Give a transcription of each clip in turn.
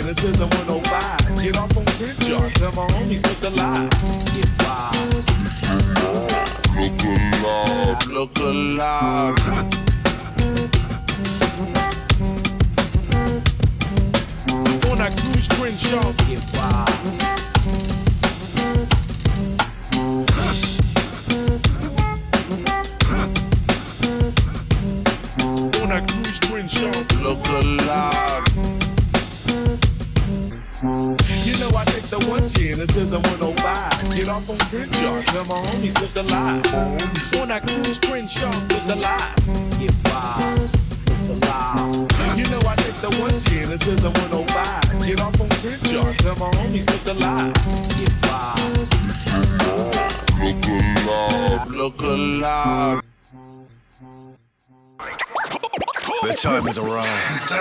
110 until the 105. Get off on Crenshaw, tell my homies look alive. Get wise. Look alive, look alive. On that cruise Crenshaw, get wise. On that cruise Crenshaw, look alive. You know I take the 110 until the 105. Get off on Crenshaw, tell my homies look alive. On that cruise Crenshaw, look alive. Get wise, look alive. You know I take the 110 until the 105. Get off on Crenshaw, tell my homies look alive. Get wise, look alive, look alive. The time has arrived.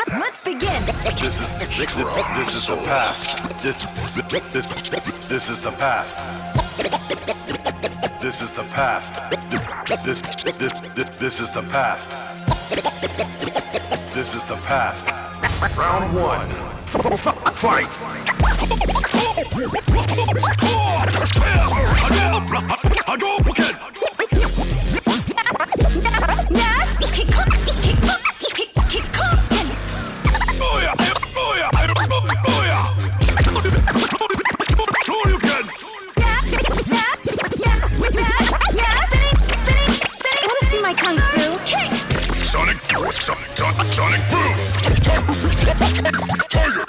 Let's begin. This is the path. This is the path. This is the path. This is the path. This is the path. Round one. Fight. Sonic boom! Tiger!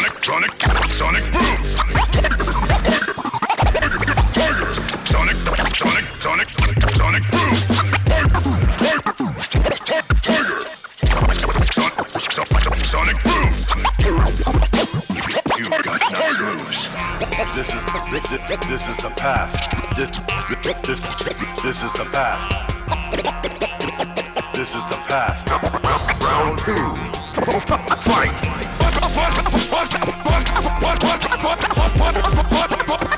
Sonic boom! Tiger! Sonic boom! Tiger! Sonic boom! You got no moves. This is the path. This is the path. This is the path. Round two. Fight.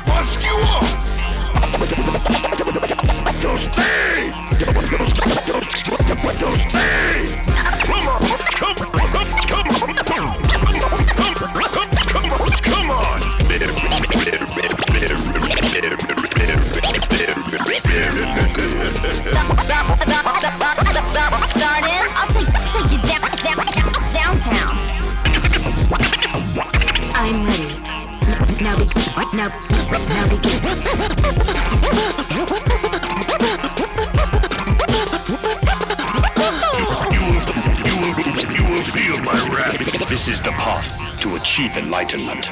Bust you up. Don't stay. Don't stay. Come on. Come on. Started? I'll take you downtown. I'm ready. Now begin. You will feel my wrath. This is the path to achieve enlightenment.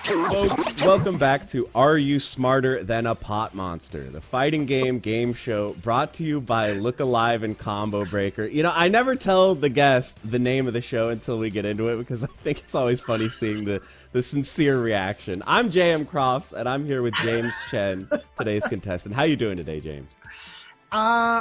Folks, welcome back to Are You Smarter Than a Pot Monster, the fighting game show brought to you by Look Alive and Combo Breaker. You know, I never tell the guest the name of the show until we get into it because I think it's always funny seeing the sincere reaction. I'm JMCrofts, and I'm here with James Chen, today's contestant. How you doing today, James?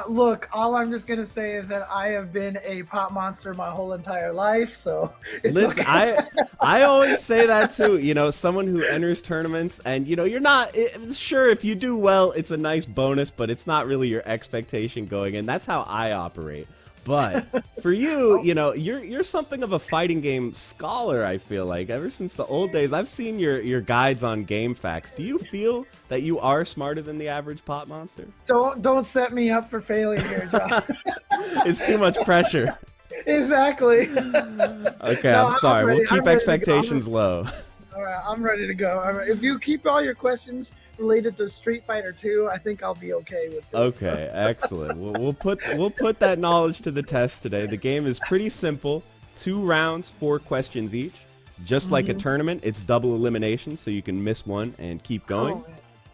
Look, all I'm just gonna say is that I have been a pot monster my whole entire life, so it's Listen, okay. I always say that too. You know, someone who enters tournaments, and you know, you're not sure if you do well, it's a nice bonus, but it's not really your expectation going in. That's how I operate. But for you, you know, you're something of a fighting game scholar, I feel like. Ever since the old days, I've seen your guides on Game Facts. Do you feel that you are smarter than the average pot monster? Don't set me up for failure here, John. It's too much pressure. Exactly. Okay, No, I'm sorry. ready. We'll keep expectations low. All right, I'm ready to go. If you keep all your questions related to Street Fighter 2, I think I'll be okay with this. Okay, excellent. We'll put that knowledge to the test today. The game is pretty simple. 2 rounds, 4 questions each. Just like a tournament, it's double elimination, so you can miss one and keep going.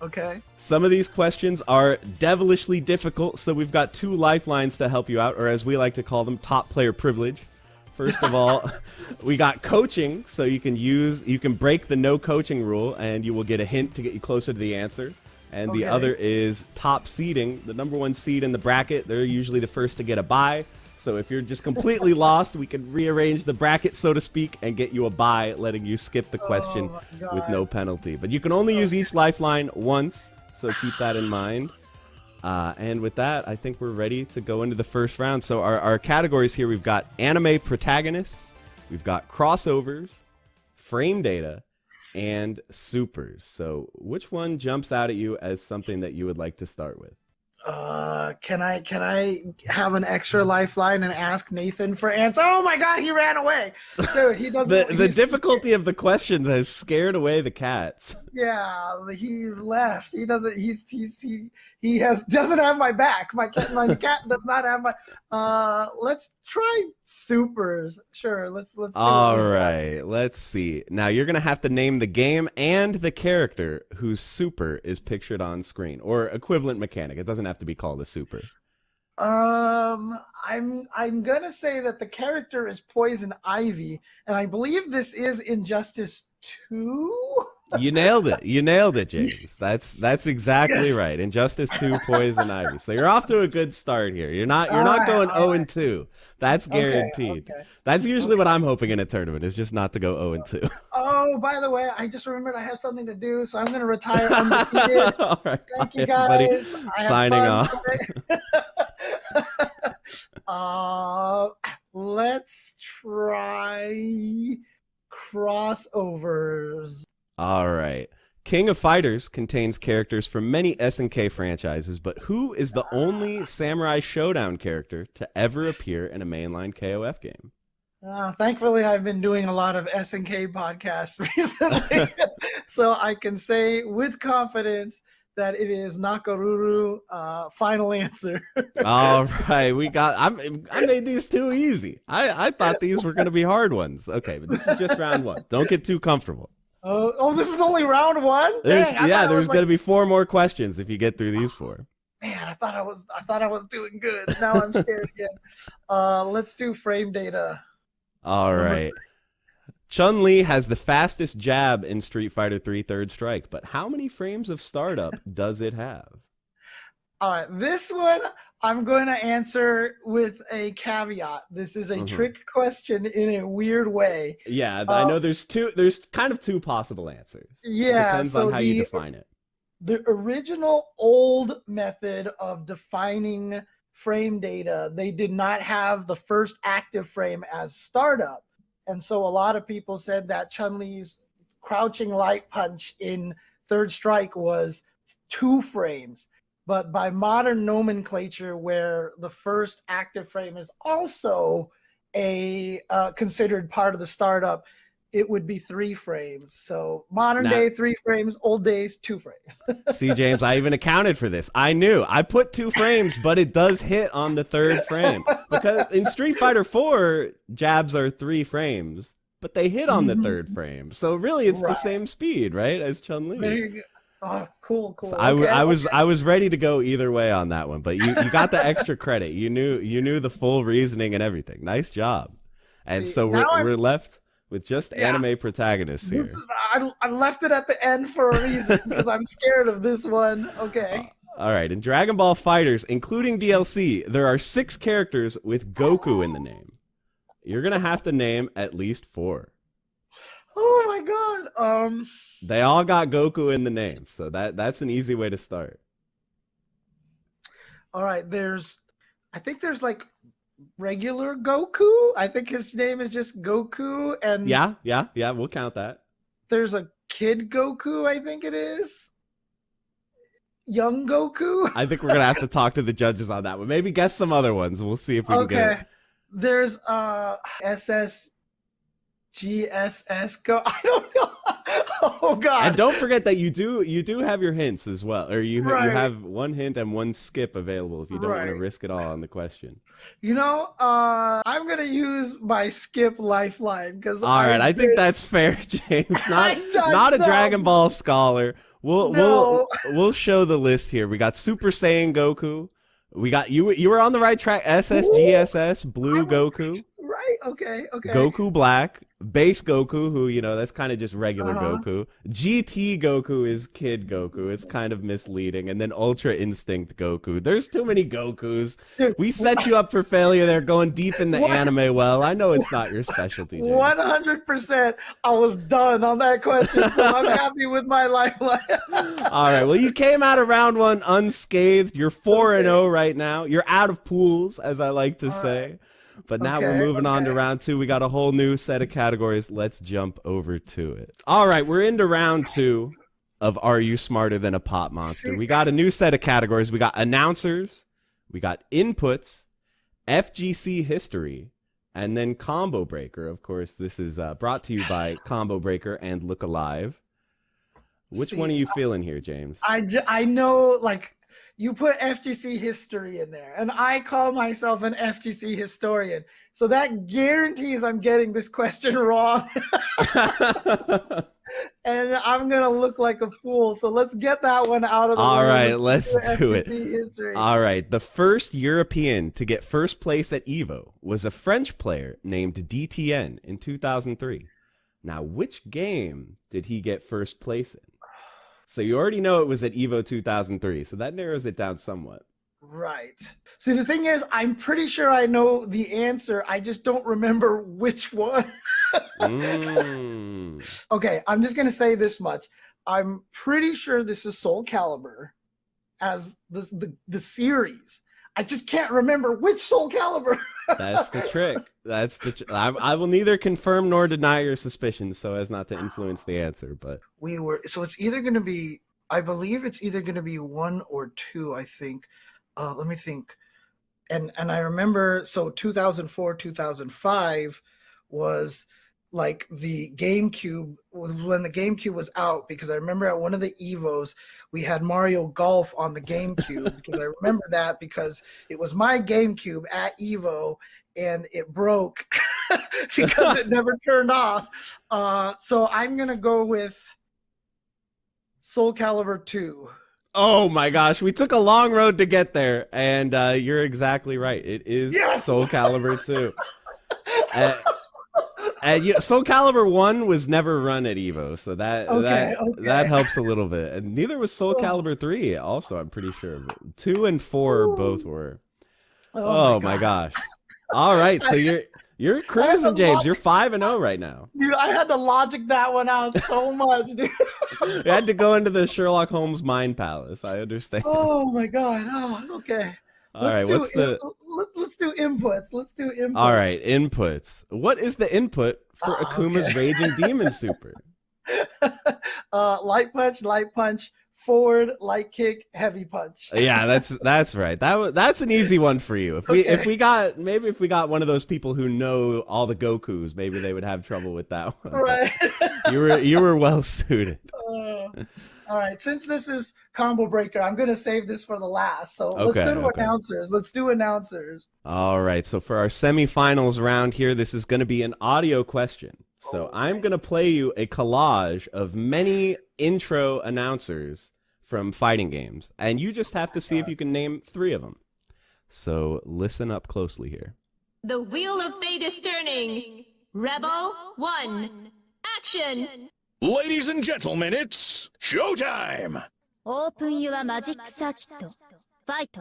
Oh, okay. Some of these questions are devilishly difficult, so we've got 2 lifelines to help you out, or as we like to call them, top player privilege. First of all, we got coaching, so you can break the no coaching rule, and you will get a hint to get you closer to the answer. And the other is top seeding. The number 1 seed in the bracket, they're usually the first to get a bye. So if you're just completely lost, we can rearrange the bracket, so to speak, and get you a bye, letting you skip the question with no penalty. But you can only use each lifeline once, so keep that in mind. And with that, I think we're ready to go into the first round. So our categories here, we've got anime protagonists, we've got crossovers, frame data, and supers. So which one jumps out at you as something that you would like to start with? Can I have an extra lifeline and ask Nathan for answer? Oh my God, he ran away, dude. He doesn't. The difficulty of the questions has scared away the cats. Yeah, he left. He doesn't. Doesn't have my back. My cat does not have my. Let's try supers. Sure. Let's. See All right. Let's see. Now you're gonna have to name the game and the character whose super is pictured on screen, or equivalent mechanic. It doesn't have to be called a super. I'm gonna say that the character is Poison Ivy, and I believe this is Injustice 2. You nailed it. You nailed it, James. That's exactly right. Injustice 2, Poison Ivy. So you're off to a good start here. You're not going 0-2. That's guaranteed. Okay. That's usually what I'm hoping in a tournament, is just not to go 0-2. Oh, by the way, I just remembered I have something to do, so I'm going to retire undefeated. All right. Thank you, guys. Signing off. Let's try crossovers. All right. King of Fighters contains characters from many SNK franchises, but who is the only Samurai Showdown character to ever appear in a mainline KOF game? Thankfully, I've been doing a lot of SNK podcasts recently, so I can say with confidence that it is Nakaruru. Final answer. All right, I made these too easy. I thought these were going to be hard ones. Okay, but this is just round 1. Don't get too comfortable. Oh, this is only round 1? There's going to be 4 more questions if you get through these 4. Man, I thought I was doing good. Now I'm scared again. Let's do frame data. All right. Chun-Li has the fastest jab in Street Fighter 3 Third Strike, but how many frames of startup does it have? All right, this one I'm going to answer with a caveat. This is a trick question in a weird way. Yeah, I know there's kind of 2 possible answers. Yeah, it depends on how you define it. The original old method of defining frame data, they did not have the first active frame as startup. And so a lot of people said that Chun-Li's crouching light punch in Third Strike was 2 frames. But by modern nomenclature, where the first active frame is also a considered part of the startup, it would be 3 frames. So modern day 3 frames, old days 2 frames. See, James, I even accounted for this. I knew. I put 2 frames, but it does hit on the 3rd frame. Because in Street Fighter 4, jabs are 3 frames. but they hit on the third frame. So really, it's the Right. same speed, right, as There Chun-Li. you go. Oh, cool. So Okay, I was ready to go either way on that one, but you got the extra credit. You knew the full reasoning and everything. Nice job. And See, so now we're left with just Yeah. anime protagonists here. I left it at the end for a reason because I'm scared of this one. Okay. All right, in Dragon Ball FighterZ, including DLC, there are 6 characters with Goku in the name. You're gonna have to name at least 4. Oh my god. They all got Goku in the name, so that's an easy way to start. All right. I think there's like regular Goku. I think his name is just Goku, and Yeah, we'll count that. there's a kid Goku. I think it is young Goku. I think we're gonna have to talk to the judges on that one. Maybe guess some other ones. We'll see if we can get Okay. it. There's SSGSS Go. I don't know. Oh god. And don't forget that you do have your hints as well, or you Right. have one hint and one skip available if you don't want to Right. risk it all on the question. You know, I'm gonna use my skip lifeline because. All right, I think that's fair, James. Not a No. Dragon Ball scholar. No. We'll show the list here. We got Super Saiyan Goku. We got you were on the right track. SSGSS Blue Goku. Right. Okay. Goku Black, Base Goku, who, that's kind of just regular Uh-huh. Goku. GT Goku is Kid Goku. It's kind of misleading. And then Ultra Instinct Goku. There's too many Gokus. Dude, We set you up for failure there, going deep in the anime well. I know it's not your specialty, James. 100%. I was done on that question, so I'm happy with my lifeline. All right, well, you came out of round 1 unscathed. You're 4-0 right now. You're out of pools, as I like to say. But now we're moving on to round 2. We got a whole new set of categories. Let's jump over to it. All right, we're into round 2 of Are You Smarter Than a Pop Monster? We got a new set of categories. We got announcers, we got inputs, FGC history, and then Combo Breaker. Of course, this is brought to you by Combo Breaker and Look Alive. Which one are you feeling here, James? I know, like, you put FGC history in there, and I call myself an FGC historian. So that guarantees I'm getting this question wrong. And I'm going to look like a fool. So let's get that one out of the way. All right, let's do it. FGC history. All right, the first European to get first place at EVO was a French player named DTN in 2003. Now, which game did he get first place in? So you already know it was at EVO 2003, so that narrows it down somewhat. Right. See, the thing is, I'm pretty sure I know the answer. I just don't remember which one. Okay, I'm just going to say this much. I'm pretty sure this is Soul Calibur as the series. I just can't remember which Soul Calibur. That's the trick. I will neither confirm nor deny your suspicions so as not to influence the answer, but So it's either going to be, I believe it's either going to be 1 or 2, I think. Let me think. And I remember, so 2004, 2005 was like the GameCube, was when the GameCube was out, because I remember at one of the Evos, we had Mario Golf on the GameCube, because I remember that because it was my GameCube at Evo, and it broke because it never turned off. So I'm going to go with Soul Calibur 2. oh my gosh, we took a long road to get there, and you're exactly right. It is Soul Calibur 2. Soul Calibur 1 was never run at EVO, so that helps a little bit. And neither was Soul Calibur 3 also, I'm pretty sure. 2 and 4 both were. Oh my gosh. All right, so you're cruising, James. You're 5-0 right now. Dude, I had to logic that one out so much, dude. You had to go into the Sherlock Holmes mind palace. I understand. Oh my god. Oh, okay. All right, let's do inputs. Let's do inputs. All right, inputs. What is the input for Akuma's Raging Demon Super? Light punch, forward, light kick, heavy punch. Yeah, that's right. That's an easy one for you. If we got one of those people who know all the Gokus, maybe they would have trouble with that one. Right. You were well suited. All right, since this is Combo Breaker, I'm going to save this for the last. So let's go to announcers. Let's do announcers. All right, so for our semifinals round here, this is going to be an audio question. So I'm going to play you a collage of many intro announcers from fighting games, and you just have to see if you can name 3 of them. So listen up closely here. The wheel of fate is turning. Rebel 1. Action! Ladies and gentlemen, it's showtime! Open your magic circuit. Fight.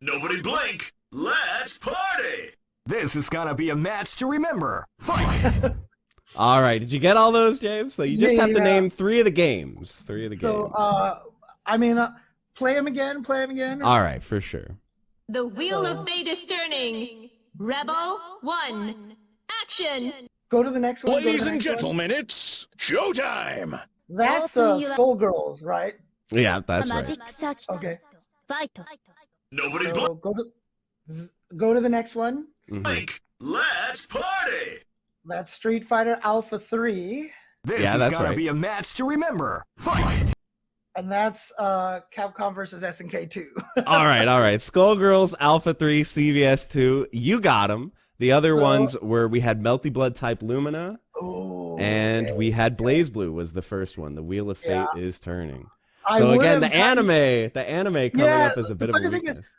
Nobody blink. Let's party. This is gonna be a match to remember. Fight! All right, did you get all those, James? So you just have to Yeah. name 3 of the games. 3 of the So, games. play him again. All right, for sure. The wheel of fate is turning. Rebel 1. Action! Go to the next one. Ladies and gentlemen, it's showtime! That's Skullgirls, right? Yeah, that's right. Magic circuit. Okay. Fight. Nobody So go to the next one. blink. Let's party. That's Street Fighter Alpha 3. This Yeah, is that's gonna right. be a match to remember. Fight! And that's Capcom versus SNK 2. All right. Skullgirls, Alpha 3, CVS 2. You got them. The other So- ones were we had Melty Blood type Lumina, Ooh, and okay. we had Blaze Blue was the first one. The Wheel of Fate Yeah. is turning. I So would again, have the gotten- anime coming Yeah, up as a bit the of a funny thing is, weakness.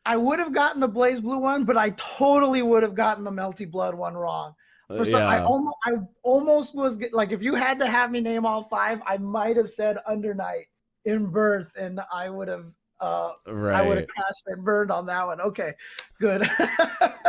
I would have gotten the Blaze Blue one, but I totally would have gotten the Melty Blood one wrong. For some, I almost was like, if you had to have me name all 5, I might have said Under Night in Birth, and I would have Right. crashed and burned on that one. Okay, good.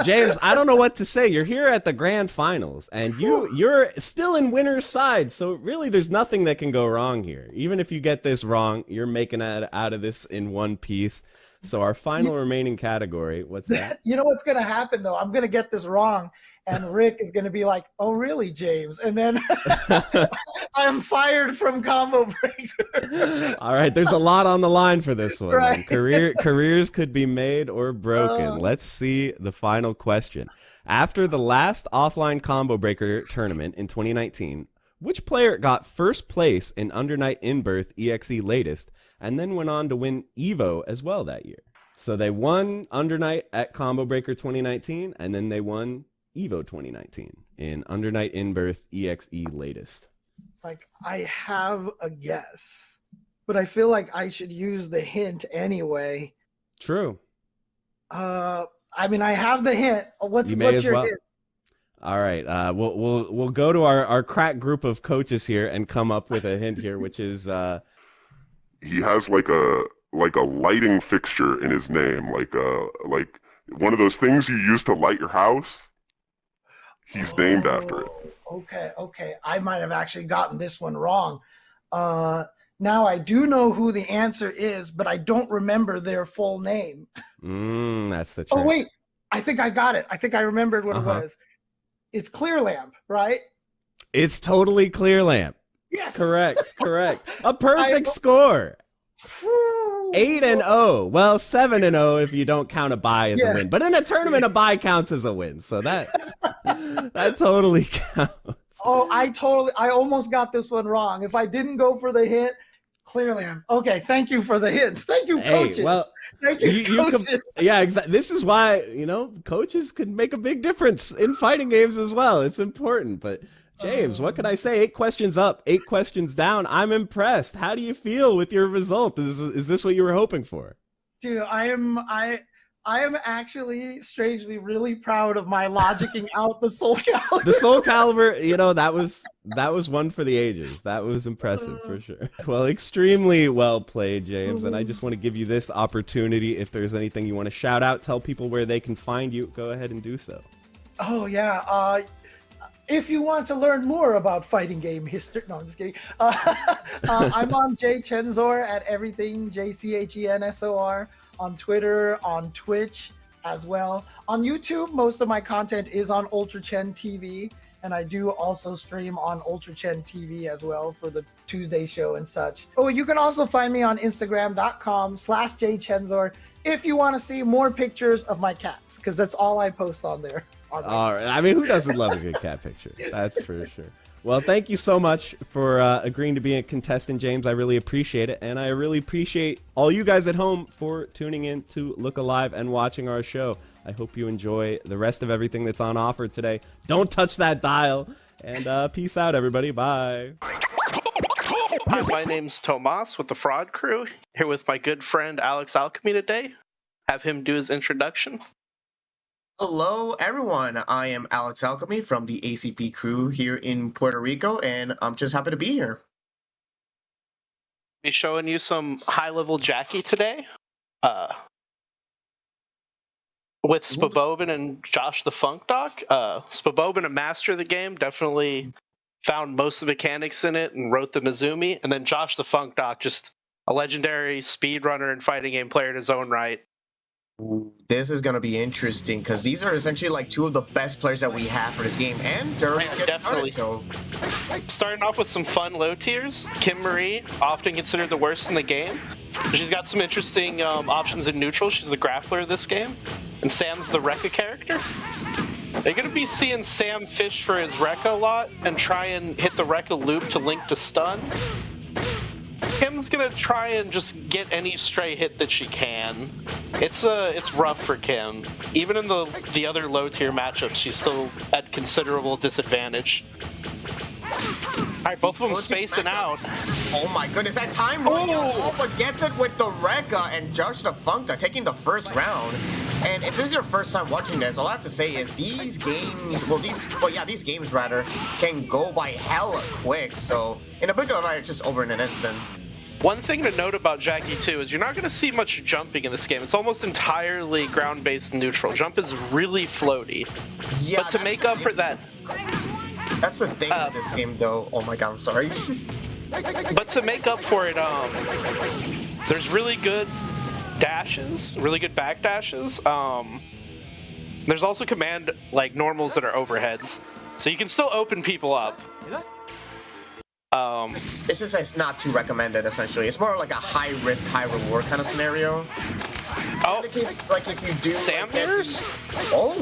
James, I don't know what to say. You're here at the grand finals, and you're still in winner's side. So really, there's nothing that can go wrong here. Even if you get this wrong, you're making it out of this in one piece. So our final remaining category, what's that? You know what's going to happen, though? I'm going to get this wrong, and Rick is going to be like, oh, really, James? And then I'm fired from Combo Breaker. All right, there's a lot on the line for this one. Right. Careers could be made or broken. Let's see the final question. After the last offline Combo Breaker tournament in 2019, which player got first place in Under Night In-Birth EXE latest, and then went on to win EVO as well that year? So they won Under Night at Combo Breaker 2019, and then they won EVO 2019 in Under Night In-Birth EXE latest. Like, I have a guess, but I feel like I should use the hint anyway. True. I mean, I have the hint. What's You may as your well. hint? All right, we'll go to our crack group of coaches here and come up with a hint here, which is he has like a lighting fixture in his name, like one of those things you use to light your house. He's named after it. Okay. I might have actually gotten this one wrong. Now I do know who the answer is, but I don't remember their full name. That's the trick. Oh wait, I think I got it. I think I remembered what it was. It's Clear Lamp, right? It's totally Clear Lamp. Yes. Correct. A perfect score. 8-0. Well, 7-0 if you don't count a bye as a win. But in a tournament, a bye counts as a win. So that totally counts. Oh, I almost got this one wrong. If I didn't go for the hint, Clear Lamp. Okay, thank you for the hint. Thank you, coaches. Hey, well, thank you, coaches. yeah, exactly. This is why, coaches can make a big difference in fighting games as well. It's important. But James, what can I say? 8 questions up, 8 questions down. I'm impressed. How do you feel with your result? Is this what you were hoping for? Dude, I am actually strangely really proud of my logicking out the Soul Calibur. The Soul Calibur, that was one for the ages. That was impressive for sure. Well, extremely well played, James. And I just want to give you this opportunity. If there's anything you want to shout out, tell people where they can find you, go ahead and do so. Oh yeah. If you want to learn more about fighting game history, no, I'm just kidding. I'm on JChensor at everything, JCHENSOR, on Twitter, on Twitch as well. On YouTube, most of my content is on Ultra Chen TV, and I do also stream on Ultra Chen TV as well for the Tuesday show and such. Oh, you can also find me on Instagram.com/JChensor if you want to see more pictures of my cats, because that's all I post on there. All right. I mean, who doesn't love a good cat picture? That's for sure. Well, thank you so much for agreeing to be a contestant, James. I really appreciate it. And I really appreciate all you guys at home for tuning in to Look Alive and watching our show. I hope you enjoy the rest of everything that's on offer today. Don't touch that dial. And peace out, everybody. Bye. Hi, my name's Tomas with the Fraud Crew, here with my good friend Alex Alchemy today. Have him do his introduction. Hello, everyone. I am Alex Alchemy from the ACP crew here in Puerto Rico, and I'm just happy to be here. Be showing you some high-level Jackie today. With Spabobin and Josh the Funk Doc. Spabobin, a master of the game, definitely found most of the mechanics in it and wrote the Mizumi. And then Josh the Funk Doc, just a legendary speedrunner and fighting game player in his own right. This is going to be interesting because these are essentially like two of the best players that we have for this game, and they're definitely. Starting off with some fun low tiers. Kim Marie, often considered the worst in the game. She's got some interesting options in neutral. She's the grappler of this game. And Sam's the Rekka character. They're going to be seeing Sam fish for his Rekka a lot and try and hit the Rekka loop to link to stun. Kim's gonna try and just get any stray hit that she can. It's rough for Kim. Even in the other low tier matchups, she's still at considerable disadvantage. Alright, both of them spacing out. Oh my goodness, that time running out all but gets it with the Rekka, and Josh the Funkta taking the first round. And if this is your first time watching this, all I have to say is these games, these games rather, can go by hella quick. So in a big of a it's just over in an instant. One thing to note about Jackie too is you're not going to see much jumping in this game. It's almost entirely ground-based neutral. Jump is really floaty. Yeah, but to make up for that, that's the thing with this game, though. Oh my god, I'm sorry. But to make up for it, there's really good dashes, really good back dashes. There's also command like normals that are overheads, so you can still open people up. It's just it's not too recommended. Essentially, it's more like a high risk, high reward kind of scenario. Oh, in the case, like if you do Sam mirrors? Oh,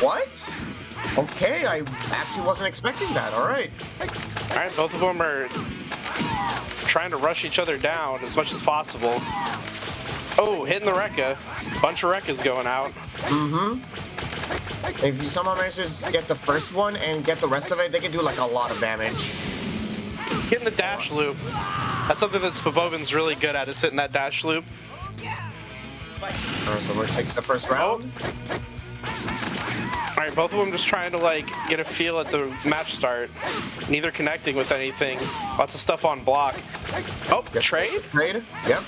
what? Okay, I actually wasn't expecting that. All right. All right, both of them are trying to rush each other down as much as possible. Oh, hitting the Rekka. Bunch of Rekkas going out. If you somehow manage to get the first one and get the rest of it, they can do like a lot of damage. Getting the dash loop. That's something that Spabobin's really good at, is hitting that dash loop. Spabobin takes the first round. Alright, both of them just trying to like get a feel at the match start. Neither connecting with anything. Lots of stuff on block. Oh, trade? Trade, yep.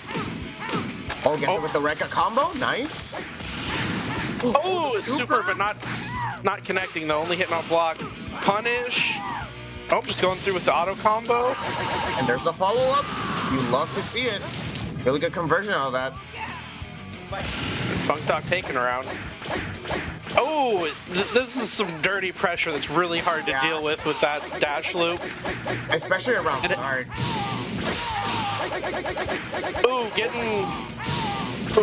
Oh, gets it with the Rekka combo, nice. Oh, super, but not connecting though, only hitting on block. Punish. Oh, just going through with the auto combo. And there's the follow-up. You love to see it. Really good conversion out of that. Funk Doc taking around. Oh, this is some dirty pressure that's really hard to deal with that dash loop. Especially around start. Ooh,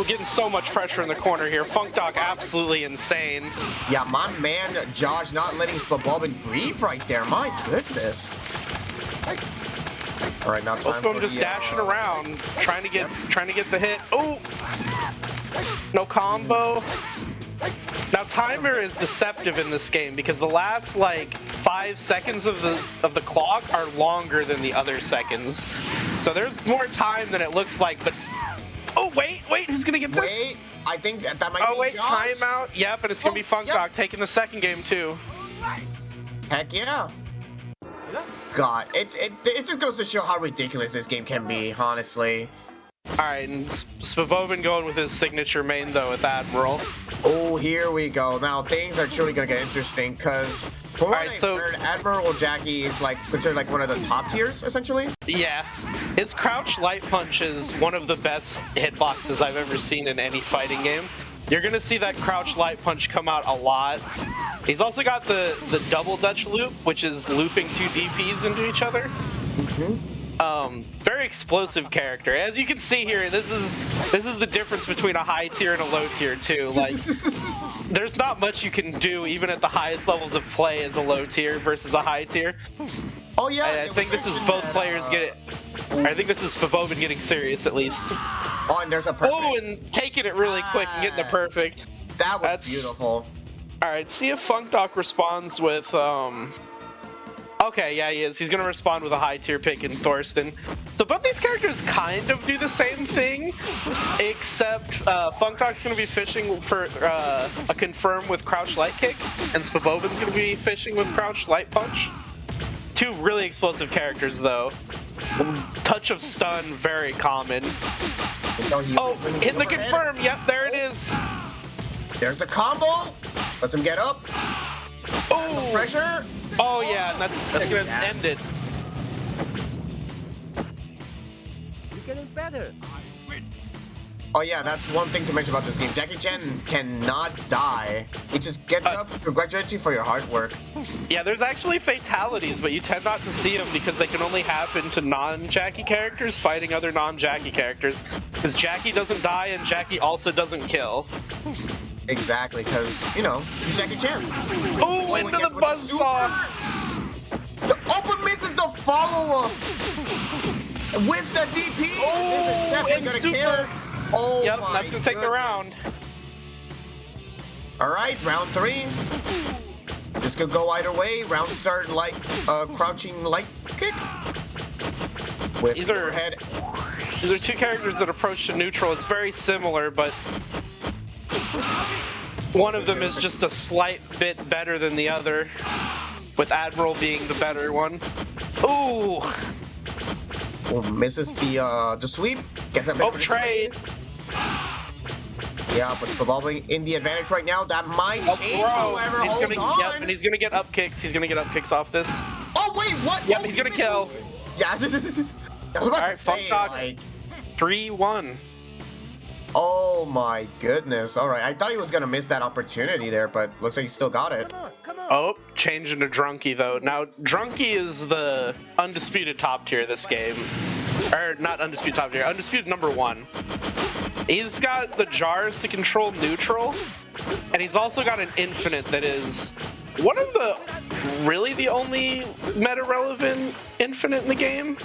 getting so much pressure in the corner here. Funk Doc absolutely insane. Yeah, my man Josh not letting Spabobin breathe right there. My goodness. All right, now time both of them just dashing around, trying to get the hit. Oh, no combo. Now timer is deceptive in this game because the last like 5 seconds of the clock are longer than the other seconds. So there's more time than it looks like, but oh wait, who's gonna get this? Wait, I think that might be Oh wait, Josh. timeout. Yep, and it's gonna be Funk Doc taking the second game too. Heck yeah. God, it just goes to show how ridiculous this game can be, honestly. Alright, and Spabobin going with his signature main though with Admiral. Oh, here we go. Now things are truly gonna get interesting because from what I've heard, Admiral Jackie is like considered like one of the top tiers, essentially. Yeah. His crouch light punch is one of the best hitboxes I've ever seen in any fighting game. You're gonna see that crouch light punch come out a lot. He's also got the double Dutch loop, which is looping two DPs into each other. Very explosive character. As you can see here, this is the difference between a high tier and a low tier too. Like, there's not much you can do even at the highest levels of play as a low tier versus a high tier. Oh yeah. I think this is both players get it. I think this is Spabobin getting serious at least. Oh, and there's a perfect. Oh, and taking it really quick and getting the perfect. That was beautiful. All right, see if Funk Doc responds with Okay, yeah, he is. He's gonna respond with a high tier pick in Thorsten. So both these characters kind of do the same thing, except Funkdock's gonna be fishing for a confirm with crouch light kick, and Spabobin's gonna be fishing with crouch light punch. Two really explosive characters, though. Touch of stun, very common. Oh, hit the confirm. Yep, there it is. There's the combo. Lets him get up. Oh, pressure. Oh yeah, that's gonna end it. You're getting better. Oh yeah, that's one thing to mention about this game. Jackie Chen cannot die. He just gets up. Congratulations you for your hard work. Yeah, there's actually fatalities, but you tend not to see them because they can only happen to non-Jackie characters fighting other non-Jackie characters. Because Jackie doesn't die and Jackie also doesn't kill. Exactly, because, you know, he's Jackie Chan. Oh, into the buzzsaw! But misses the follow-up! Whiffs the DP! Oh, this is definitely gonna kill! Oh yep, my that's gonna take the round. Alright, round 3. This could go either way. Round start like crouching light kick. These are two characters that approach to neutral. It's very similar, but one of them is just a slight bit better than the other, with Admiral being the better one. Ooh! Well, misses the sweep. Gets a better trade. Yeah, but Spabobin in the advantage right now. That might change, however. Hold on. Yep, and he's gonna get up kicks. He's gonna get up kicks off this. Oh wait, what? Yep, he's gonna kill. Yeah, I was about to say, like 3-1. Oh my goodness. All right, I thought he was gonna miss that opportunity there, but looks like he still got it. Oh, changing to Drunky though. Now, Drunky is the undisputed top tier of this game. Or, not undisputed top tier, undisputed number 1. He's got the jars to control neutral, and he's also got an infinite that is one of the, really the only meta-relevant infinite in the game.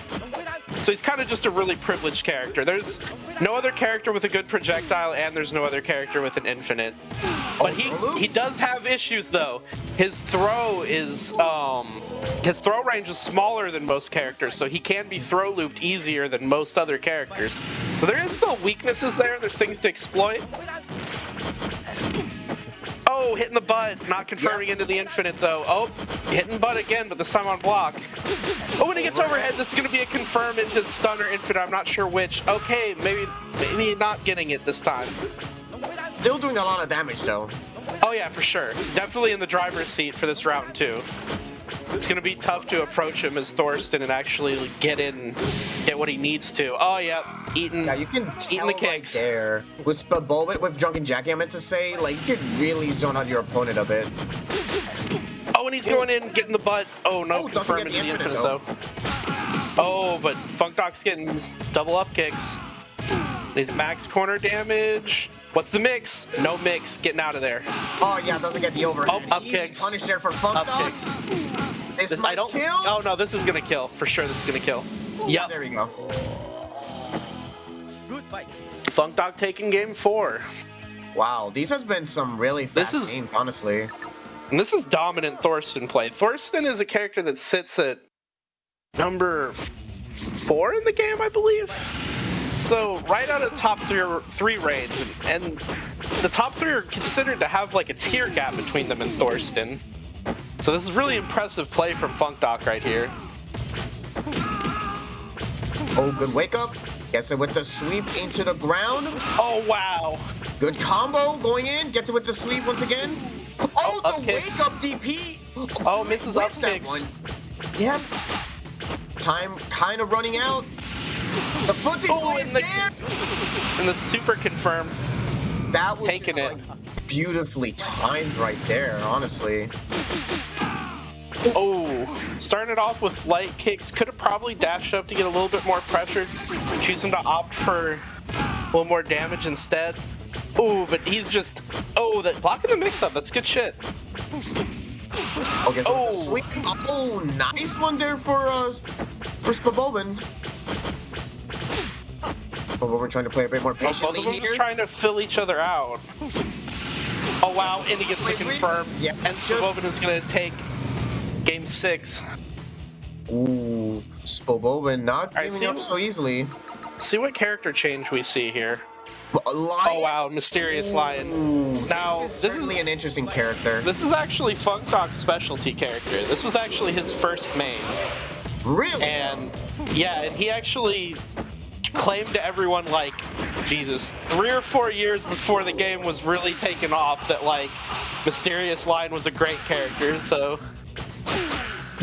So he's kind of just a really privileged character. There's no other character with a good projectile, and there's no other character with an infinite. But he does have issues though. His throw is his throw range is smaller than most characters, so he can be throw looped easier than most other characters. But there is still weaknesses there. There's things to exploit. Oh, hitting the butt, not confirming into the infinite though. Oh, hitting butt again, but this time on block. Oh, when he gets overhead, this is going to be a confirm into stun or infinite. I'm not sure which. Okay, maybe not getting it this time. Still doing a lot of damage though. Oh yeah, for sure. Definitely in the driver's seat for this round too. It's going to be tough to approach him as Thorsten and actually get what he needs to. Oh yeah, eating. Yeah, you can tell the kicks right there with Spabobin, with Drunken Jackie. I meant to say, like, you can really zone out your opponent a bit. Oh, and he's going in, getting the butt. Oh no, confirming the infinite though. Oh, but Funkdock's getting double up kicks. He's max corner damage. What's the mix? No mix. Getting out of there. Oh yeah, doesn't get the overhead. Oh, up kicks. Punish there for Funkdock. This might kill. Oh no, this is gonna kill for sure. This is gonna kill. Yeah, there we go. Good fight. Funkdock taking game 4. Wow, these has been some really fast games, honestly. And this is dominant Thorsten play. Thorsten is a character that sits at number 4 in the game, I believe. So right out of top 3 range, and the top 3 are considered to have like a tier gap between them and Thorsten. So this is really impressive play from Funkdock right here. Oh, good wake up. Gets it with the sweep into the ground. Oh, wow. Good combo going in. Gets it with the sweep once again. Oh, the wake up DP. Oh, misses up that one. Yep. Time kind of running out. The footage is there. And the super confirm. That was taking it. Like, beautifully timed right there, honestly. Oh, starting it off with light kicks. Could have probably dashed up to get a little bit more pressure. Choosing to opt for a little more damage instead. Oh, but he's just... Oh, that blocking the mix-up. That's good shit. Okay, so with the sweep. Oh, nice one there for Spabobin. Spabobin trying to play a bit more patiently both of them trying to fill each other out. Oh, wow, and he gets to confirm. Yep. And Spabobin is going to take game 6. Ooh, Spobovin not Alright, giving up so easily. See what character change we see here. Lion? Oh wow, Mysterious Lion. Now, this is certainly an interesting character. This is actually FunkDog's specialty character. This was actually his first main. Really? And yeah, and he actually claimed to everyone, like, Jesus, 3 or 4 years before the game was really taken off, that like Mysterious Lion was a great character. So,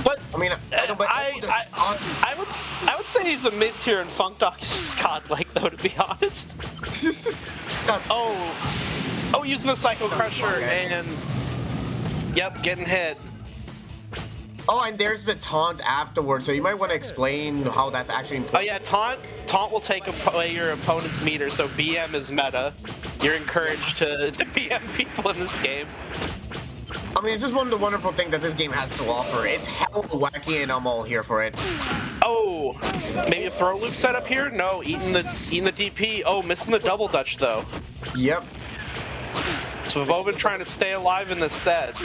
but I mean, I would say he's a mid tier, and FunkDog is just godlike, though, to be honest. Oh, using the Psycho Crusher and yep, getting hit. Oh, and there's the taunt afterwards, so you might want to explain how that's actually important. Oh yeah, taunt will take away your opponent's meter, so BM is meta. You're encouraged to BM people in this game. I mean, it's just one of the wonderful things that this game has to offer. It's hella wacky, and I'm all here for it. Oh, maybe a throw loop setup here? No, eating the DP. Oh, missing the double dutch though. Yep. So Vovin trying to stay alive in this set.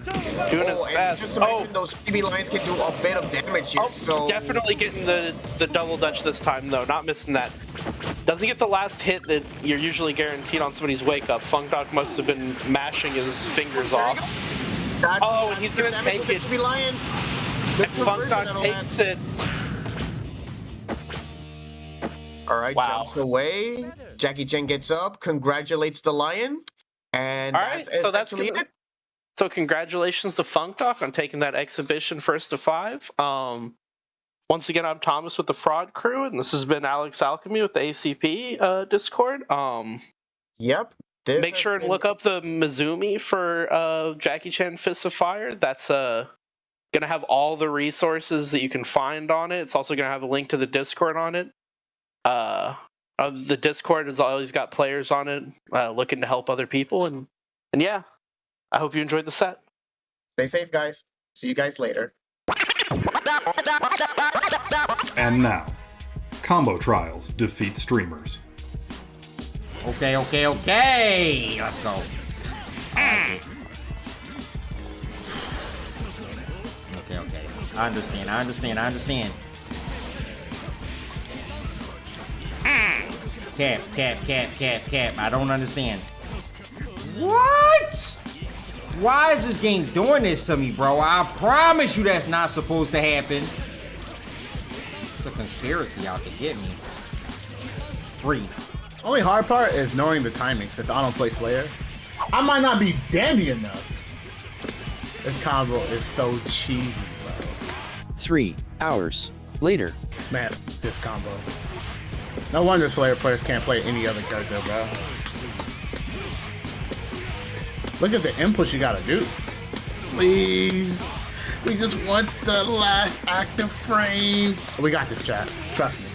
Doing his best. Just to mention, those CB lines can do a bit of damage here. So definitely getting the double dutch this time though, not missing that. Doesn't get the last hit that you're usually guaranteed on somebody's wake up. FunkDog must have been mashing his fingers off. And he's gonna take it. CB Lion. And FunkDog takes it. Alright, jumps away. Jackie Chen gets up, congratulates the Lion, and that's essentially it. So congratulations to FunkDog on taking that exhibition first to 5. Once again, I'm Thomas with the Fraud Crew, and this has been Alex Alchemy with the ACP Discord. Yep. Make sure and look up the Mizumi for Jackie Chan Fists of Fire. That's gonna have all the resources that you can find on it. It's also gonna have a link to the Discord on it. The Discord has always got players on it looking to help other people, and yeah. I hope you enjoyed the set. Stay safe, guys. See you guys later. And now, Combo Trials defeat streamers. Okay. Let's go. Okay. I understand. Cap. I don't understand. What? Why is this game doing this to me, bro? I promise you that's not supposed to happen. It's a conspiracy out to get me. 3. Only hard part is knowing the timing, since I don't play Slayer. I might not be dandy enough. This combo is so cheesy, bro. 3 hours later. Man, this combo. No wonder Slayer players can't play any other character, bro. Look at the inputs you gotta do. Please. We just want the last active frame. We got this, chat. Trust me.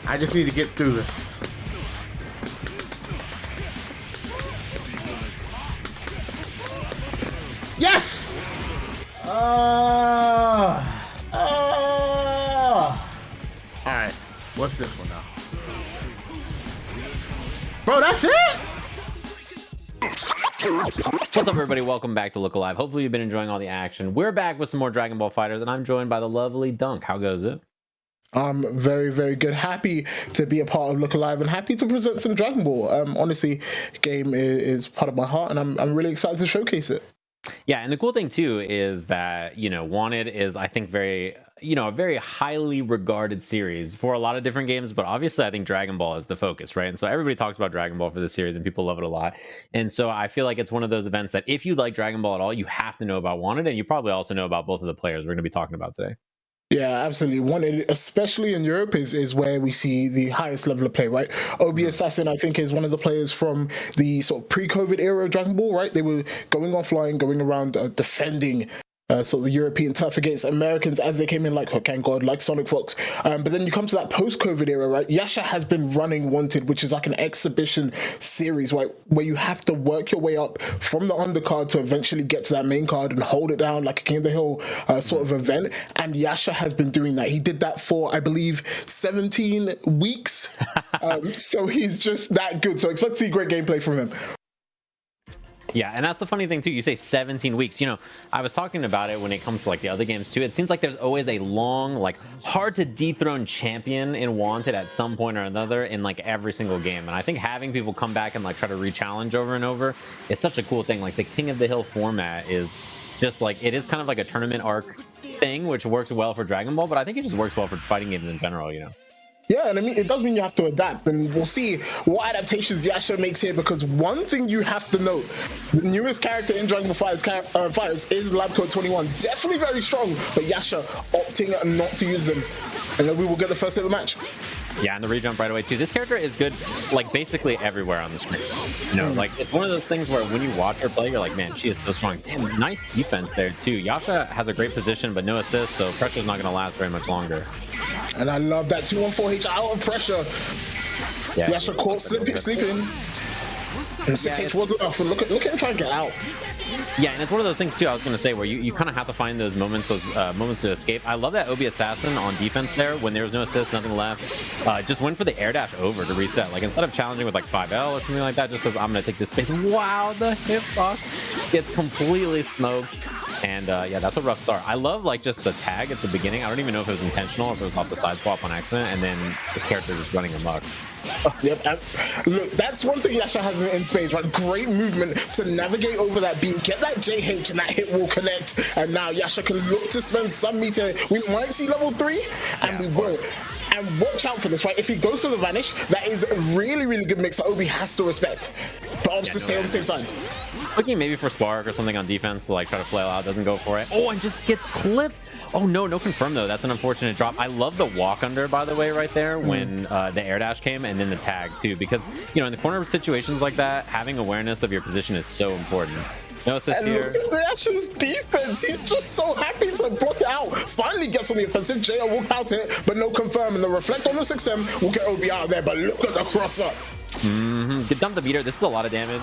I just need to get through this. Yes! Alright. What's this one now? Bro, that's it? What's up, everybody? Welcome back to Look Alive. Hopefully you've been enjoying all the action. We're back with some more Dragon Ball FighterZ, and I'm joined by the lovely Dunk. How goes it? I'm very, very good. Happy to be a part of Look Alive and happy to present some Dragon Ball. Honestly, game is part of my heart, and I'm really excited to showcase it. Yeah, and the cool thing too is that, Wanted is, I think, very, a very highly regarded series for a lot of different games, but obviously I think Dragon Ball is the focus, right? And so everybody talks about Dragon Ball for the series and people love it a lot. And so I feel like it's one of those events that if you like Dragon Ball at all, you have to know about Wanted, and you probably also know about both of the players we're going to be talking about today. Yeah, absolutely. Wanted, especially in Europe, is where we see the highest level of play, right? OB Assassin, I think, is one of the players from the sort of pre-COVID era of Dragon Ball, right? They were going offline, going around defending sort of the European turf against Americans as they came in, like Hook and God, like Sonic Fox. But then you come to that post-COVID era, right? Yasha has been running Wanted, which is like an exhibition series, right? Where you have to work your way up from the undercard to eventually get to that main card and hold it down like a King of the Hill sort of event. And Yasha has been doing that. He did that for, I believe, 17 weeks. So he's just that good. So expect to see great gameplay from him. Yeah, and that's the funny thing too. You say 17 weeks. You know, I was talking about it when it comes to like the other games too. It seems like there's always a long, like hard to dethrone champion in Wanted at some point or another in like every single game. And I think having people come back and like try to re-challenge over and over is such a cool thing. Like the King of the Hill format is just like, it is kind of like a tournament arc thing, which works well for Dragon Ball, but I think it just works well for fighting games in general, you know? Yeah, and I mean, it does mean you have to adapt, and we'll see what adaptations Yasha makes here, because one thing you have to note, the newest character in Dragon Ball Fighters is Labco 21. Definitely very strong, but Yasha opting not to use them. And then we will get the first hit of the match. Yeah, and the rejump right away too. This character is good, like basically everywhere on the screen. You know, like it's one of those things where when you watch her play, you're like, man, she is so strong. And nice defense there too. Yasha has a great position, but no assist, so pressure's not going to last very much longer. And I love that 214H out of pressure. Yeah, Yasha caught sleeping. And 6H wasn't enough. Look at him trying to get out. Yeah, and it's one of those things too. I was going to say where you kind of have to find those moments to escape. I love that Obi Assassin on defense there when there was no assist, nothing left. Just went for the air dash over to reset. Like instead of challenging with like 5L or something like that, just says I'm going to take this space. Wow, the hitbox gets completely smoked. And yeah, that's a rough start. I love like just the tag at the beginning. I don't even know if it was intentional, if it was off the side swap on accident, and then this character just running amok. Yep. Look, that's one thing Yasha has in space, right? Great movement to navigate over that beam, get that JH, and that hit will connect. And now Yasha can look to spend some meter. We might see level 3, and we won't. And watch out for this, right? If he goes to the vanish, that is a really, really good mix that Obi has to respect. But obviously stay on the same side. Looking maybe for Spark or something on defense to like try to flail out, doesn't go for it. Oh, and just gets clipped. Oh no, no confirm though. That's an unfortunate drop. I love the walk under, by the way, right there when the air dash came, and then the tag too, because you know in the corner situations like that, having awareness of your position is so important. No assist here. Look at Yasha's defense. He's just so happy to block it out. Finally gets on the offensive. JL will counter it, but no confirm. And the reflect on the 6M will get Obi out of there. But look at the cross up. Get dump the beater. This is a lot of damage.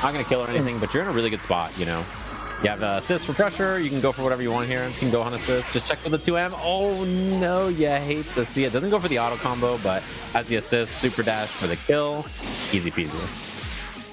Not gonna kill or anything, but you're in a really good spot, you know. You have assist for pressure. You can go for whatever you want here. You can go on assist. Just check for the 2M. Oh no, you hate to see it. Doesn't go for the auto combo, but has the assist, super dash for the kill. Easy peasy.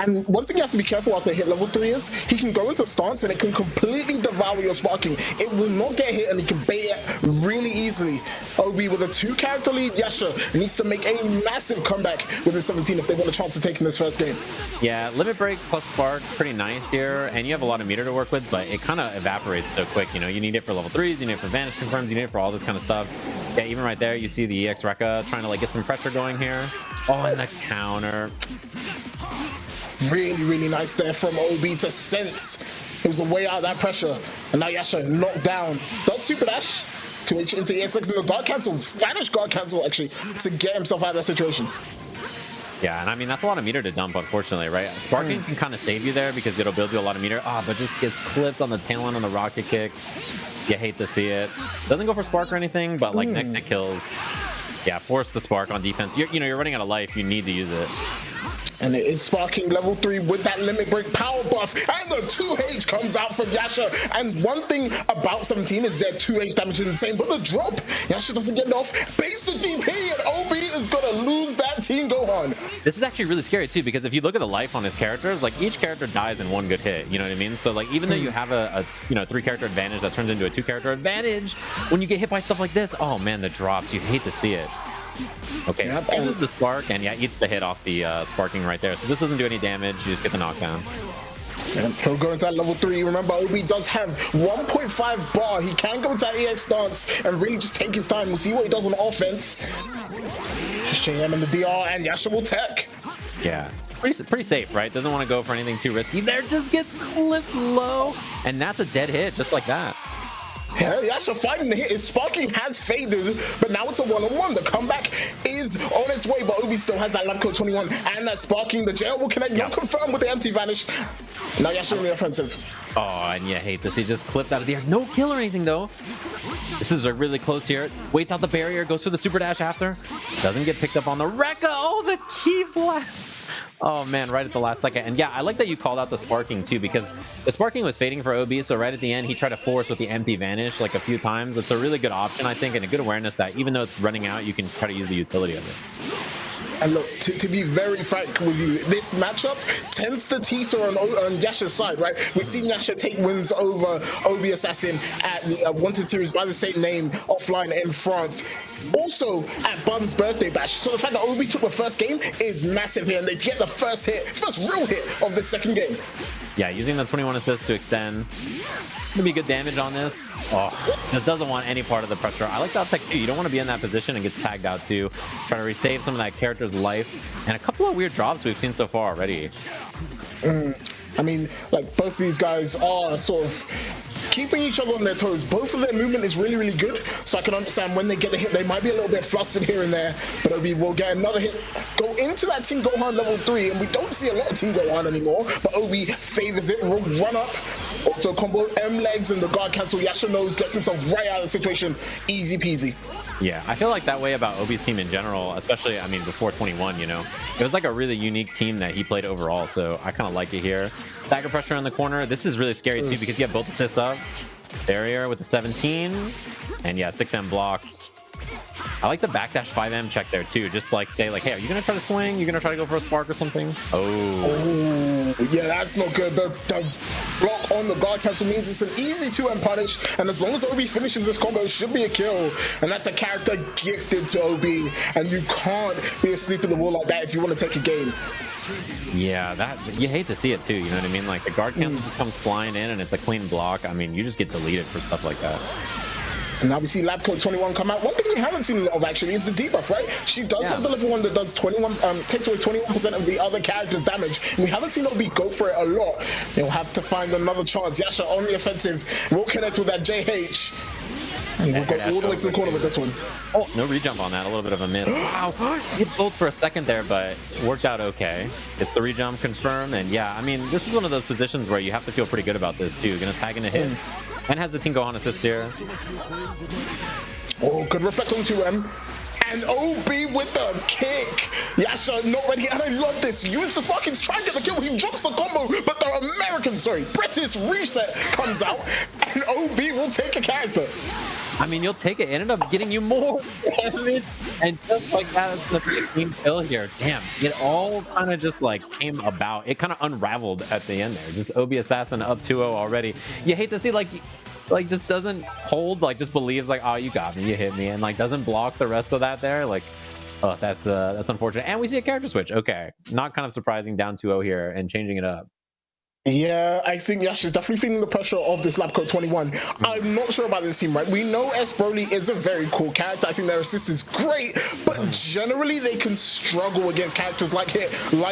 And one thing you have to be careful after hit level 3 is he can go into stance and it can completely devour your sparking. It will not get hit and he can bait it really easily. Obi with a 2-character lead, Yasha needs to make a massive comeback with his 17 if they want a chance of taking this first game. Yeah, limit break plus spark, pretty nice here, and you have a lot of meter to work with, but it kind of evaporates so quick. You know, you need it for level 3s, you need it for vanish confirms, you need it for all this kind of stuff. Yeah, even right there, you see the EX Rekka trying to like get some pressure going here. Oh, and the counter. Really, really nice there from Obi to sense it was a way out of that pressure. And now Yasha knocked down. Does super dash to H into EX6 and the guard cancel, vanish guard cancel actually, to get himself out of that situation. Yeah, and I mean, that's a lot of meter to dump, unfortunately, right? Sparking can kind of save you there because it'll build you a lot of meter. But just gets clipped on the tail end on the rocket kick. You hate to see it. Doesn't go for spark or anything, but like next hit kills. Yeah, force the spark on defense. You're running out of life. You need to use it. And it is sparking level 3 with that limit break power buff, and the 2H comes out from Yasha. And one thing about 17 is their 2H damage is insane, but the drop, Yasha doesn't get it off. Base the DP, and Obi is gonna lose that Team Gohan. This is actually really scary too, because if you look at the life on his characters, like each character dies in one good hit. You know what I mean? So like even though you have a 3-character advantage that turns into a 2-character advantage, when you get hit by stuff like this, oh man, the drops, you hate to see it. Okay, this is the spark, and yeah, eats the hit off the sparking right there. So this doesn't do any damage. You just get the knockdown. And he'll go into that level 3. Remember, Obi does have 1.5 bar. He can go into that EX stance and really just take his time. We'll see what he does on offense. JM in the DR, and Yasha will tech. Yeah, pretty safe, right? Doesn't want to go for anything too risky. There, just gets clipped low, and that's a dead hit, just like that. Yeah, Yasha fighting the hit. His sparking has faded, but now it's a 1-on-1. The comeback is on its way, but Obi still has that lab code 21 and that sparking. The jail will connect, not confirmed with the empty vanish. Now Yasha on the offensive. Oh, and you hate this. He just clipped out of the air. No kill or anything, though. This is really close here. Waits out the barrier, goes for the super dash after. Doesn't get picked up on the Rekka. Oh, the key blast. Oh man, right at the last second. And yeah, I like that you called out the sparking too, because the sparking was fading for OB, so right at the end he tried to force with the empty vanish like a few times. It's a really good option, I think, and a good awareness that even though it's running out, you can try to use the utility of it. And look, to be very frank with you, this matchup tends to teeter on Yasha's side, right? We've seen Yasha take wins over Obi Assassin at the Wanted Series by the same name offline in France. Also at Bun's birthday bash. So the fact that Obi took the first game is massive here, and they get the first real hit of the second game. Yeah, using the 21 assists to extend. Gonna be good damage on this. Oh, just doesn't want any part of the pressure. I like that tech too. You don't want to be in that position and gets tagged out too. Trying to resave some of that character's life. And a couple of weird drops we've seen so far already. I mean, like, both of these guys are sort of keeping each other on their toes. Both of their movement is really, really good, so I can understand when they get a hit, they might be a little bit flustered here and there, but Obi will get another hit, go into that Team Gohan level 3, and we don't see a lot of Team Gohan anymore, but Obi favors it, will run up, auto combo, M legs, and the guard cancel. Yasha knows, gets himself right out of the situation, easy peasy. Yeah, I feel like that way about Obi's team in general, especially, I mean, before 21, you know, it was like a really unique team that he played overall, so I kind of like it here. Dagger pressure in the corner. This is really scary too because you have both assists up. Barrier with the 17, and yeah, 6M block. I like the backdash 5M check there too. Just like say like, hey, are you gonna try to swing? You gonna try to go for a spark or something? Oh, yeah, that's not good. The block on the guard cancel means it's an easy 2M punish, and as long as Obi finishes this combo, it should be a kill. And that's a character gifted to Obi, and you can't be asleep at the wall like that if you want to take a game. Yeah, that you hate to see it too. You know what I mean? Like the guard cancel just comes flying in, and it's a clean block. I mean, you just get deleted for stuff like that. And now we see Lab Coat 21 come out. One thing we haven't seen a lot of actually is the debuff, right? She does have the level 1 that does 21, takes away 21% of the other character's damage. And we haven't seen Obi go for it a lot. They'll have to find another chance. Yasha on the offensive will connect with that JH. And we'll go all the way to the corner with this one. Oh, no rejump on that. A little bit of a miss. Wow. Hit both for a second there, but worked out okay. It's the rejump confirmed. And yeah, I mean, this is one of those positions where you have to feel pretty good about this too. Gonna tag in a hit. And has the Team Gohan assist here. Oh, good reflect on 2M. And Obi with the kick. Yasha not ready, and I love this. Use the fucking try and get the kill. He drops the combo, but the British reset comes out, and Obi will take a character. I mean, you'll take it. It ended up getting you more damage, and just like that, it's gonna be a clean kill here. Damn, it all kind of just like came about. It kind of unraveled at the end there. Just Obi Assassin up 2-0 already. You hate to see like just doesn't hold, like just believes like, oh, you got me, you hit me, and like doesn't block the rest of that there. Like, oh, that's unfortunate. And we see a character switch. Okay, not kind of surprising, down 2-0 here and changing it up. Yeah, I think Yasha's definitely feeling the pressure of this Lab Coat 21. I'm not sure about this team, right? We know S. Broly is a very cool character. I think their assist is great, but generally they can struggle against characters like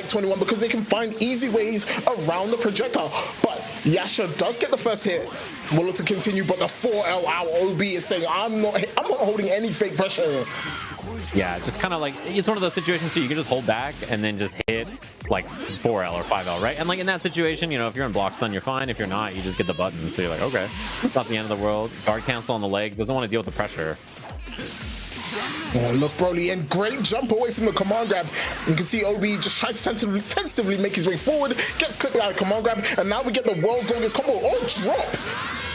21 because they can find easy ways around the projectile. But Yasha does get the first hit. Will look to continue, but the 4L out OB is saying, I'm not holding any fake pressure here. Yeah, just kind of like, it's one of those situations too, you can just hold back and then just hit like 4L or 5L, right? And like in that situation, you know, if you're in block stun, you're fine. If you're not, you just get the button. So you're like, okay, it's not the end of the world. Guard cancel on the legs, doesn't want to deal with the pressure. Oh, look, Broly, and great jump away from the command grab. You can see Obi just tries to tentatively make his way forward, gets clipped out of command grab, and now we get the world's longest combo. Oh, drop!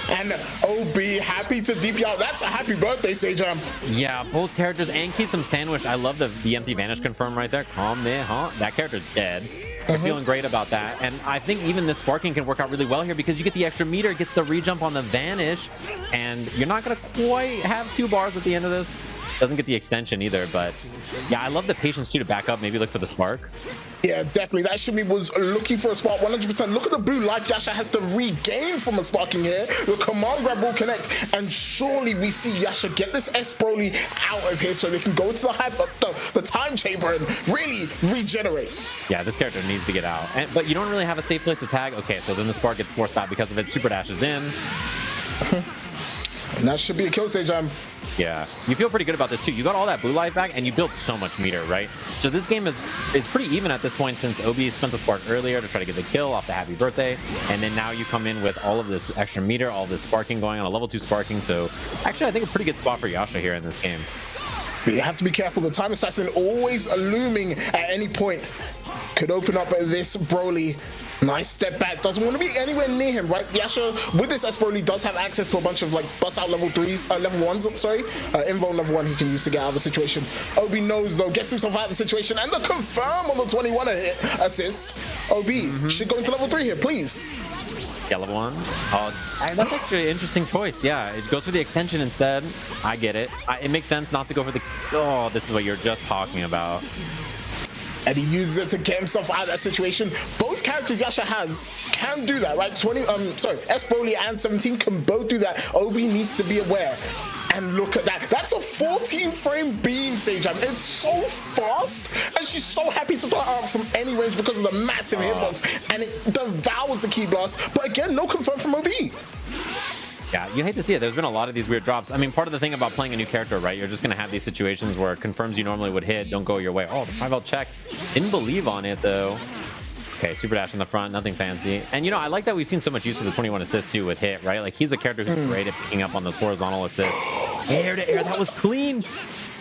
And OB happy to DP out. That's a happy birthday, Sajam. Yeah, both characters, and keep some sandwich. I love the empty vanish confirm right there. Calm there, huh? That character's dead. You're feeling great about that. And I think even this sparking can work out really well here because you get the extra meter, gets the rejump on the vanish, and you're not going to quite have 2 bars at the end of this. Doesn't get the extension either, but yeah, I love the patience too to back up, maybe look for the spark. Yeah, definitely. That Shimi was looking for a spark 100%. Look at the blue life Yasha has to regain from a sparking here. The command grab will connect, and surely we see Yasha get this S Broly out of here so they can go into the time chamber and really regenerate. Yeah, this character needs to get out. But you don't really have a safe place to tag. Okay, so then the spark gets forced out because of it. Super dash is in. And that should be a kill, Sajam. Yeah, you feel pretty good about this too. You got all that blue life back and you built so much meter, right? So this game is pretty even at this point since Obi spent the spark earlier to try to get the kill off the happy birthday. And then now you come in with all of this extra meter, all this sparking going on, a level 2 sparking. So actually, I think a pretty good spot for Yasha here in this game. But you have to be careful. The time assassin always looming at any point. Could open up this Broly. Nice step back. Doesn't want to be anywhere near him, right? Yasha, with this S Broly, does have access to a bunch of like bust out level 3s, level 1s, sorry. Invo level 1 he can use to get out of the situation. Obi knows though, gets himself out of the situation, and the confirm on the 21 hit assist. Obi should go into level 3 here, please. Yeah, level 1. Oh, that's actually an interesting choice. Yeah, it goes for the extension instead. I get it. It makes sense not to go for the... Oh, this is what you're just talking about. And he uses it to get himself out of that situation. Both characters Yasha has can do that, right? S Broly and 17 can both do that. Obi needs to be aware. And look at that. That's a 14-frame beam, Sajam. It's so fast. And she's so happy to throw it out from any range because of the massive hitbox. And it devours the key blast. But again, no confirm from Obi. Yeah, you hate to see it. There's been a lot of these weird drops. I mean, part of the thing about playing a new character, right? You're just going to have these situations where confirms you normally would hit don't go your way. Oh, the 5L check. Didn't believe on it, though. Okay, super dash in the front, nothing fancy. And, you know, I like that we've seen so much use of the 21 assist, too, with hit, right? Like, he's a character who's great at picking up on those horizontal assists. Air to air, that was clean.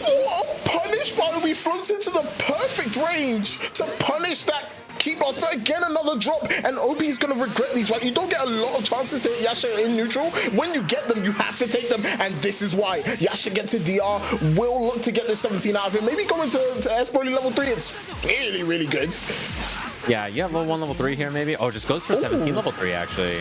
Oh, punish by Obi floats into the perfect range to punish that key blast, but again another drop, and Obi is going to regret these, right? You don't get a lot of chances to hit Yasha in neutral. When you get them, you have to take them, and this is why Yasha gets a DR. Will look to get this 17 out of him. Maybe go into S Broly level 3. It's really, really good. Yeah, you have level 1, level 3 here, maybe. Oh, just goes for 17 level 3, actually.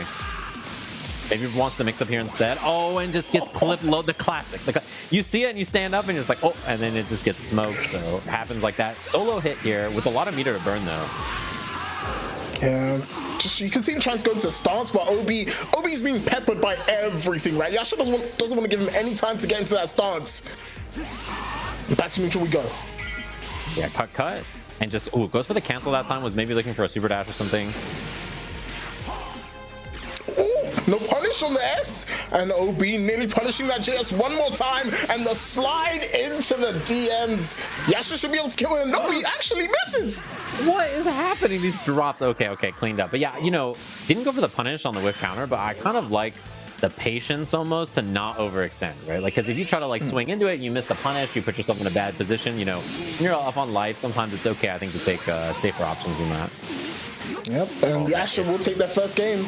Maybe wants to mix up here instead. Oh, and just gets clip load, the classic. You see it and you stand up and you're just like, oh, and then it just gets smoked. So it happens like that. Solo hit here with a lot of meter to burn, though. Yeah, just you can see him trying to go into stance, but Obi's being peppered by everything, right? Yasha doesn't want to give him any time to get into that stance. Back to neutral we go. Yeah, cut. And just, oh, goes for the cancel that time, was maybe looking for a super dash or something. Ooh, no punish on the S, and OB nearly punishing that JS one more time, and the slide into the DMs. Yasha should be able to kill him. No, he actually misses. What is happening? These drops. Okay, cleaned up. But yeah, you know, didn't go for the punish on the whiff counter, but I kind of like the patience almost to not overextend, right? Like, because if you try to like swing into it and you miss the punish, you put yourself in a bad position. You know, when you're up on life, sometimes it's okay, I think, to take safer options than that. Yep, and Yasha will take that first game.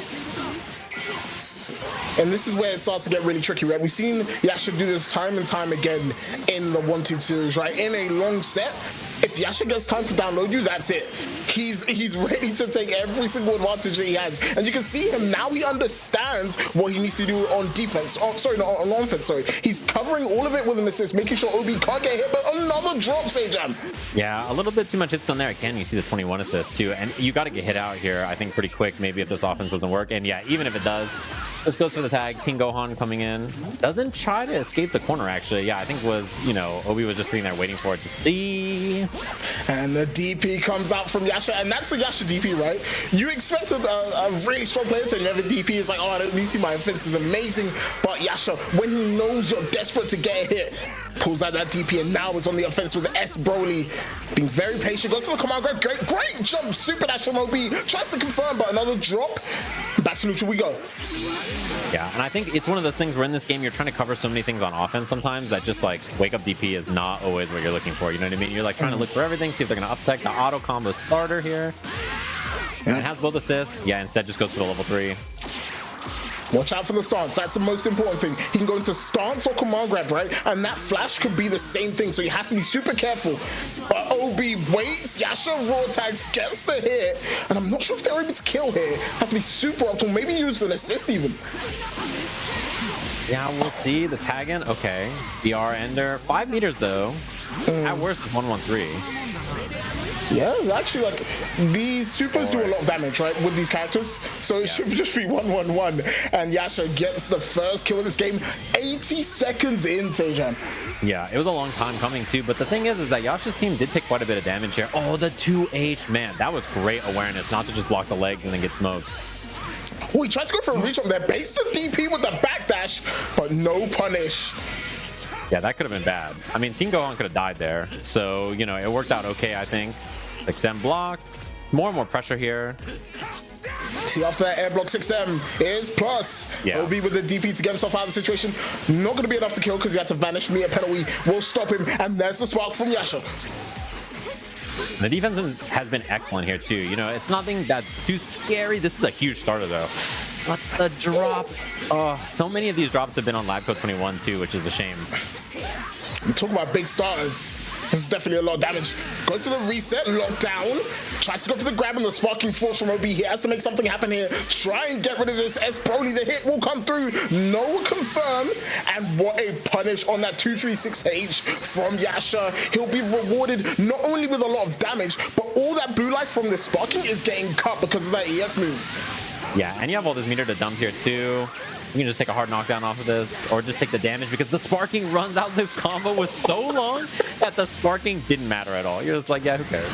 And this is where it starts to get really tricky, right? We've seen Yasha do this time and time again in the 1-2 series, right? In a long set, if Yasha gets time to download you, that's it. He's ready to take every single advantage that he has. And you can see him now, he understands what he needs to do on defense. Oh, sorry, not on offense, sorry. He's covering all of it with an assist, making sure OB can't get hit, but another drop, Sajam. Yeah, a little bit too much hits on there. Again, you see the 21 assist too. And you got to get hit out here, I think, pretty quick, maybe if this offense doesn't work. And yeah, even if it does, this goes for the tag. Team Gohan coming in. Doesn't try to escape the corner, actually. Yeah, I think was, you know, Obi was just sitting there waiting for it to see. And the DP comes out from Yasha, and that's the Yasha DP, right? You expected a really strong player to never DP. It's like, oh, I don't need to. My offense is amazing. But Yasha, when he knows you're desperate to get a hit, pulls out that DP, and now is on the offense with S Broly. Being very patient. Goes for the command grab. Great jump. Super dash from OB. Tries to confirm, but another drop. Back to neutral we go. Yeah, and I think it's one of those things where in this game you're trying to cover so many things on offense sometimes that just like wake up DP is not always what you're looking for. You know what I mean? You're like trying to look for everything, see if they're going to up tech the auto combo starter here. And it has both assists. Yeah, instead just goes for the level 3. Watch out for the stance. That's the most important thing. He can go into stance or command grab, right? And that flash could be the same thing, so you have to be super careful. But OB waits. Yasha raw tags, gets the hit. And I'm not sure if they're able to kill here. Have to be super optimal. Maybe use an assist even. Yeah, we'll see. The tag in. Okay. DR ender. 5 meters, though. At worst, it's 113. Yeah, actually, like, these supers do a lot of damage, right, with these characters. So it should just be 111. And Yasha gets the first kill of this game 80 seconds in, Sajam. Yeah, it was a long time coming, too. But the thing is that Yasha's team did take quite a bit of damage here. Oh, the 2H. Man, that was great awareness, not to just block the legs and then get smoked. Oh, he tried to go for a reach on there. Base the DP with the backdash, but no punish. Yeah, that could have been bad. I mean, Team Gohan could have died there. So, you know, it worked out okay, I think. XM blocked. More and more pressure here. See, after that air block 6M is plus. Yeah. OB with the DP to get himself out of the situation. Not going to be enough to kill because he had to vanish. Meter penalty will stop him. And there's the spark from Yasha. The defense has been excellent here too. You know, it's nothing that's too scary. This is a huge starter though. But the drop, oh, so many of these drops have been on Lab Code 21 too, which is a shame. I'm talking about big starters. This is definitely a lot of damage. Goes for the reset, lockdown. Tries to go for the grab and the sparking force from OB. He has to make something happen here. Try and get rid of this S Broly. The hit will come through. No confirm. And what a punish on that 236H from Yasha. He'll be rewarded not only with a lot of damage, but all that blue life from the sparking is getting cut because of that EX move. Yeah, and you have all this meter to dump here too. You can just take a hard knockdown off of this, or just take the damage because the sparking runs out. This combo was so long that the sparking didn't matter at all. You're just like, yeah, who cares?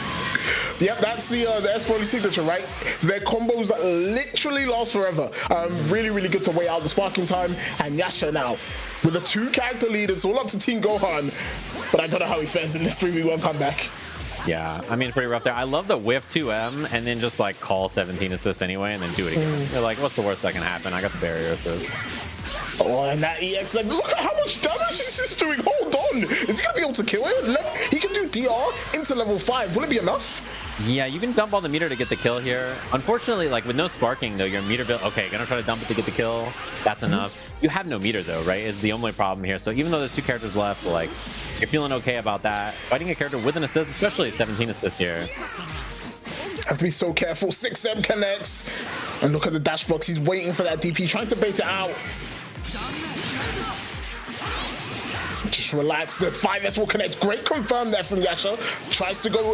Yep, that's the S40 signature, right? Their combos literally last forever. Really, really good to weigh out the sparking time. And Yasha now, with the 2 character lead, it's all up to Team Gohan. But I don't know how he fares in this 3v1 comeback. Yeah, I mean, pretty rough there. I love the whiff 2M and then just like call 17 assist anyway and then do it again. They're like, what's the worst that can happen? I got the barrier assist. Oh, and that EX, like, look at how much damage is this doing. Hold on. Is he going to be able to kill it? He can do DR into level 5. Will it be enough? Yeah, you can dump all the meter to get the kill here. Unfortunately, like with no sparking though, your meter build, okay, gonna try to dump it to get the kill. That's enough. You have no meter though, right? Is the only problem here. So even though there's 2 characters left, like you're feeling okay about that. Fighting a character with an assist, especially 17 assists here. Have to be so careful. 6M connects. And look at the dash box. He's waiting for that DP, trying to bait it out. Just relax. The 5S will connect. Great confirm there from Yasha. He tries to go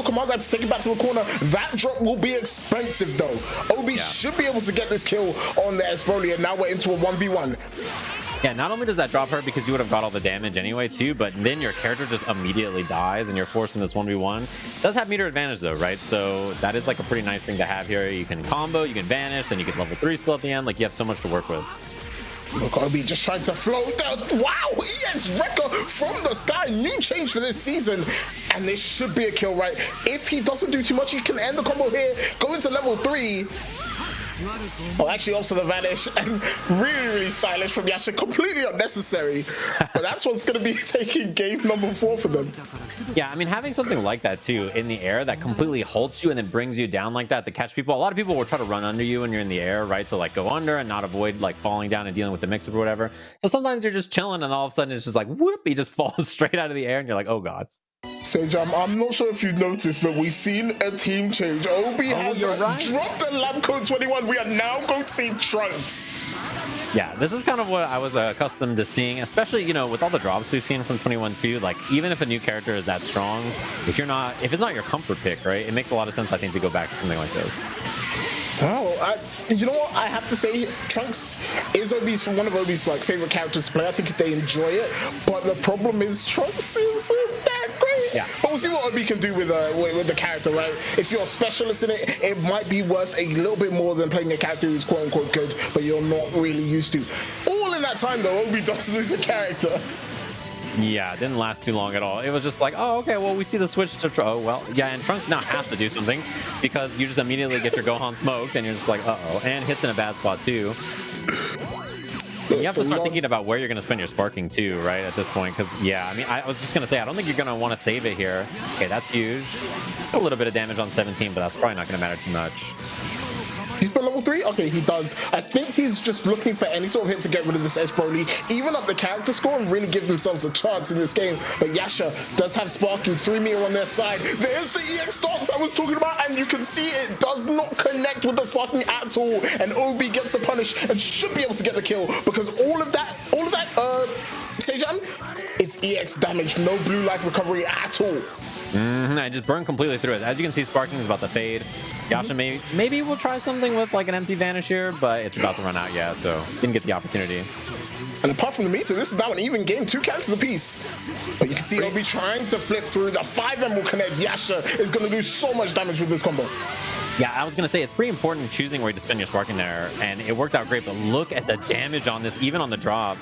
command grab to take it back to the corner. That drop will be expensive though. OB should be able to get this kill on the S Broly, and now we're into a 1v1. Yeah, not only does that drop hurt because you would have got all the damage anyway too, but then your character just immediately dies and you're forced in this 1v1. It does have meter advantage though, right? So that is like a pretty nice thing to have here. You can combo, you can vanish, and you get level 3 still at the end. Like you have so much to work with. Look, OB just trying to float down. Wow, EX Wrecker from the sky. New change for this season. And this should be a kill, right? If he doesn't do too much, he can end the combo here. Go into level 3. Oh, actually also the vanish. And really, really stylish from Yasha. Completely unnecessary. But that's what's going to be taking game number 4 for them. Yeah, I mean, having something like that too in the air that completely halts you and then brings you down like that to catch people. A lot of people will try to run under you when you're in the air, right? To like go under and not avoid like falling down and dealing with the mix-up or whatever. So sometimes you're just chilling and all of a sudden it's just like whoop, he just falls straight out of the air and you're like, oh god. Sajam, I'm not sure if you've noticed, but we've seen a team change. OB has dropped the Lab Code 21. We are now going to see Trunks. Yeah, this is kind of what I was accustomed to seeing, especially, you know, with all the drops we've seen from 21-2. Like, even if a new character is that strong, if it's not your comfort pick, right, it makes a lot of sense, I think, to go back to something like this. Oh, you know what? I have to say, Trunks is one of OB's like favorite characters to play. I think they enjoy it, but the problem is Trunks isn't that great. Yeah. But we'll see what OB can do with the character, right? If you're a specialist in it, it might be worth a little bit more than playing a character who's quote unquote good, but you're not really used to. All in that time though, OB does lose a character. Yeah, it didn't last too long at all. It was just like, oh, okay, well, we see the switch to... Oh, well, yeah, and Trunks now has to do something because you just immediately get your Gohan smoked and you're just like, uh-oh. And hits in a bad spot, too. And you have to start thinking about where you're going to spend your sparking, too, right, at this point. Because, yeah, I mean, I was just going to say, I don't think you're going to want to save it here. Okay, that's huge. A little bit of damage on 17, but that's probably not going to matter too much. He's been level 3? Okay, he does. I think he's just looking for any sort of hit to get rid of this S Broly, even up the character score and really give themselves a chance in this game. But Yasha does have sparking, 3 meter on their side. There's the EX stance I was talking about, and you can see it does not connect with the sparking at all. And OB gets the punish and should be able to get the kill because all of that, Sajam, is EX damage, no blue life recovery at all. I just burned completely through it. As you can see, sparking is about to fade. Yasha maybe we'll try something with like an empty vanish here, but it's about to run out, yeah, so didn't get the opportunity. And apart from the meter, this is now an even game, 2 characters apiece. But you can see OB trying to flip through. The 5M will connect. Yasha is going to do so much damage with this combo. Yeah, I was going to say, it's pretty important choosing where to spend your sparking there, and it worked out great, but look at the damage on this, even on the drop.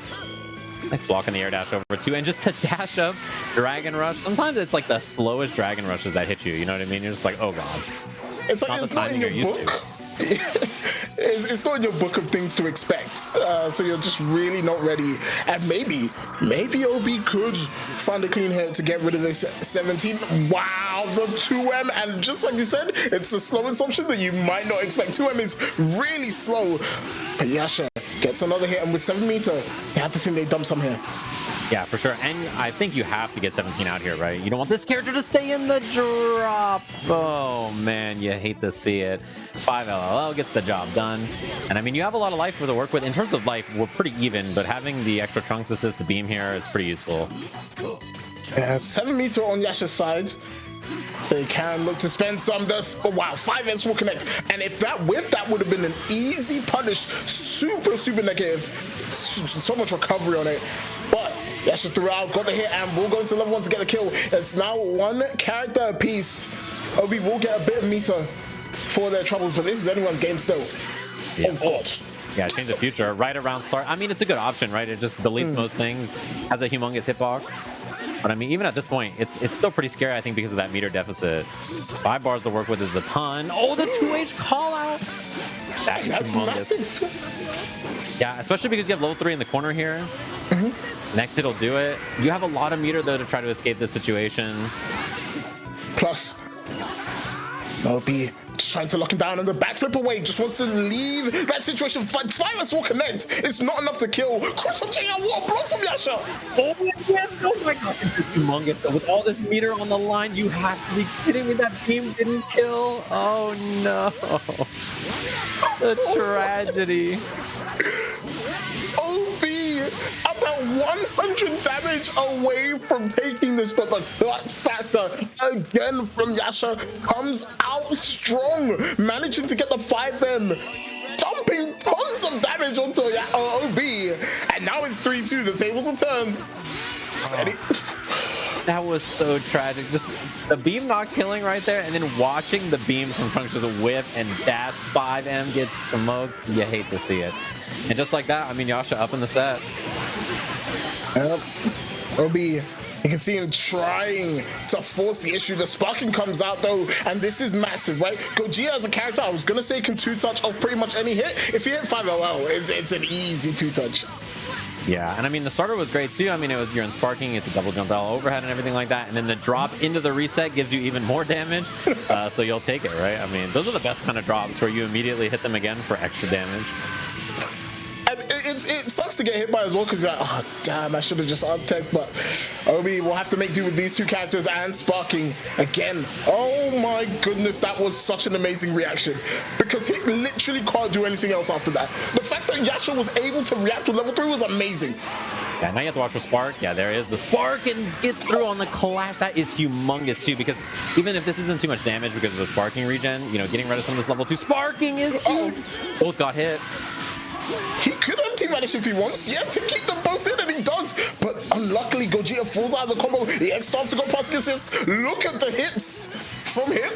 Nice block in the air dash over too, and just to dash up Dragon Rush. Sometimes it's like the slowest Dragon Rushes that hit you. You know what I mean? You're just like, oh god. It's like it's not in your book. it's not in your book of things to expect. So you're just really not ready. And maybe OB could find a clean hit to get rid of this 17. Wow, the 2M, and just like you said, it's the slowest option that you might not expect. 2M is really slow, but Yasha gets another hit, and with 7 meter, you have to think they dump some here. Yeah, for sure. And I think you have to get 17 out here, right? You don't want this character to stay in the drop. Oh, man, you hate to see it. 5 LLL gets the job done. And, I mean, you have a lot of life to work with. In terms of life, we're pretty even, but having the extra Trunks assist, the beam here, is pretty useful. Yeah, 7 meter on Yasha's side. So you can look to spend some. Oh, wow, 5S will connect. And if that whiff, that would have been an easy punish. Super, super negative. So much recovery on it. But Yasha threw out, got the hit, and we'll go into level 1 to get the kill. It's now 1 character apiece. Obi will get a bit of meter for their troubles, but this is anyone's game still. Yeah. Oh, God. Yeah, change the future right around start. I mean, it's a good option, right? It just deletes most things, has a humongous hitbox. But I mean, even at this point, it's still pretty scary, I think, because of that meter deficit. 5 bars to work with is a ton. Oh, the 2H call out! That's massive. Yeah, especially because you have level 3 in the corner here. Next hit'll do it. You have a lot of meter, though, to try to escape this situation. Plus, Moby just trying to lock him down on the backflip away. Just wants to leave that situation. Virus will connect. It's not enough to kill. Cross up JR. What a block from Yasha. Oh my god, this is humongous. Though. With all this meter on the line, you have to be kidding me. That beam didn't kill. Oh no. The tragedy. OB about 100 damage away from taking this, but the clutch factor again from Yasha comes out strong, managing to get the 5M, dumping tons of damage onto OB, and now it's 3-2. The tables are turned. Steady. That was so tragic. Just the beam not killing right there, and then watching the beam from Trunks just whiff and dash. 5M gets smoked. You hate to see it. And just like that, I mean, Yasha up in the set. Yep. OB, you can see him trying to force the issue. The sparking comes out though, and this is massive, right? Gogeta as a character, I was gonna say can 2-touch off pretty much any hit. If you hit 5LL, it's an easy 2-touch. Yeah, and I mean, the starter was great too. I mean, you're in sparking, it's a double jump L overhead and everything like that. And then the drop into the reset gives you even more damage. So you'll take it, right? I mean, those are the best kind of drops where you immediately hit them again for extra damage. And it sucks to get hit by as well, because you're like, oh damn, I should have just up-tech, but Obi will have to make do with these 2 characters and sparking again. Oh my goodness, that was such an amazing reaction, because he literally can't do anything else after that. The fact that Yasha was able to react to level 3 was amazing. Yeah, now you have to watch for spark. Yeah, there is the spark and get through on the clash. That is humongous too, because even if this isn't too much damage because of the sparking regen, you know, getting rid of some of this level 2 sparking is huge. Both got hit. He could anti-vanish if he wants, yeah, to keep them both in, and he does. But unluckily, Gogeta falls out of the combo. EX starts to go past the assist. Look at the hits from him.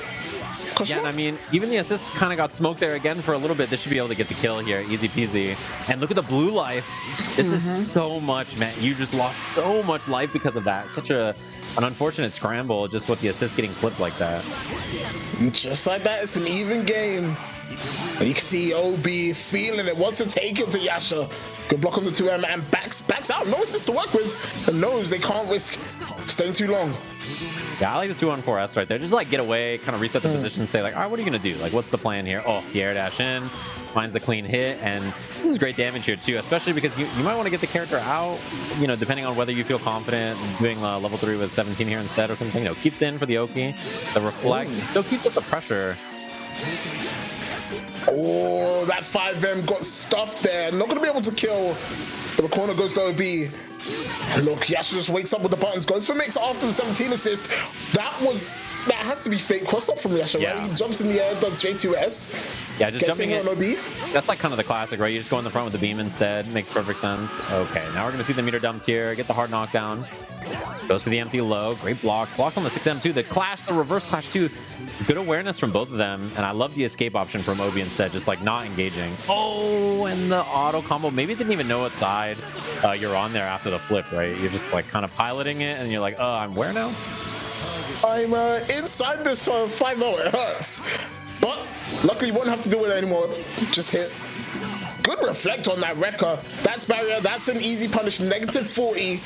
Yeah, and I mean, even the assist kind of got smoked there again for a little bit. This should be able to get the kill here, easy peasy. And look at the blue life. This is so much, man. You just lost so much life because of that. Such an unfortunate scramble, just with the assist getting flipped like that. Just like that, it's an even game. And you can see OB feeling it, wants to take it to Yasha. Good block on the 2M and backs out. No assist to work with, and knows they can't risk staying too long. Yeah, I like the 2-on-4S right there. Just like get away, kind of reset the position, say like, all right, what are you gonna do? Like, what's the plan here? Oh, the air dash in, finds a clean hit, and this is great damage here too, especially because you might want to get the character out, you know, depending on whether you feel confident doing level 3 with 17 here instead or something. You know, keeps in for the Oki, the reflect, still keeps up the pressure. Oh, that 5M got stuffed there. Not going to be able to kill. But the corner goes to OB. And look, Yasha just wakes up with the buttons. Goes for mix after the 17 assist. That has to be fake cross up from Yasha, right? He jumps in the air, does J2S. Yeah, just jumping in on OB. That's like kind of the classic, right? You just go in the front with the beam instead. Makes perfect sense. Okay, now we're going to see the meter dumped here. Get the hard knockdown. Goes for the empty low. Great block. Blocks on the 6M too. The clash, the reverse clash too. Good awareness from both of them. And I love the escape option from Obi instead. Just like not engaging. Oh, and the auto combo. Maybe didn't even know what side you're on there after the flip, right? You're just like kind of piloting it and you're like, oh, I'm where now? I'm inside this 5-0. It hurts. But luckily, you won't have to do it anymore. Just hit. Good reflect on that Rekka. That's barrier. That's an easy punish. Negative 40.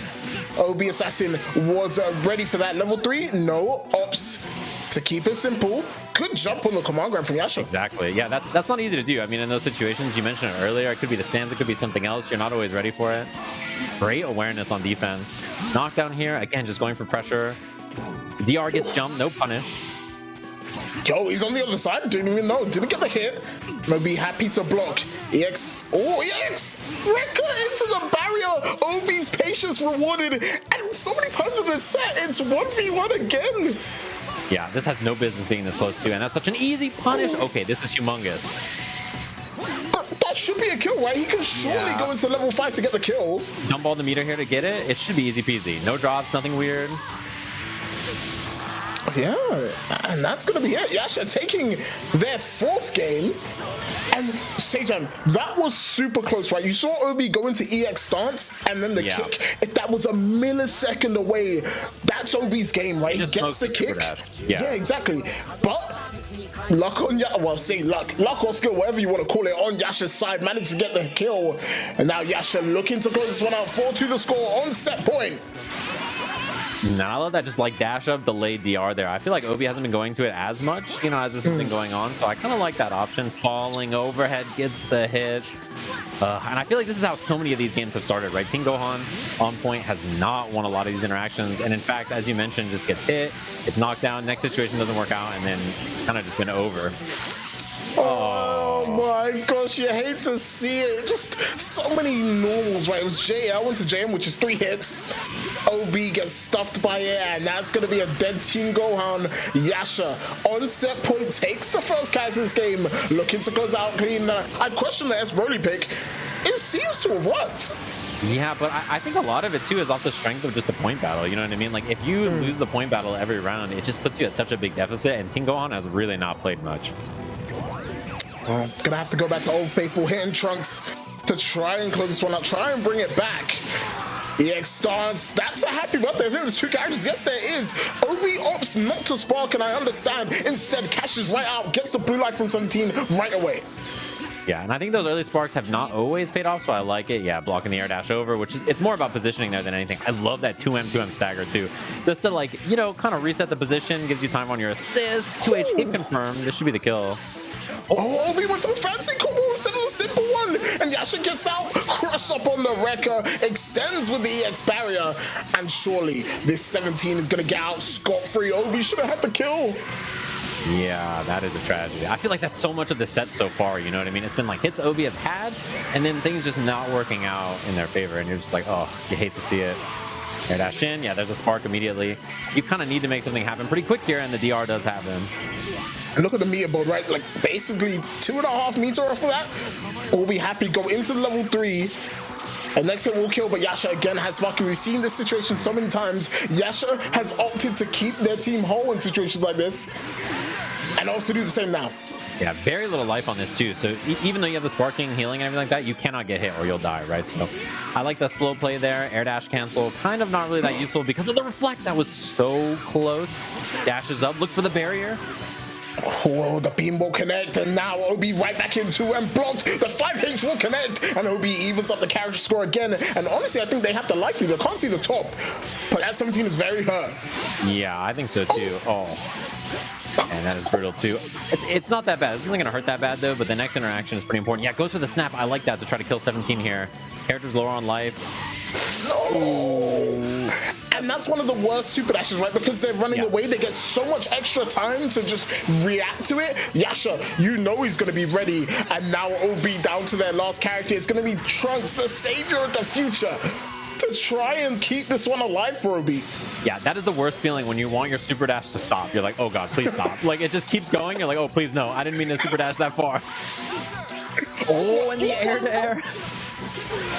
OB Assassin was ready for that. Level 3, no ops. To keep it simple, good jump on the command grab from Yasha. Exactly. Yeah, that's not easy to do. I mean, in those situations, you mentioned it earlier, it could be the stands, it could be something else. You're not always ready for it. Great awareness on defense. Knockdown here, again, just going for pressure. DR gets jumped, no punish. Yo, he's on the other side. Didn't even know. Didn't get the hit. Maybe happy to block. EX. Oh, EX! Rekka into the barrier. OB's patience rewarded. And so many times in this set, it's 1v1 again. Yeah, this has no business being this close to, and that's such an easy punish. Okay, this is humongous. That should be a kill, right? He can surely go into level 5 to get the kill. Dump all the meter here to get it. It should be easy peasy. No drops, nothing weird. Yeah, and that's going to be it. Yasha taking their 4th game. And Sajam, that was super close, right? You saw Obi go into EX stance and then the kick. If that was a millisecond away, that's Obi's game, right? He gets the kick. Yeah, exactly. But luck on Yasha, well, say luck or skill, whatever you want to call it, on Yasha's side, managed to get the kill. And now Yasha looking to close this one out, 4-2 the score on set point. Now I love that just like dash up, delayed DR there. I feel like Obi hasn't been going to it as much, you know, as this has been going on. So I kind of like that option. Falling overhead gets the hit. And I feel like this is how so many of these games have started, right? Team Gohan on point has not won a lot of these interactions. And in fact, as you mentioned, just gets hit, gets knocked down, next situation doesn't work out, and then it's kind of just been over. Oh my gosh, you hate to see it. Just so many normals, right? It was JL went to JM, which is 3 hits. OB gets stuffed by it, and that's going to be a dead Team Gohan. Yasha on set point takes the first character in this game, looking to close out clean. I question the S Broly pick. It seems to have worked. Yeah, but I think a lot of it too is off the strength of just the point battle. You know what I mean? Like if you lose the point battle every round, it just puts you at such a big deficit, and Team Gohan has really not played much. Well, gonna have to go back to old faithful hitting Trunks to try and close this one out, try and bring it back. EX stars, that's a happy birthday. I think there's 2 characters. Yes, there is. OB opts not to spark, and I understand. Instead, cashes right out, gets the blue light from 17 right away. Yeah, and I think those early sparks have not always paid off, so I like it. Yeah, blocking the air dash over, which is, it's more about positioning there than anything. I love that 2M stagger too. Just to like, you know, kind of reset the position, gives you time on your assist. 2H hit confirmed. This should be the kill. Oh, Obi went for the fancy combo instead of the simple one. And Yasha gets out, crush up on the Rekka, extends with the EX barrier. And surely this 17 is going to get out scot-free. Obi should have had the kill. Yeah, that is a tragedy. I feel like that's so much of the set so far, you know what I mean? It's been like hits Obi have had, and then things just not working out in their favor. And you're just like, oh, you hate to see it. Air dash in, yeah, there's a spark immediately. You kind of need to make something happen pretty quick here, and the DR does happen. And look at the meter board, right? Like basically 2.5 meters off of that. We'll be happy, go into level 3. And next hit will kill, but Yasha again has fucking, we've seen this situation so many times. Yasha has opted to keep their team whole in situations like this. And also do the same now. Yeah, very little life on this too. So even though you have the sparking, healing, and everything like that, you cannot get hit or you'll die, right? So I like the slow play there. Air dash cancel, kind of not really that useful because of the reflect. That was so close. Dashes up, look for the barrier. Oh, the beam will connect, and now Obi right back into and blocked. The 5H will connect, and Obi evens up the character score again. And honestly, I think they have the life lead. I can't see the top, but that 17 is very hurt. Yeah, I think so too. Oh. And that is brutal too. It's not that bad. This isn't going to hurt that bad though, but the next interaction is pretty important. Yeah, goes for the snap. I like that to try to kill 17 here. Character's lower on life. No! And that's one of the worst super dashes, right? Because they're running away, they get so much extra time to just react to it. Yasha, you know he's going to be ready. And now OB down to their last character. It's going to be Trunks, the savior of the future, to try and keep this one alive for OB. Yeah, that is the worst feeling when you want your super dash to stop. You're like, oh god, please stop. Like, it just keeps going. You're like, oh, please no. I didn't mean to super dash that far. Oh, in the air to air.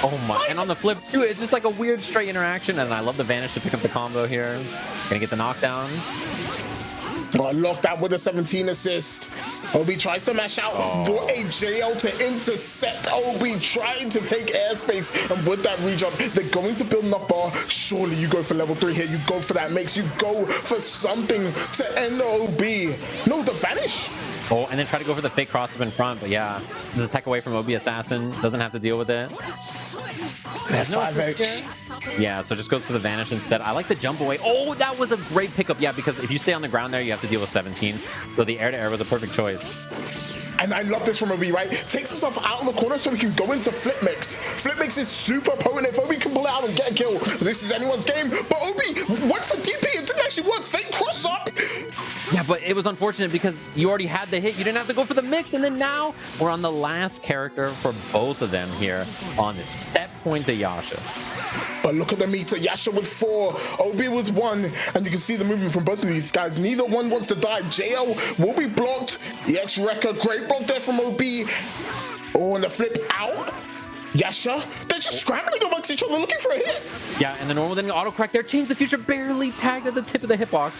Oh my, and on the flip too, it's just like a weird straight interaction, and I love the vanish to pick up the combo here. Gonna get the knockdown. Got locked out with a 17 assist. OB tries to mash out. Brought a JL to intercept. OB trying to take airspace, and with that rejump, they're going to build enough bar. Surely you go for level 3 here. You go for that mix. You go for something to end the OB. No, the vanish. Oh, and then try to go for the fake cross up in front, but yeah, this is a tech away from OB Assassin, doesn't have to deal with it. There's no assist here. Yeah, so just goes for the vanish instead. I like the jump away. Oh, that was a great pickup. Yeah, because if you stay on the ground there, you have to deal with 17. So the air to air was a perfect choice. And I love this from Obi, right? Takes himself out of the corner so he can go into flip mix. Flip mix is super potent. If Obi can pull it out and get a kill, this is anyone's game. But Obi went for DP. It didn't actually work. Fake cross up. Yeah, but it was unfortunate because you already had the hit. You didn't have to go for the mix. And then now we're on the last character for both of them here on the set point to Yasha. But look at the meter. Yasha with 4, Obi with 1, and you can see the movement from both of these guys. Neither one wants to die. JL will be blocked. EX Wrecker, great block there from Obi. Oh, and the flip out. Yasha, they're just scrambling amongst each other looking for a hit. Yeah, and the normal then auto correct there. Change the future, barely tagged at the tip of the hitbox.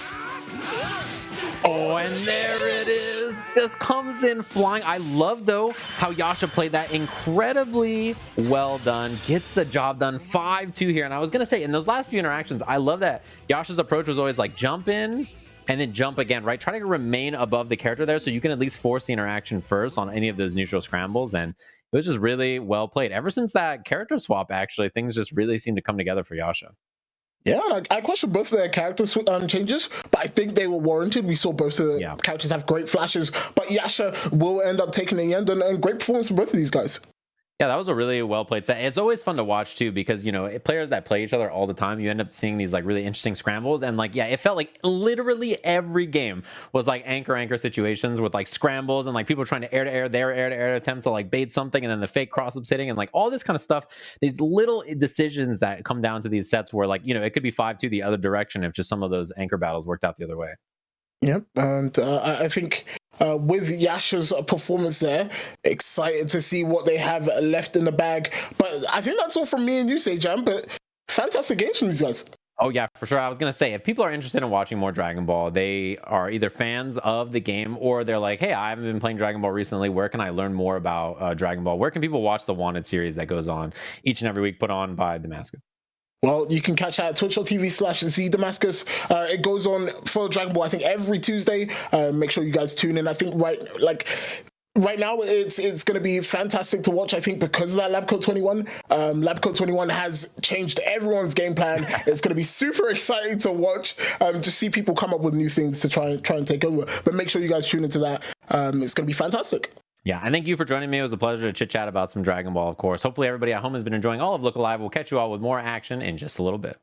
Oh, and there it is. Just comes in flying. I love, though, how Yasha played that incredibly well done. Gets the job done. 5-2 here. And I was going to say, in those last few interactions, I love that Yasha's approach was always like jump in and then jump again, right? Try to remain above the character there so you can at least force the interaction first on any of those neutral scrambles. And it was just really well played. Ever since that character swap, actually, things just really seem to come together for Yasha. Yeah, I question both of their character changes, but I think they were warranted. We saw both of the characters have great flashes, but Yasha will end up taking the end, and great performance from both of these guys. Yeah, that was a really well played set. It's always fun to watch too because, you know, players that play each other all the time, you end up seeing these like really interesting scrambles. And like, yeah, it felt like literally every game was like anchor situations with like scrambles and like people trying to air to air attempt to like bait something and then the fake cross ups hitting and like all this kind of stuff. These little decisions that come down to these sets where like, you know, it could be 5-2 the other direction if just some of those anchor battles worked out the other way. Yep, and I think with Yasha's performance there, excited to see what they have left in the bag. But I think that's all from me and you, Sajam, but fantastic games from these guys. Oh, yeah, for sure. I was going to say, if people are interested in watching more Dragon Ball, they are either fans of the game or they're like, hey, I haven't been playing Dragon Ball recently. Where can I learn more about Dragon Ball? Where can people watch the Wanted series that goes on each and every week put on by Damascus? Well, you can catch that at twitch.tv/ZDamascus. It goes on for Dragon Ball, I think, every Tuesday. Make sure you guys tune in. I think right now, it's going to be fantastic to watch, I think, because of that Lab Coat 21. Lab Coat 21 has changed everyone's game plan. It's going to be super exciting to watch, just see people come up with new things to try and take over. But make sure you guys tune into that. It's going to be fantastic. Yeah, and thank you for joining me. It was a pleasure to chit-chat about some Dragon Ball, of course. Hopefully everybody at home has been enjoying all of Look Alive. We'll catch you all with more action in just a little bit.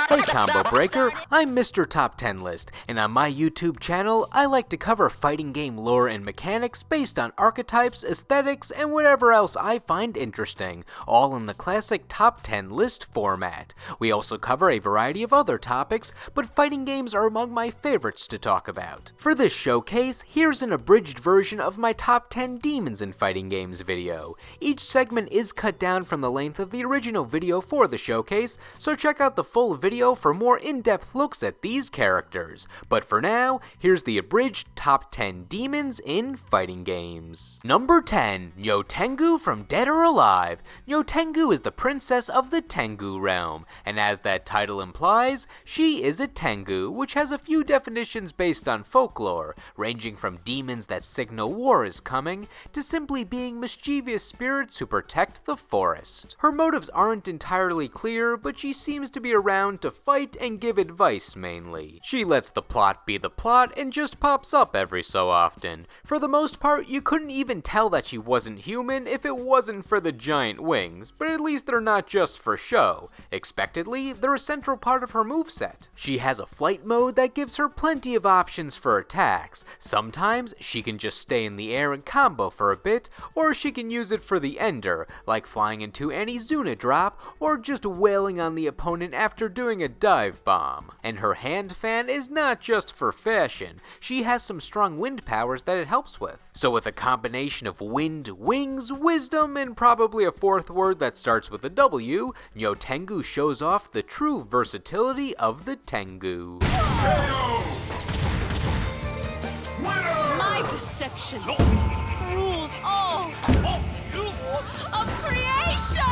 Hey Combo Breaker, I'm Mr. Top 10 List, and on my YouTube channel, I like to cover fighting game lore and mechanics based on archetypes, aesthetics, and whatever else I find interesting, all in the classic Top 10 List format. We also cover a variety of other topics, but fighting games are among my favorites to talk about. For this showcase, here's an abridged version of my Top 10 Demons in Fighting Games video. Each segment is cut down from the length of the original video for the showcase, so check out the full video for more in-depth looks at these characters. But for now, here's the abridged Top 10 Demons in Fighting Games. Number 10, Nyo Tengu from Dead or Alive. Nyo Tengu is the princess of the Tengu realm, and as that title implies, she is a Tengu, which has a few definitions based on folklore, ranging from demons that signal war is coming, to simply being mischievous spirits who protect the forest. Her motives aren't entirely clear, but she seems to be around to to fight and give advice mainly. She lets the plot be the plot and just pops up every so often. For the most part, you couldn't even tell that she wasn't human if it wasn't for the giant wings, but at least they're not just for show. Expectedly, they're a central part of her moveset. She has a flight mode that gives her plenty of options for attacks. Sometimes she can just stay in the air and combo for a bit, or she can use it for the ender, like flying into any Zuna drop, or just wailing on the opponent after doing a dive bomb. And her hand fan is not just for fashion, she has some strong wind powers that it helps with. So with a combination of wind, wings, wisdom, and probably a fourth word that starts with a W, Nyo Tengu shows off the true versatility of the Tengu. My deception rules all of creation!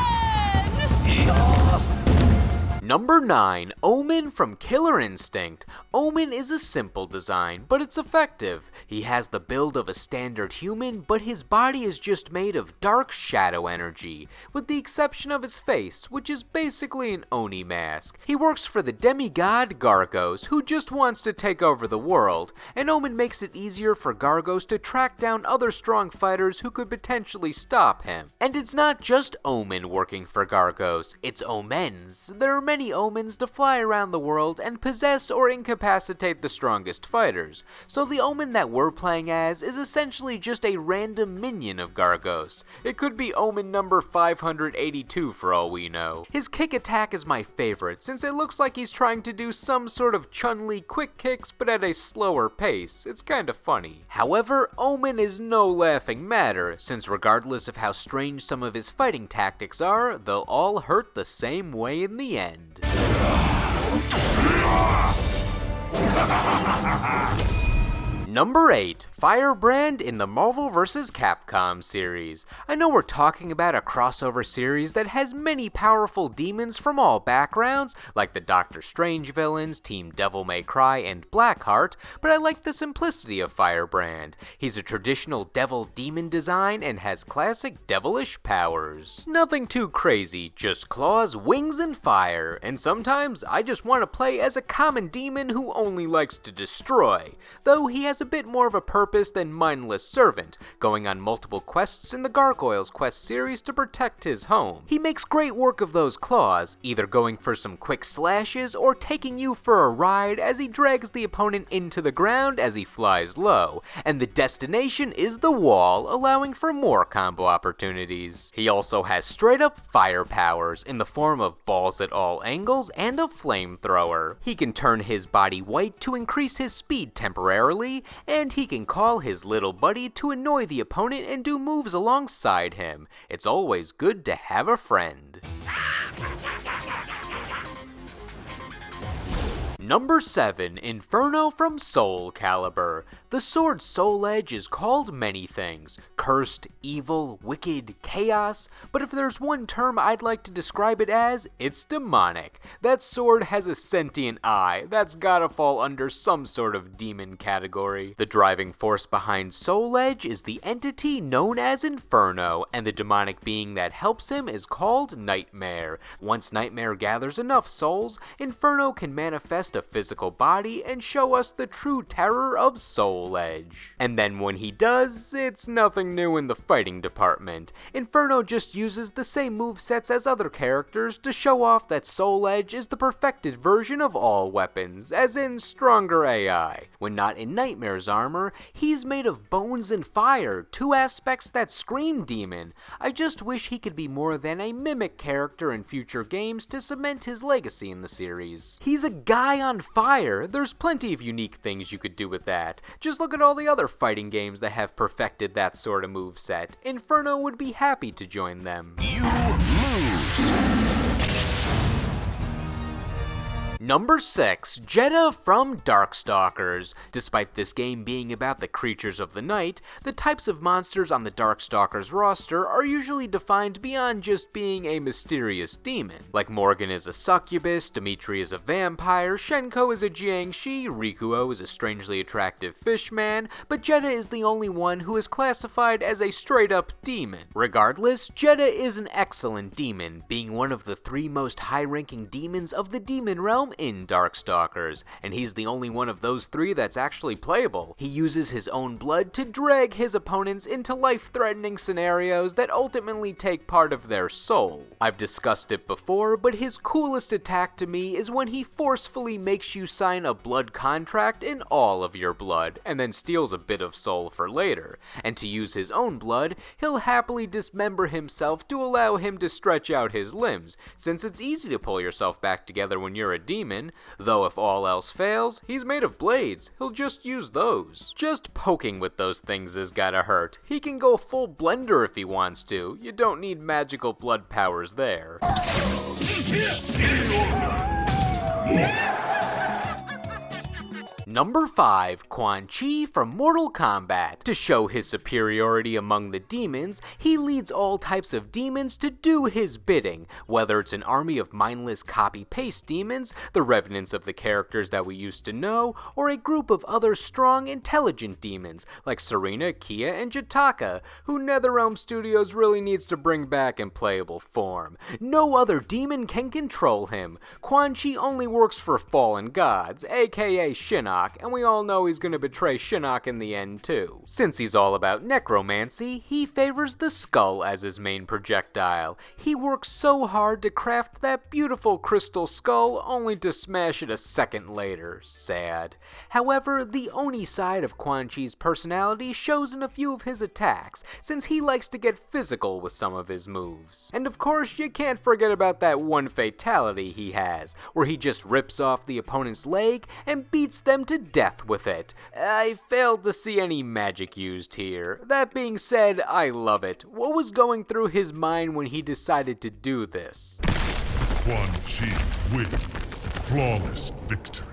Number 9, Omen from Killer Instinct. Omen is a simple design, but it's effective. He has the build of a standard human, but his body is just made of dark shadow energy, with the exception of his face, which is basically an Oni mask. He works for the demigod Gargos, who just wants to take over the world, and Omen makes it easier for Gargos to track down other strong fighters who could potentially stop him. And it's not just Omen working for Gargos, it's Omens. There are many Omens to fly around the world and possess or incapacitate the strongest fighters, so the Omen that we're playing as is essentially just a random minion of Gargos. It could be Omen number 582 for all we know. His kick attack is my favorite, since it looks like he's trying to do some sort of Chun-Li quick kicks but at a slower pace. It's kinda funny. However, Omen is no laughing matter, since regardless of how strange some of his fighting tactics are, they'll all hurt the same way in the end. Number 8, Firebrand in the Marvel vs. Capcom series. I know we're talking about a crossover series that has many powerful demons from all backgrounds, like the Doctor Strange villains, Team Devil May Cry, and Blackheart, but I like the simplicity of Firebrand. He's a traditional devil-demon design and has classic devilish powers. Nothing too crazy, just claws, wings, and fire, and sometimes I just want to play as a common demon who only likes to destroy, though he has a bit more of a purpose than Mindless Servant, going on multiple quests in the Gargoyles quest series to protect his home. He makes great work of those claws, either going for some quick slashes or taking you for a ride as he drags the opponent into the ground as he flies low, and the destination is the wall, allowing for more combo opportunities. He also has straight up fire powers in the form of balls at all angles and a flamethrower. He can turn his body white to increase his speed temporarily, and he can call his little buddy to annoy the opponent and do moves alongside him. It's always good to have a friend. Number 7, Inferno from Soul Calibur. The sword Soul Edge is called many things: cursed, evil, wicked, chaos, but if there's one term I'd like to describe it as, it's demonic. That sword has a sentient eye that's gotta fall under some sort of demon category. The driving force behind Soul Edge is the entity known as Inferno, and the demonic being that helps him is called Nightmare. Once Nightmare gathers enough souls, Inferno can manifest a physical body and show us the true terror of Soul Edge. And then when he does, it's nothing new in the fighting department. Inferno just uses the same movesets as other characters to show off that Soul Edge is the perfected version of all weapons, as in stronger AI. When not in Nightmare's armor, he's made of bones and fire, two aspects that scream demon. I just wish he could be more than a mimic character in future games to cement his legacy in the series. He's a guy on fire. There's plenty of unique things you could do with that. Just look at all the other fighting games that have perfected that sort of moveset. Inferno would be happy to join them. You lose. Number 6, Jeddah from Darkstalkers. Despite this game being about the creatures of the night, the types of monsters on the Darkstalkers roster are usually defined beyond just being a mysterious demon. Like Morgan is a succubus, Dimitri is a vampire, Shenko is a Jiangshi, Rikuo is a strangely attractive fishman, but Jeddah is the only one who is classified as a straight-up demon. Regardless, Jeddah is an excellent demon, being one of the 3 most high-ranking demons of the demon realm in Darkstalkers, and he's the only one of those 3 that's actually playable. He uses his own blood to drag his opponents into life-threatening scenarios that ultimately take part of their soul. I've discussed it before, but his coolest attack to me is when he forcefully makes you sign a blood contract in all of your blood, and then steals a bit of soul for later. And to use his own blood, he'll happily dismember himself to allow him to stretch out his limbs, since it's easy to pull yourself back together when you're a demon, though if all else fails, he's made of blades, he'll just use those. Just poking with those things is gotta hurt. He can go full blender if he wants to, you don't need magical blood powers there. Number 5, Quan Chi from Mortal Kombat. To show his superiority among the demons, he leads all types of demons to do his bidding, whether it's an army of mindless copy-paste demons, the revenants of the characters that we used to know, or a group of other strong, intelligent demons, like Serena, Kia, and Jataka, who NetherRealm Studios really needs to bring back in playable form. No other demon can control him. Quan Chi only works for fallen gods, aka Shinnok, and we all know he's gonna betray Shinnok in the end too. Since he's all about necromancy, he favors the skull as his main projectile. He works so hard to craft that beautiful crystal skull only to smash it a second later. Sad. However, the Oni side of Quan Chi's personality shows in a few of his attacks, since he likes to get physical with some of his moves. And of course, you can't forget about that one fatality he has, where he just rips off the opponent's leg and beats them to death with it. I failed to see any magic used here. That being said, I love it. What was going through his mind when he decided to do this? Quan Chi wins. Flawless victory.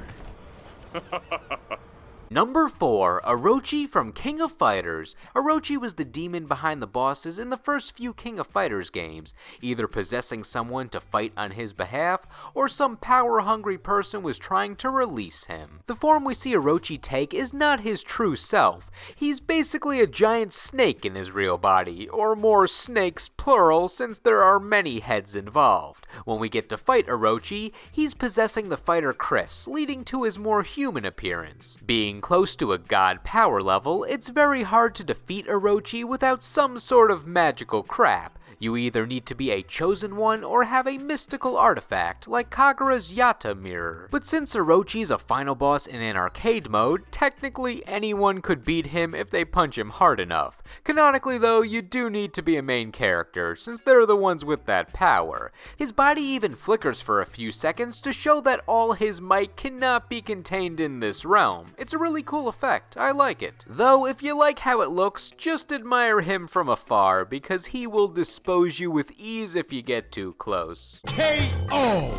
Number 4, Orochi from King of Fighters. Orochi was the demon behind the bosses in the first few King of Fighters games, either possessing someone to fight on his behalf, or some power-hungry person was trying to release him. The form we see Orochi take is not his true self. He's basically a giant snake in his real body, or more snakes plural since there are many heads involved. When we get to fight Orochi, he's possessing the fighter Chris, leading to his more human appearance. Being close to a god power level, it's very hard to defeat Orochi without some sort of magical crap. You either need to be a chosen one or have a mystical artifact, like Kagura's Yata mirror. But since Orochi's a final boss in an arcade mode, technically anyone could beat him if they punch him hard enough. Canonically though, you do need to be a main character, since they're the ones with that power. His body even flickers for a few seconds to show that all his might cannot be contained in this realm. It's a really cool effect, I like it. Though if you like how it looks, just admire him from afar, because he will dispose you with ease if you get too close. KO!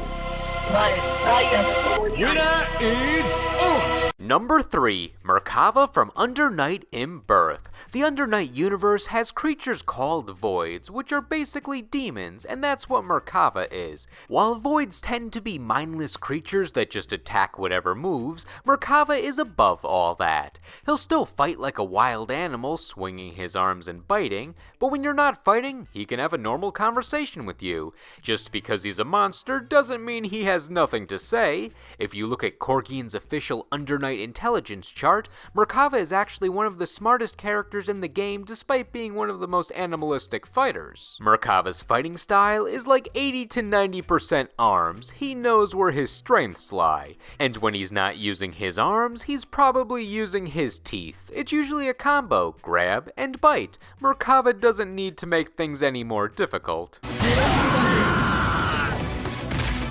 Winner is Orange! Number 3, Merkava from Under Night in Birth. The Under Night universe has creatures called voids, which are basically demons, and that's what Merkava is. While voids tend to be mindless creatures that just attack whatever moves, Merkava is above all that. He'll still fight like a wild animal, swinging his arms and biting, but when you're not fighting, he can have a normal conversation with you. Just because he's a monster doesn't mean he has nothing to say. If you look at Corgian's official Under Night intelligence chart, Merkava is actually one of the smartest characters in the game despite being one of the most animalistic fighters. Merkava's fighting style is like 80 to 90% arms. He knows where his strengths lie. And when he's not using his arms, he's probably using his teeth. It's usually a combo, grab and bite. Merkava doesn't need to make things any more difficult.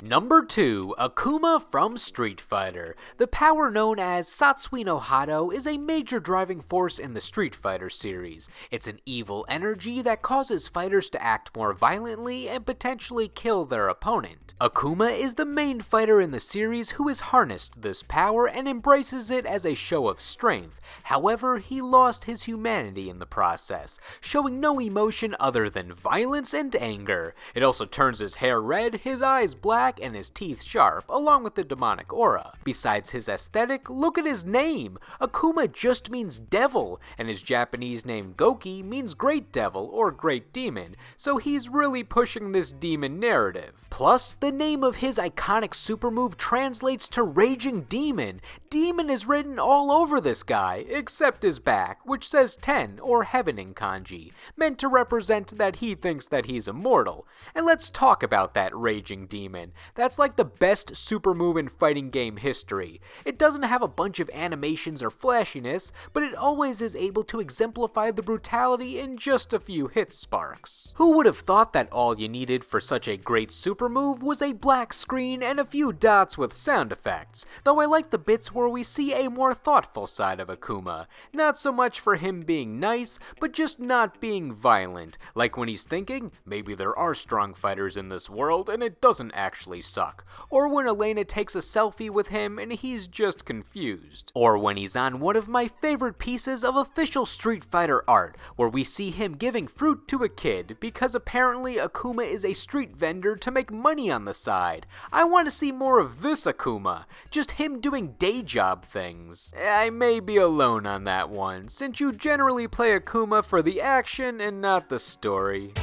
Number 2, Akuma from Street Fighter. The power known as Satsui no Hado is a major driving force in the Street Fighter series. It's an evil energy that causes fighters to act more violently and potentially kill their opponent. Akuma is the main fighter in the series who has harnessed this power and embraces it as a show of strength. However, he lost his humanity in the process, showing no emotion other than violence and anger. It also turns his hair red, his eyes black, and his teeth sharp, along with the demonic aura. Besides his aesthetic, look at his name! Akuma just means devil, and his Japanese name Goki means great devil or great demon, so he's really pushing this demon narrative. Plus, the name of his iconic super move translates to Raging Demon. Demon is written all over this guy, except his back, which says Ten, or Heaven in kanji, meant to represent that he thinks that he's immortal. And let's talk about that Raging Demon. That's like the best super move in fighting game history. It doesn't have a bunch of animations or flashiness, but it always is able to exemplify the brutality in just a few hit sparks. Who would have thought that all you needed for such a great super move was a black screen and a few dots with sound effects, though I like the bits where we see a more thoughtful side of Akuma. Not so much for him being nice, but just not being violent, like when he's thinking, maybe there are strong fighters in this world and it doesn't actually suck, or when Elena takes a selfie with him and he's just confused, or when he's on one of my favorite pieces of official Street Fighter art, where we see him giving fruit to a kid, because apparently Akuma is a street vendor to make money on the side. I want to see more of this Akuma, just him doing day job things. I may be alone on that one, since you generally play Akuma for the action and not the story.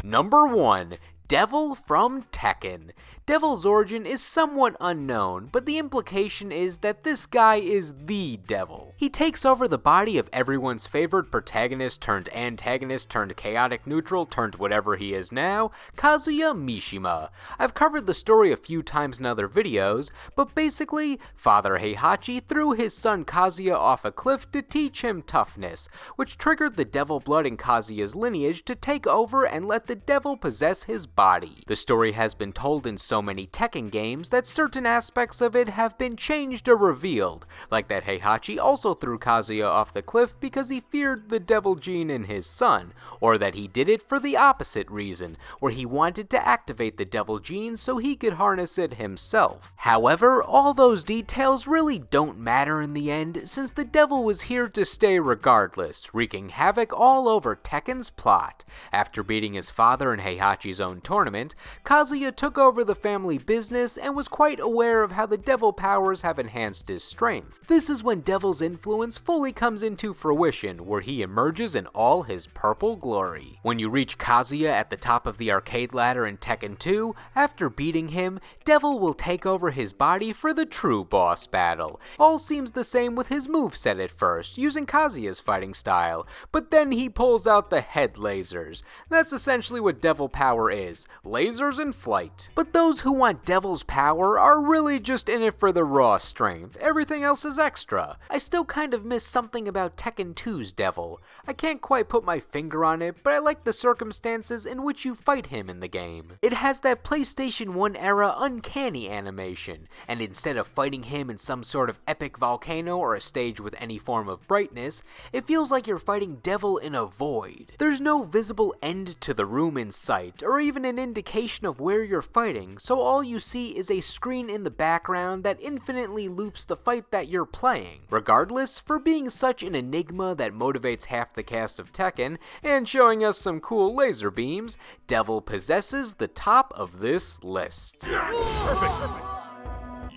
Number 1, Devil from Tekken. Devil's origin is somewhat unknown, but the implication is that this guy is the devil. He takes over the body of everyone's favorite protagonist turned antagonist turned chaotic neutral turned whatever he is now, Kazuya Mishima. I've covered the story a few times in other videos, but basically, Father Heihachi threw his son Kazuya off a cliff to teach him toughness, which triggered the devil blood in Kazuya's lineage to take over and let the devil possess his body. The story has been told in so many Tekken games that certain aspects of it have been changed or revealed, like that Heihachi also threw Kazuya off the cliff because he feared the devil gene in his son, or that he did it for the opposite reason, where he wanted to activate the devil gene so he could harness it himself. However, all those details really don't matter in the end, since the devil was here to stay regardless, wreaking havoc all over Tekken's plot. After beating his father in Heihachi's own tournament, Kazuya took over the family business and was quite aware of how the devil powers have enhanced his strength. This is when Devil's influence fully comes into fruition, where he emerges in all his purple glory. When you reach Kazuya at the top of the arcade ladder in Tekken 2, after beating him, Devil will take over his body for the true boss battle. All seems the same with his moveset at first, using Kazuya's fighting style, but then he pulls out the head lasers. That's essentially what devil power is, lasers and flight. But those who want Devil's power are really just in it for the raw strength. Everything else is extra. I still kind of miss something about Tekken 2's Devil. I can't quite put my finger on it, but I like the circumstances in which you fight him in the game. It has that PlayStation 1 era uncanny animation, and instead of fighting him in some sort of epic volcano or a stage with any form of brightness, it feels like you're fighting Devil in a void. There's no visible end to the room in sight, or even an indication of where you're fighting, so all you see is a screen in the background that infinitely loops the fight that you're playing. Regardless, for being such an enigma that motivates half the cast of Tekken, and showing us some cool laser beams, Devil possesses the top of this list. Perfect.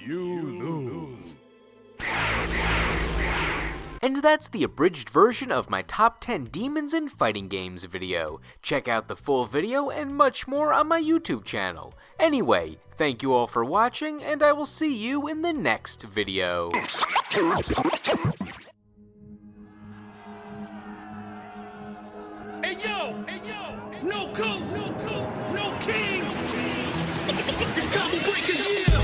You lose. And that's the abridged version of my top 10 demons in fighting games video. Check out the full video and much more on my YouTube channel. Anyway, thank you all for watching, and I will see you in the next video. Hey yo, no coast, no kings. It's Combo Breaker, yeah.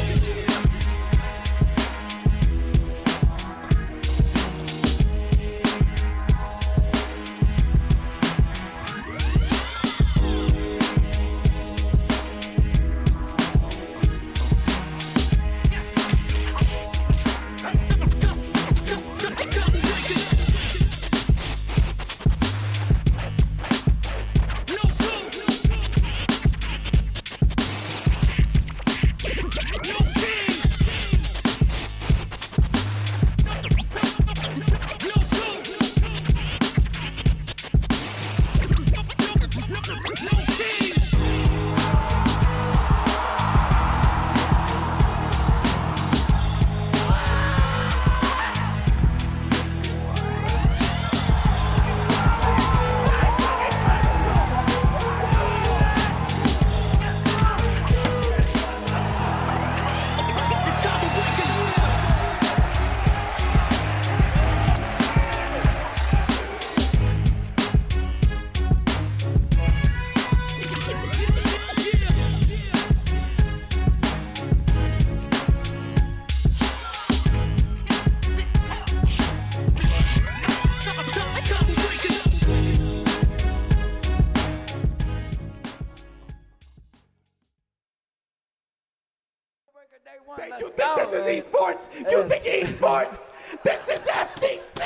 You think this is esports? You think esports? This is FGC!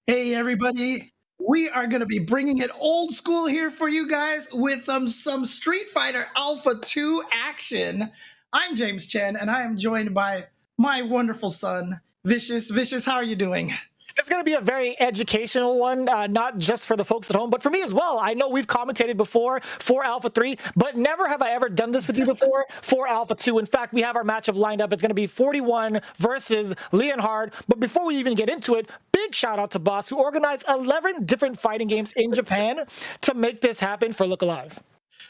Hey everybody, we are going to be bringing it old school here for you guys with some Street Fighter Alpha 2 action. I'm James Chen, and I am joined by my wonderful son, Vicious. Vicious, how are you doing? It's going to be a very educational one, not just for the folks at home, but for me as well. I know we've commentated before for Alpha 3, but never have I ever done this with you before for Alpha 2. In fact, we have our matchup lined up. It's going to be 41 versus Leonhard. But before we even get into it, big shout out to Boss, who organized 11 different fighting games in Japan to make this happen for Look Alive.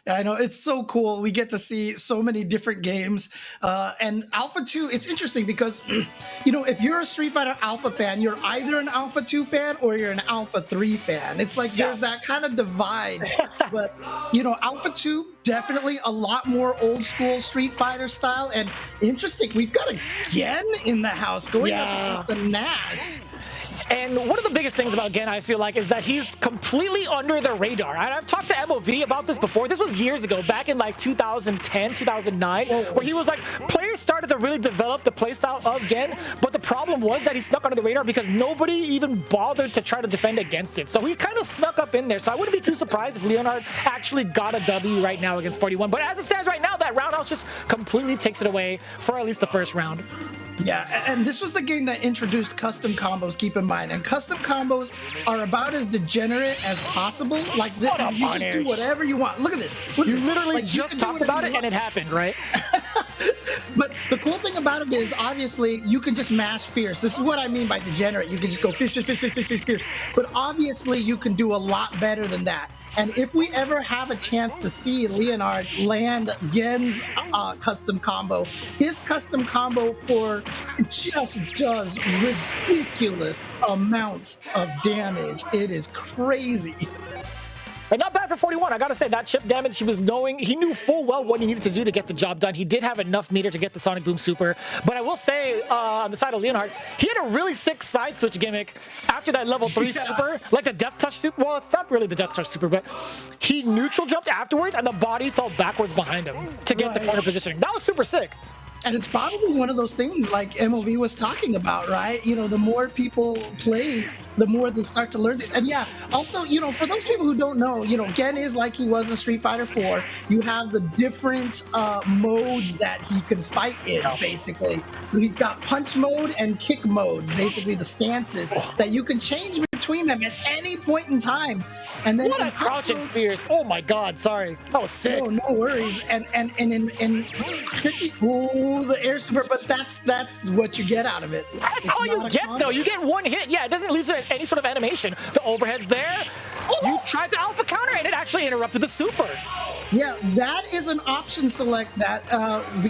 I know, it's so cool. We get to see so many different games. And Alpha 2, it's interesting because, you know, if you're a Street Fighter Alpha fan, you're either an Alpha 2 fan or you're an Alpha 3 fan. It's like there's that kind of divide. But, you know, Alpha 2, definitely a lot more old school Street Fighter style. And interesting, we've got a Gen in the house going up against the Nash. And one of the biggest things about Gen, I feel like, is that he's completely under the radar. And I've talked to MOV about this before. This was years ago, back in like 2010, 2009, where he was like, players started to really develop the playstyle of Gen, but the problem was that he snuck under the radar because nobody even bothered to try to defend against it. So he kind of snuck up in there. So I wouldn't be too surprised if Leonhard actually got a W right now against 41. But as it stands right now, that roundhouse just completely takes it away for at least the first round. Yeah, and this was the game that introduced custom combos, keep in mind. And custom combos are about as degenerate as possible. Like, you just do whatever you want. Look at this. You literally just talked about it and it happened, right? But the cool thing about it is, obviously, you can just mash fierce. This is what I mean by degenerate. You can just go fierce, fierce, fierce, fierce, fierce, fierce. But obviously, you can do a lot better than that. And if we ever have a chance to see Leonhard land Gen's custom combo, his custom combo for just does ridiculous amounts of damage. It is crazy. And not bad for 41. I gotta say, that chip damage, he knew full well what he needed to do to get the job done. He did have enough meter to get the Sonic Boom Super. But I will say, on the side of Leonhard, he had a really sick side switch gimmick after that level 3 super, like the Death Touch super. Well, it's not really the Death Touch super, but he neutral jumped afterwards and the body fell backwards behind him to get the corner positioning. That was super sick. And it's probably one of those things like MOV was talking about, right? You know, the more people play, the more they start to learn this. And yeah, also, you know, for those people who don't know, you know, Gen is like he was in Street Fighter 4. You have the different modes that he can fight in, basically. He's got punch mode and kick mode, basically the stances that you can change between them at any point in time. And then what a crouching fierce. Oh my god, sorry. That was sick. No worries. And in tricky, ooh, the air super, but that's what you get out of it. That's all you get though. You get one hit. Yeah, it doesn't lose any sort of animation. The overhead's there. You tried the alpha counter and it actually interrupted the super. Yeah, that is an option select that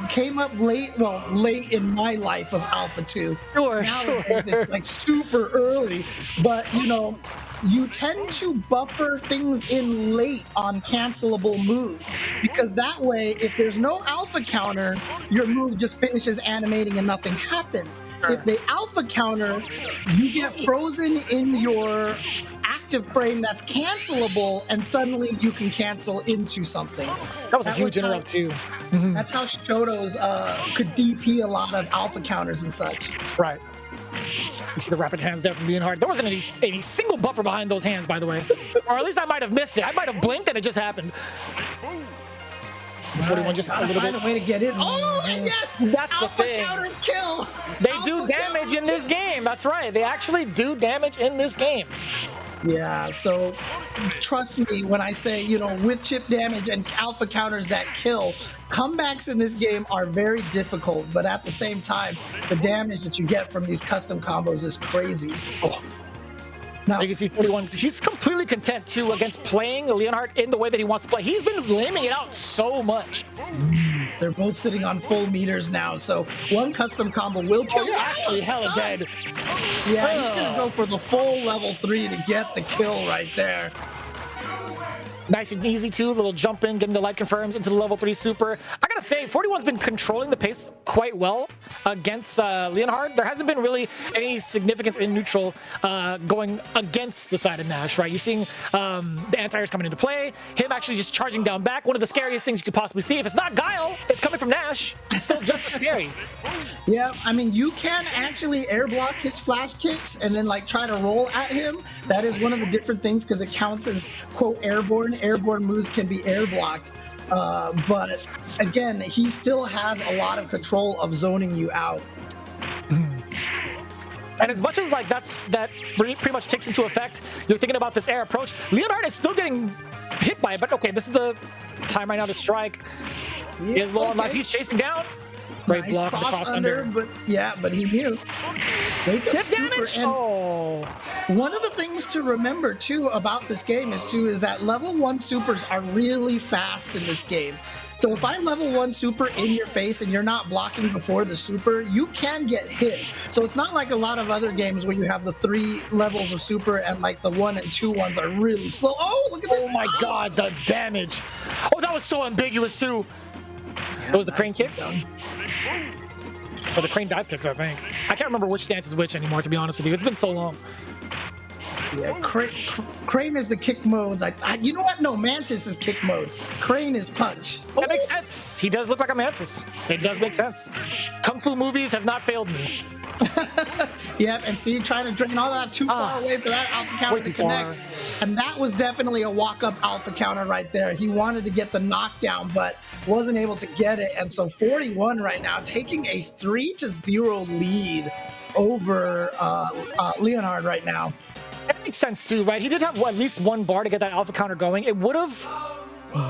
came up late in my life of Alpha 2. Nowadays, it's like super early, but you know, you tend to buffer things in late on cancelable moves because that way, if there's no alpha counter, your move just finishes animating and nothing happens. If they alpha counter, you get frozen in your active frame that's cancelable and suddenly you can cancel into something. That was a huge interrupt too. That's how Shoto's could DP a lot of alpha counters and such. Right. You see the rapid hands there from Leonhard. There wasn't any single buffer behind those hands, by the way. Or at least I might have missed it. I might have blinked and it just happened. 41 just a little bit. Find a way to get in. Oh, and yes! That's alpha the thing. Counters kill! They do damage in this game. That's right. They actually do damage in this game. Yeah, so trust me when I say, you know, with chip damage and alpha counters that kill, comebacks in this game are very difficult, but at the same time, the damage that you get from these custom combos is crazy. Now you can see 41. He's completely content too against playing Leonhard in the way that he wants to play. He's been laming it out so much. They're both sitting on full meters now, so one custom combo will kill. You're actually hella dead. Yeah, he's gonna go for the full level 3 to get the kill right there. Nice and easy too, little jump in, getting the light confirms into the level 3 super. I gotta say, 41's been controlling the pace quite well against Leonhard. There hasn't been really any significance in neutral going against the side of Nash, right? You're seeing the anti-airs coming into play, him actually just charging down back. One of the scariest things you could possibly see. If it's not Guile, it's coming from Nash. It's still just as scary. Yeah, I mean, you can actually air block his flash kicks and then like try to roll at him. That is one of the different things because it counts as, quote, airborne. Airborne moves can be air blocked. But again, he still has a lot of control of zoning you out. And as much as like that pretty much takes into effect, you're thinking about this air approach, Leonhard is still getting hit by it. But okay, this is the time right now to strike. He is low on life. He's chasing down. Great Nice block, cross under, but he knew. Wake up super. Damage. And one of the things to remember too about this game is that level 1 supers are really fast in this game. So if I level 1 super in your face and you're not blocking before the super, you can get hit. So it's not like a lot of other games where you have the 3 levels of super and like the 1 and 2 ones are really slow. Oh, look at this! Oh my God, the damage! Oh, that was so ambiguous too. It was the crane kicks? Or the crane dive kicks, I think. I can't remember which stance is which anymore, to be honest with you. It's been so long. Yeah, crane is the kick modes. You know what? No, Mantis is kick modes. Crane is punch. That makes sense. He does look like a Mantis. It does make sense. Kung Fu movies have not failed me. Yep, and see, trying to drain all that too far away for that alpha counter to connect. And that was definitely a walk-up alpha counter right there. He wanted to get the knockdown, but wasn't able to get it. And so 41 right now, taking a 3-0 lead over Leonhard right now. That makes sense too, right? He did have at least one bar to get that alpha counter going. It would have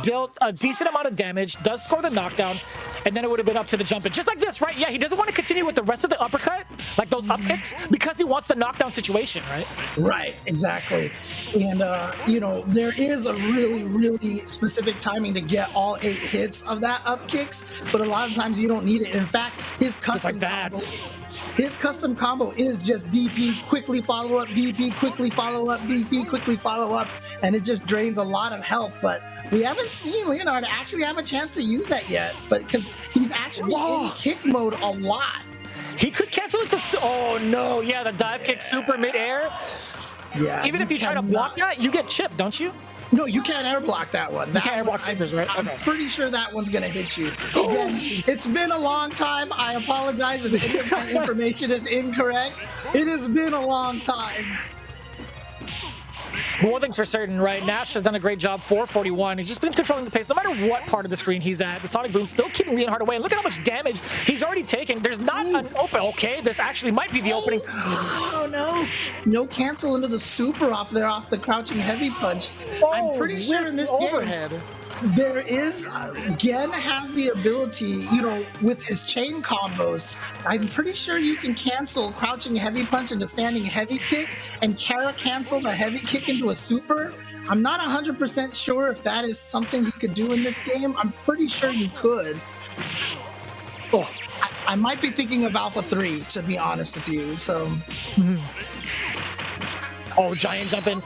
dealt a decent amount of damage, does score the knockdown, and then it would have been up to the jump in. Just like this, right? Yeah, he doesn't want to continue with the rest of the uppercut, like those up kicks, because he wants the knockdown situation, right? Right, exactly. And, there is a really, really specific timing to get all 8 hits of that up kicks, but a lot of times you don't need it. In fact, his custom combo... His custom combo is just DP, quickly follow up, DP, quickly follow up, DP, quickly follow up, and it just drains a lot of health. But we haven't seen Leonhard actually have a chance to use that yet, but because he's actually in kick mode a lot. He could cancel it to... Oh, no. Yeah, the dive kick super mid-air. Yeah. Even if you try to block that, you get chipped, don't you? No, you can't air block that one. You can't air block supers, right? I'm pretty sure that one's going to hit you. Again, it's been a long time. I apologize if any of my information is incorrect. It has been a long time. But one thing's for certain, right? Nash has done a great job for 41. He's just been controlling the pace no matter what part of the screen he's at. The Sonic Boom still keeping Leonhard away. And look at how much damage he's already taken. There's not an open. Okay, this actually might be the opening. Oh, no. No cancel into the super off the crouching heavy punch. I'm pretty sure in this overhead. game, there is, Gen has the ability, with his chain combos, I'm pretty sure you can cancel crouching heavy punch into standing heavy kick and cancel the heavy kick into a super. I'm not 100% sure if that is something he could do in this game. I'm pretty sure you could. Oh, I might be thinking of Alpha 3, to be honest with you, so... Oh, giant jump in.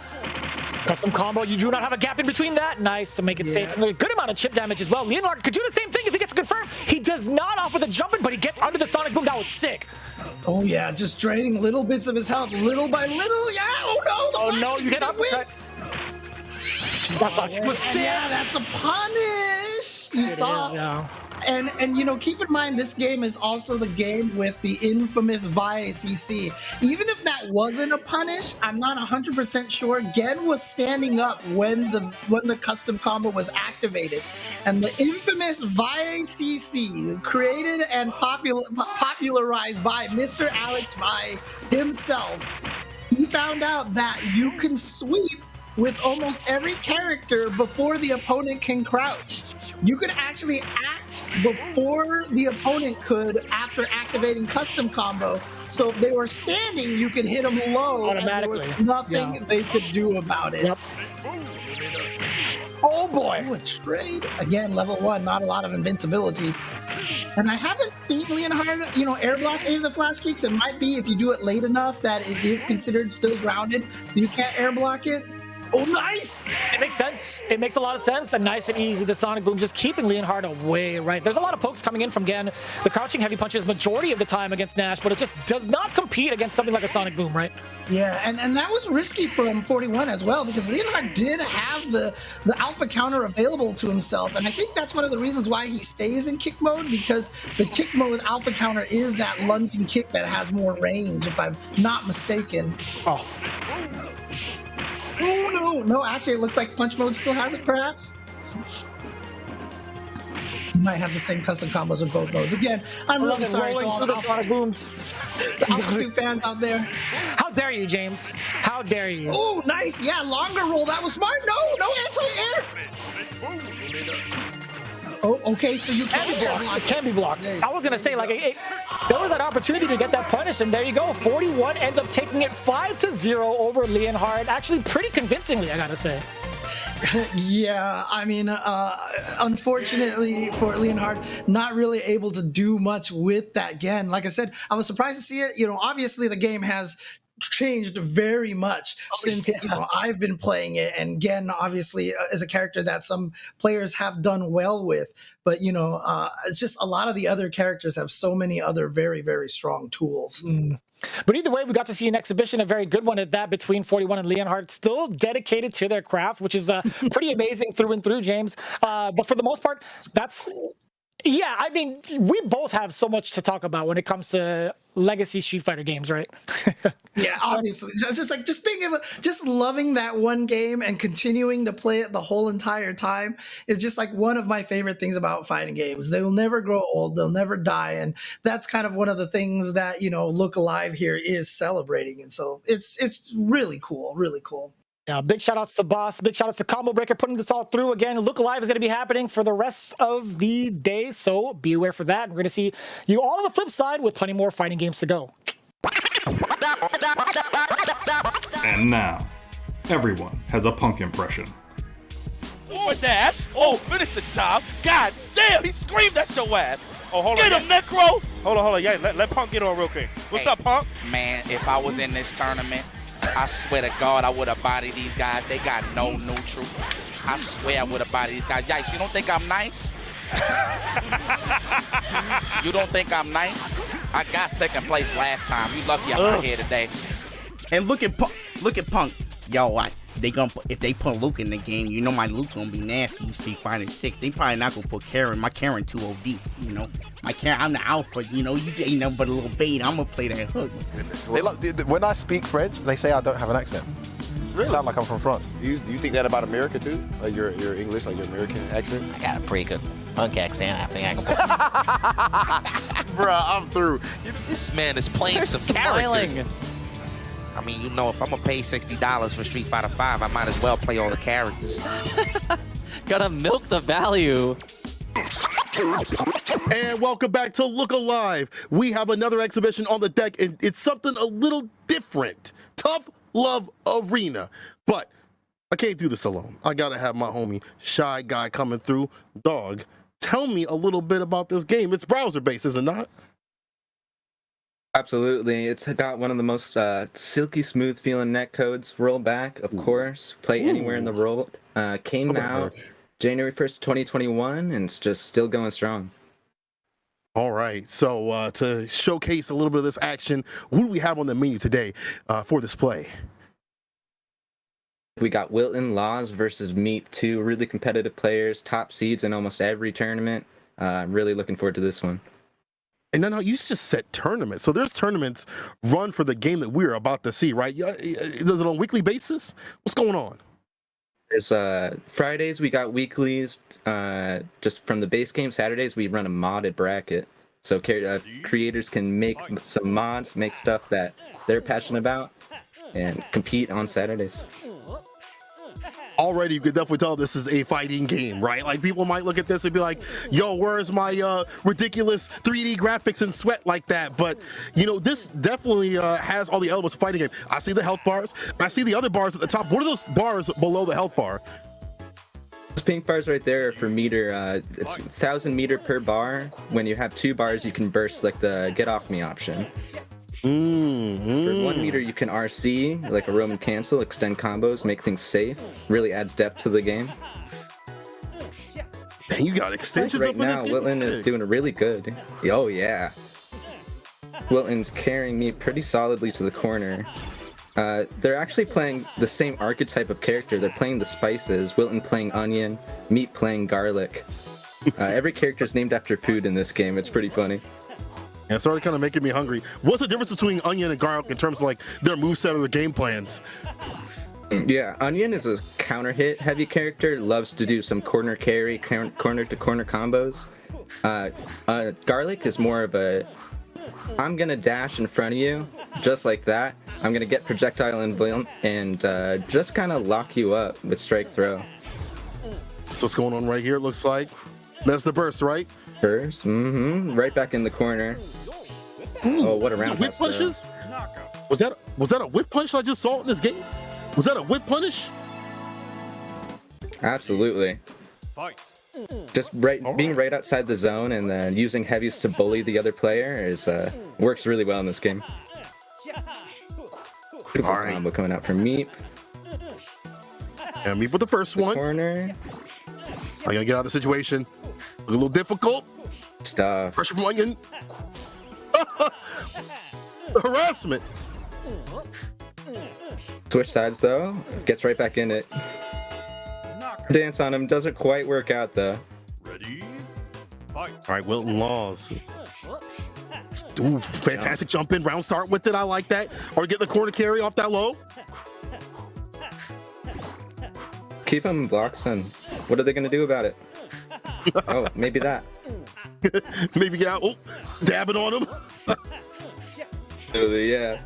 Custom combo, you do not have a gap in between that. Nice to make it safe. And a good amount of chip damage as well. Leonhard could do the same thing if he gets confirmed. He does not offer the jump in, but he gets under the Sonic Boom. That was sick. Oh, yeah, just draining little bits of his health, little by little. Yeah, oh, no. You get uppercut. That flash was sick. Yeah, that's a punish. You saw. Yeah. And keep in mind, this game is also the game with the infamous VODs. Even if that wasn't a punish, I'm not 100% sure. Gen was standing up when the custom combo was activated. And the infamous VODs, created and popularized by Mr. Alex Vi himself, he found out that you can sweep with almost every character before the opponent can crouch. You could actually act before the opponent could after activating custom combo. So if they were standing, you could hit them low and there was nothing they could do about it. Yep. Oh boy. Ooh, a trade. Again, level 1, not a lot of invincibility. And I haven't seen Leonhard, air block any of the flash kicks. It might be if you do it late enough that it is considered still grounded, so you can't air block it. Oh, nice! It makes sense. It makes a lot of sense, and nice and easy. The Sonic Boom just keeping Leonhard away, right? There's a lot of pokes coming in from Gen. The crouching heavy punches majority of the time against Nash, but it just does not compete against something like a Sonic Boom, right? Yeah, and that was risky from 41 as well, because Leonhard did have the alpha counter available to himself, and I think that's one of the reasons why he stays in kick mode, because the kick mode alpha counter is that lunging kick that has more range, if I'm not mistaken. Oh. Oh, no, actually, it looks like punch mode still has it, perhaps. You might have the same custom combos in both modes. Again, I'm really sorry to all the Sonic Booms. The Alpha 2 fans out there. How dare you, James? How dare you? Oh, nice. Yeah, longer roll. That was smart. No anti-air. Oh, okay, so you can be blocked. It can be blocked. I was going to say, like, there was an opportunity to get that punish, and there you go. 41 ends up taking it 5-0 over Leonhard. Actually, pretty convincingly, I got to say. Yeah, I mean, unfortunately for Leonhard, not really able to do much with that Gen. Like I said, I was surprised to see it. Obviously the game has changed very much since I've been playing it, and Gen obviously is a character that some players have done well with, but it's just a lot of the other characters have so many other very, very strong tools. But either way, we got to see an exhibition, a very good one at that, between 41 and Leonhard, still dedicated to their craft, which is pretty amazing through and through, James. But for the most part, yeah, I mean, we both have so much to talk about when it comes to legacy Street Fighter games, right? Yeah, obviously. Just loving that one game and continuing to play it the whole entire time is just like one of my favorite things about fighting games. They will never grow old, they'll never die, and that's kind of one of the things that Look Alive here is celebrating, and so it's really cool, really cool. Yeah, big shout outs to Boss, big shout outs to Combo Breaker putting this all through. Again, Look Alive is going to be happening for the rest of the day, so be aware for that. We're going to see you all on the flip side with plenty more fighting games to go. And now, everyone has a punk impression. Or dash. Oh, finish the job. God damn, he screamed at your ass. Oh, hold Get on. him, Necro. Hold on. Yeah, let Punk get on real quick. What's up, Punk? Man, if I was in this tournament, I swear to God, I would have bodied these guys. They got no neutral. I swear I would have bodied these guys. Yikes, you don't think I'm nice? You don't think I'm nice? I got second place last time. You lucky I'm not here today. And look at Punk. Yo, if they put Luke in the game, my Luke gonna be nasty in Street Fighter 6. They probably not gonna put Karen. My Karen too OD. My Karen, I'm the alpha. You ain't nothing but a little bait. I'm gonna play that hook. When I speak French, they say I don't have an accent. Really? I sound like I'm from France. Do you think that about America too? Like your English, like your American accent? I got a pretty good punk accent. I think I can put. Bruh, I'm through. This man is playing some characters. I mean, if I'm gonna pay $60 for Street Fighter 5, I might as well play all the characters. Gotta milk the value. And welcome back to Look Alive. We have another exhibition on the deck, and it's something a little different. Tough Love Arena. But I can't do this alone. I gotta have my homie Shy Guy coming through. Dog, tell me a little bit about this game. It's browser-based, is it not? Absolutely. It's got one of the most silky smooth feeling netcodes. Roll back, of course. Play anywhere in the world. Came out January 1st, 2021, and it's just still going strong. All right. So to showcase a little bit of this action, what do we have on the menu today for this play? We got Wilton Laws versus Meep, two really competitive players, top seeds in almost every tournament. Really looking forward to this one. And then you just said tournaments. So there's tournaments run for the game that we're about to see, right? Is it on a weekly basis? What's going on? There's Fridays we got weeklies. Just from the base game. Saturdays we run a modded bracket. So creators can make some mods, make stuff that they're passionate about, and compete on Saturdays. Already, you could definitely tell this is a fighting game, right? Like, people might look at this and be like, yo, where's my ridiculous 3D graphics and sweat like that? But, this definitely has all the elements of fighting game. I see the health bars. I see the other bars at the top. What are those bars below the health bar? Those pink bars right there are for meter. It's 1,000 meter per bar. When you have two bars, you can burst like the get off me option. For 1 meter, you can RC, like a Roman cancel, extend combos, make things safe. Really adds depth to the game. Dang, you got extensions right up in this now, game? Wilton is Sick. doing really good. Oh, yeah. Wilton's carrying me pretty solidly to the corner. They're actually playing the same archetype of character. They're playing the spices. Wilton playing onion, Meat playing garlic. Every character is named after food in this game. It's pretty funny. Yeah, it's already kind of making me hungry. What's the difference between onion and garlic in terms of like their moveset or their game plans? Yeah, Onion is a counter hit heavy character, loves to do some corner carry, corner to corner combos. Garlic is more of a, I'm gonna dash in front of you, just like that. I'm gonna get projectile and just kind of lock you up with strike throw. So what's going on right here? It looks like that's the burst, right? Burst, right back in the corner. Oh, what a roundhouse! Whip punches? Was that a whip punch I just saw in this game? Was that a whip punish? Absolutely. Just being right outside the zone and then using heavies to bully the other player is works really well in this game. Beautiful combo coming out from Meep. Yeah, Meep with the first one. Corner. I gotta get out of the situation. A little difficult. Stuff. Pressure from Onion. Harassment. Switch sides though, gets right back in it. Dance on him, doesn't quite work out though. All right, Wilton Laws. Ooh, fantastic jump in, round start with it. I like that. Or get the corner carry off that low. Keep him in blocks, and what are they gonna do about it? Oh, maybe that. Maybe get out. Oh, dabbing on him. Yeah.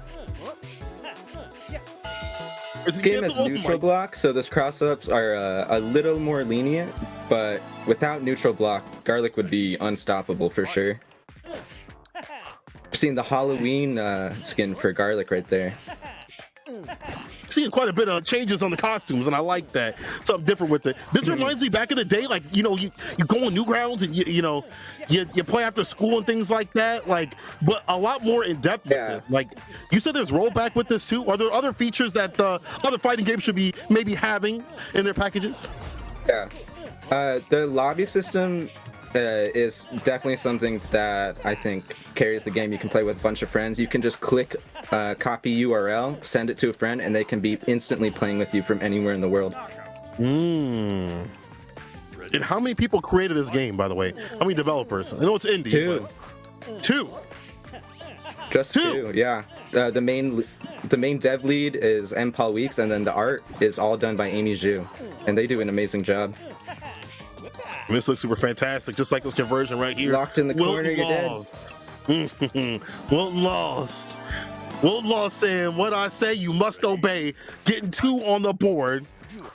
This game has neutral block, so those cross-ups are a little more lenient, but without neutral block, Garlic would be unstoppable for sure. Seeing the Halloween skin for Garlic right there. Seeing quite a bit of changes on the costumes, and I like that. Something different with it. This reminds me back in the day, like, you know, you go on Newgrounds and you play after school and things like that, like, but a lot more in depth with it. Like, you said there's rollback with this too. Are there other features that other fighting games should be maybe having in their packages? Yeah. The lobby system is definitely something that I think carries the game. You can play with a bunch of friends. You can just click copy URL, send it to a friend, and they can be instantly playing with you from anywhere in the world. And how many people created this game, by the way? How many developers? I know it's indie. Two. Just two, yeah. The main dev lead is M. Paul Weeks, and then the art is all done by Amy Zhu, and they do an amazing job. And this looks super fantastic, just like this conversion right here. Locked in the corner, you're dead. Wilton Laws. Wilton Laws saying, what I say, you must obey. Getting 2 on the board.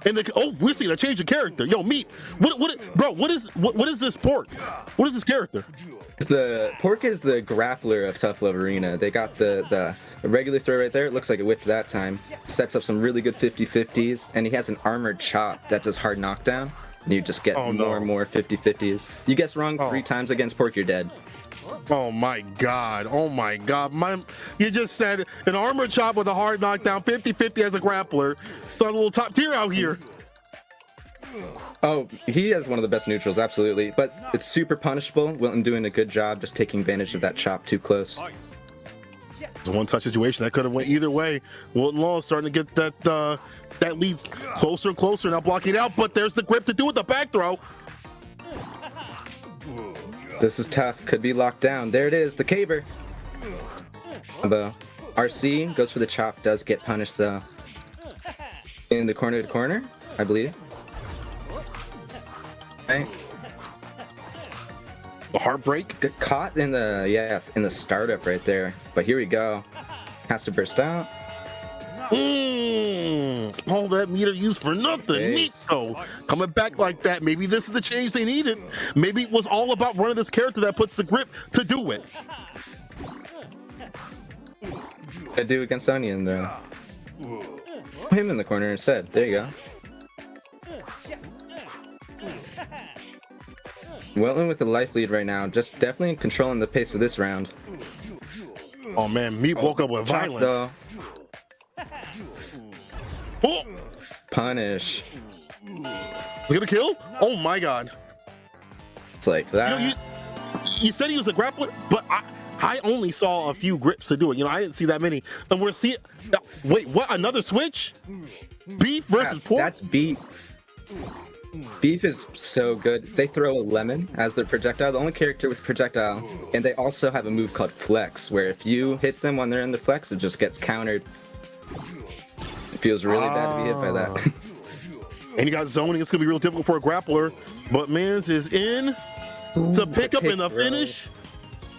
And we're seeing a change of character. Yo, Meat. What is this pork? What is this character? The pork is the grappler of Tough Love Arena. They got the regular throw right there. It looks like it whipped that time. Sets up some really good 50-50s, and he has an armored chop that does hard knockdown. And you just get more and more 50-50s. You guess wrong 3 times against pork, you're dead. Oh my god. Oh my god. You just said an armor chop with a hard knockdown, 50-50 as a grappler. It's a little top tier out here. Oh, he has one of the best neutrals, absolutely. But it's super punishable. Wilton doing a good job just taking advantage of that chop too close. It's a one-touch situation that could have went either way. Wilton Law is starting to get that leads closer and closer, now blocking it out, but there's the grip to do with the back throw. This is tough, could be locked down. There it is, the caber. Combo. RC goes for the chop, does get punished though. In the corner to corner, I believe. Okay. The heartbreak. Get caught in the startup right there. But here we go. Has to burst out. All that meter used for nothing. Meat though. Coming back like that. Maybe this is the change they needed. Maybe it was all about running this character that puts the grip to do it. I do against Onion though. Put him in the corner instead. There you go. Wilton with the life lead right now, just definitely controlling the pace of this round. Oh man, Meat woke up with Chop, violence. Oh. Punish. Is he gonna kill? Oh my god. It's like that. You know, you said he was a grappler, but I only saw a few grips to do it. You know, I didn't see that many. And we're seeing. Wait, what? Another switch? Beef versus pork? That's beef. Beef is so good. They throw a lemon as their projectile, the only character with projectile, and they also have a move called flex, where if you hit them when they're in the flex, it just gets countered. It feels really bad to be hit by that. And you got zoning. It's gonna be real difficult for a grappler, but Mans is in. The pickup and the finish.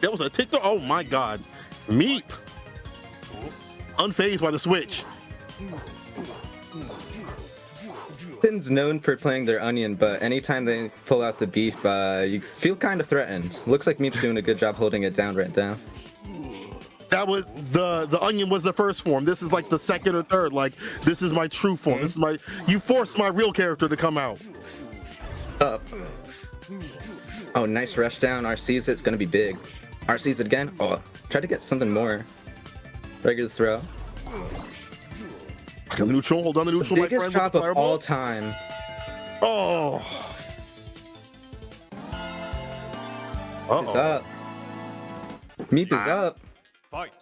That was a tick throw. Oh my god. Meep. Unfazed by the switch. Chen's known for playing their onion, but anytime they pull out the beef, you feel kind of threatened. Looks like Meep's doing a good job holding it down right now. That was the onion was the first form. This is like the second or third. Like, this is my true form. This is my, you forced my real character to come out. Up. Oh, nice rush down. RC's it's gonna be big. RC's it again. Oh, try to get something more. Regular throw. The neutral, hold on the neutral, my biggest friend. chop of all time. Oh. Meep is up. Meep is up.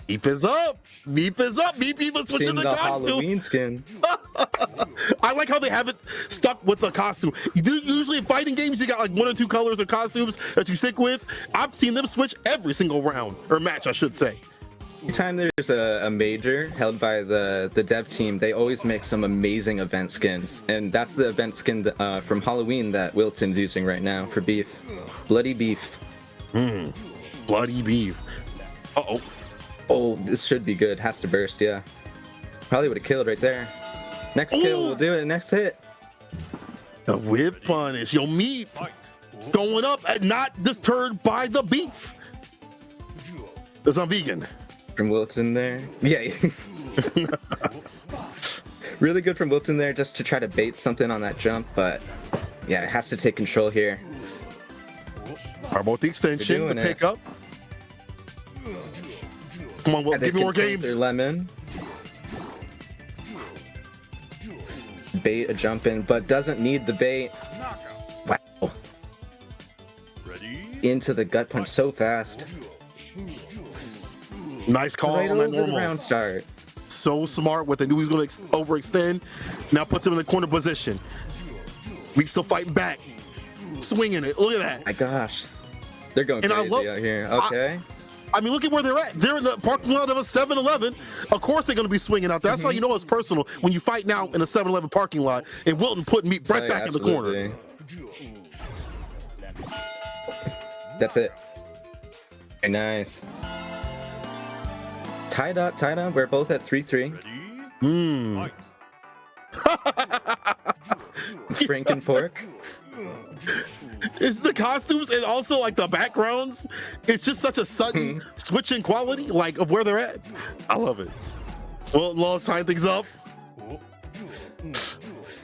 Meep is up. Meep is up. Meep even switching the costume. Halloween skin. I like how they have it stuck with the costume. You do usually in fighting games you got like 1 or 2 colors or costumes that you stick with. I've seen them switch every single round or match, I should say. Anytime there's a major held by the dev team, they always make some amazing event skins, and that's the event skin from Halloween that Wilton's using right now for beef. Bloody beef. Bloody beef. Uh-oh. Oh, this should be good. Has to burst, yeah. Probably would have killed right there. Next kill will do it. Next hit. The whip punish. Yo, Meep going up and not disturbed by the beef. Because I'm vegan. From Wilton there. Yeah. Really good from Wilton there just to try to bait something on that jump, but yeah, it has to take control here. How about the extension, the pickup? Come on, Will, give me more games. Lemon. Bait a jump in, but doesn't need the bait. Wow. Into the gut punch so fast. Nice call right on that over normal. The round start. So smart with it. Knew he was going to overextend. Now puts him in the corner position. We're still fighting back. Swinging it. Look at that. My gosh. They're going crazy out here. Okay. I mean, look at where they're at. They're in the parking lot of a 7-Eleven. Of course they're going to be swinging out there. That's how you know it's personal when you fight now in a 7-Eleven parking lot. And Wilton putting Meat right back in the corner. That's it. Very nice. Tied up. We're both at 3-3. Franken pork. It's the costumes and also like the backgrounds. It's just such a sudden switch in quality, like of where they're at. I love it. Well, let's tie things up.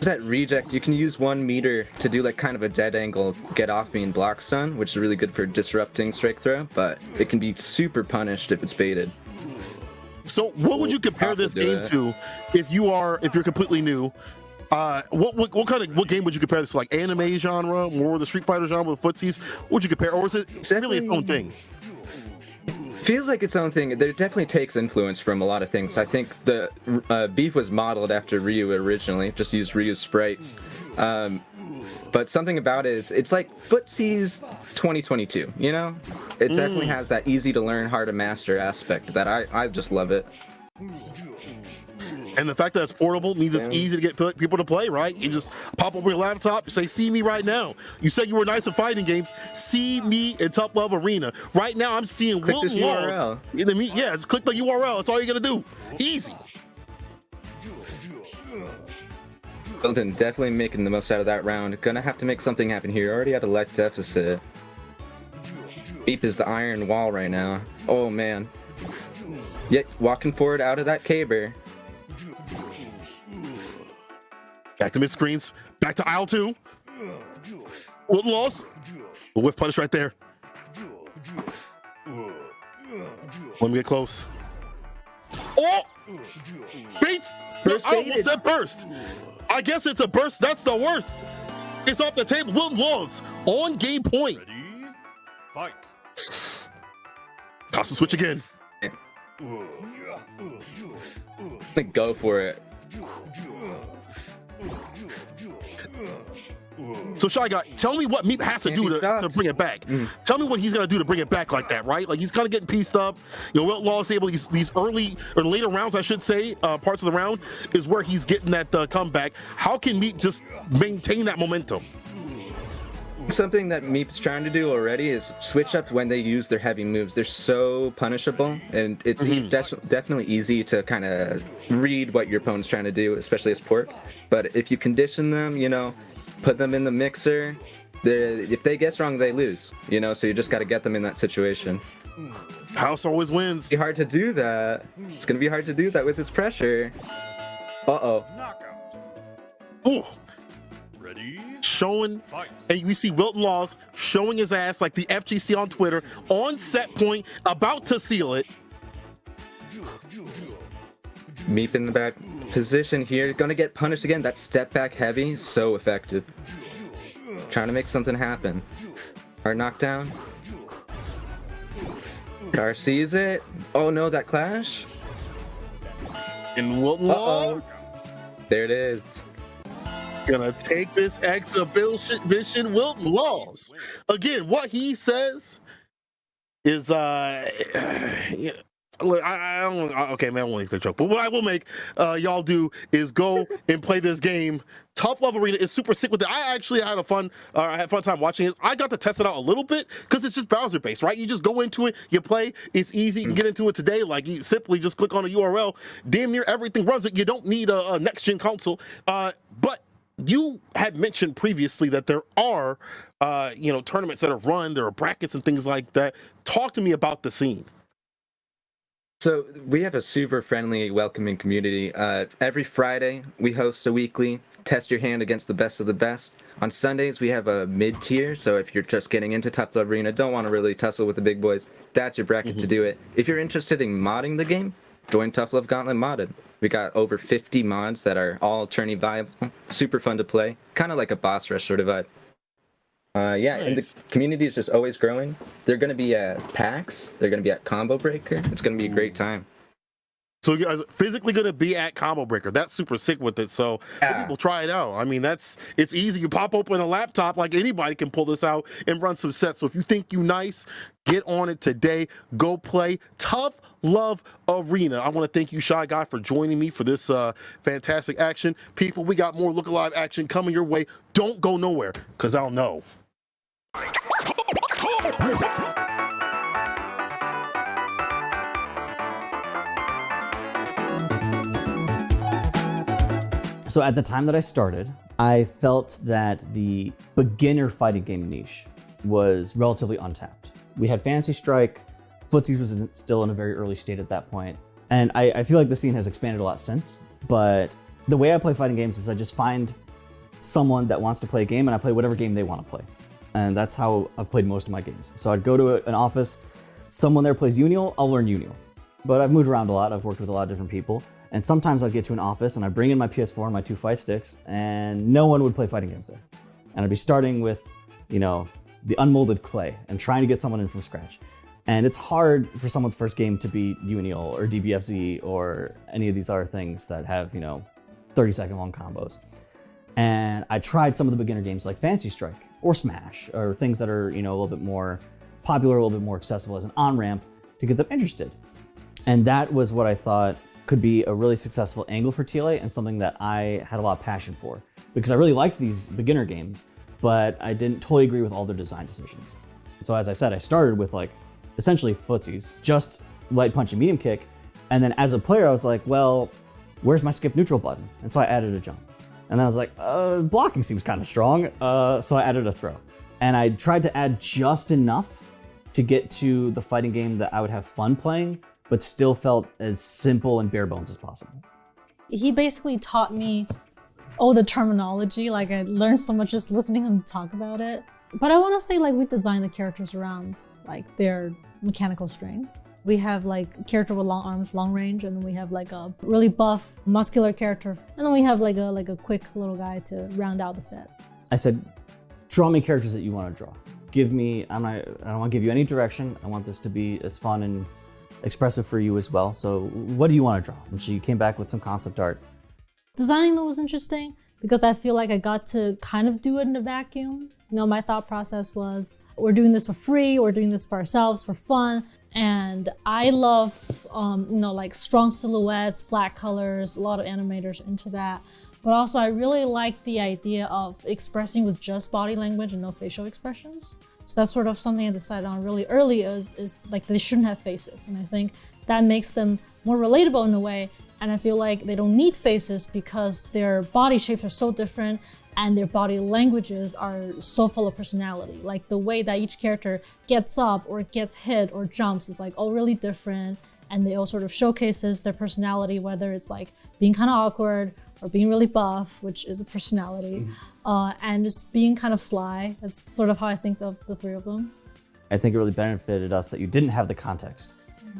That reject, you can use 1 meter to do like kind of a dead angle get off me and block stun, which is really good for disrupting strike throw, but it can be super punished if it's baited. So what would you compare this game to if you're completely new? What game would you compare this to? Like anime genre, more the Street Fighter genre with footsies? What would you compare, or is it really its own thing? Feels like its own thing. There definitely takes influence from a lot of things. I think the beef was modeled after Ryu originally, just used Ryu's sprites. But something about it is, it's like footsies 2022, you know? It definitely has that easy to learn, hard to master aspect that I just love it. And the fact that it's portable means it's easy to get people to play, right? You just pop up your laptop, you say, see me right now. You said you were nice at fighting games. See me in Tough Love Arena. Right now, I'm seeing Wilton Laws. Yeah, just click the URL. That's all you're going to do. Easy. Wilton definitely making the most out of that round. Gonna have to make something happen here. Already at a life deficit. Beep is the iron wall right now. Oh, man. Yet, walking forward out of that caber. Back to mid screens. Back to aisle 2. Wilton lost. Whiff punish right there. Let me get close. Oh! Bates! I almost said burst. I guess it's a burst. That's the worst. It's off the table. Wilton Laws on game point. Ready, fight. Toss the switch again. Go for it. So Shy Guy, tell me what Meep has to do to bring it back. Tell me what he's gonna do to bring it back like that, right? Like he's kind of getting pieced up. You know, Wilton Law is able these early or later rounds, I should say, parts of the round is where he's getting that comeback. How can Meep just maintain that momentum? Something that Meep's trying to do already is switch up when they use their heavy moves. They're so punishable, and it's definitely easy to kind of read what your opponent's trying to do, especially as Pork. But if you condition them, you know, put them in the mixer, if they guess wrong, they lose, you know, so you just got to get them in that situation. House always wins. It's hard to do that. It's going to be hard to do that with his pressure. Uh-oh. Ooh. Ready? Showing, and we see Wilton Laws showing his ass like the FGC on Twitter, on set point, about to seal it. Meep in the back position here, gonna get punished again. That step back heavy, so effective. Trying to make something happen. Hard knockdown. Dar sees it. Oh no, that clash. And Wilton Laws. There it is. Gonna take this exhibition. Wilton Laws. Again, what he says is yeah. Look, I don't. Okay, man, I won't make the joke. But what I will make y'all do is go and play this game. Tough Love Arena is super sick with it. I actually had a fun time watching it. I got to test it out a little bit because it's just browser based, right? You just go into it, you play. It's easy. You can get into it today. Like you simply just click on a URL. Damn near everything runs it. You don't need a next gen console. But you had mentioned previously that there are tournaments that are run. There are brackets and things like that. Talk to me about the scene. So we have a super friendly, welcoming community. Every Friday, we host a weekly Test Your Hand Against the Best of the Best. On Sundays, we have a mid-tier, so if you're just getting into Tough Love Arena, don't want to really tussle with the big boys, that's your bracket to do it. If you're interested in modding the game, join Tough Love Gauntlet Modded. We got over 50 mods that are all tourney viable, super fun to play, kind of like a boss rush sort of vibe. And the community is just always growing. They're going to be at PAX. They're going to be at Combo Breaker. It's going to be a great time. So you guys are physically going to be at Combo Breaker. That's super sick with it. So people try it out. I mean, it's easy. You pop open a laptop, like anybody can pull this out and run some sets. So if you think you nice, get on it today. Go play Tough Love Arena. I want to thank you, Shy Guy, for joining me for this fantastic action. People, we got more Look Alive action coming your way. Don't go nowhere, because I'll know. So at the time that I started, I felt that the beginner fighting game niche was relatively untapped. We had Fantasy Strike, Footsies was still in a very early state at that point, and I feel like the scene has expanded a lot since, but the way I play fighting games is I just find someone that wants to play a game and I play whatever game they want to play. And that's how I've played most of my games. So I'd go to an office, someone there plays Unial, I'll learn Unial. But I've moved around a lot, I've worked with a lot of different people, and sometimes I'd get to an office and I'd bring in my PS4 and my 2 fight sticks, and no one would play fighting games there. And I'd be starting with, the unmolded clay and trying to get someone in from scratch. And it's hard for someone's first game to beat Unial or DBFZ or any of these other things that have, 30-second long combos. And I tried some of the beginner games like Fantasy Strike or Smash, or things that are, a little bit more popular, a little bit more accessible as an on-ramp to get them interested. And that was what I thought could be a really successful angle for TLA and something that I had a lot of passion for. Because I really liked these beginner games, but I didn't totally agree with all their design decisions. So as I said, I started with essentially footsies, just light punch and medium kick. And then as a player, I was like, well, where's my skip neutral button? And so I added a jump. And I was like, blocking seems kind of strong, so I added a throw. And I tried to add just enough to get to the fighting game that I would have fun playing, but still felt as simple and bare bones as possible. He basically taught me all the terminology. I learned so much just listening to him talk about it. But I want to say we designed the characters around their mechanical strength. We have like a character with long arms, long range, and then we have like a really buff, muscular character, and then we have like a quick little guy to round out the set. I said, draw me characters that you want to draw. Give me, I don't want to give you any direction. I want this to be as fun and expressive for you as well. So what do you want to draw? And she came back with some concept art. Designing them was interesting because I feel like I got to kind of do it in a vacuum. You know, my thought process was, we're doing this for free, we're doing this for ourselves, for fun. And I love, you know, like strong silhouettes, flat colors, a lot of animators into that. But also I really like the idea of expressing with just body language and no facial expressions. So that's sort of something I decided on really early is like they shouldn't have faces. And I think that makes them more relatable in a way. And I feel like they don't need faces because their body shapes are so different and their body languages are so full of personality. Like the way that each character gets up or gets hit or jumps is like all really different. And they all sort of showcases their personality, whether it's like being kind of awkward or being really buff, which is a personality, and just being kind of sly. That's sort of how I think of the three of them. I think it really benefited us that you didn't have the context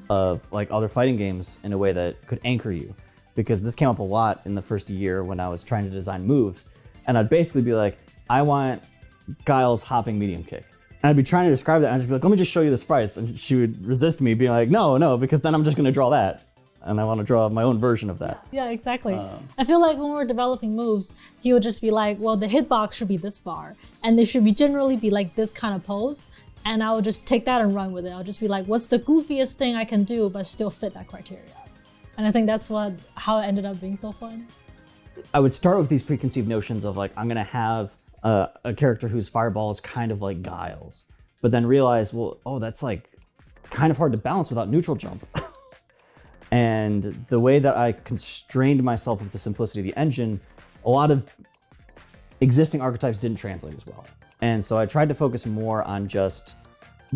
of like other fighting games in a way that could anchor you, because this came up a lot in the first year when I was trying to design moves, and I'd basically be like, I want Guile's hopping medium kick. And I'd be trying to describe that, and I'd just be like, let me just show you the sprites, and she would resist me, being like, no, because then I'm just gonna draw that. And I want to draw my own version of that. Yeah, exactly. I feel like when we were developing moves, he would just be like, well, the hitbox should be this far, and they should be generally be like this kind of pose. And I would just take that and run with it. I'll just be like, what's the goofiest thing I can do but still fit that criteria? And I think that's how it ended up being so fun. I would start with these preconceived notions of like, I'm gonna have a character whose fireball is kind of like Guile's, but then realize, well, oh, that's like kind of hard to balance without neutral jump. And the way that I constrained myself with the simplicity of the engine, a lot of existing archetypes didn't translate as well. And so I tried to focus more on just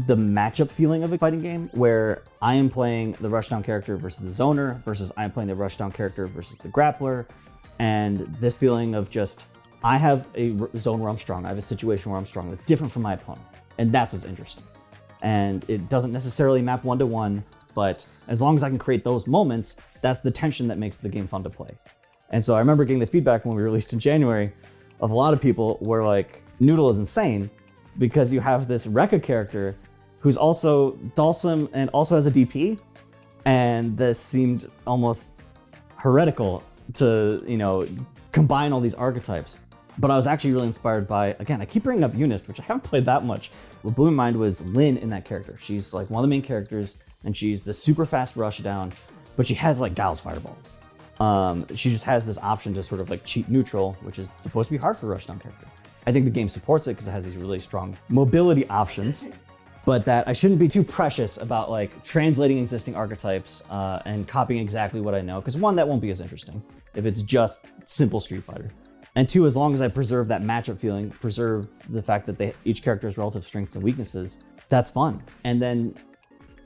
the matchup feeling of a fighting game, where I am playing the rushdown character versus the zoner, versus I am playing the rushdown character versus the grappler. And this feeling of just, I have a zone where I'm strong, I have a situation where I'm strong that's different from my opponent. And that's what's interesting. And it doesn't necessarily map one-to-one, but as long as I can create those moments, that's the tension that makes the game fun to play. And so I remember getting the feedback when we released in January of a lot of people were like, Noodle is insane because you have this Rekka character who's also Dhalsim and also has a DP. And this seemed almost heretical to, you know, combine all these archetypes. But I was actually really inspired by, again, I keep bringing up Eunice, which I haven't played that much. What blew my mind was Lynn in that character. She's like one of the main characters, and she's the super fast rush down, but she has like Guile's fireball. She just has this option to sort of like cheat neutral, which is supposed to be hard for a rushdown character. I think the game supports it because it has these really strong mobility options, but that I shouldn't be too precious about like translating existing archetypes and copying exactly what I know, because one, that won't be as interesting if it's just simple Street Fighter. And two, as long as I preserve that matchup feeling, preserve the fact that each character has relative strengths and weaknesses, that's fun. And then,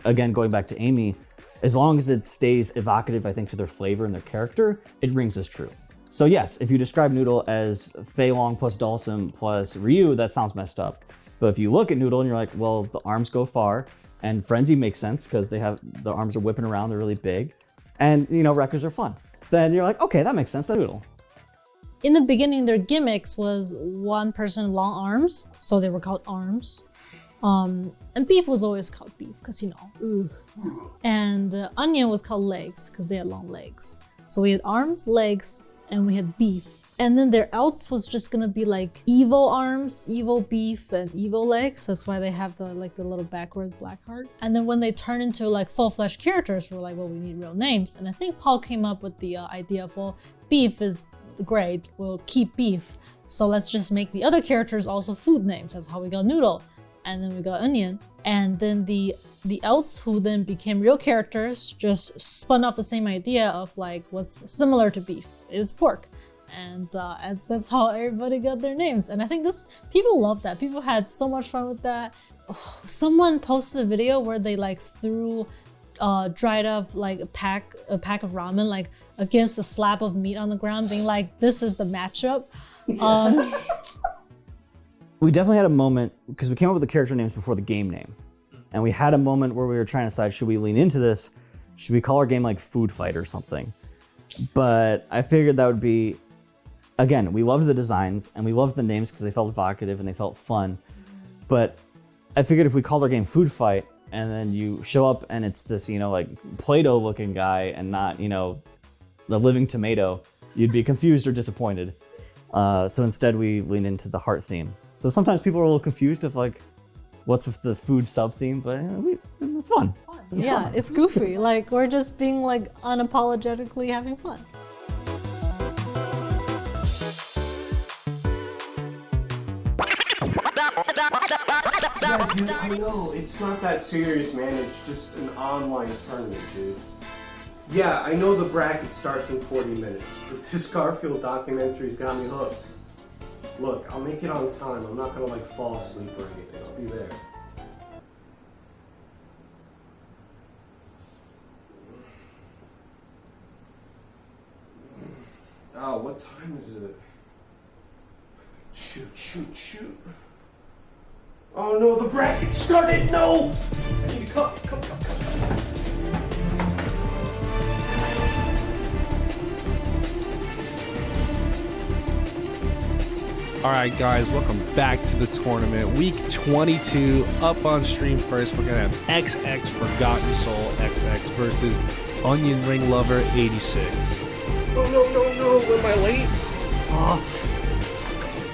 again, going back to Amy, as long as it stays evocative, I think, to their flavor and their character, it rings as true. So yes, if you describe Noodle as Fei Long plus Dhalsim plus Ryu, that sounds messed up. But if you look at Noodle and you're like, well, the arms go far, and Frenzy makes sense because the arms are whipping around, they're really big, and you know, Wreckers are fun. Then you're like, okay, that makes sense, that's Noodle. In the beginning, their gimmicks was one person long arms, so they were called arms. And Beef was always called Beef, because you know, and Onion was called legs, because they had long legs. So we had arms, legs, and we had Beef. And then their else was just gonna be like evil arms, evil beef, and evil legs. That's why they have the little backwards black heart. And then when they turn into like full-fledged characters, we're like, well, we need real names. And I think Paul came up with the idea of, well, Beef is great, we'll keep Beef, so let's just make the other characters also food names. That's how we got Noodle, and then we got Onion, and then the else who then became real characters just spun off the same idea of like what's similar to beef is pork, and that's how everybody got their names. And I think people love that. People had so much fun with that. Someone posted a video where they like threw dried up like a pack of ramen like against a slab of meat on the ground, being like, this is the matchup. We definitely had a moment because we came up with the character names before the game name, And we had a moment where we were trying to decide, should we lean into this? Should we call our game like Food Fight or something? But I figured that would be, again, we loved the designs and we loved the names because they felt evocative and they felt fun. But I figured if we called our game Food Fight and then you show up and it's this, like Play-Doh looking guy and not, the living tomato, you'd be confused or disappointed. So instead we lean into the heart theme. So sometimes people are a little confused of like, what's with the food sub theme, but it's fun. It's fun. It's goofy. Like we're just being like unapologetically having fun. Yeah, dude, I know. It's not that serious, man. It's just an online tournament, dude. Yeah, I know the bracket starts in 40 minutes, but this Garfield documentary's got me hooked. Look, I'll make it on time. I'm not gonna like fall asleep or anything. I'll be there. Oh, what time is it? Shoot. Oh no, the bracket started! No! I need to come. Alright guys, welcome back to the tournament. Week 22, up on stream first. We're going to have XX Forgotten Soul XX versus Onion Ring Lover 86. No, am I late?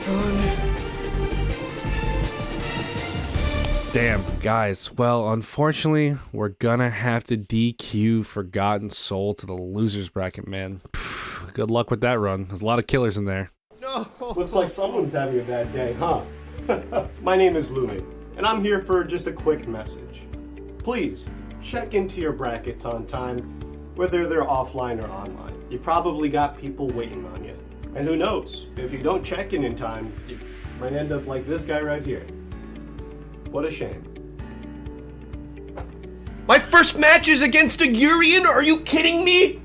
Done. Damn, guys. Well, unfortunately, we're gonna have to DQ Forgotten Soul to the losers bracket, man. Good luck with that run. There's a lot of killers in there. No. Looks like someone's having a bad day, huh? My name is Lumi, and I'm here for just a quick message. Please, check into your brackets on time, whether they're offline or online. You probably got people waiting on you. And who knows, if you don't check in time, you might end up like this guy right here. What a shame. My first match is against a Urian? Are you kidding me?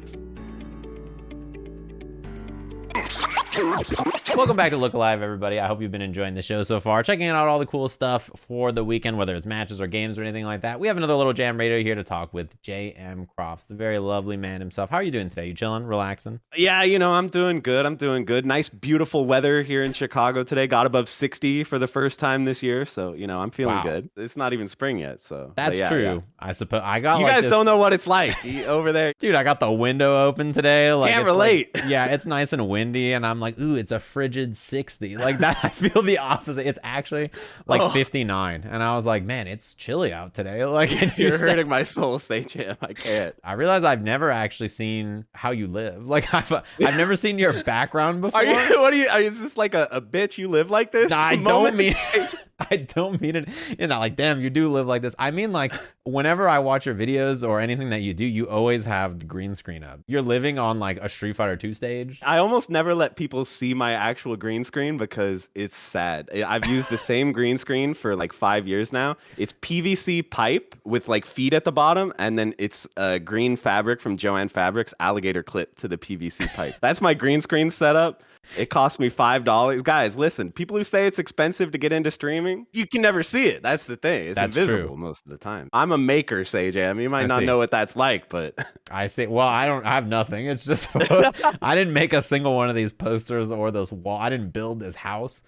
Welcome back to Look Alive, everybody. I hope you've been enjoying the show so far, checking out all the cool stuff for the weekend, whether it's matches or games or anything like that. We have another little jam radio here to talk with JMCrofts, the very lovely man himself. How are you doing today? You chilling, relaxing? Yeah, I'm doing good. Nice, beautiful weather here in Chicago today. Got above 60 for the first time this year, so I'm feeling good. It's not even spring yet, so that's true. Yeah. I suppose I got. You guys don't know what it's like over there, dude. I got the window open today. Like, can't relate. Like, yeah, it's nice and windy, and I'm like, ooh, it's a frigid 60. Like that, I feel the opposite. It's actually like 59, and I was like, man, it's chilly out today. Like, you're hurting my soul, Sajam. I can't. I realize I've never actually seen how you live. Like I've never seen your background before. Is this like a bitch? You live like this? Nah, I don't mean it. Like, damn, you do live like this. I mean, like, whenever I watch your videos or anything that you do, you always have the green screen up. You're living on like a Street Fighter 2 stage. I almost never let people see my actual green screen because it's sad. I've used the same green screen for like 5 years now. It's PVC pipe with like feet at the bottom, and then it's green fabric from Joanne Fabrics alligator clip to the PVC pipe. That's my green screen setup. It cost me $5. Guys, listen, people who say it's expensive to get into streaming, you can never see it. That's the thing. It's invisible true. Most of the time. I'm a maker, Sajam. You might not know what that's like, but I see. Well, I have nothing. It's just I didn't make a single one of these posters or those wall. I didn't build this house.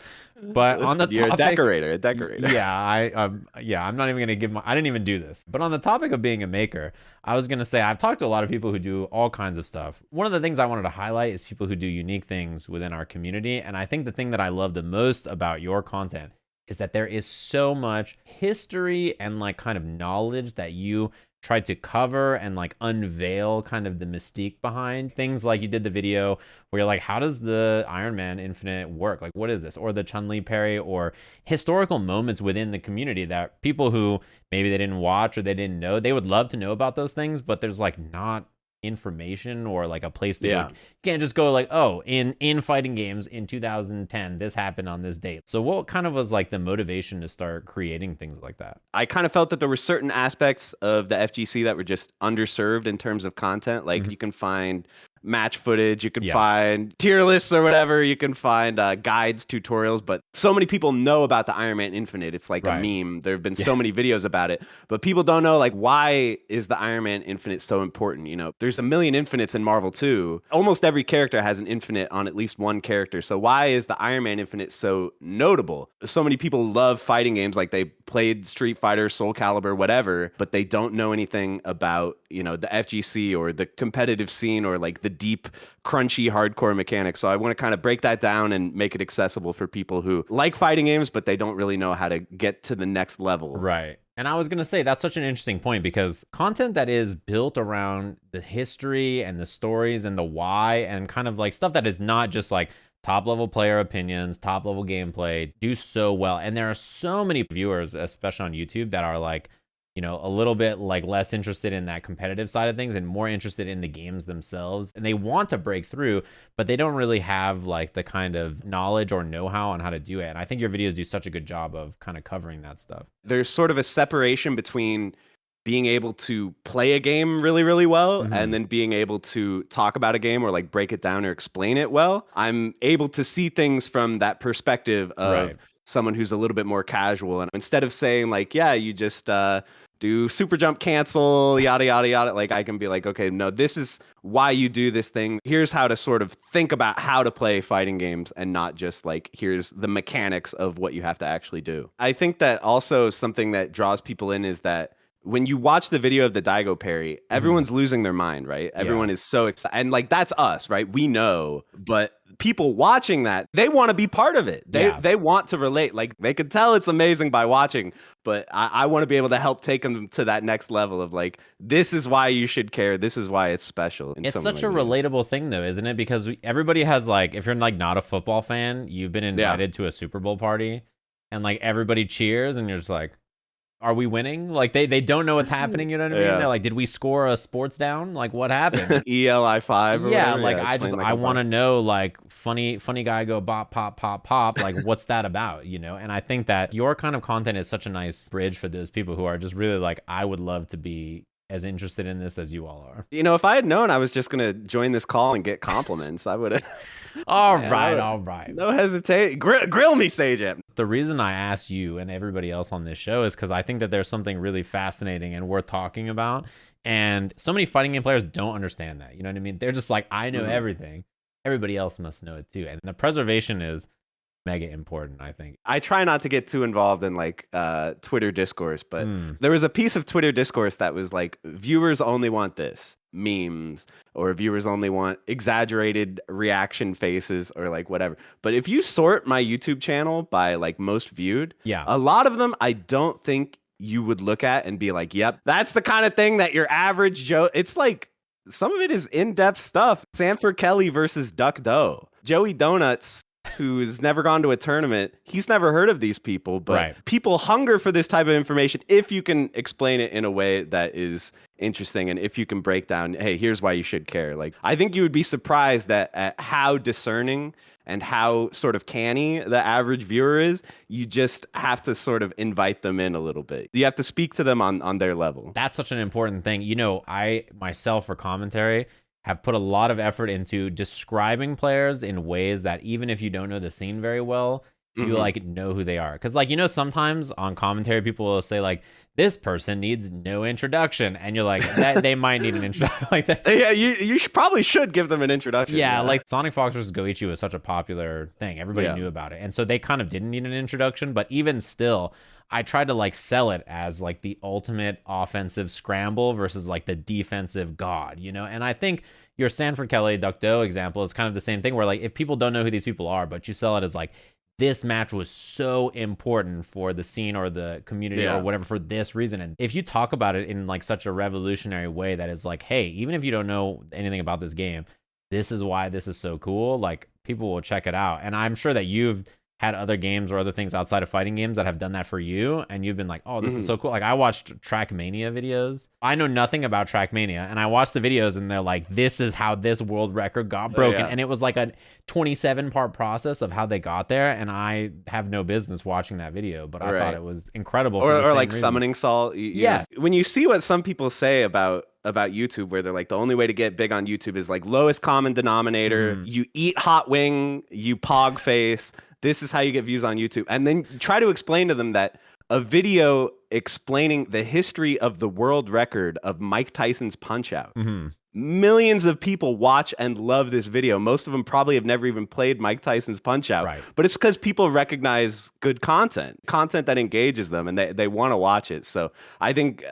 But listen, on the you're topic, a decorator. Yeah, I'm not even gonna give I didn't even do this. But on the topic of being a maker, I was gonna say I've talked to a lot of people who do all kinds of stuff. One of the things I wanted to highlight is people who do unique things within our community. And I think the thing that I love the most about your content is that there is so much history and like kind of knowledge that you tried to cover and like unveil kind of the mystique behind things. Like you did the video where you're like, how does the Iron Man Infinite work? Like, what is this? Or the Chun-Li parry, or historical moments within the community that people who maybe they didn't watch or they didn't know, they would love to know about those things, but there's like not information or like a place to go. You can't just go like, oh, in fighting games in 2010 this happened on this date. So what kind of was like the motivation to start creating things like that? I kind of felt that there were certain aspects of the FGC that were just underserved in terms of content. Like you can find match footage, you can find tier lists or whatever, you can find guides, tutorials, but so many people know about the Iron Man Infinite. It's like a meme. There have been so many videos about it, but people don't know, like, why is the Iron Man Infinite so important? You know, there's a million infinites in Marvel too. Almost every character has an infinite on at least one character. So why is the Iron Man Infinite so notable? So many people love fighting games, like they played Street Fighter, Soul Calibur, whatever, but they don't know anything about, you know, the FGC or the competitive scene or like the deep, crunchy, hardcore mechanics. So I want to kind of break that down and make it accessible for people who like fighting games, but they don't really know how to get to the next level. Right. And I was going to say, that's such an interesting point, because content that is built around the history and the stories and the why and kind of like stuff that is not just like top level player opinions, top level gameplay, do so well. And there are so many viewers, especially on YouTube, that are like, you know, a little bit like less interested in that competitive side of things and more interested in the games themselves. And they want to break through, but they don't really have like the kind of knowledge or know-how on how to do it. And I think your videos do such a good job of kind of covering that stuff. There's sort of a separation between being able to play a game really, really well and then being able to talk about a game or like break it down or explain it well. I'm able to see things from that perspective of someone who's a little bit more casual. And instead of saying like, yeah, you just do super jump cancel, yada, yada, yada, like I can be like, okay, no, this is why you do this thing. Here's how to sort of think about how to play fighting games and not just like, here's the mechanics of what you have to actually do. I think that also something that draws people in is that when you watch the video of the Daigo parry, everyone's losing their mind, right? Everyone is so excited. And like, that's us, right? We know, but people watching that, they want to be part of it. They want to relate. Like, they can tell it's amazing by watching, but I want to be able to help take them to that next level of like, this is why you should care. This is why it's special. It's such a relatable thing though, isn't it? Because everybody has like, if you're like not a football fan, you've been invited to a Super Bowl party and like everybody cheers and you're just like, are we winning? Like they don't know what's happening, you know what I mean? They're like, did we score a sports down? Like what happened? ELI5 or yeah, whatever. like I want to know, like funny guy go bop pop pop pop, like what's that about, you know? And I think that your kind of content is such a nice bridge for those people who are just really like, I would love to be as interested in this as you all are. You know, if I had known I was just going to join this call and get compliments, I would have. All right. No hesitate. Grill me, Sajam. The reason I asked you and everybody else on this show is because I think that there's something really fascinating and worth talking about. And so many fighting game players don't understand that. You know what I mean? They're just like, I know everything. Everybody else must know it too. And the preservation is mega important, I think. I try not to get too involved in like Twitter discourse, but there was a piece of Twitter discourse that was like, viewers only want this, memes, or viewers only want exaggerated reaction faces or like whatever. But if you sort my YouTube channel by like most viewed, a lot of them I don't think you would look at and be like, yep, that's the kind of thing that your average Joe, it's like, some of it is in-depth stuff. Sanford Kelly versus Duck Doe. Joey Donuts, who's never gone to a tournament, he's never heard of these people, but people hunger for this type of information if you can explain it in a way that is interesting and if you can break down, hey, here's why you should care. Like, I think you would be surprised at how discerning and how sort of canny the average viewer is. You just have to sort of invite them in a little bit. You have to speak to them on their level. That's such an important thing. You know, I myself for commentary have put a lot of effort into describing players in ways that even if you don't know the scene very well, you like know who they are. Because like, you know, sometimes on commentary, people will say like, this person needs no introduction. And you're like, they might need an introduction like that. Yeah, you probably should give them an introduction. Yeah, like Sonic Fox vs. Goichi was such a popular thing. Everybody knew about it. And so they kind of didn't need an introduction. But even still, I tried to like sell it as like the ultimate offensive scramble versus like the defensive god, you know? And I think your Sanford Kelly Duck Doe example is kind of the same thing where like, if people don't know who these people are, but you sell it as like, this match was so important for the scene or the community or whatever for this reason. And if you talk about it in like such a revolutionary way that is like, hey, even if you don't know anything about this game, this is why this is so cool. Like people will check it out. And I'm sure that you've had other games or other things outside of fighting games that have done that for you, and you've been like, oh, this is so cool. Like I watched Trackmania videos. I know nothing about Trackmania, and I watched the videos and they're like, this is how this world record got broken. And it was like a 27-part process of how they got there, and I have no business watching that video, but I thought it was incredible. Or like Summoning Salt. You know, when you see what some people say about YouTube, where they're like, the only way to get big on YouTube is like lowest common denominator. You eat hot wing, you pog face. This is how you get views on YouTube. And then try to explain to them that a video explaining the history of the world record of Mike Tyson's Punch-Out. Millions of people watch and love this video. Most of them probably have never even played Mike Tyson's Punch-Out. But it's because people recognize good content that engages them, and they want to watch it. So I think,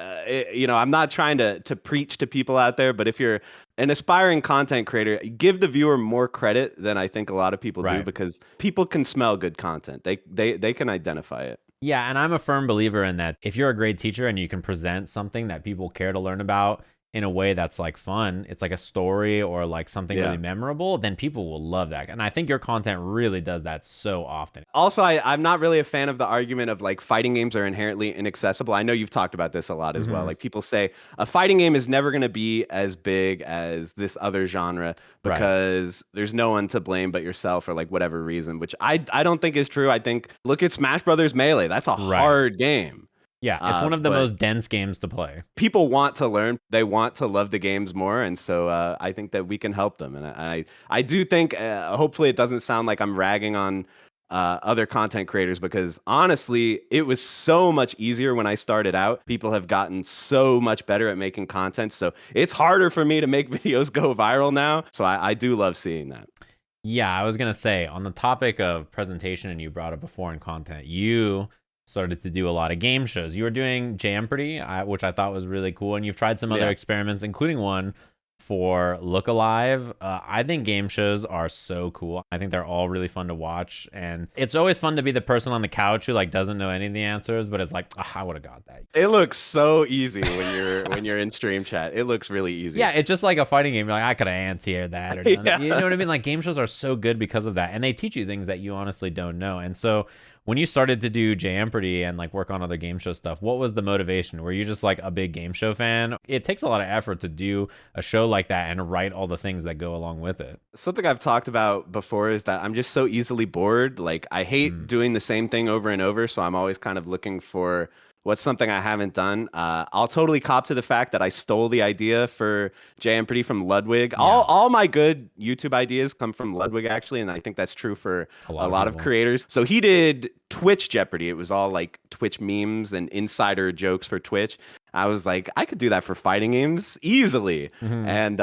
you know, I'm not trying to preach to people out there, but if you're an aspiring content creator, give the viewer more credit than I think a lot of people do, because people can smell good content. They can identify it. Yeah, and I'm a firm believer in that. If you're a great teacher and you can present something that people care to learn about in a way that's like fun, it's like a story or like something really memorable, then people will love that. And I think your content really does that so often. Also, I'm not really a fan of the argument of like fighting games are inherently inaccessible. I know you've talked about this a lot as well. Like people say a fighting game is never going to be as big as this other genre because there's no one to blame but yourself for like whatever reason, which I don't think is true. I think, look at Smash Brothers Melee. That's a hard game. Yeah, it's one of the most dense games to play. People want to learn. They want to love the games more. And so I think that we can help them. And I do think, hopefully it doesn't sound like I'm ragging on other content creators, because honestly, it was so much easier when I started out. People have gotten so much better at making content. So it's harder for me to make videos go viral now. So I do love seeing that. Yeah, I was going to say, on the topic of presentation, and you brought it before in content, you started to do a lot of game shows. You were doing Jeopardy, which I thought was really cool, and you've tried some other experiments, including one for Look Alive. I think game shows are so cool. I think they're all really fun to watch, and it's always fun to be the person on the couch who like doesn't know any of the answers, but it's like, I would have got that. It looks so easy when you're in stream chat. It looks really easy. Yeah, it's just like a fighting game. You're like, I could have answered that, or done that. You know what I mean? Like game shows are so good because of that, and they teach you things that you honestly don't know. And so when you started to do Jeopardy and like work on other game show stuff, what was the motivation? Were you just like a big game show fan? It takes a lot of effort to do a show like that and write all the things that go along with it. Something I've talked about before is that I'm just so easily bored. Like I hate doing the same thing over and over. So I'm always kind of looking for what's something I haven't done. I'll totally cop to the fact that I stole the idea for Jeopardy from Ludwig. All my good YouTube ideas come from Ludwig, actually, and I think that's true for a lot of creators. So he did Twitch Jeopardy. It was all like Twitch memes and insider jokes for Twitch. I was like, I could do that for fighting games easily. And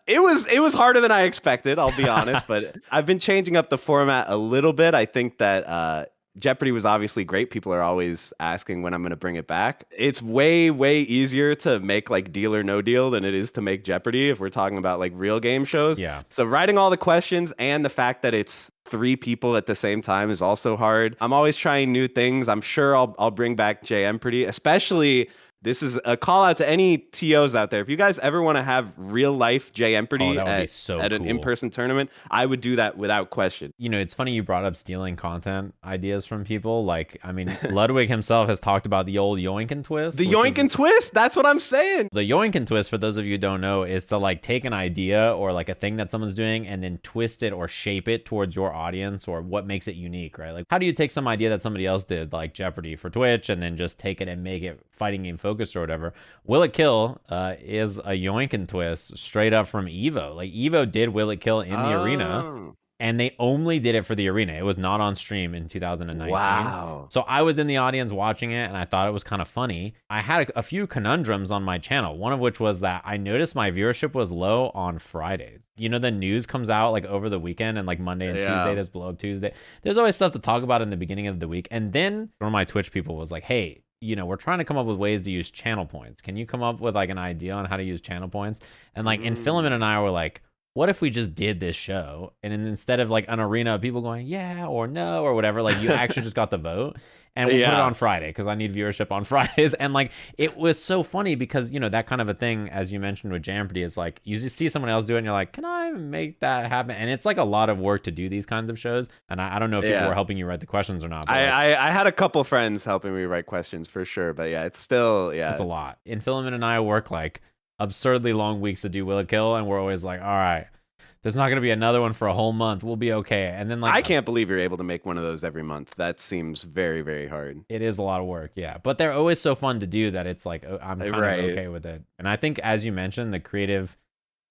it was harder than I expected, I'll be honest, but I've been changing up the format a little bit. I think that Jeopardy was obviously great. People are always asking when I'm going to bring it back. It's way, way easier to make like Deal or No Deal than it is to make Jeopardy if we're talking about like real game shows. Yeah. So writing all the questions and the fact that it's 3 people at the same time is also hard. I'm always trying new things. I'm sure I'll bring back Jeopardy, especially. This is a call out to any TOs out there. If you guys ever want to have real life Jeopardy at an in-person tournament, I would do that without question. You know, it's funny you brought up stealing content ideas from people. Like, I mean, Ludwig himself has talked about the old yoink and twist. The yoink and twist? That's what I'm saying. The yoink and twist, for those of you who don't know, is to like take an idea or like a thing that someone's doing and then twist it or shape it towards your audience or what makes it unique, right? Like, how do you take some idea that somebody else did, like Jeopardy for Twitch, and then just take it and make it fighting game focused or whatever? Will It Kill is a yoink and twist straight up from Evo. Like Evo did Will It Kill in the arena, and they only did it for the arena. It was not on stream in 2019. Wow. So I was in the audience watching it, and I thought it was kind of funny. I had a few conundrums on my channel, one of which was that I noticed my viewership was low on Fridays. You know, the news comes out like over the weekend, and like Monday and Tuesday, there's Blow Up Tuesday. There's always stuff to talk about in the beginning of the week. And then one of my Twitch people was like, hey, you know, we're trying to come up with ways to use channel points. Can you come up with like an idea on how to use channel points? And like, and Filament and I were like, what if we just did this show and then instead of like an arena of people going yeah or no or whatever, like you actually just got the vote and we'll put it on Friday because I need viewership on Fridays. And like it was so funny because, you know, that kind of a thing, as you mentioned with Jeopardy, is like you just see someone else do it and you're like, can I make that happen? And it's like a lot of work to do these kinds of shows. And I don't know if people were helping you write the questions or not. But I had a couple friends helping me write questions for sure, but yeah, it's still it's a lot. And Filament and I work like absurdly long weeks to do Will It Kill, and we're always like, all right, there's not going to be another one for a whole month. We'll be okay. And then like I can't believe you're able to make one of those every month. That seems very, very hard. It is a lot of work, yeah. But they're always so fun to do that it's like I'm kind of okay with it. And I think, as you mentioned, the creative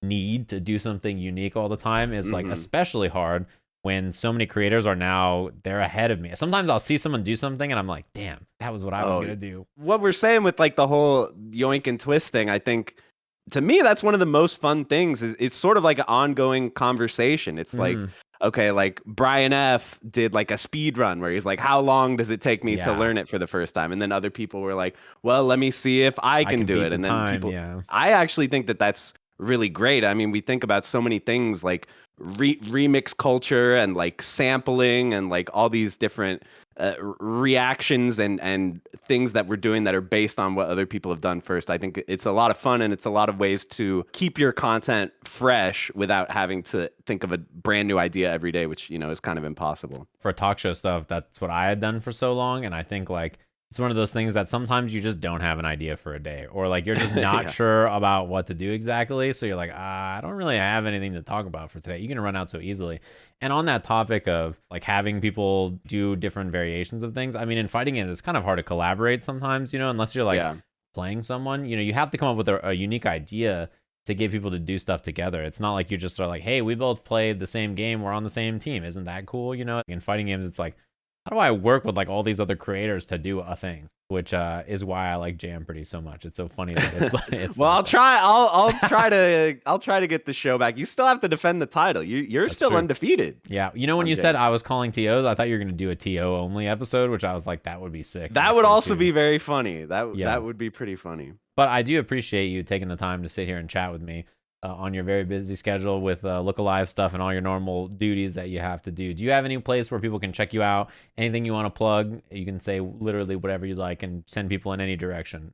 need to do something unique all the time is like especially hard when so many creators are now, they're ahead of me. Sometimes I'll see someone do something and I'm like, damn, that was what I was going to do. What we're saying with like the whole yoink and twist thing, I think to me, that's one of the most fun things. It's sort of like an ongoing conversation. It's like, okay, like Brian F did like a speed run where he's like, how long does it take me to learn it for the first time? And then other people were like, well, let me see if I can do it. And then I actually think that that's really great. I mean, we think about so many things like remix culture and like sampling and like all these different reactions and things that we're doing that are based on what other people have done first. I think it's a lot of fun and it's a lot of ways to keep your content fresh without having to think of a brand new idea every day, which, you know, is kind of impossible. For talk show stuff, that's what I had done for so long. And I think like it's one of those things that sometimes you just don't have an idea for a day, or like you're just not sure about what to do exactly. So you're like, I don't really have anything to talk about for today. You can run out so easily. And on that topic of like having people do different variations of things, I mean, in fighting games, it's kind of hard to collaborate sometimes, you know, unless you're like playing someone, you know, you have to come up with a unique idea to get people to do stuff together. It's not like you just are like, hey, we both played the same game, we're on the same team. Isn't that cool? You know, in fighting games, it's like, how do I work with like all these other creators to do a thing? Which is why I like Jeopardy so much. It's so funny that it's well, I'll try to get the show back. You still have to defend the title. You're still undefeated. Yeah. You know, when you said I was calling TOs, I thought you were gonna do a TO only episode, which I was like, that would be sick. That would also be very funny. That would be pretty funny. But I do appreciate you taking the time to sit here and chat with me on your very busy schedule with Look Alive stuff and all your normal duties that you have to do. Do you have any place where people can check you out? Anything you want to plug? You can say literally whatever you like and send people in any direction.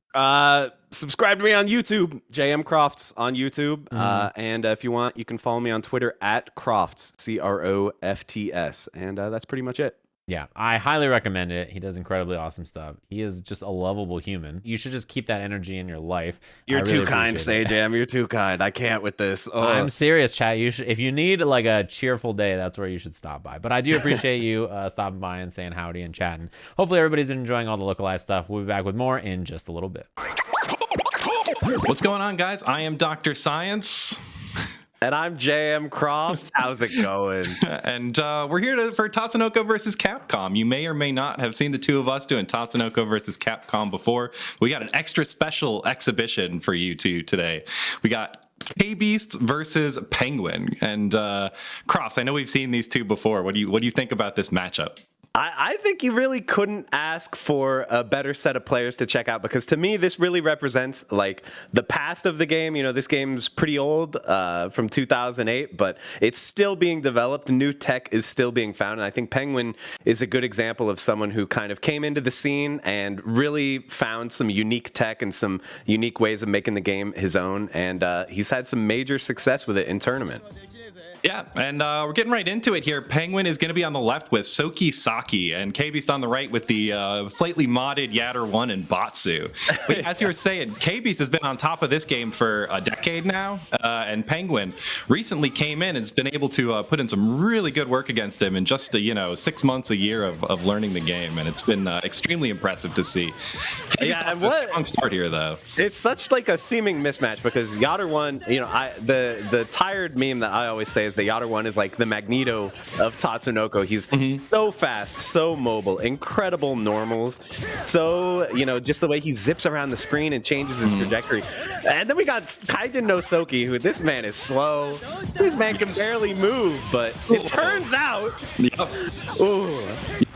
Subscribe to me on YouTube, JMCrofts on YouTube. And if you want, you can follow me on Twitter at Crofts, CROFTS. And that's pretty much it. Yeah, I highly recommend it. He does incredibly awesome stuff. He is just a lovable human. You should just keep that energy in your life. You're too kind, Sajam. You're too kind. I can't with this. Oh. I'm serious, chat. You should, if you need like a cheerful day, that's where you should stop by. But I do appreciate you stopping by and saying howdy and chatting. Hopefully everybody's been enjoying all the Look Alive stuff. We'll be back with more in just a little bit. What's going on, guys? I am Dr. Science. And I'm JMCrofts. How's it going? And we're here for Tatsunoko versus Capcom. You may or may not have seen the two of us doing Tatsunoko versus Capcom before. We got an extra special exhibition for you two today. We got K-Beast versus Penguin. And Crofts, I know we've seen these two before. What do you think about this matchup? I think you really couldn't ask for a better set of players to check out, because to me, this really represents like the past of the game. You know, this game's pretty old, from 2008, but it's still being developed. New tech is still being found. And I think Penguin is a good example of someone who kind of came into the scene and really found some unique tech and some unique ways of making the game his own. And he's had some major success with it in tournament. Yeah, and we're getting right into it here. Penguin is going to be on the left with Soki Saki, and K-Beast on the right with the slightly modded Yatter 1 and Batsu. But as you were saying, K-Beast has been on top of this game for a decade now, and Penguin recently came in and has been able to put in some really good work against him in just 6 months, a year of learning the game, and it's been extremely impressive to see. Yeah, and a strong start here, though. It's such like a seeming mismatch, because Yatter 1, the tired meme that I always say is the Yatter 1 is like the Magneto of Tatsunoko. He's so fast, so mobile, incredible normals. So, just the way he zips around the screen and changes his trajectory. And then we got Kaijin no Soki, who this man is slow. This man can barely move, but it turns out...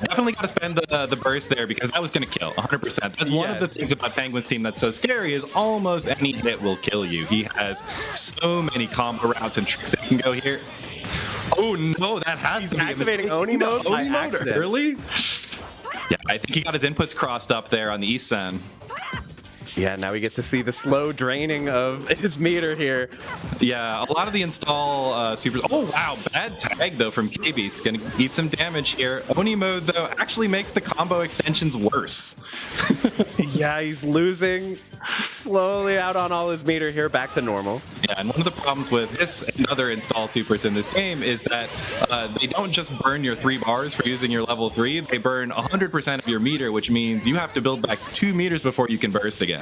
Definitely got to spend the burst there because that was going to kill 100%. That's one of the things about Penguin's team that's so scary is almost any hit will kill you. He has so many combo routes and tricks that can go here. Oh no, that has to be activating Oni mode by accident. Early. Yeah, I think he got his inputs crossed up there on the east end. Yeah, now we get to see the slow draining of his meter here. Yeah, a lot of the install supers. Oh, wow. Bad tag, though, from KB. He's going to eat some damage here. Oni mode, though, actually makes the combo extensions worse. Yeah, he's losing slowly out on all his meter here, back to normal. Yeah, and one of the problems with this and other install supers in this game is that they don't just burn your 3 bars for using your level 3. They burn 100% of your meter, which means you have to build back 2 meters before you can burst again.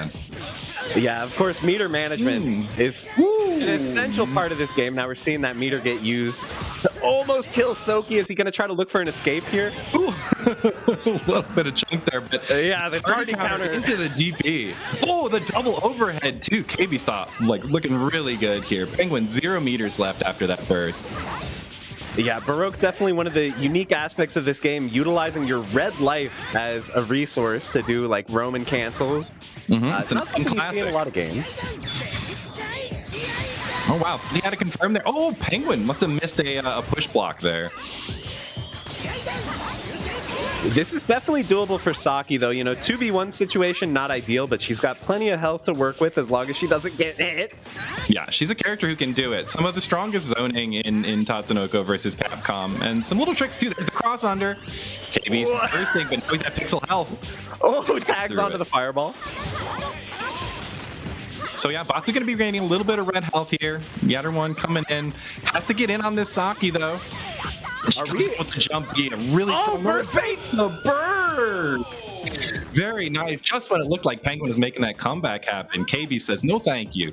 Yeah, of course, meter management is an essential part of this game. Now we're seeing that meter get used to almost kill Soki. Is he going to try to look for an escape here? Ooh, a little bit of chunk there, but yeah, the tardy counter into the DP. Oh, the double overhead too. KB stop, like looking really good here. Penguin 0 meters left after that burst. Yeah, Baroque definitely one of the unique aspects of this game, utilizing your red life as a resource to do like Roman cancels. It's not something you see in a lot of games. Oh wow, he had to confirm there. Oh, Penguin must have missed a push block there. This is definitely doable for Saki, though. You know, 2v1 situation, not ideal, but she's got plenty of health to work with as long as she doesn't get hit. Yeah, she's a character who can do it. Some of the strongest zoning in Tatsunoko versus Capcom, and some little tricks too. There's the cross under. KB's bursting, but now he's at pixel health. Oh, tags onto the fireball. So yeah, Batu going to be gaining a little bit of red health here. Yatter one coming in. Has to get in on this Saki, though. Are we with the jump B? Really strong burst baits the burst. Very nice. Just when it looked like Penguin was making that comeback happen, KB says no, thank you.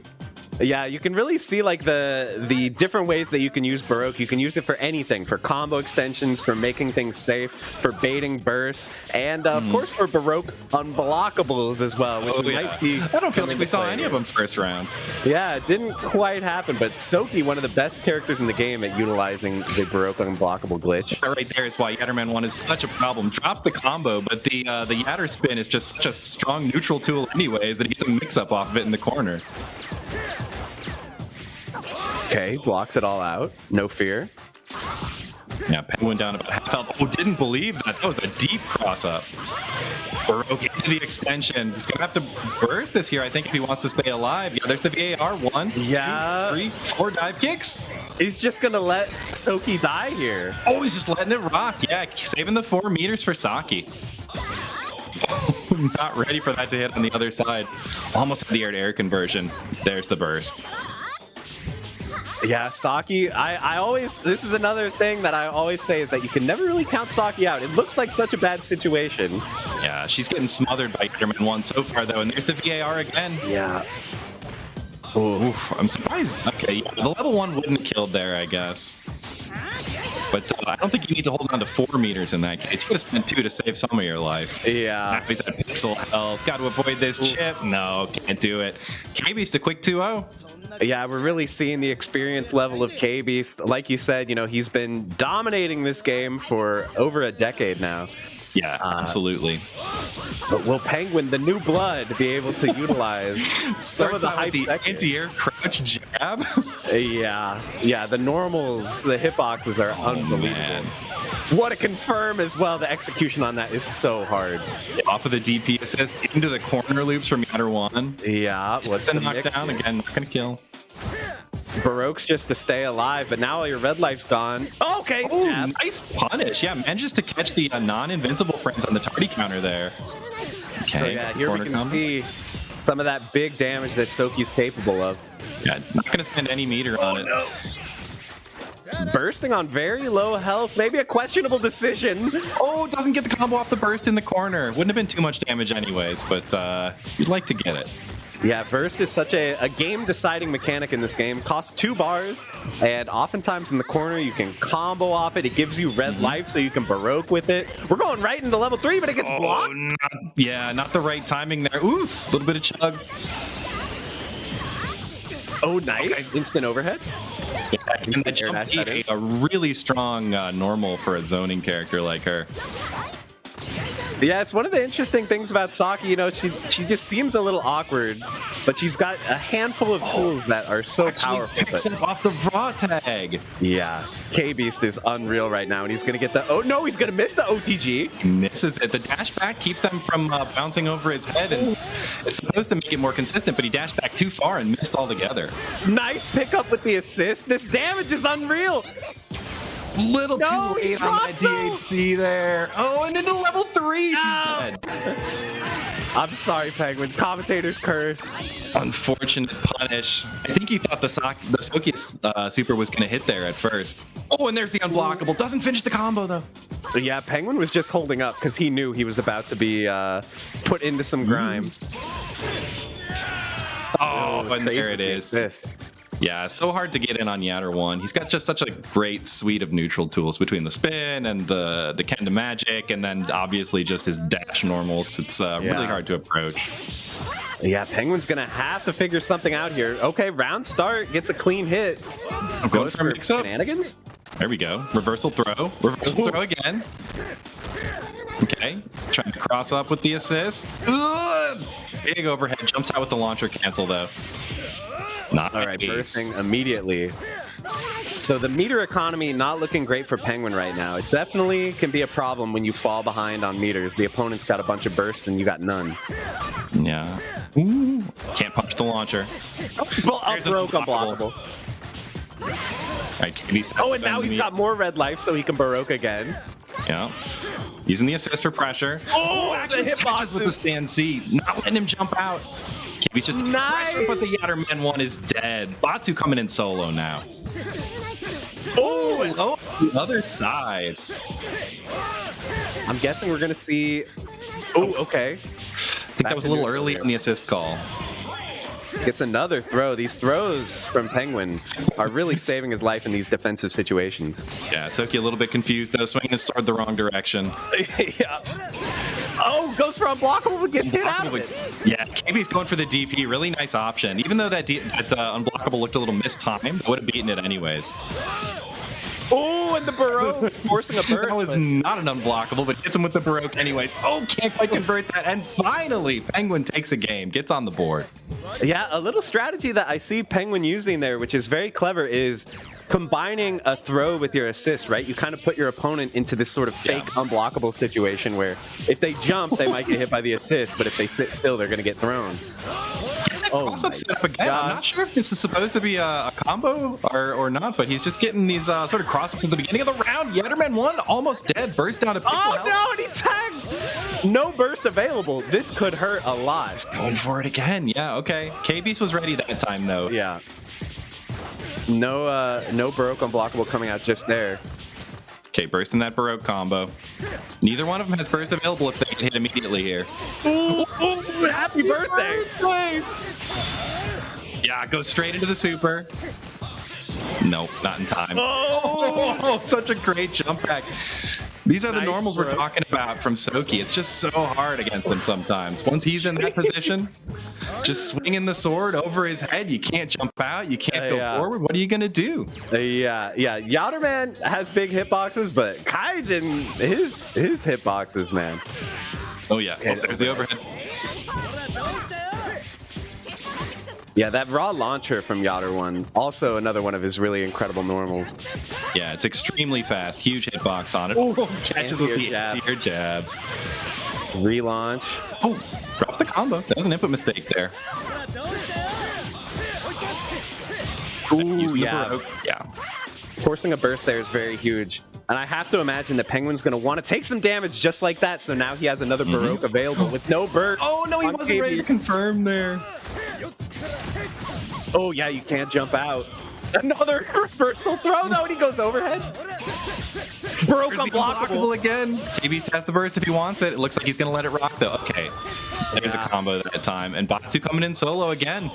Yeah, you can really see like the different ways that you can use Baroque. You can use it for anything, for combo extensions, for making things safe, for baiting bursts, and of course for Baroque unblockables as well. Which might be I don't feel like we saw any of them first round. Yeah, it didn't quite happen, but Soki, one of the best characters in the game at utilizing the Baroque unblockable glitch. That right there is why Yatterman 1 is such a problem. Drops the combo, but the Yatter spin is just such a strong neutral tool anyways that he gets a mix-up off of it in the corner. Okay, blocks it all out. No fear. Yeah, Penguin down about half health. Oh, didn't believe that. That was a deep cross-up. Baroque into the extension. He's going to have to burst this here, I think, if he wants to stay alive. Yeah, there's the VAR. 1, 2, 3, 4 dive kicks. He's just going to let Soki die here. Oh, he's just letting it rock. Yeah, saving the 4 meters for Saki. Not ready for that to hit on the other side. Almost had the air-to-air conversion. There's the burst. Yeah, Saki, I always, this is another thing that I always say is that you can never really count Saki out. It looks like such a bad situation. Yeah, she's getting smothered by Yatterman 1 so far, though, and there's the VAR again. Yeah. Oof, I'm surprised. Okay, yeah, the level 1 wouldn't have killed there, I guess. But I don't think you need to hold on to 4 meters in that case. You could have spent 2 to save some of your life. Yeah. Now he's at pixel health. Got to avoid this chip. No, can't do it. KB's the quick 2-0. Yeah, we're really seeing the experience level of KB. Like you said, you know, he's been dominating this game for over a decade now. Yeah, absolutely. But will Penguin, the new blood, be able to utilize some of the hype anti-air crouch jab? Yeah, the normals, the hitboxes are unbelievable. Man. What a confirm as well. The execution on that is so hard. Off of the DP assist into the corner loops from Yatter 1. Yeah, what's the knockdown? Again, not gonna kill. Baroque's just to stay alive, but now your red life's gone. Okay. Oh, nice punish. Yeah, manages to catch the non-invincible frames on the tardy counter there. Okay. So yeah, here we can see some of that big damage that Soki's capable of. Yeah, not going to spend any meter on it. No. Bursting on very low health, maybe a questionable decision. Oh, doesn't get the combo off the burst in the corner. Wouldn't have been too much damage anyways, but you'd like to get it. Yeah, burst is such a game-deciding mechanic in this game. Costs 2 bars, and oftentimes in the corner you can combo off it. It gives you red life, so you can Baroque with it. We're going right into level 3, but it gets blocked. Not the right timing there. Oof, a little bit of chug. Oh, nice. Okay. Instant overhead. And the jump D, a really strong normal for a zoning character like her. Yeah, it's one of the interesting things about Saki. You know, she just seems a little awkward, but she's got a handful of tools that are so powerful. Picks up off the raw tag. Yeah, K-Beast is unreal right now, and he's gonna get the. Oh no, he's gonna miss the OTG. He misses it. The dash back keeps them from bouncing over his head, and it's supposed to make it more consistent. But he dashed back too far and missed altogether. Nice pickup with the assist. This damage is unreal. Little too late on that DHC there. Oh, and into level 3, she's dead. I'm sorry, Penguin. Commentator's curse. Unfortunate punish. I think he thought the Soki super was going to hit there at first. Oh, and there's the unblockable. Doesn't finish the combo, though. Yeah, Penguin was just holding up because he knew he was about to be put into some grime. Oh, and there it is. Yeah, so hard to get in on Yatter 1. He's got just such a great suite of neutral tools between the spin and the Kenda magic, and then obviously just his dash normals. It's really hard to approach. Yeah, Penguin's gonna have to figure something out here. Okay, round start, gets a clean hit. I'm going for mix-up. Shenanigans? There we go. Reversal throw. Reversal throw again. Okay, trying to cross up with the assist. Ugh! Big overhead. Jumps out with the launcher cancel, though. Not all right, bursting immediately. So the meter economy not looking great for Penguin right now. It definitely can be a problem when you fall behind on meters. The opponent's got a bunch of bursts and you got none. Yeah. Ooh. Can't punch the launcher. Well, up broke unblockable. Right, and now he's got more red life, so he can Baroque again. Yeah. Using the assist for pressure. Oh, actually catches with the stand C. Not letting him jump out. He's just pressure, but the Yatterman one is dead. Batsu coming in solo now. Oh, the other side. I'm guessing we're gonna see. Oh, okay. I think that was a little early on the assist call. Gets another throw. These throws from Penguin are really saving his life in these defensive situations. Yeah, Soki a little bit confused though, swinging his sword the wrong direction. Yeah. Oh, goes for unblockable, but gets hit out of it. Yeah, KB's going for the DP. Really nice option. Even though that unblockable looked a little mistimed, I would have beaten it anyways. Oh, and the Baroque forcing a burst. That was not an unblockable, but hits him with the Baroque anyways. Oh, can't quite convert that. And finally, Penguin takes a game, gets on the board. Yeah, a little strategy that I see Penguin using there, which is very clever, is combining a throw with your assist, right? You kind of put your opponent into this sort of fake unblockable situation where if they jump, they might get hit by the assist, but if they sit still, they're going to get thrown. Cross-up setup again. I'm not sure if this is supposed to be a combo or not, but he's just getting these sort of cross-ups at the beginning of the round. Yatterman 1 almost dead. Burst down to pixel health. No, and he tags! No burst available. This could hurt a lot. He's going for it again. Yeah, okay. K-Beast was ready that time, though. Yeah. No Baroque unblockable coming out just there. Okay, bursting that Baroque combo. Neither one of them has burst available if they get hit immediately here. Ooh, happy birthday! Yeah, goes straight into the super. Nope, not in time. Oh, such a great jump back. These are the Nice normals we're Baroque. talking about from Soki. It's just so hard against him sometimes. Once he's in that position, just swinging the sword over his head. You can't jump out. You can't go forward. What are you going to do? Yeah. Yatterman has big hitboxes, but Kaijin, his hitboxes, man. Oh, yeah. Oh, there's the overhead. Yeah, that raw launcher from Yatter 1, also another one of his really incredible normals. Yeah, it's extremely fast. Huge hitbox on it. Oh, catches with the anti-air jabs. Relaunch. Oh, drops the combo. That was an input mistake there. Ooh, yeah. Yeah. Forcing a burst there is very huge. And I have to imagine that Penguin's going to want to take some damage just like that, so now he has another Baroque available with no burst. Oh, no, he wasn't ready to confirm there. Oh, yeah, you can't jump out. Another reversal throw, though, and he goes overhead. Baroque unblockable again. KB has the burst if he wants it. It looks like he's going to let it rock, though. Okay. There's a combo that time. And Batsu coming in solo again.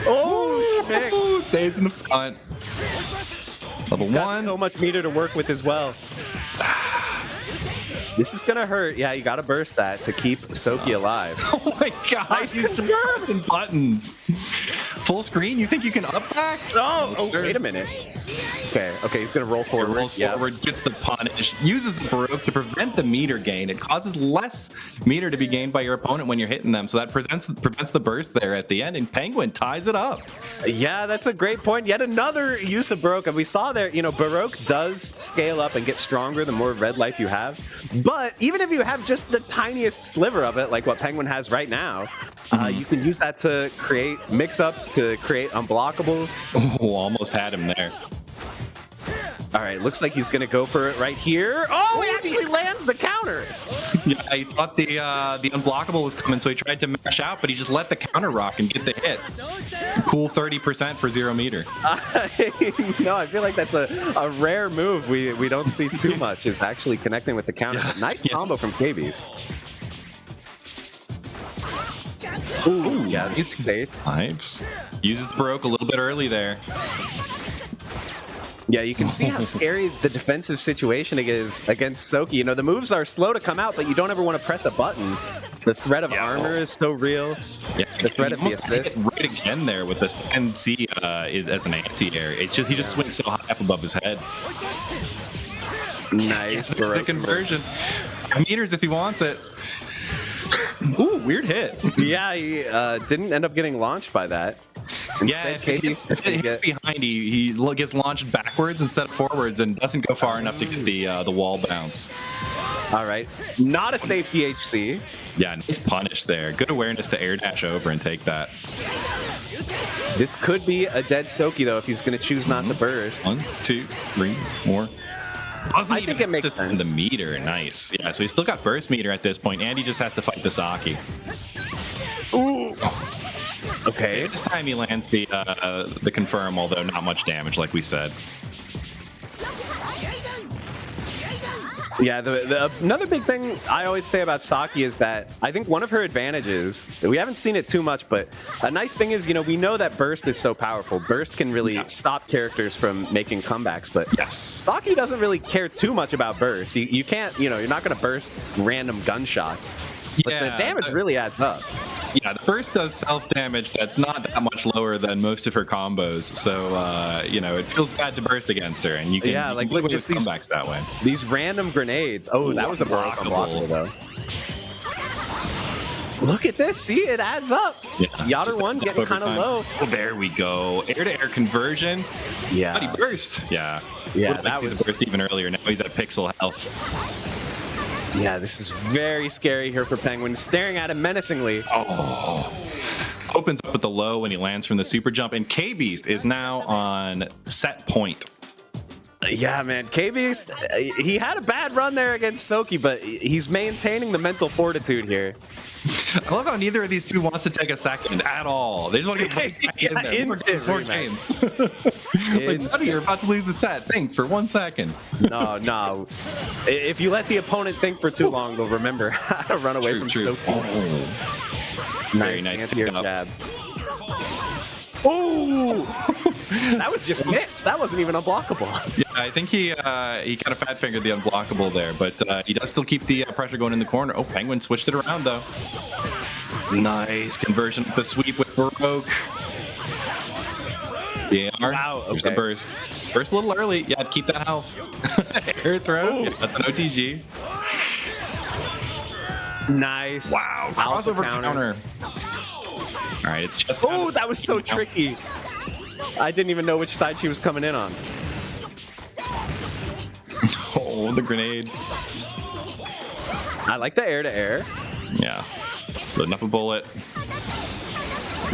Oh, stays in the front. Level He's got 1. so much meter to work with as well. This is gonna hurt. Yeah, you gotta burst that to keep Soki alive. Oh my god, he's just pressing buttons. Full screen? You think you can up back? Oh, wait a minute. Okay, he's gonna roll forward. Rolls forward, gets the punish, uses the Baroque to prevent the meter gain. It causes less meter to be gained by your opponent when you're hitting them, so that prevents the burst there at the end, and Penguin ties it up. Yeah, that's a great point. Yet another use of Baroque, and we saw there, Baroque does scale up and get stronger the more red life you have, but even if you have just the tiniest sliver of it, like what Penguin has right now, you can use that to create mix-ups, to create unblockables. Oh, almost had him there. All right, looks like he's gonna go for it right here. Oh, he actually lands the counter. Yeah, he thought the unblockable was coming, so he tried to mash out, but he just let the counter rock and get the hit. Cool 30% for 0 meter. No, I feel like that's a rare move we don't see too much, is actually connecting with the counter. Yeah. Nice combo from KB's. Ooh, yeah, he's safe. Pipes. Uses the Baroque a little bit early there. Yeah, you can see how scary the defensive situation is against Soki. The moves are slow to come out, but you don't ever want to press a button. The threat of armor is so real. Yeah, the threat of the assist. Right again there with this NC as an anti-air. He just swings so high up above his head. Nice. The conversion. Meters if he wants it. Ooh, weird hit. Yeah, he didn't end up getting launched by that. Instead, he hits behind. He gets launched backwards instead of forwards and doesn't go far enough to get the wall bounce. All right, not a safety HC. Yeah, nice punish there. Good awareness to air dash over and take that. This could be a dead Soki though if he's going to choose not to burst. 1, 2, 3, 4. I think it makes sense. The meter, nice. Yeah, so he's still got burst meter at this point, and he just has to fight the Saki. Ooh. Okay. This time he lands the confirm, although not much damage, like we said. Yeah, another big thing I always say about Saki is that I think one of her advantages, we haven't seen it too much, but a nice thing is, we know that burst is so powerful. Burst can really stop characters from making comebacks, but Saki doesn't really care too much about burst. You can't, you're not going to burst random gunshots, but the damage really adds up. Yeah, the burst does self-damage that's not that much lower than most of her combos, so, it feels bad to burst against her, and you can, look, just these comebacks that way. These random grenades. Oh, that was a unblockable, though. Look at this. See, it adds up. Yeah, Yatter 1's getting kind of low. Oh, there we go. Air-to-air conversion. Yeah. But he burst. Yeah. Yeah, that was the burst even earlier. Now he's at pixel health. Yeah, this is very scary here for Penguin, staring at him menacingly. Oh. Opens up with the low when he lands from the super jump, and K-Beast is now on set point. Yeah, man, K-Beast, he had a bad run there against Soki, but he's maintaining the mental fortitude here. I love how neither of these two wants to take a second at all. They just want to get back in there. More games. Like, buddy, you're about to lose the set. Think for 1 second. No. If you let the opponent think for too long, they'll remember how to run away from Soki. Oh. Very nice anti-air jab. Oh! That was just mixed. That wasn't even unblockable. Yeah, I think he kind of fat fingered the unblockable there, but he does still keep the pressure going in the corner. Oh, Penguin switched it around though. Nice conversion with the sweep with Baroque. Yeah, wow, okay. Here's the burst. Burst a little early. Yeah, keep that health. Air throw. Yeah, that's an OTG. Nice. Wow. Crossover counter. All right, it's just. Oh, that was so tricky. I didn't even know which side she was coming in on. Oh, the grenade. I like the air-to-air. Yeah. Loading up a bullet.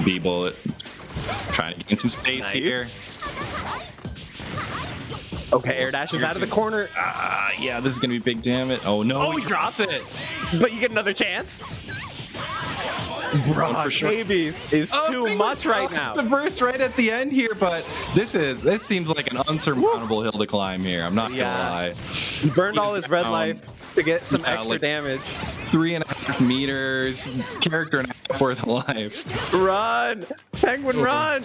B bullet. Trying to gain some space here. Okay, air dash is out of the corner. Yeah, this is going to be big damage. Oh, no. Oh, he drops it. But you get another chance. Bro, K-Beast is too much right now. The burst right at the end here, but this seems like an unsurmountable hill to climb here. I'm not gonna lie. He burned all his red life to get some extra damage. 3.5 meters, character and a half worth of life. Run, Penguin, run!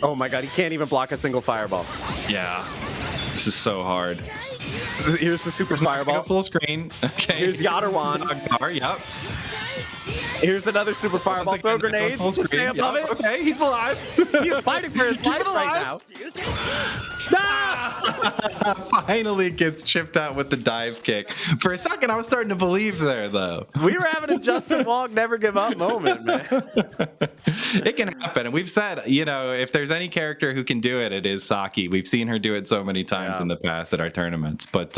Oh my god, he can't even block a single fireball. Yeah, this is so hard. Here's the super fireball. Full screen. Okay. Here's Yadarwan. Yep. Here's another super fireball. Throw grenades. Full Just stay screen. above Yep. it. Okay, he's alive. He's fighting for his life right now. Finally gets chipped out with the dive kick. For a second, I was starting to believe there, though. We were having a Justin Wong never give up moment, man. It can happen. And we've said, you know, if there's any character who can do it, it is Saki. We've seen her do it so many times in the past at our tournaments. But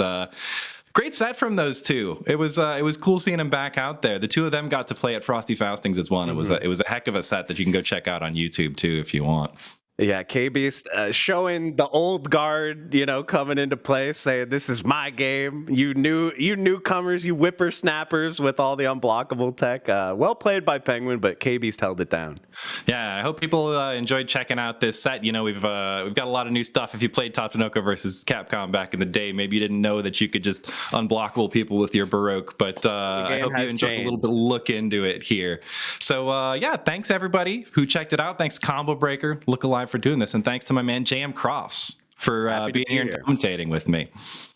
great set from those two. It was cool seeing them back out there. The two of them got to play at Frosty Faustings as one. Mm-hmm. It was a heck of a set that you can go check out on YouTube too if you want. Yeah, K-Beast showing the old guard, you know, coming into play, saying, this is my game. You newcomers, you whippersnappers with all the unblockable tech. Well played by Penguin, but K-Beast held it down. Yeah, I hope people enjoyed checking out this set. You know, we've got a lot of new stuff. If you played Tatsunoko versus Capcom back in the day, maybe you didn't know that you could just unblockable people with your Baroque, but I hope you enjoyed a little bit look into it here. So yeah, thanks everybody who checked it out. Thanks Combo Breaker, Look Alive for doing this, and thanks to my man JMCrofts for being here and commentating with me.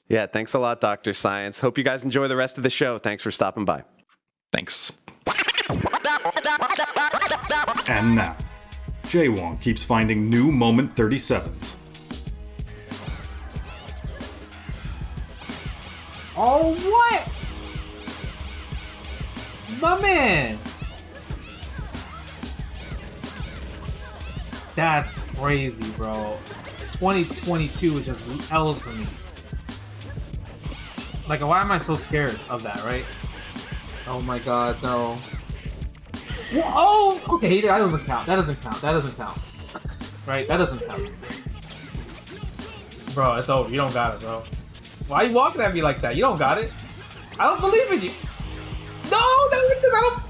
Yeah, thanks a lot, Dr. Science. Hope you guys enjoy the rest of the show. Thanks for stopping by. Thanks. And now, Jaywong keeps finding new moment 37s. Oh, what? My man! That's crazy, bro. 2022 is just L's for me. Like, why am I so scared of that, right? Oh my god, no. Oh, okay, that doesn't count. That doesn't count. That doesn't count. Right? That doesn't count. Bro, it's over. You don't got it, bro. Why are you walking at me like that? You don't got it. I don't believe in you. No, that's because I don't.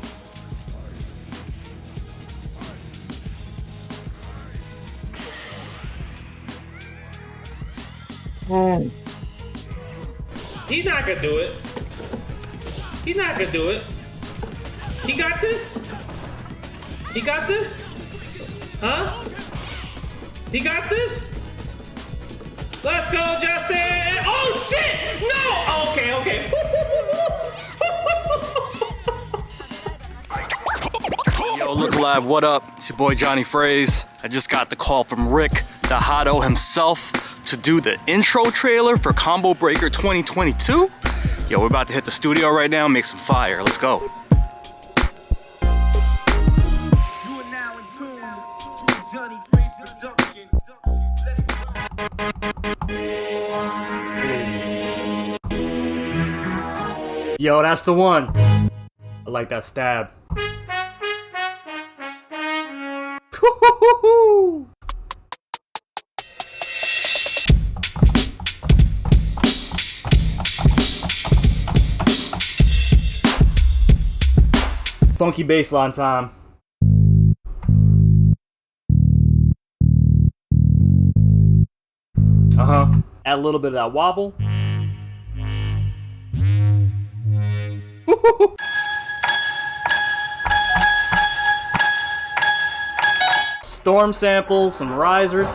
He's not gonna do it. He's not gonna do it. He got this? He got this? Huh? He got this? Let's go, Justin! Oh shit! No! Oh, okay. Yo, Look Alive, what up? It's your boy Johnny Fraze. I just got the call from Rick, the Hotto himself, to do the intro trailer for Combo Breaker 2022. Yo, we're about to hit the studio right now and make some fire. Let's go. You are now in tune to Johnny Fraze production. Yo, that's the one. I like that stab. Funky bassline time. Add a little bit of that wobble. Storm samples, some risers.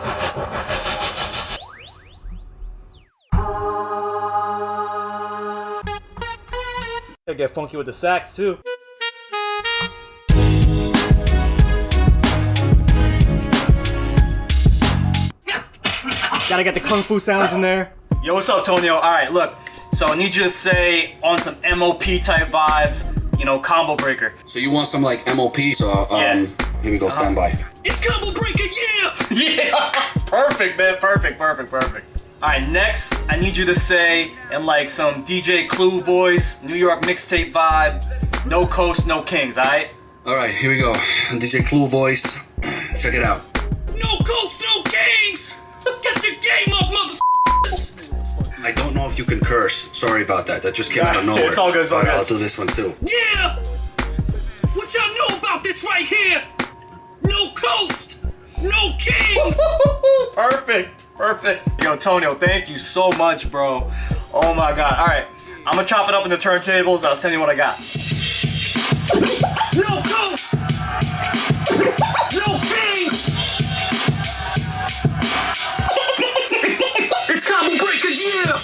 Gotta get funky with the sax too. Gotta get the kung fu sounds in there. Yo, what's up, Tonio? All right, look. So I need you to say on some MOP type vibes, you know, Combo Breaker. So you want some like MOP? So here we go. Stand by. It's Combo Breaker, yeah! Yeah! Perfect, man. Perfect. All right, next, I need you to say in like some DJ Clue voice, New York mixtape vibe, no coast, no kings, all right? All right, here we go. DJ Clue voice. Check it out. No coast, no kings! Get your game up, motherfuckers! I don't know if you can curse. Sorry about that. That just came out of nowhere. It's all good, All right, I'll do this one too. Yeah! What y'all know about this right here? No coast, no kings! Perfect. Yo, Tonio, thank you so much, bro. Oh my god. All right, I'm gonna chop it up in the turntables. I'll send you what I got. No coast! No kings! It's Combo Breaker, yeah!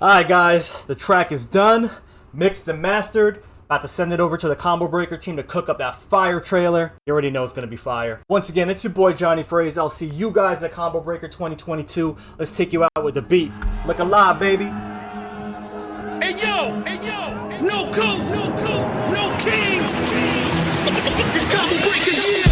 Alright guys, the track is done, mixed and mastered. About to send it over to the Combo Breaker team to cook up that fire trailer. You already know it's going to be fire. Once again, it's your boy Johnny Fraze. I'll see you guys at Combo Breaker 2022. Let's take you out with the beat. Look alive, baby. Hey yo, no coast, no kings. It's Combo Breaker, yeah.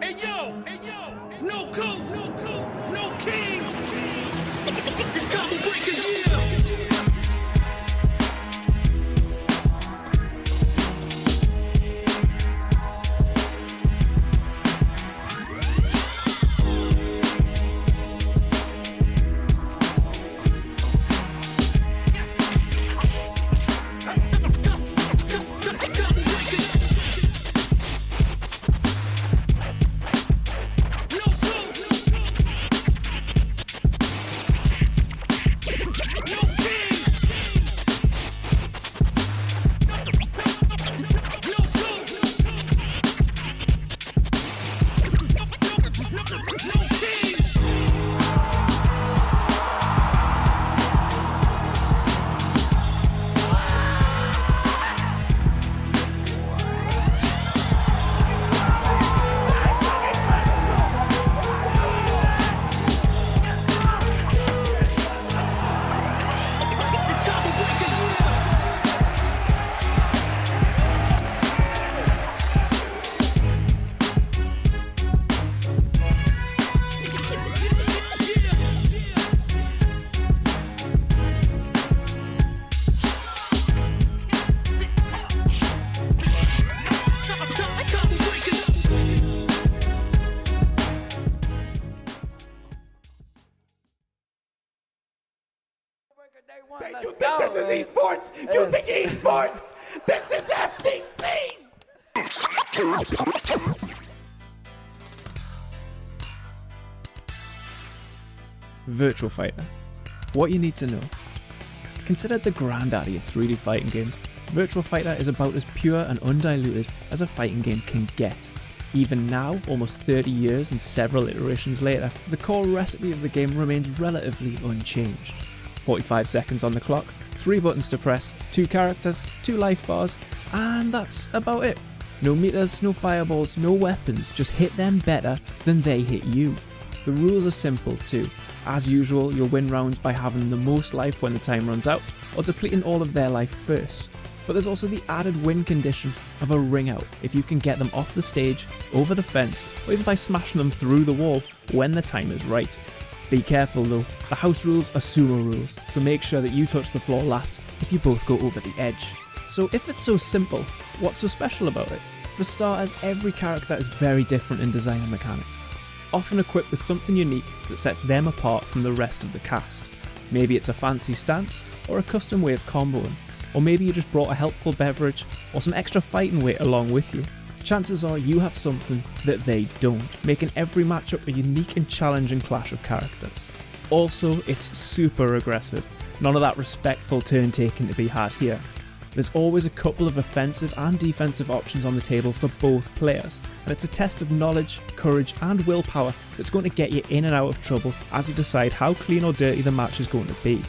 Hey yo, no coast, no kings. It's Combo Breaker, yeah. You think this is esports? You think esports? This is FGC! Virtua Fighter. What you need to know. Considered the granddaddy of 3D fighting games, Virtua Fighter is about as pure and undiluted as a fighting game can get. Even now, almost 30 years and several iterations later, the core recipe of the game remains relatively unchanged. 45 seconds on the clock, 3 buttons to press, 2 characters, 2 life bars, and that's about it. No meters, no fireballs, no weapons, just hit them better than they hit you. The rules are simple too. As usual, you'll win rounds by having the most life when the time runs out, or depleting all of their life first. But there's also the added win condition of a ring out if you can get them off the stage, over the fence, or even by smashing them through the wall when the time is right. Be careful though, the house rules are sumo rules, so make sure that you touch the floor last if you both go over the edge. So if it's so simple, what's so special about it? For starters, every character is very different in design and mechanics, often equipped with something unique that sets them apart from the rest of the cast. Maybe it's a fancy stance, or a custom way of comboing, or maybe you just brought a helpful beverage, or some extra fighting weight along with you. Chances are you have something that they don't, making every matchup a unique and challenging clash of characters. Also, it's super aggressive, none of that respectful turn taking to be had here. There's always a couple of offensive and defensive options on the table for both players, and it's a test of knowledge, courage and willpower that's going to get you in and out of trouble as you decide how clean or dirty the match is going to be.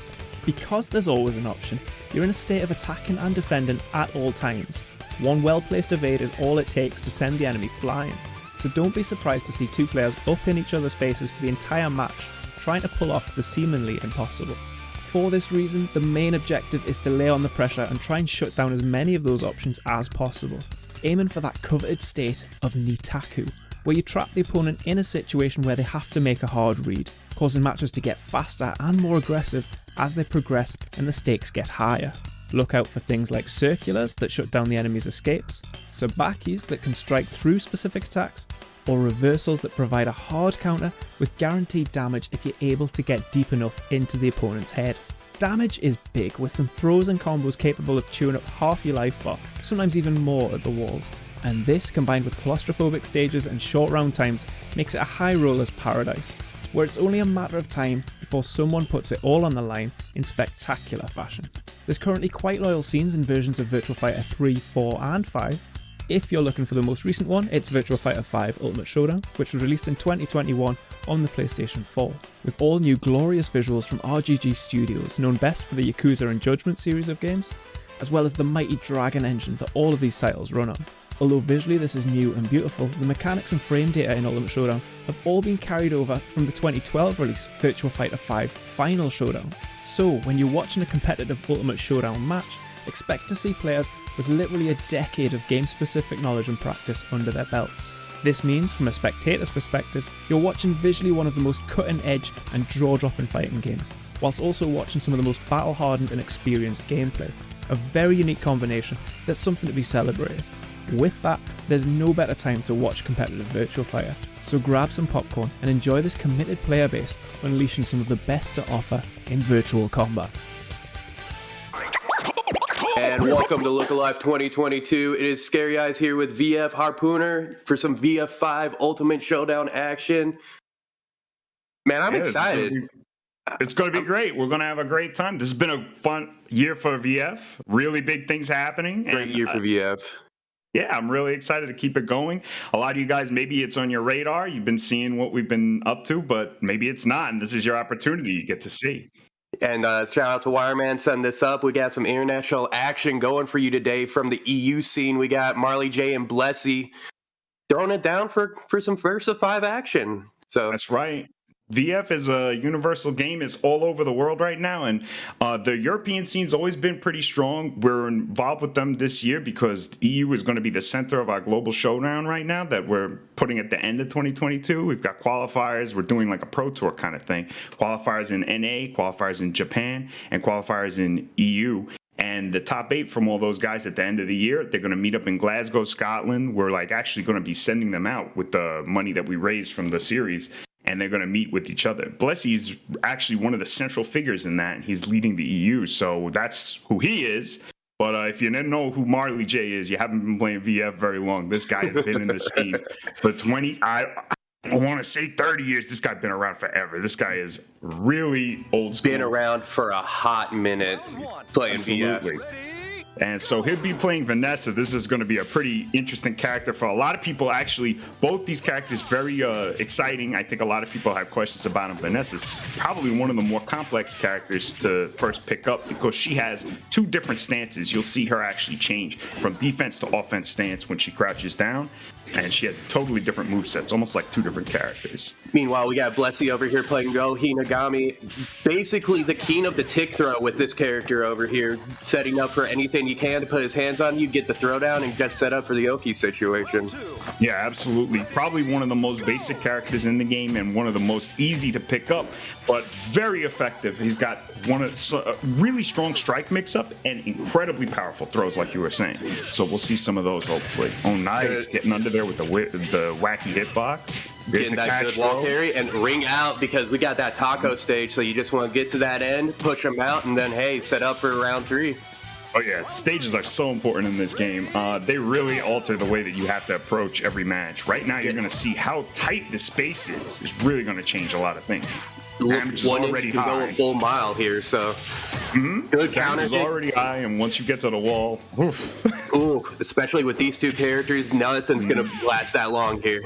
Because there's always an option, you're in a state of attacking and defending at all times. One well-placed evade is all it takes to send the enemy flying, so don't be surprised to see 2 players up in each other's faces for the entire match, trying to pull off the seemingly impossible. For this reason, the main objective is to lay on the pressure and try and shut down as many of those options as possible, aiming for that coveted state of Nitaku, where you trap the opponent in a situation where they have to make a hard read, causing matches to get faster and more aggressive as they progress and the stakes get higher. Look out for things like circulars that shut down the enemy's escapes, sabakis that can strike through specific attacks, or reversals that provide a hard counter with guaranteed damage if you're able to get deep enough into the opponent's head. Damage is big, with some throws and combos capable of chewing up half your life bar, sometimes even more at the walls. And this, combined with claustrophobic stages and short round times, makes it a high roller's paradise. where it's only a matter of time before someone puts it all on the line in spectacular fashion. There's currently quite loyal scenes in versions of Virtua Fighter 3, 4 and 5. If you're looking for the most recent one, it's Virtua Fighter 5 Ultimate Showdown, which was released in 2021 on the PlayStation 4, with all new glorious visuals from RGG Studios, known best for the Yakuza and Judgment series of games, as well as the mighty Dragon engine that all of these titles run on. Although visually this is new and beautiful, the mechanics and frame data in Ultimate Showdown have all been carried over from the 2012 release Virtua Fighter 5 Final Showdown. So when you're watching a competitive Ultimate Showdown match, expect to see players with literally a decade of game-specific knowledge and practice under their belts. This means, from a spectator's perspective, you're watching visually one of the most cutting-edge and jaw-dropping fighting games, whilst also watching some of the most battle-hardened and experienced gameplay. A very unique combination that's something to be celebrated. With that, there's no better time to watch competitive Virtua Fighter, so grab some popcorn and enjoy this committed player base unleashing some of the best to offer in virtual combat. And welcome to Look Alive 2022. It is Scary Eyes here with VF Harpooner for some VF5 Ultimate Showdown action. Man, I'm excited. It's going to be great. We're going to have a great time. This has been a fun year for VF. Really big things happening. Great year for VF. Yeah, I'm really excited to keep it going. A lot of you guys, maybe it's on your radar. You've been seeing what we've been up to, but maybe it's not. And this is your opportunity you get to see. And shout out to Wireman setting this up. We got some international action going for you today from the EU scene. We got Marley J and Blessy throwing it down for some Versa 5 action. So that's right. VF is a universal game. It's all over the world right now, and the European scene's always been pretty strong. We're involved with them this year because the EU is going to be the center of our global showdown right now that we're putting at the end of 2022. We've got qualifiers. We're doing like a pro tour kind of thing. Qualifiers in NA, qualifiers in Japan, and qualifiers in EU. And the top 8 from all those guys at the end of the year, they're going to meet up in Glasgow, Scotland. We're like actually going to be sending them out with the money that we raised from the series. And they're going to meet with each other. Blessy's actually one of the central figures in that. He's leading the EU, so that's who he is. But if you didn't know who Marley J is, you haven't been playing VF very long. This guy has been in the scene for 20, I want to say 30 years. This guy's been around forever. This guy is really old school. Been around for a hot minute playing Absolutely. VF. And so he'll be playing Vanessa. This is going to be a pretty interesting character for a lot of people. Actually, both these characters very exciting. I think a lot of people have questions about him. Vanessa's probably one of the more complex characters to first pick up because she has 2 different stances. You'll see her actually change from defense to offense stance when she crouches down. And she has totally different movesets, almost like 2 different characters. Meanwhile, we got Blessy over here playing Go Hinagami. Basically the king of the tick throw with this character over here, setting up for anything you can to put his hands on you, get the throwdown, and get set up for the Oki situation. Yeah, absolutely. Probably one of the most basic characters in the game and one of the most easy to pick up, but very effective. He's got a really strong strike mix-up and incredibly powerful throws, like you were saying. So we'll see some of those, hopefully. Oh, nice. Getting under there with the wacky hitbox. Getting that good wall carry and ring out because we got that taco stage, so you just want to get to that end, push them out, and then, hey, set up for round 3. Oh yeah, stages are so important in this game. They really alter the way that you have to approach every match. Right now, you're going to see how tight the space is. It's really going to change a lot of things. Damage is already high. Go a full mile here, so good counter. Damage is already high, and once you get to the wall, oof. Ooh, especially with these 2 characters, nothing's going to last that long here.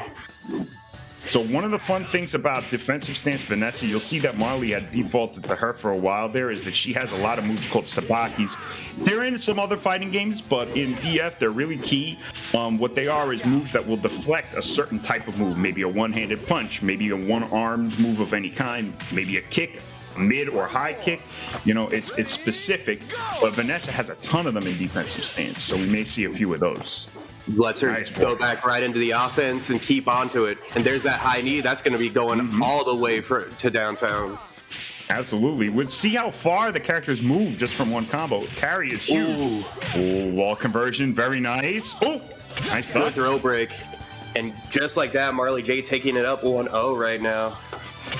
So one of the fun things about defensive stance Vanessa, you'll see that Marley had defaulted to her for a while there, is that she has a lot of moves called sabakis. They're in some other fighting games, but in VF, they're really key. What they are is moves that will deflect a certain type of move, maybe a one-handed punch, maybe a one-armed move of any kind, maybe a kick, mid or high kick. You know, it's specific, but Vanessa has a ton of them in defensive stance, so we may see a few of those. Lets her go back right into the offense and keep onto it. And there's that high knee. That's going to be going all the way to downtown. Absolutely. We'll see how far the characters move just from one combo. Carry is huge. Ooh, wall conversion. Very nice. Oh, nice stuff. Good throw break. And just like that, Marley J taking it up 1-0 right now.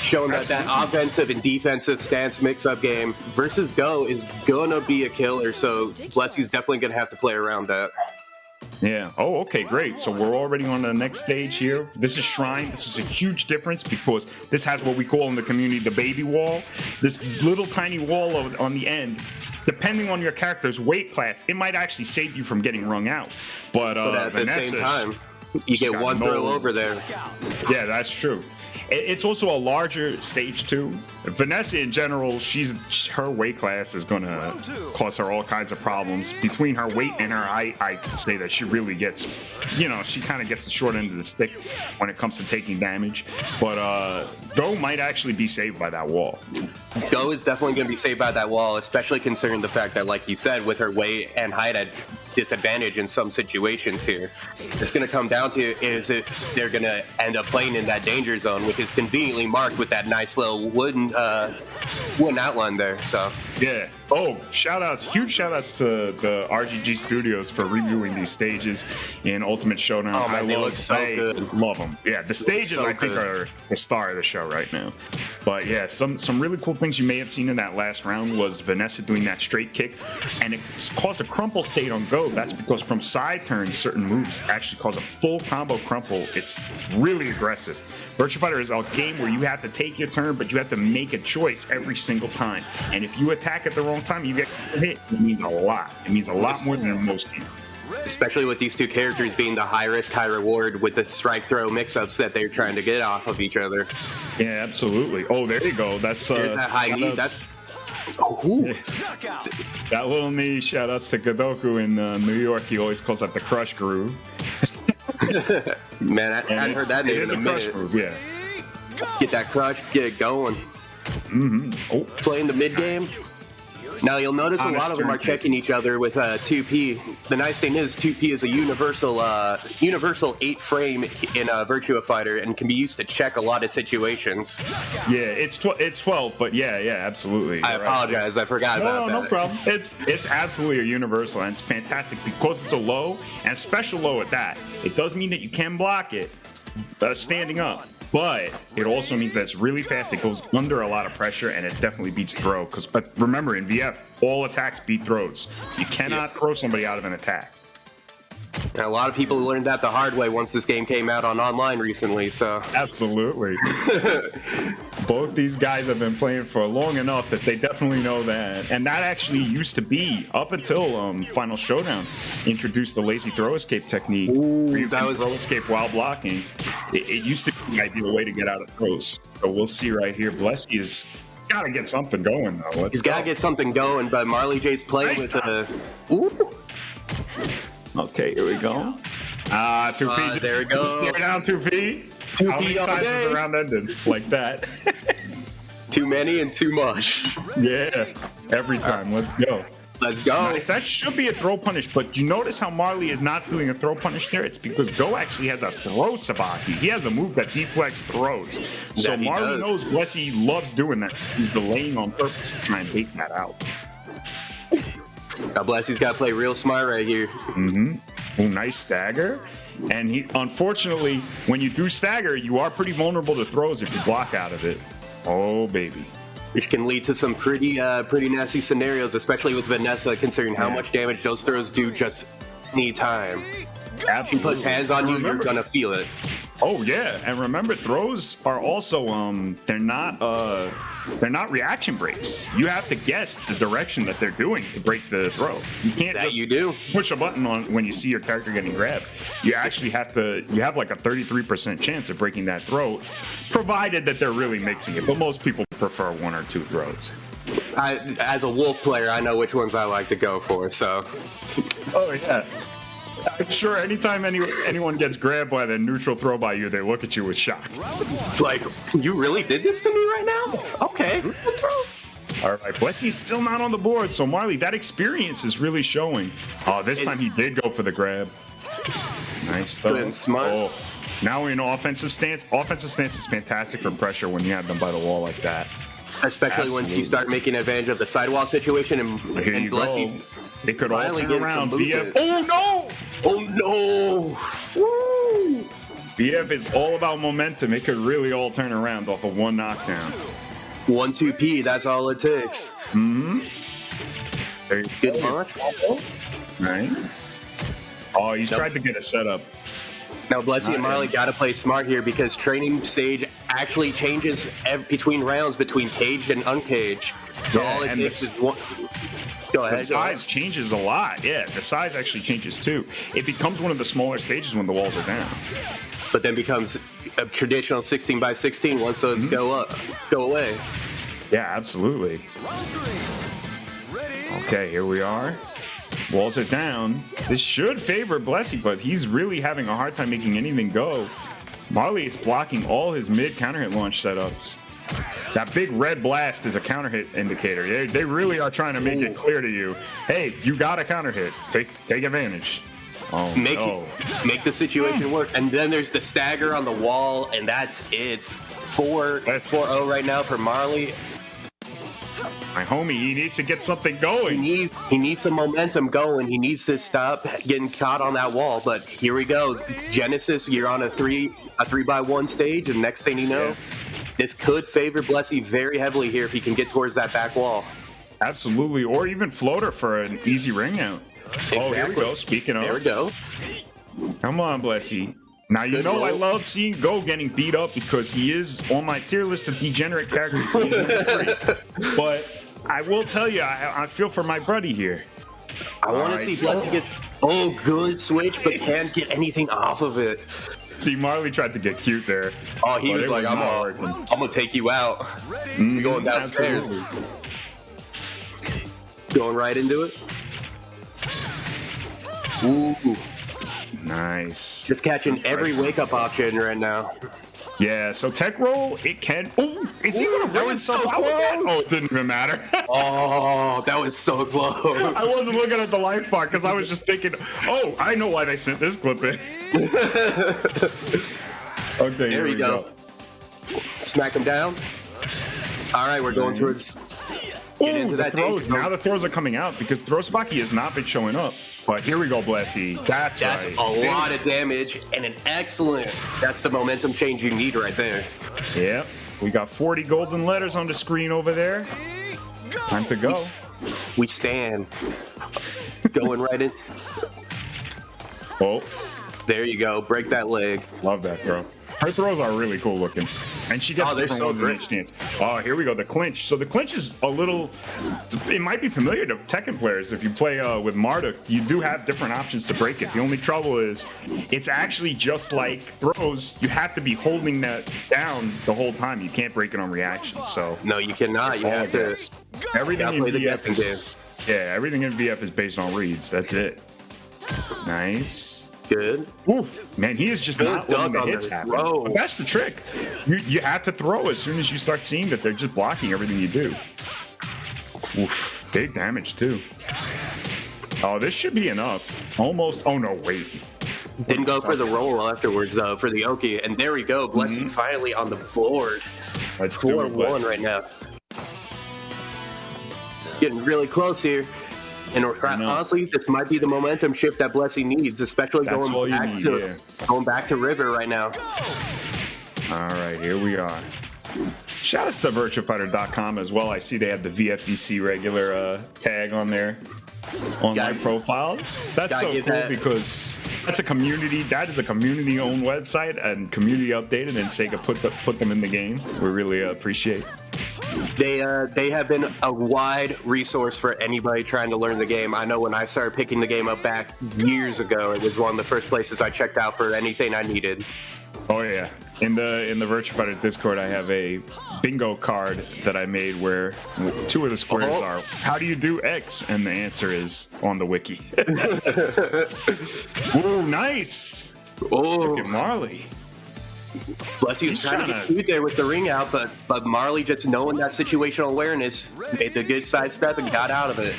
Showing that offensive and defensive stance mix-up game versus Go is going to be a killer. So Blessy's definitely going to have to play around that. Yeah. Oh, okay, great. So we're already on the next stage here. This is Shrine. This is a huge difference because this has what we call in the community the baby wall. This little tiny wall on the end. Depending on your character's weight class, it might actually save you from getting wrung out. But at Vanessa, the same time, you get one throw over there. Yeah, that's true. It's also a larger stage too. Vanessa in general, her weight class is gonna cause her all kinds of problems. Between her weight and her height, I can say that she really gets, she kind of gets the short end of the stick when it comes to taking damage. But Go might actually be saved by that wall. Go is definitely going to be saved by that wall, especially considering the fact that, like you said, with her weight and height at disadvantage in some situations here, it's going to come down to is if they're going to end up playing in that danger zone, which is conveniently marked with that nice little wooden outline there. So yeah. Oh, huge shout outs to the RGG Studios for reviewing these stages in Ultimate Showdown. Oh man, they look so good. Love them. Yeah, the stages I think are the star of the show right now. But yeah, some really cool things you may have seen in that last round was Vanessa doing that straight kick, and it caused a crumple state on Go. That's because from side turns, certain moves actually cause a full combo crumple. It's really aggressive. Virtua Fighter is a game where you have to take your turn, but you have to make a choice every single time. And if you attack at the wrong time, you get hit. It means a lot. It means a lot more than in most games. Especially with these two characters being the high risk, high reward with the strike throw mix-ups that they're trying to get off of each other. Yeah, absolutely. Oh, there you go. That's there's that high knee. That's that little knee. Shout outs to Godoku in New York. He always calls that the crush groove. Man, I hadn't heard that name in a minute. Groove, yeah. Get that crush, get it going. Mm-hmm. Oh. Playing the mid game. Now you'll notice a lot of them are checking each other with 2P. The nice thing is 2P is a universal 8 frame in Virtua Fighter and can be used to check a lot of situations. Yeah, it's 12, but yeah, absolutely. I apologize, I forgot about that. No problem. It's absolutely a universal, and it's fantastic because it's a low and a special low at that. It does mean that you can block it standing up. But it also means that it's really fast. It goes under a lot of pressure, and it definitely beats throw. But remember, in VF, all attacks beat throws. You cannot throw somebody out of an attack. And a lot of people learned that the hard way once this game came out on online recently. So absolutely, both these guys have been playing for long enough that they definitely know that. And that actually used to be up until Final Showdown introduced the lazy throw escape technique. Ooh, that was throw escape while blocking. It used to be the ideal way to get out of throws. So we'll see right here. Blessy is got to get something going though. He's got to get something going. But Marley J's playing with a. Okay, here we go. 2P. There we go. Stare down 2P. 2P How many times has the round ended like that? Too many and too much. Yeah, every time. Let's go. Let's go. Nice. That should be a throw punish, but you notice how Marley is not doing a throw punish there? It's because Go actually has a throw sabaki. He has a move that deflects throws. So Marley knows Blessy loves doing that. He's delaying on purpose to try and bait that out. God bless, he's got to play real smart right here. Mm-hmm. Oh, nice stagger. And he, unfortunately, when you do stagger, you are pretty vulnerable to throws if you block out of it. Oh, baby. Which can lead to some pretty nasty scenarios, especially with Vanessa, considering how much damage those throws do just need time. Absolutely. If he puts hands on you, you're going to feel it. Oh yeah, and remember, throws are also they're not reaction breaks. You have to guess the direction that they're doing to break the throw. You can't push a button on when you see your character getting grabbed. You actually have like a 33% chance of breaking that throw, provided that they're really mixing it. But most people prefer 1 or 2 throws. As a Wolf player, I know which ones I like to go for. So. Oh yeah. I'm sure anytime anyone gets grabbed by the neutral throw by you, they look at you with shock. Like, you really did this to me right now? Okay. All right, Blessy's still not on the board, so Marley, that experience is really showing. Oh, this time he did go for the grab. Nice stuff. Smart. Oh, now we're in offensive stance. Offensive stance is fantastic for pressure when you have them by the wall like that. Especially once you start making advantage of the sidewall situation and Blessy. It could all turn around. BF. Oh no! Oh no! Woo! BF is all about momentum. It could really all turn around off of one knockdown. 1-2P, that's all it takes. Mm-hmm. Good punch. Nice. Oh, he's tried to get a setup. Now, Blessy and Marley got to play smart here because training stage actually changes between rounds, between caged and uncaged. So all it takes is one. Go ahead. The size changes a lot. Yeah, the size actually changes too. It becomes one of the smaller stages when the walls are down. But then becomes a traditional 16 by 16 once those go away. Yeah, absolutely. Okay, here we are. Walls are down. This should favor Blessy, but he's really having a hard time making anything go. Marley is blocking all his mid counter hit launch setups. That big red blast is a counter hit indicator. They really are trying to make it clear to you, hey, you got a counter hit. Take advantage. Oh, Make the situation work. And then there's the stagger on the wall, and that's it. 4-0 right now for Marley. My homie, he needs to get something going. He needs some momentum going. He needs to stop getting caught on that wall. But here we go. Genesis, you're on a 3x1 stage, and next thing you know, this could favor Blessy very heavily here if he can get towards that back wall. Absolutely, or even floater for an easy ring out. Exactly. Oh, here we go. Speaking of. There we go. Come on, Blessy. Now, you know I love seeing Go getting beat up because he is on my tier list of degenerate characters. But I will tell you, I feel for my buddy here. I want to see Blessy gets good switch, but can't get anything off of it. See, Marley tried to get cute there. Oh, he was like, I'm gonna take you out. You're going downstairs. Absolutely. Going right into it. Ooh. Nice. Just catching every wake-up option right now. Yeah, so tech roll, it can... Oh, is he going to that was so close. Oh, it didn't even matter. Oh, that was so close. I wasn't looking at the life bar because I was just thinking, oh, I know why they sent this clip in. Okay, there we go. Smack him down. All right, we're going towards... Ooh, the throws. Now the throws are coming out because Throsbaki has not been showing up. But here we go, Blessy. That's right. a lot of damage and an excellent... That's the momentum change you need right there. Yep. We got 40 golden letters on the screen over there. Time to go. We stand. Going right in. Oh. There you go. Break that leg. Love that, bro. Her throws are really cool looking. And she gets different ones in each dance. Oh, here we go, the clinch. So the clinch is a little... It might be familiar to Tekken players. If you play with Marduk, you do have different options to break it. The only trouble is it's actually just like throws. You have to be holding that down the whole time. You can't break it on reaction. So no, you cannot. You have to... Everything in VF is... Yeah, everything in VF is based on reads. That's it. Nice. Good. Oof, man, he is just not letting the hits happen. But that's the trick. You have to throw as soon as you start seeing that they're just blocking everything you do. Oof, big damage too. Oh, this should be enough. Almost. Oh no, wait. Didn't go for the roll afterwards though for the Oki, and there we go. Blessy finally on the board. Let's 4-1 right now. Getting really close here. And honestly, this might be the momentum shift that Blessy needs, especially going back to River right now. All right, here we are. Shout out to VirtuaFighter.com as well. I see they have the VFBC regular tag on their online profile. That's so cool because that's a community. That is a community-owned website and community updated, and Sega put them in the game. We really appreciate. They have been a wide resource for anybody trying to learn the game. I know when I started picking the game up back years ago, it was one of the first places I checked out for anything I needed. Oh yeah, in the Virtua Fighter Discord, I have a bingo card that I made where two of the squares are how do you do X, and the answer is on the wiki. Ooh, nice. Look at Marley. Blessy was trying to get cute there with the ring out, but Marley, just knowing that situational awareness, made the good side step and got out of it.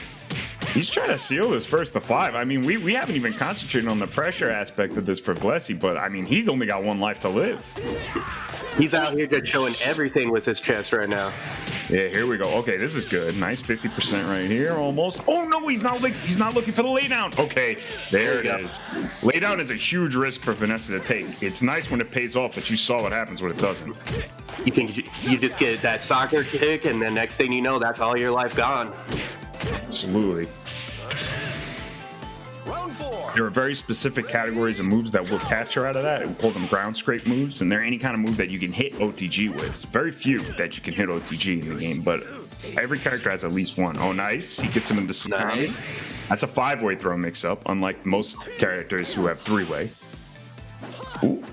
He's trying to seal this first to 5. I mean, we haven't even concentrated on the pressure aspect of this for Blessy, but I mean, he's only got one life to live. He's out here just showing everything with his chest right now. Yeah, here we go. Okay, this is good. Nice 50% right here, almost. Oh no, he's not looking for the laydown. Okay, there it is. Laydown is a huge risk for Vanessa to take. It's nice when it pays off, but you saw what happens when it doesn't. You just get that soccer kick, and then next thing you know, that's all your life gone. Absolutely. there are very specific categories of moves that will capture out of that. We call them ground scrape moves, and they're any kind of move that you can hit OTG with. Very few that you can hit OTG in the game, but every character has at least one. Oh, nice. He gets him in the Sakami. Nice. That's a 5-way throw mix-up, unlike most characters who have 3-way. Ooh,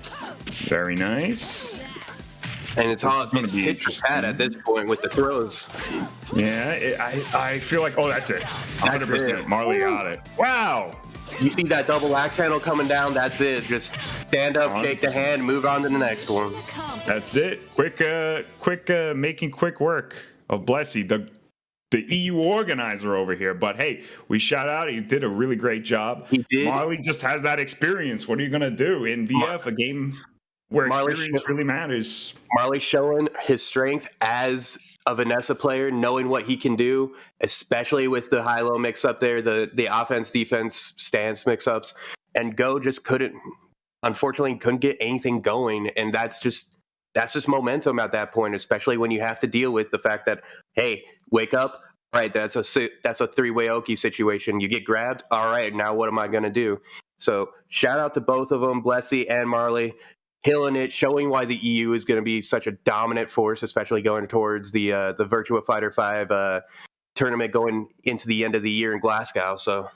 very nice. And it's all going to be sad at this point with the throws. Yeah, I feel like, oh, that's it. 100%. Marley got it. Wow. You see that double axe handle coming down, that's it. Just stand up, shake the hand, move on to the next one. That's it. Quick, making quick work of Blessy, the EU organizer over here. But hey, we shout out. He did a really great job. He did. Marley just has that experience. What are you going to do in VF, a game where experience really matters? Marley's showing his strength as a Vanessa player, knowing what he can do, especially with the high-low mix-up there, the offense-defense stance mix-ups. And Go just unfortunately couldn't get anything going. And that's just momentum at that point, especially when you have to deal with the fact that, hey, wake up. All right, that's a 3-way Oki situation. You get grabbed. All right, now what am I going to do? So shout out to both of them, Blessy and Marley, killing it, showing why the EU is going to be such a dominant force, especially going towards the Virtua Fighter 5 tournament going into the end of the year in Glasgow. So.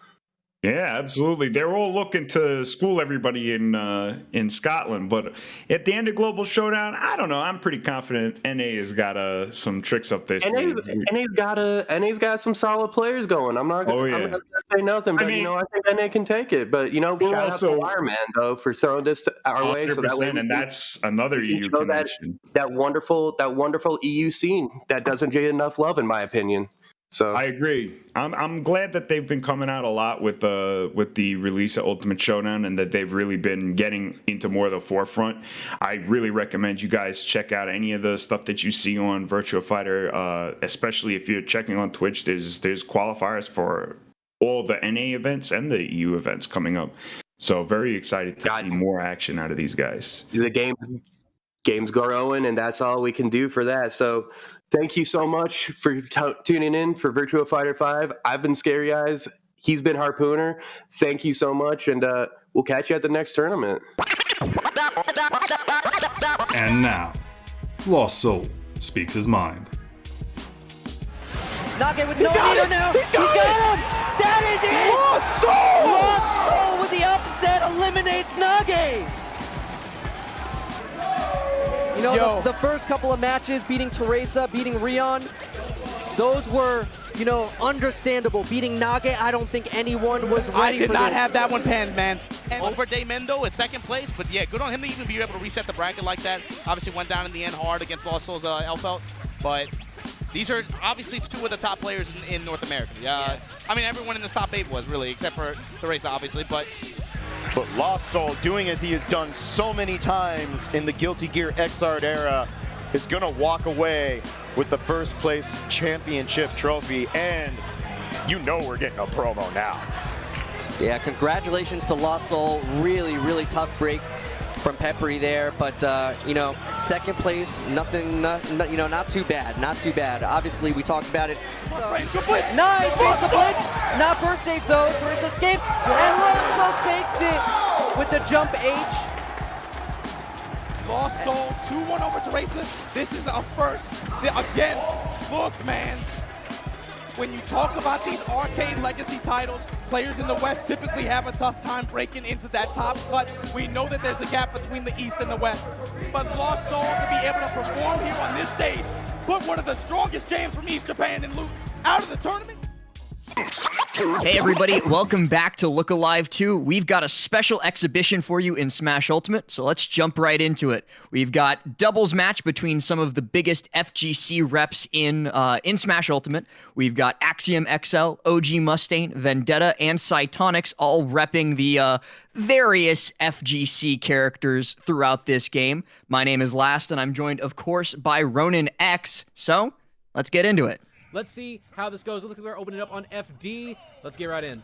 Yeah, absolutely. They're all looking to school everybody in Scotland, but at the end of Global Showdown, I don't know. I'm pretty confident NA has got some tricks up there. NA's got some solid players going. I'm not going to say nothing, but I think NA can take it. But shout out to Wireman though for throwing this our way, so that way, and that's another EU connection. That wonderful EU scene that doesn't get enough love, in my opinion. So I agree. I'm glad that they've been coming out a lot with the release of Ultimate Showdown, and that they've really been getting into more of the forefront. I really recommend you guys check out any of the stuff that you see on Virtua Fighter, especially if you're checking on Twitch. There's qualifiers for all the NA events and the EU events coming up. So very excited to see more action out of these guys. The game's growing, and that's all we can do for that. So thank you so much for tuning in for Virtua Fighter 5. I've been Scary Eyes. He's been Harpooner. Thank you so much, and we'll catch you at the next tournament. And now, Lost Soul speaks his mind. Nage with no leader now. He's got him. That is it. Lost Soul. Lost Soul with the upset eliminates Nage. The first couple of matches, beating Teresa, beating Rion, those were, understandable. Beating Nage, I don't think anyone was ready for this. I did not have that one penned, man. And over Daymendo at second place, but yeah, good on him to even be able to reset the bracket like that. Obviously went down in the end hard against Lost Soul's Elfelt, but these are obviously two of the top players in North America. I mean, everyone in this top 8 was, really, except for Teresa, obviously, but Lost Soul, doing as he has done so many times in the Guilty Gear Xrd era, is going to walk away with the first place championship trophy, and we're getting a promo now. Yeah, congratulations to Lost Soul. Really, really tough break from Peppery there, but second place, nothing, not too bad, not too bad. Obviously, we talked about it. Nice, face the blitz, not burst safe though. Teresa escapes, and Lost Soul takes it with the jump H. Lost Soul 2-1 over Teresa. This is a first. Again, look, man. When you talk about these arcade legacy titles, players in the West typically have a tough time breaking into that top cut. We know that there's a gap between the East and the West. But Lost Soul to be able to perform here on this stage, put one of the strongest jams from East Japan and Loot out of the tournament. Hey everybody, welcome back to Look Alive 2. We've got a special exhibition for you in Smash Ultimate, so let's jump right into it. We've got doubles match between some of the biggest FGC reps in Smash Ultimate. We've got Axiom XL, OG Mustaine, Vendetta, and Cytonics all repping the various FGC characters throughout this game. My name is Last, and I'm joined, of course, by Ronin X. So, let's get into it. Let's see how this goes. It looks like we're opening up on FD. Let's get right in.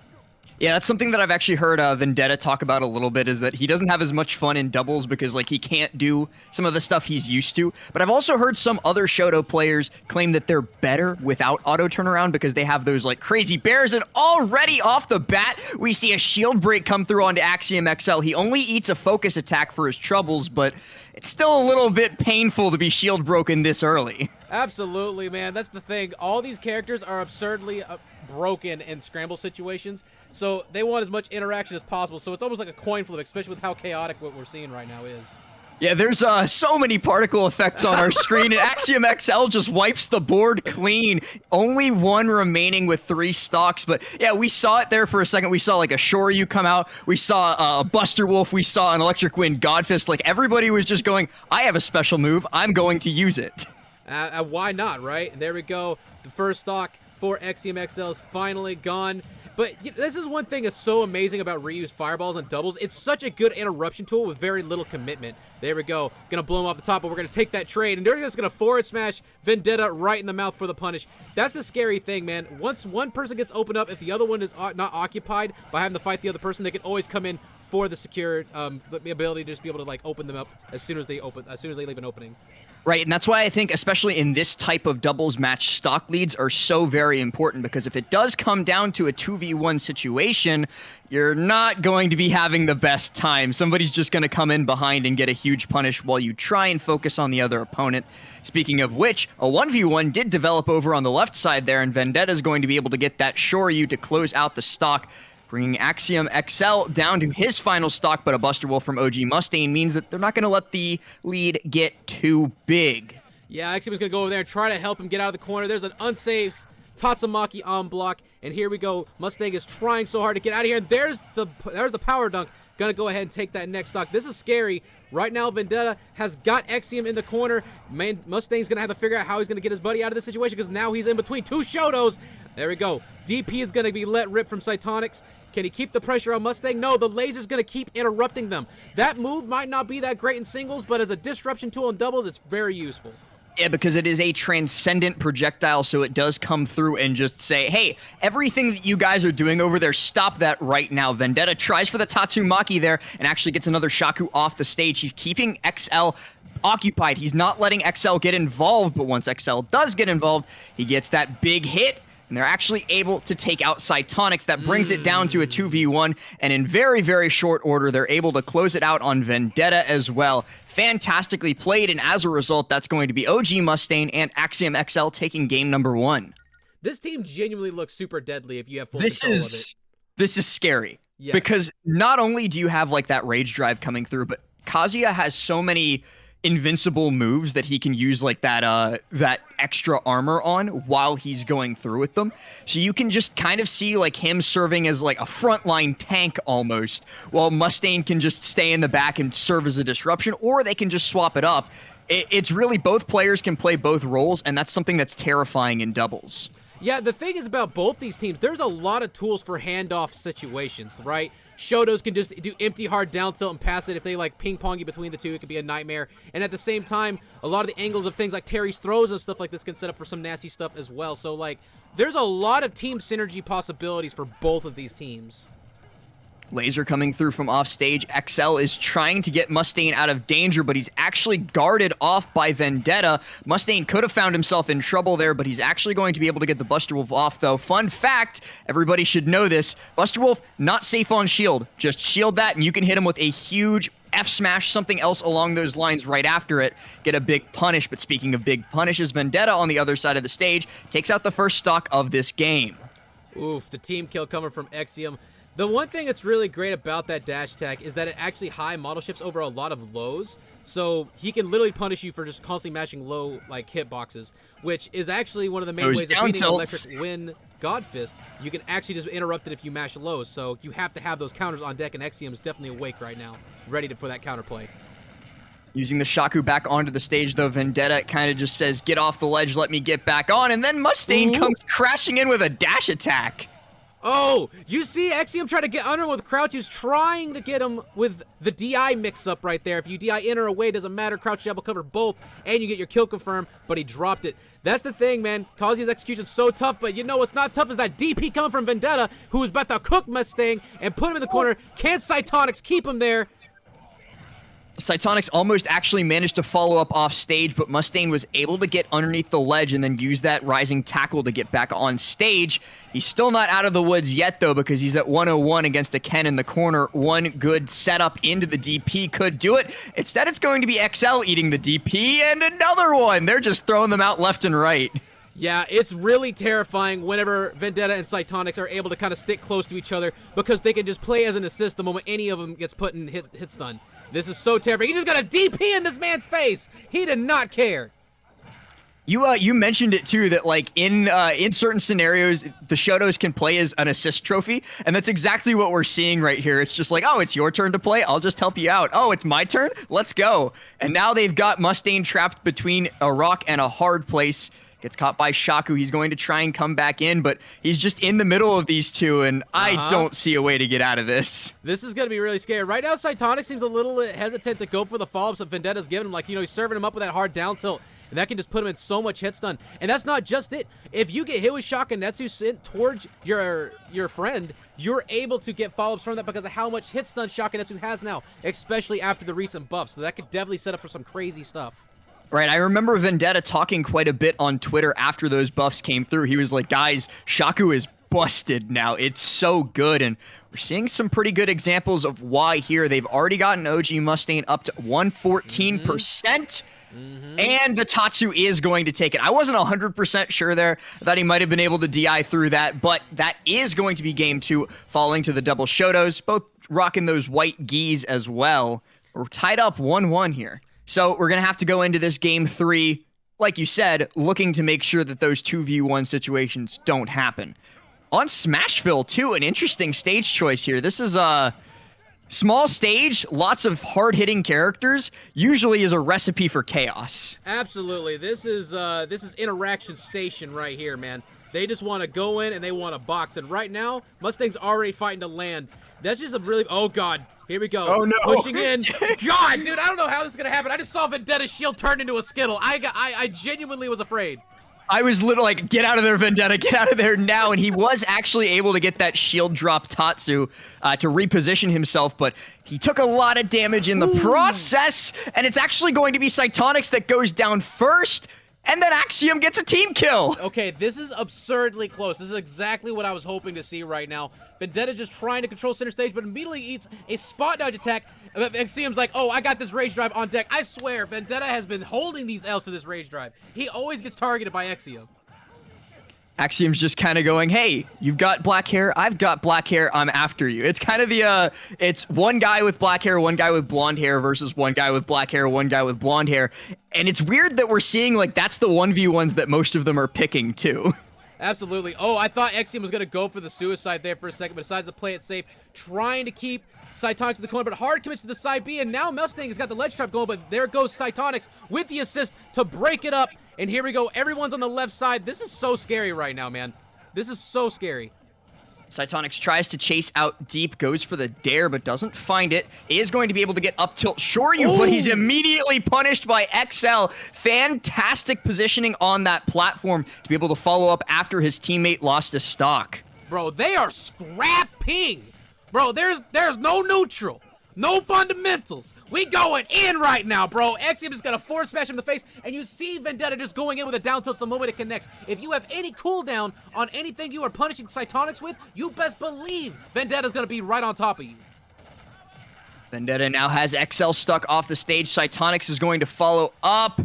Yeah, that's something that I've actually heard Vendetta talk about a little bit, is that he doesn't have as much fun in doubles because like he can't do some of the stuff he's used to. But I've also heard some other Shoto players claim that they're better without auto turnaround because they have those like crazy bears. And already off the bat, we see a shield break come through onto Axiom XL. He only eats a focus attack for his troubles, but it's still a little bit painful to be shield broken this early. Absolutely, man. That's the thing. All these characters are absurdly broken in scramble situations, so they want as much interaction as possible. So it's almost like a coin flip, especially with how chaotic what we're seeing right now is. Yeah, there's so many particle effects on our screen, and Axiom XL just wipes the board clean. Only one remaining with 3 stocks, but yeah, we saw it there for a second. We saw like a Shoryu come out. We saw a Buster Wolf. We saw an Electric Wind Godfist. Like everybody was just going, I have a special move. I'm going to use it. Why not, right? And there we go. The first stock for Axiom XL is finally gone. But this is one thing that's so amazing about reused fireballs and doubles. It's such a good interruption tool with very little commitment. There we go. Gonna blow him off the top, but we're gonna take that trade, and they're just gonna forward smash Vendetta right in the mouth for the punish. That's the scary thing, man. Once one person gets opened up, if the other one is not occupied by having to fight the other person, they can always come in for the secured the ability to just be able to like open them up as soon as they leave an opening. Right, and that's why I think, especially in this type of doubles match, stock leads are so very important, because if it does come down to a 2v1 situation, you're not going to be having the best time. Somebody's just going to come in behind and get a huge punish while you try and focus on the other opponent. Speaking of which, a 1v1 did develop over on the left side there, and Vendetta's going to be able to get that Shoryu to close out the stock, bringing Axiom XL down to his final stock, but a Buster Wolf from OG Mustaine means that they're not going to let the lead get too big. Yeah, Axiom's going to go over there and try to help him get out of the corner. There's an unsafe Tatsunoko on block, and here we go. Mustang is trying so hard to get out of here, and there's the power dunk. Going to go ahead and take that next stock. This is scary. Right now, Vendetta has got Axiom in the corner. Man, Mustang's going to have to figure out how he's going to get his buddy out of this situation, because now he's in between 2 Shotos. There we go. DP is going to be let rip from Cytonics. Can he keep the pressure on Mustang? No, the laser's going to keep interrupting them. That move might not be that great in singles, but as a disruption tool in doubles, it's very useful. Yeah, because it is a transcendent projectile, so it does come through and just say, hey, everything that you guys are doing over there, stop that right now. Vendetta tries for the Tatsunoko there and actually gets another Shaku off the stage. He's keeping XL occupied. He's not letting XL get involved, but once XL does get involved, he gets that big hit, and they're actually able to take out Cytonics. That brings it down to a 2v1, and in very, very short order, they're able to close it out on Vendetta as well. Fantastically played, and as a result, that's going to be OG Mustaine and Axiom XL taking game number 1. This team genuinely looks super deadly if you have full control of it. This is scary. Yes. Because not only do you have like that rage drive coming through, but Kazuya has so many invincible moves that he can use like that extra armor on while he's going through with them. So you can just kind of see like him serving as like a frontline tank almost, while Mustaine can just stay in the back and serve as a disruption, or they can just swap it up. It's really both players can play both roles, and that's something that's terrifying in doubles. Yeah, the thing is about both these teams, there's a lot of tools for handoff situations, right? Shotos can just do empty hard down tilt and pass it. If they like ping pong you between the two, it could be a nightmare. And at the same time, a lot of the angles of things like Terry's throws and stuff like this can set up for some nasty stuff as well. So like, there's a lot of team synergy possibilities for both of these teams. Laser coming through from off stage. XL is trying to get Mustaine out of danger, but he's actually guarded off by Vendetta. Mustaine could have found himself in trouble there, but he's actually going to be able to get the Buster Wolf off, though. Fun fact, everybody should know this, Buster Wolf, not safe on shield. Just shield that, and you can hit him with a huge F-smash, something else along those lines right after it. Get a big punish, but speaking of big punishes, Vendetta on the other side of the stage takes out the first stock of this game. Oof, the team kill coming from Axiom. The one thing that's really great about that dash attack is that it actually high model shifts over a lot of lows. So he can literally punish you for just constantly mashing low like hitboxes, which is actually one of the main ways of beating Electric Wind Godfist. You can actually just interrupt it if you mash lows. So you have to have those counters on deck, and Axiom is definitely awake right now, ready for that counterplay. Using the Shaku back onto the stage, though, Vendetta kind of just says, get off the ledge, let me get back on, and then Mustaine comes crashing in with a dash attack. Oh, you see Exium try to get under him with Crouch. He was trying to get him with the DI mix-up right there. If you DI in or away, doesn't matter. Crouch double cover both, and you get your kill confirmed, but he dropped it. That's the thing, man. Kazuya's execution's so tough, but you know what's not tough is that DP coming from Vendetta, who was about to cook Mustang and put him in the corner. Can't Cytonics keep him there? Cytonics almost actually managed to follow up off stage, but Mustaine was able to get underneath the ledge and then use that rising tackle to get back on stage. He's still not out of the woods yet, though, because he's at 101 against a Ken in the corner. One good setup into the DP could do it. Instead, it's going to be XL eating the DP, and another one. They're just throwing them out left and right. Yeah, it's really terrifying whenever Vendetta and Cytonics are able to kind of stick close to each other because they can just play as an assist the moment any of them gets put in hit stun. This is so terrifying. He just got a DP in this man's face. He did not care. You mentioned it too, that like in certain scenarios the Shotos can play as an assist trophy, and that's exactly what we're seeing right here. It's just like, oh, it's your turn to play, I'll just help you out. Oh, it's my turn, let's go. And now they've got Mustaine trapped between a rock and a hard place. Gets caught by Shaku. He's going to try and come back in, but he's just in the middle of these two, and I don't see a way to get out of this. This is going to be really scary. Right now, Cytonic seems a little hesitant to go for the follow-ups that Vendetta's giving him. Like, you know, he's serving him up with that hard down tilt, and that can just put him in so much hit stun. And that's not just it. If you get hit with Shakunetsu sent towards your friend, you're able to get follow-ups from that because of how much hit stun Shakunetsu has now, especially after the recent buffs. So that could definitely set up for some crazy stuff. Right, I remember Vendetta talking quite a bit on Twitter after those buffs came through. He was like, guys, Shaku is busted now. It's so good, and we're seeing some pretty good examples of why here. They've already gotten OG Mustaine up to 114%, and the Tatsu is going to take it. I wasn't 100% sure there. I thought he might have been able to DI through that, but that is going to be game 2, falling to the double Shotos, both rocking those white gis as well. We're tied up 1-1 here. So we're going to have to go into this game 3, like you said, looking to make sure that those 2v1 situations don't happen. On Smashville, too, an interesting stage choice here. This is a small stage, lots of hard-hitting characters, usually is a recipe for chaos. Absolutely. This is Interaction Station right here, man. They just want to go in and they want to box. And right now, Mustang's already fighting to land. That's just a really... Oh, God. Here we go. Oh, no. Pushing in. God, dude, I don't know how this is going to happen. I just saw Vendetta's shield turn into a Skittle. I genuinely was afraid. I was literally like, get out of there, Vendetta, get out of there now. And he was actually able to get that shield drop Tatsu to reposition himself, but he took a lot of damage in the process, and it's actually going to be Cytonics that goes down first, and then Axiom gets a team kill. Okay, this is absurdly close. This is exactly what I was hoping to see right now. Vendetta just trying to control center stage, but immediately eats a spot dodge attack. Axiom's like, oh, I got this rage drive on deck. I swear, Vendetta has been holding these L's to this rage drive. He always gets targeted by Axiom. Axiom's just kind of going, hey, you've got black hair, I've got black hair, I'm after you. It's kind of the, it's one guy with black hair, one guy with blonde hair versus one guy with black hair, one guy with blonde hair. And it's weird that we're seeing, like, that's the 1v1s that most of them are picking, too. Absolutely. Oh, I thought Axiom was going to go for the suicide there for a second, but decides to play it safe, trying to keep Cytonics to the corner, but hard commits to the side B, and now Mustang has got the ledge trap going, but there goes Cytonics with the assist to break it up, and here we go. Everyone's on the left side. This is so scary right now, man. This is so scary. Cytonics tries to chase out deep, goes for the dare, but doesn't find it. Is going to be able to get up tilt Shoryu, but he's immediately punished by XL. Fantastic positioning on that platform to be able to follow up after his teammate lost his stock. Bro, they are scrapping. Bro, there's no neutral. No fundamentals. We going in right now, bro. Axiom is going to forward smash him in the face, and you see Vendetta just going in with a down tilt the moment it connects. If you have any cooldown on anything you are punishing Cytonics with, you best believe Vendetta's going to be right on top of you. Vendetta now has XL stuck off the stage. Cytonics is going to follow up.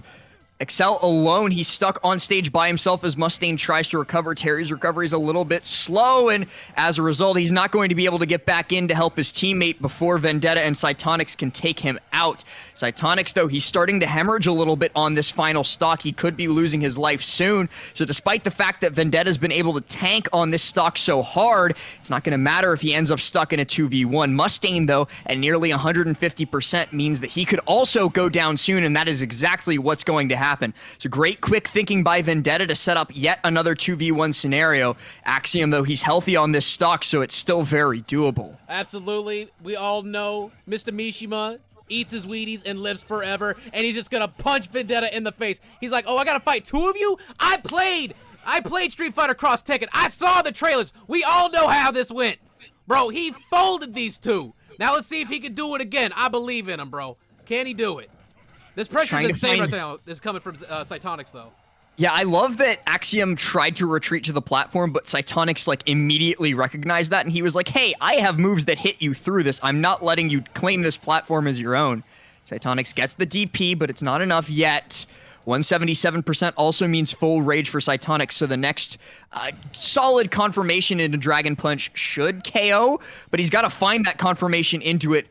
XL alone, he's stuck on stage by himself as Mustaine tries to recover. Terry's recovery is a little bit slow, and as a result, he's not going to be able to get back in to help his teammate before Vendetta and Cytonics can take him out. Cytonics, though, he's starting to hemorrhage a little bit on this final stock. He could be losing his life soon, so despite the fact that Vendetta's been able to tank on this stock so hard, it's not going to matter if he ends up stuck in a 2v1. Mustaine, though, at nearly 150% means that he could also go down soon, and that is exactly what's going to happen. happen. It's a great quick thinking by Vendetta to set up yet another 2v1 scenario. Axiom, though, he's healthy on this stock, so it's still very doable. Absolutely. We all know Mr. Mishima eats his Wheaties and lives forever, and he's just gonna punch Vendetta in the face. He's like, oh, I gotta fight two of you? I played Street Fighter Cross Tekken. I saw the trailers. We all know how this went. Bro, he folded these two. Now let's see if he can do it again. I believe in him, bro. Can he do it? This pressure's insane right now. This is coming from Cytonics, though. Yeah, I love that Axiom tried to retreat to the platform, but Cytonics like immediately recognized that, and he was like, hey, I have moves that hit you through this. I'm not letting you claim this platform as your own. Cytonics gets the DP, but it's not enough yet. 177% also means full rage for Cytonics, so the next solid confirmation into Dragon Punch should KO, but he's got to find that confirmation into it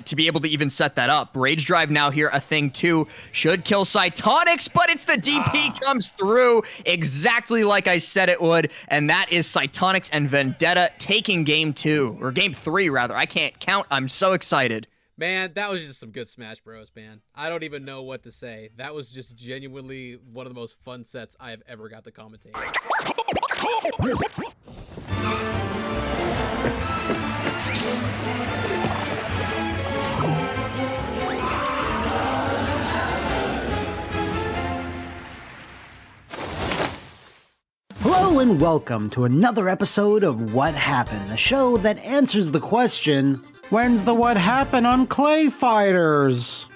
to be able to even set that up. Rage Drive now here, a thing too, should kill Cytonics, but it's the DP comes through exactly like I said it would, and that is Cytonics and Vendetta taking game 2, or game 3 rather. I can't count, I'm so excited. Man, that was just some good Smash Bros, man. I don't even know what to say. That was just genuinely one of the most fun sets I have ever got to commentate. Hello and welcome to another episode of What Happened, a show that answers the question, when's the What Happened on Clayfighters?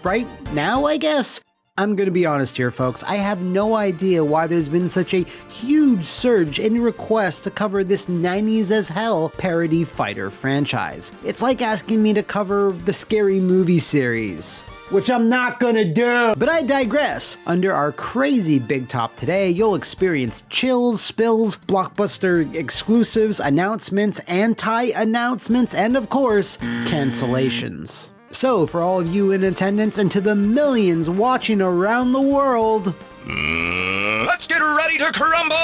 Right now, I guess? I'm gonna be honest here, folks. I have no idea why there's been such a huge surge in requests to cover this 90s as hell parody fighter franchise. It's like asking me to cover the Scary Movie series, which I'm not gonna do. But I digress. Under our crazy big top today, you'll experience chills, spills, blockbuster exclusives, announcements, anti-announcements, and of course, cancellations. So for all of you in attendance and to the millions watching around the world, let's get ready to crumble!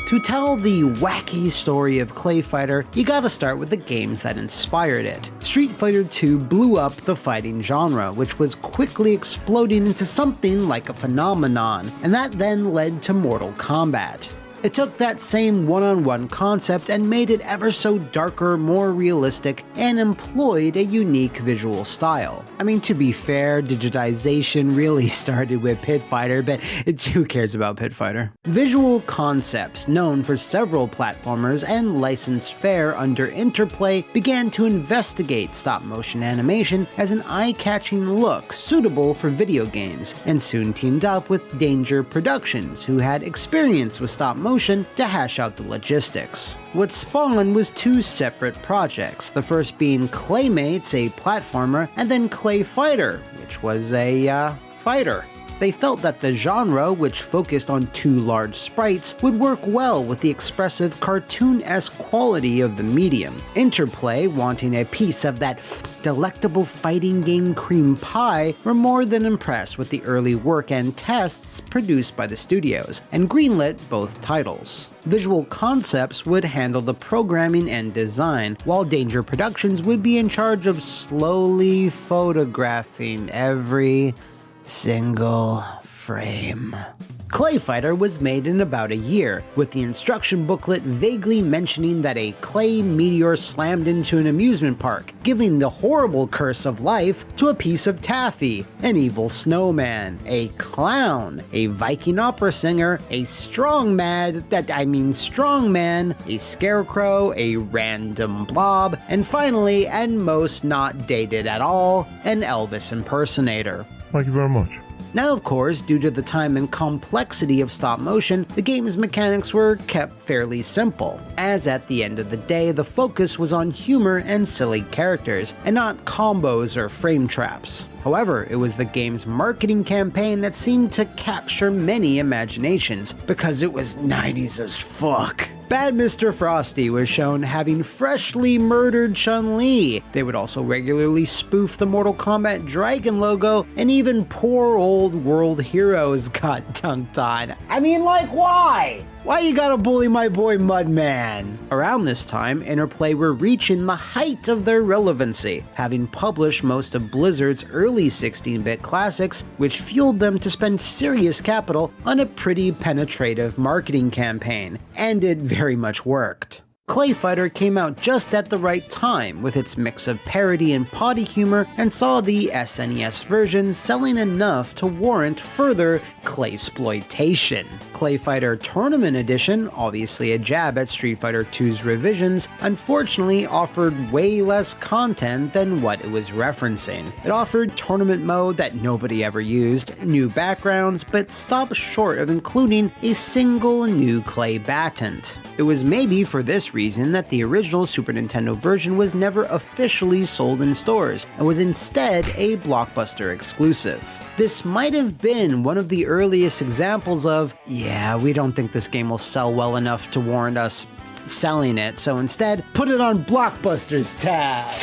To tell the wacky story of Clayfighter, you gotta start with the games that inspired it. Street Fighter II blew up the fighting genre, which was quickly exploding into something like a phenomenon, and that then led to Mortal Kombat. It took that same one-on-one concept and made it ever so darker, more realistic, and employed a unique visual style. I mean, to be fair, digitization really started with Pit Fighter, but who cares about Pit Fighter? Visual Concepts, known for several platformers and licensed fare under Interplay, began to investigate stop-motion animation as an eye-catching look suitable for video games, and soon teamed up with Danger Productions, who had experience with stop-motion to hash out the logistics. What spawned was two separate projects, the first being Claymates, a platformer, and then Clayfighter, which was a fighter. They felt that the genre, which focused on two large sprites, would work well with the expressive cartoon-esque quality of the medium. Interplay, wanting a piece of that delectable fighting game cream pie, were more than impressed with the early work and tests produced by the studios, and greenlit both titles. Visual Concepts would handle the programming and design, while Danger Productions would be in charge of slowly photographing every single frame. Clayfighter was made in about a year, with the instruction booklet vaguely mentioning that a clay meteor slammed into an amusement park, giving the horrible curse of life to a piece of taffy, an evil snowman, a clown, a Viking opera singer, a strongman, a scarecrow, a random blob, and finally, and most not dated at all, an Elvis impersonator. Thank you very much. Now, of course, due to the time and complexity of stop motion, the game's mechanics were kept fairly simple, as at the end of the day, the focus was on humor and silly characters, and not combos or frame traps. However, it was the game's marketing campaign that seemed to capture many imaginations, because it was 90s as fuck. Bad Mr. Frosty was shown having freshly murdered Chun-Li. They would also regularly spoof the Mortal Kombat Dragon logo, and even poor old World Heroes got dunked on. I mean, like, why? Why you gotta bully my boy Mudman? Around this time, Interplay were reaching the height of their relevancy, having published most of Blizzard's early 16-bit classics, which fueled them to spend serious capital on a pretty penetrative marketing campaign, and it very much worked. Clayfighter came out just at the right time with its mix of parody and potty humor, and saw the SNES version selling enough to warrant further Claysploitation. Clayfighter Tournament Edition, obviously a jab at Street Fighter II's revisions, unfortunately offered way less content than what it was referencing. It offered tournament mode that nobody ever used, new backgrounds, but stopped short of including a single new Clay batant. It was maybe for this reason that the original Super Nintendo version was never officially sold in stores, and was instead a Blockbuster exclusive. This might have been one of the earliest examples of, yeah, we don't think this game will sell well enough to warrant us selling it, so instead, put it on Blockbuster's tab.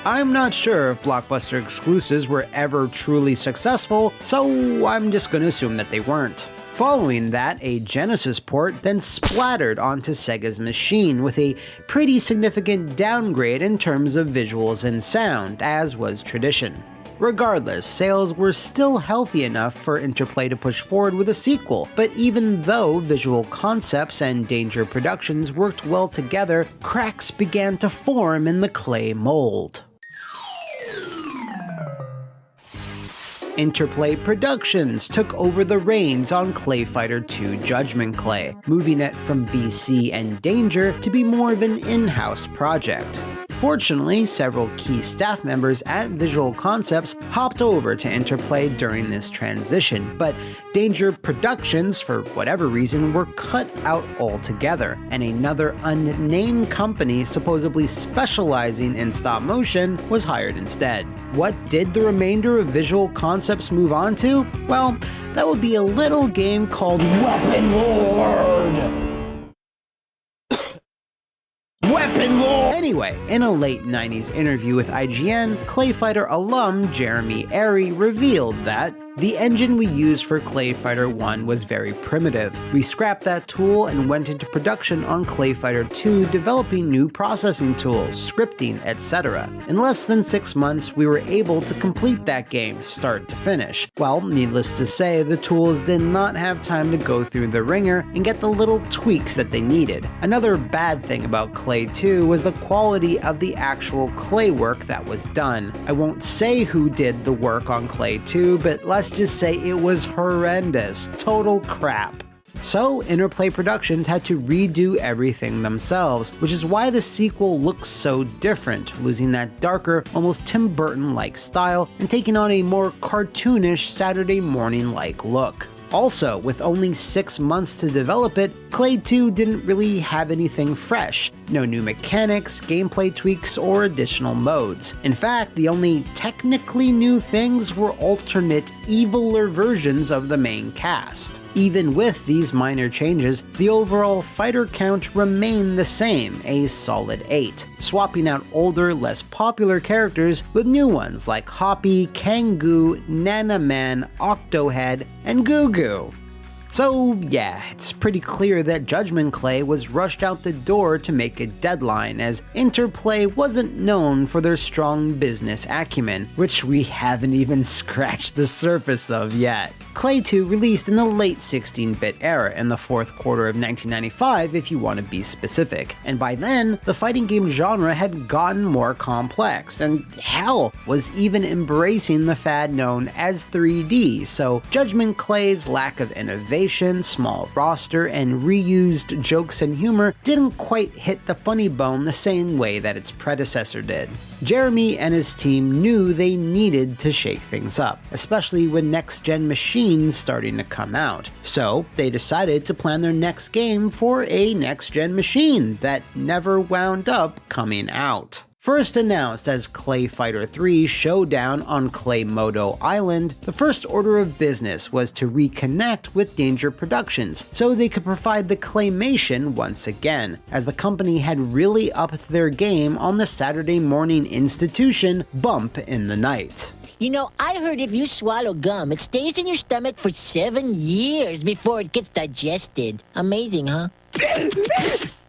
I'm not sure if Blockbuster exclusives were ever truly successful, so I'm just gonna assume that they weren't. Following that, a Genesis port then splattered onto Sega's machine with a pretty significant downgrade in terms of visuals and sound, as was tradition. Regardless, sales were still healthy enough for Interplay to push forward with a sequel, but even though Visual Concepts and Danger Productions worked well together, cracks began to form in the Clay mold. Interplay Productions took over the reins on Clayfighter 2 Judgment Clay, moving it from VC and Danger to be more of an in-house project. Fortunately, several key staff members at Visual Concepts hopped over to Interplay during this transition, but Danger Productions, for whatever reason, were cut out altogether, and another unnamed company supposedly specializing in stop motion was hired instead. What did the remainder of Visual Concepts move on to? Well, that would be a little game called Weapon Lord! Weapon Lord! Anyway, in a late 90s interview with IGN, Clayfighter alum Jeremy Airy revealed that the engine we used for Clayfighter 1 was very primitive. We scrapped that tool and went into production on Clayfighter 2, developing new processing tools, scripting, etc. In less than 6 months, we were able to complete that game, start to finish. Well, needless to say, the tools did not have time to go through the ringer and get the little tweaks that they needed. Another bad thing about Clay 2 was the quality of the actual Clay work that was done. I won't say who did the work on Clay 2, but let's just say it was horrendous. Total crap. So, Interplay Productions had to redo everything themselves, which is why the sequel looks so different, losing that darker, almost Tim Burton-like style and taking on a more cartoonish Saturday morning-like look. Also, with only 6 months to develop it, Clay 2 didn't really have anything fresh. No new mechanics, gameplay tweaks, or additional modes. In fact, the only technically new things were alternate, eviler versions of the main cast. Even with these minor changes, the overall fighter count remained the same, a solid 8, swapping out older, less popular characters with new ones like Hoppy, Kangoo, Nanaman, Octohead, and Goo Goo. So yeah, it's pretty clear that Judgment Clay was rushed out the door to make a deadline, as Interplay wasn't known for their strong business acumen, which we haven't even scratched the surface of yet. Clay 2 released in the late 16-bit era in the fourth quarter of 1995 if you want to be specific, and by then, the fighting game genre had gotten more complex, and hell, was even embracing the fad known as 3D, so Judgment Clay's lack of innovation, small roster, and reused jokes and humor didn't quite hit the funny bone the same way that its predecessor did. Jeremy and his team knew they needed to shake things up, especially with next-gen machines starting to come out. So they decided to plan their next game for a next-gen machine that never wound up coming out. First announced as Clayfighter 3 Showdown on Claymodo Island, the first order of business was to reconnect with Danger Productions so they could provide the claymation once again, as the company had really upped their game on the Saturday morning institution Bump in the Night. You know, I heard if you swallow gum, it stays in your stomach for 7 years before it gets digested. Amazing, huh?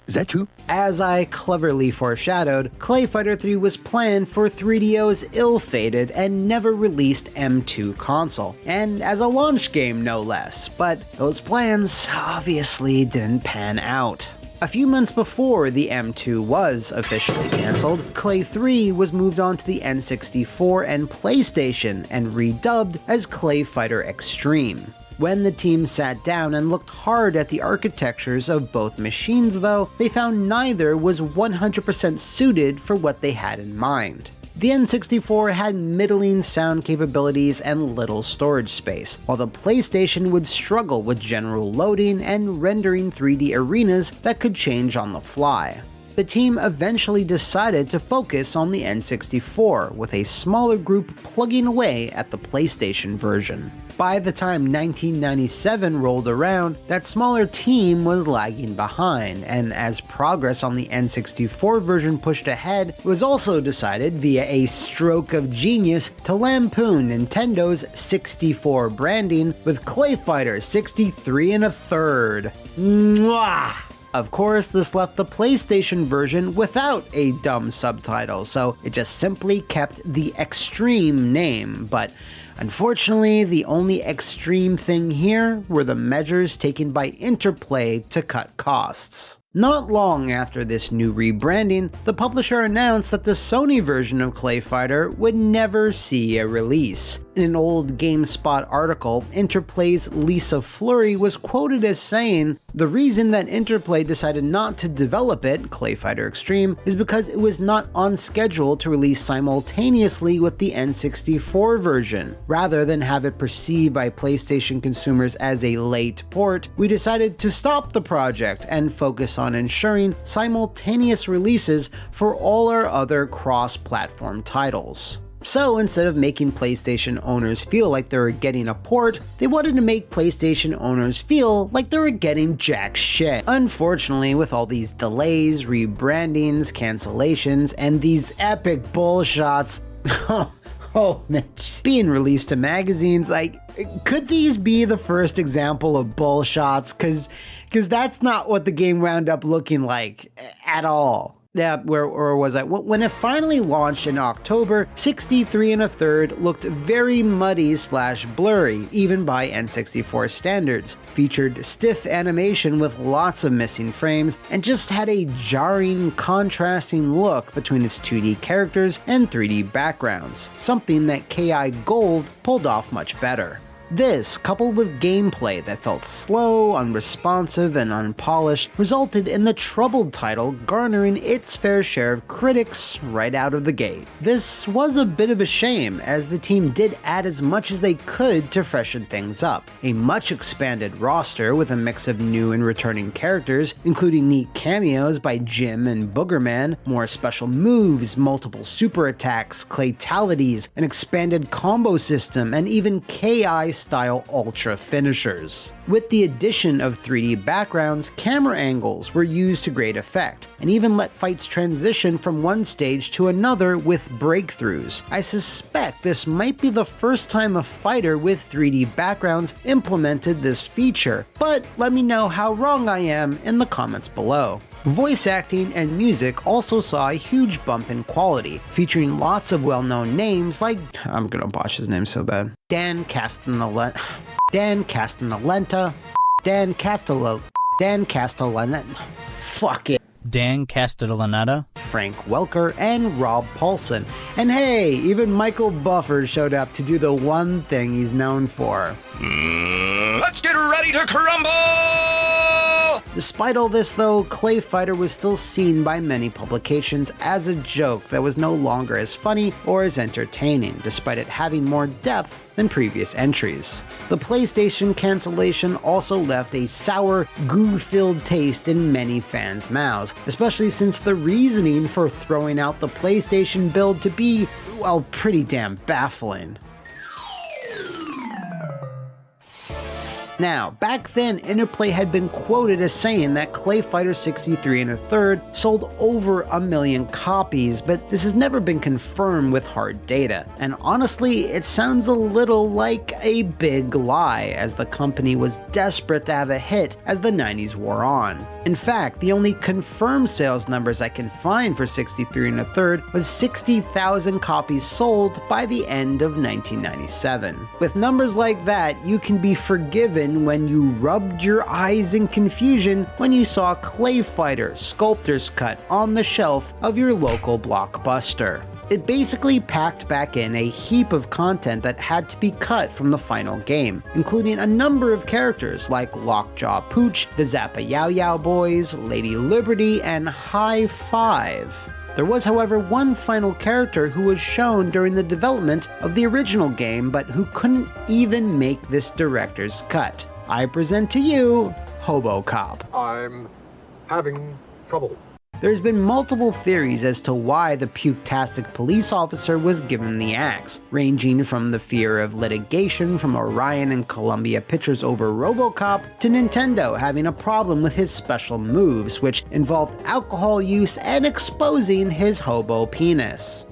Is that true? As I cleverly foreshadowed, Clayfighter 3 was planned for 3DO's ill-fated and never released M2 console, and as a launch game no less, but those plans obviously didn't pan out. A few months before the M2 was officially cancelled, Clay 3 was moved on to the N64 and PlayStation and redubbed as Clayfighter Extreme. When the team sat down and looked hard at the architectures of both machines though, they found neither was 100% suited for what they had in mind. The N64 had middling sound capabilities and little storage space, while the PlayStation would struggle with general loading and rendering 3D arenas that could change on the fly. The team eventually decided to focus on the N64, with a smaller group plugging away at the PlayStation version. By the time 1997 rolled around, that smaller team was lagging behind, and as progress on the N64 version pushed ahead, it was also decided via a stroke of genius to lampoon Nintendo's 64 branding with Clayfighter 63 1/3. Mwah! Of course, this left the PlayStation version without a dumb subtitle, so it just simply kept the Extreme name, but unfortunately, the only extreme thing here were the measures taken by Interplay to cut costs. Not long after this new rebranding, the publisher announced that the Sony version of Clayfighter would never see a release. In an old GameSpot article, Interplay's Lisa Fleury was quoted as saying, "The reason that Interplay decided not to develop it, Clayfighter Extreme, is because it was not on schedule to release simultaneously with the N64 version. Rather than have it perceived by PlayStation consumers as a late port, we decided to stop the project and focus on ensuring simultaneous releases for all our other cross-platform titles." So instead of making PlayStation owners feel like they were getting a port, they wanted to make PlayStation owners feel like they were getting jack shit. Unfortunately, with all these delays, rebrandings, cancellations, and these epic bullshots, oh man, being released to magazines, like, could these be the first example of bullshots? Cause that's not what the game wound up looking like at all. Yeah, where was I? When it finally launched in October, 63 1/3 looked very muddy/blurry, even by N64 standards, featured stiff animation with lots of missing frames, and just had a jarring, contrasting look between its 2D characters and 3D backgrounds, something that KI Gold pulled off much better. This, coupled with gameplay that felt slow, unresponsive, and unpolished, resulted in the troubled title garnering its fair share of critics right out of the gate. This was a bit of a shame, as the team did add as much as they could to freshen things up. A much expanded roster with a mix of new and returning characters, including neat cameos by Jim and Boogerman, more special moves, multiple super attacks, claytalities, an expanded combo system, and even KI-style ultra finishers. With the addition of 3D backgrounds, camera angles were used to great effect, and even let fights transition from one stage to another with breakthroughs. I suspect this might be the first time a fighter with 3D backgrounds implemented this feature, but let me know how wrong I am in the comments below. Voice acting and music also saw a huge bump in quality, featuring lots of well-known names like, I'm gonna botch his name so bad, Dan Castellaneta, fuck it, Dan Castellaneta, Frank Welker, and Rob Paulson. And hey, even Michael Buffer showed up to do the one thing he's known for. Let's get ready to crumble! Despite all this though, Clayfighter was still seen by many publications as a joke that was no longer as funny or as entertaining, despite it having more depth than previous entries. The PlayStation cancellation also left a sour, goo-filled taste in many fans' mouths, especially since the reasoning for throwing out the PlayStation build to be, well, pretty damn baffling. Now, back then, Interplay had been quoted as saying that Clayfighter 63 1/3 sold over 1 million copies, but this has never been confirmed with hard data. And honestly, it sounds a little like a big lie, as the company was desperate to have a hit as the 90s wore on. In fact, the only confirmed sales numbers I can find for 63 1/3 was 60,000 copies sold by the end of 1997. With numbers like that, you can be forgiven when you rubbed your eyes in confusion when you saw Clayfighter Sculptor's Cut on the shelf of your local Blockbuster. It basically packed back in a heap of content that had to be cut from the final game, including a number of characters like Lockjaw Pooch, the Zappa Yow Yow Boys, Lady Liberty, and High Five. There was, however, one final character who was shown during the development of the original game, but who couldn't even make this director's cut. I present to you, Hobo Cop. I'm having trouble. There's been multiple theories as to why the puke-tastic police officer was given the axe, ranging from the fear of litigation from Orion and Columbia Pictures over RoboCop to Nintendo having a problem with his special moves, which involved alcohol use and exposing his hobo penis.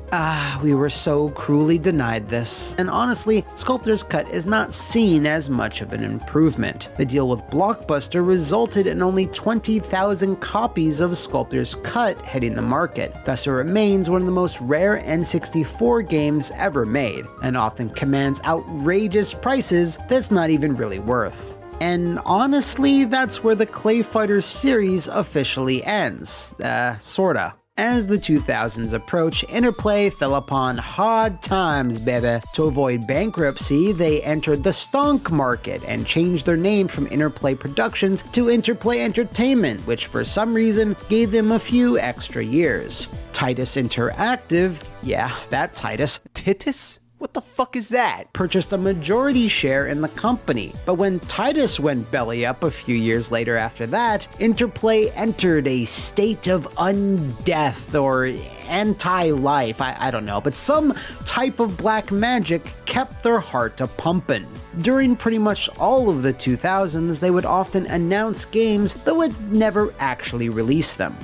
We were so cruelly denied this. And honestly, Sculptor's Cut is not seen as much of an improvement. The deal with Blockbuster resulted in only 20,000 copies of Sculptor's Cut hitting the market, thus it remains one of the most rare N64 games ever made, and often commands outrageous prices that's not even really worth. And honestly, that's where the Clayfighter series officially ends. Sorta. As the 2000s approach, Interplay fell upon hard times, baby. To avoid bankruptcy, they entered the stonk market and changed their name from Interplay Productions to Interplay Entertainment, which for some reason gave them a few extra years. Titus Interactive, yeah, that Titus. Titus? What the fuck is that? Purchased a majority share in the company, but when Titus went belly up a few years later after that, Interplay entered a state of undeath or anti-life, I don't know, but some type of black magic kept their heart a-pumpin'. During pretty much all of the 2000s, they would often announce games that would never actually release them.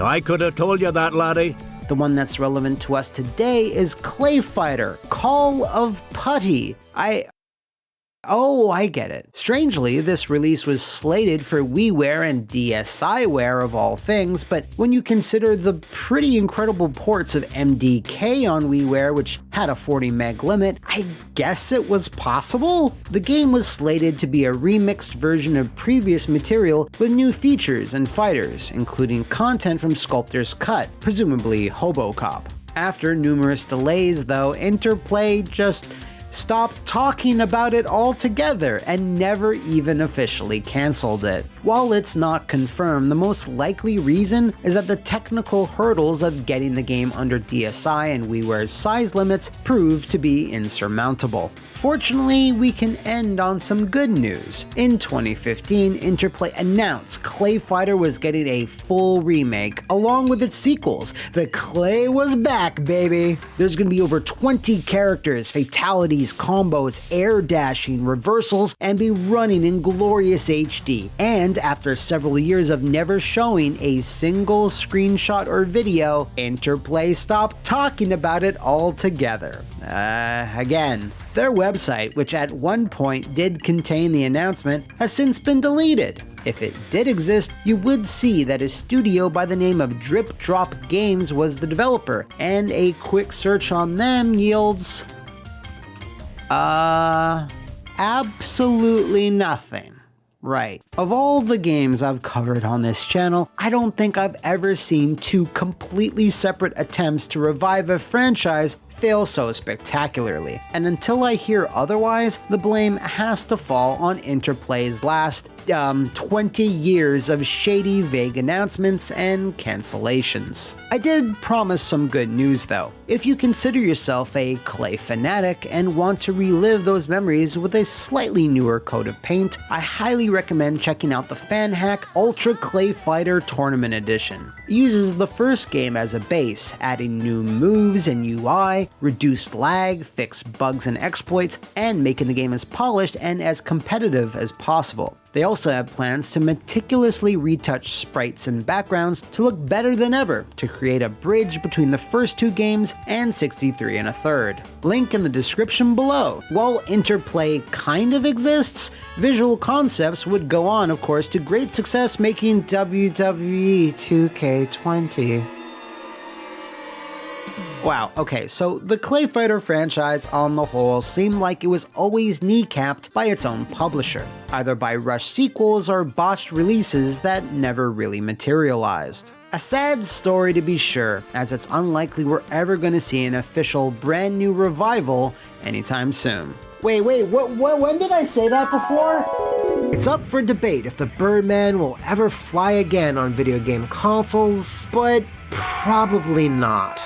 I could have told you that, laddie. The one that's relevant to us today is Clayfighter, Call of Putty. I get it. Strangely, this release was slated for WiiWare and DSiWare of all things, but when you consider the pretty incredible ports of MDK on WiiWare, which had a 40 meg limit, I guess it was possible? The game was slated to be a remixed version of previous material with new features and fighters, including content from Sculptor's Cut, presumably HoboCop. After numerous delays, though, Interplay just stopped talking about it altogether and never even officially cancelled it. While it's not confirmed, the most likely reason is that the technical hurdles of getting the game under DSi and WiiWare's size limits proved to be insurmountable. Fortunately, we can end on some good news. In 2015, Interplay announced Clayfighter was getting a full remake along with its sequels. The Clay was back, baby! There's gonna be over 20 characters, fatalities, combos, air dashing, reversals, and be running in glorious HD. And after several years of never showing a single screenshot or video, Interplay stopped talking about it altogether. Again. Their website, which at one point did contain the announcement, has since been deleted. If it did exist, you would see that a studio by the name of Drip Drop Games was the developer, and a quick search on them yields absolutely nothing. Right. Of all the games I've covered on this channel, I don't think I've ever seen two completely separate attempts to revive a franchise fail so spectacularly. And until I hear otherwise, the blame has to fall on Interplay's last 20 years of shady, vague announcements and cancellations. I did promise some good news though. If you consider yourself a Clay fanatic and want to relive those memories with a slightly newer coat of paint, I highly recommend checking out the FanHack Ultra Clayfighter Tournament Edition. It uses the first game as a base, adding new moves and UI, reduced lag, fixed bugs and exploits, and making the game as polished and as competitive as possible. They also have plans to meticulously retouch sprites and backgrounds to look better than ever to create a bridge between the first two games and 63 1/3. Link in the description below. While interplay kind of exists, Visual Concepts would go on, of course, to great success making WWE 2K20. Wow, okay, so the Clayfighter franchise on the whole seemed like it was always kneecapped by its own publisher, either by rushed sequels or botched releases that never really materialized. A sad story to be sure, as it's unlikely we're ever going to see an official brand new revival anytime soon. Wait, when did I say that before? It's up for debate if the Birdman will ever fly again on video game consoles, but probably not.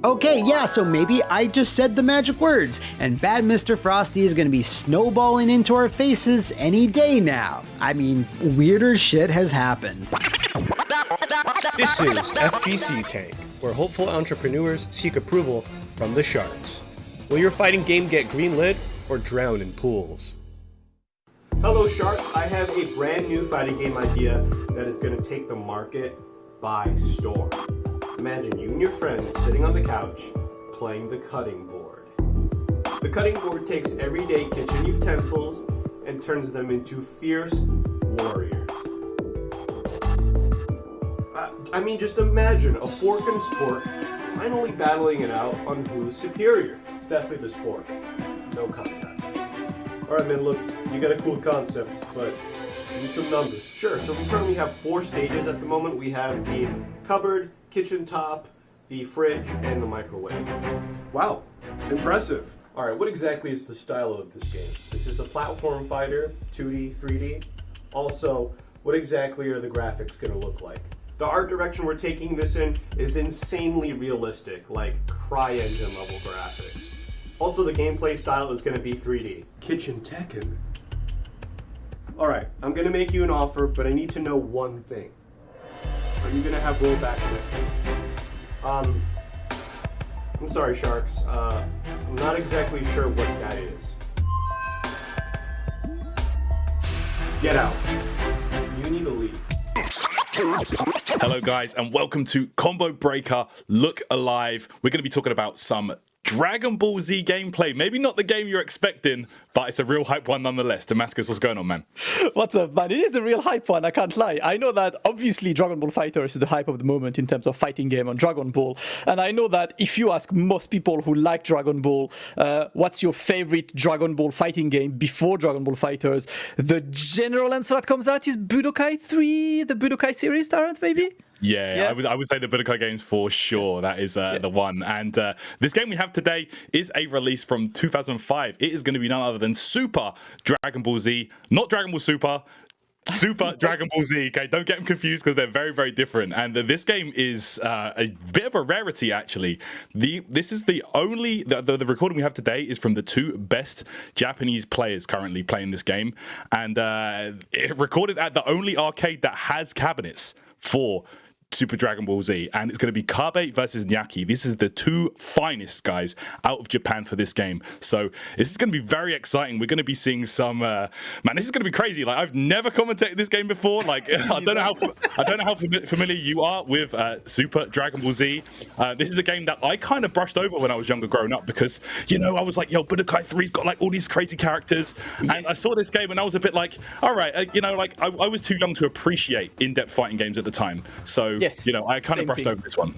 Okay, yeah, so maybe I just said the magic words, and bad Mr. Frosty is gonna be snowballing into our faces any day now. I mean, weirder shit has happened. This is FGC Tank, where hopeful entrepreneurs seek approval from the sharks. Will your fighting game get greenlit or drown in pools? Hello sharks, I have a brand new fighting game idea that is going to take the market by storm. Imagine you and your friends sitting on the couch playing the cutting board. The cutting board takes everyday kitchen utensils and turns them into fierce warriors. I mean, just imagine a fork and spork finally battling it out on who's superior. It's definitely the spork. No contact. Alright man, look, you got a cool concept, but give me some numbers. Sure, so we currently have 4 stages at the moment. We have the cupboard, kitchen top, the fridge, and the microwave. Wow, impressive. Alright, what exactly is the style of this game? Is this a platform fighter, 2D, 3D? Also, what exactly are the graphics going to look like? The art direction we're taking this in is insanely realistic, like CryEngine level graphics. Also, the gameplay style is going to be 3D. Kitchen Tekken. Alright, I'm going to make you an offer, but I need to know one thing. Are you going to have rollback connection? I'm sorry, Sharks. I'm not exactly sure what that is. Get out. You need to leave. Hello guys and welcome to Combo Breaker Look Alive. We're going to be talking about some Dragon Ball Z gameplay. Maybe not the game you're expecting, but it's a real hype one nonetheless. Damascus, what's going on, man? What's up, man? It is a real hype one, I can't lie. I know that obviously Dragon Ball FighterZ is the hype of the moment in terms of fighting game on Dragon Ball. And I know that if you ask most people who like Dragon Ball, what's your favorite Dragon Ball fighting game before Dragon Ball FighterZ, the general answer that comes out is Budokai 3, the Budokai series, Tarrant, maybe? Yeah, I would say the Budokai games for sure. That is the one. And this game we have today is a release from 2005. It is going to be none other than Super Dragon Ball Z, not Dragon Ball Super. Super Dragon Ball Z. Okay, don't get them confused because they're very, very different. And this game is a bit of a rarity, actually. This is the only the recording we have today is from the 2 best Japanese players currently playing this game, and it recorded at the only arcade that has cabinets for Super Dragon Ball Z, and it's going to be Kabe versus Nyaki. This is the 2 finest guys out of Japan for this game, so this is going to be very exciting. We're going to be seeing some man, this is going to be crazy. Like, I've never commentated this game before. Like, I don't know how familiar you are with Super Dragon Ball Z. This is a game that I kind of brushed over when I was younger growing up because, you know, I was like, yo, Budokai 3's got like all these crazy characters, and I saw this game and I was a bit like, all right, you know, like I was too young to appreciate in-depth fighting games at the time, so yes, you know, I kind of brushed over this one.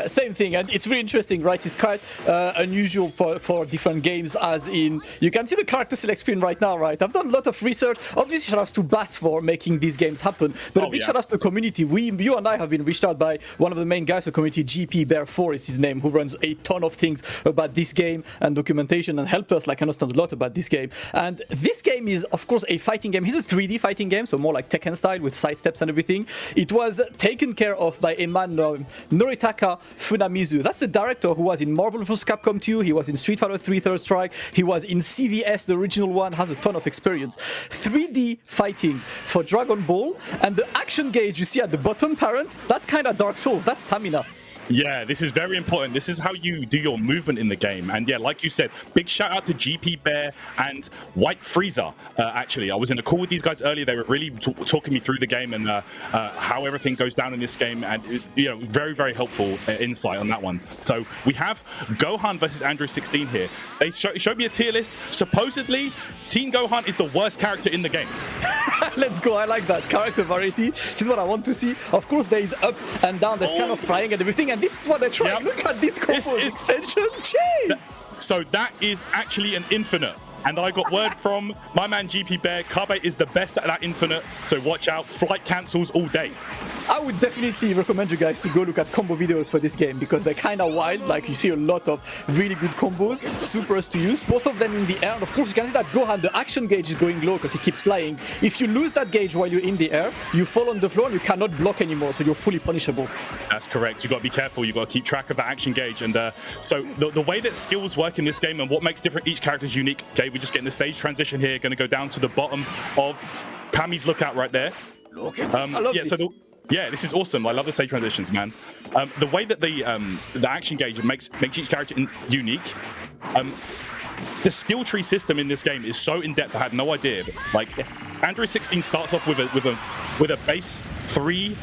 Same thing, and it's really interesting, right? It's quite unusual for different games, as in, you can see the character select screen right now, right? I've done a lot of research. Obviously, shout outs to Bass for making these games happen, but a big shout outs to the community. You and I have been reached out by one of the main guys of the community, GP Bear 4 is his name, who runs a ton of things about this game and documentation and helped us understand a lot about this game. And this game is, of course, a fighting game. It's a 3D fighting game, so more like Tekken style with side steps and everything. It was taken care of by a man, Noritaka Funamizu. That's the director who was in Marvel vs. Capcom 2, he was in Street Fighter 3 Third Strike, he was in CVS, the original one, has a ton of experience. 3D fighting for Dragon Ball, and the action gauge you see at the bottom, Tarrant, that's kind of Dark Souls, that's stamina. Yeah, this is very important. This is how you do your movement in the game. And yeah, like you said, big shout out to GP Bear and White Frieza. Actually, I was in a call with these guys earlier. They were really talking me through the game and how everything goes down in this game. And, very, very helpful insight on that one. So we have Gohan versus Android 16 here. They showed me a tier list. Supposedly, Teen Gohan is the worst character in the game. Let's go. I like that. Character variety. This is what I want to see. Of course, there is up and down. There's kind of flying and everything. And this is what they're trying. Yep. Look at this combo extension. Jeez. So that is actually an infinite. And I got word from my man GP Bear, Kabe is the best at that infinite, so watch out, flight cancels all day. I would definitely recommend you guys to go look at combo videos for this game because they're kind of wild. Like, you see a lot of really good combos, supers to use, both of them in the air. And of course, you can see that Gohan, the action gauge is going low because he keeps flying. If you lose that gauge while you're in the air, you fall on the floor and you cannot block anymore, so you're fully punishable. That's correct. You've got to be careful. You've got to keep track of that action gauge. And so the way that skills work in this game and what makes each character is unique. Okay, we're just getting the stage transition here. Going to go down to the bottom of Kami's lookout right there. I love this. Yeah, this is awesome. I love the stage transitions, man. The way that the action gauge makes each character unique. The skill tree system in this game is so in depth. I had no idea. Like, Android 16 starts off with a base 3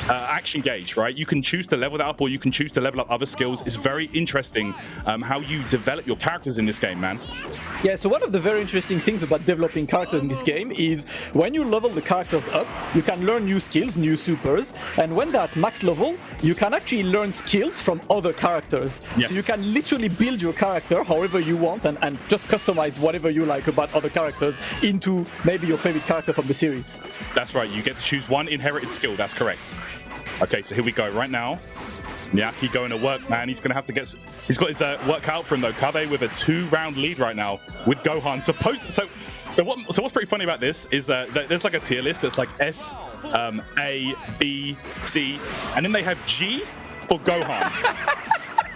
action gauge, right? You can choose to level that up, or you can choose to level up other skills. It's very interesting how you develop your characters in this game, man. Yeah, so one of the very interesting things about developing characters in this game is when you level the characters up, you can learn new skills, new supers, and when they're at max level, you can actually learn skills from other characters. Yes. So you can literally build your character however you want and just customize whatever you like about other characters into maybe your favorite character from the series. That's right, you get to choose one inherited skill, that's correct. Okay, so here we go right now. Miyaki going to work, man. He's going to have to get... He's got his work out for him, though. Kabe with a 2-round lead right now with Gohan. So what's pretty funny about this is there's like a tier list that's like S, A, B, C, and then they have G for Gohan.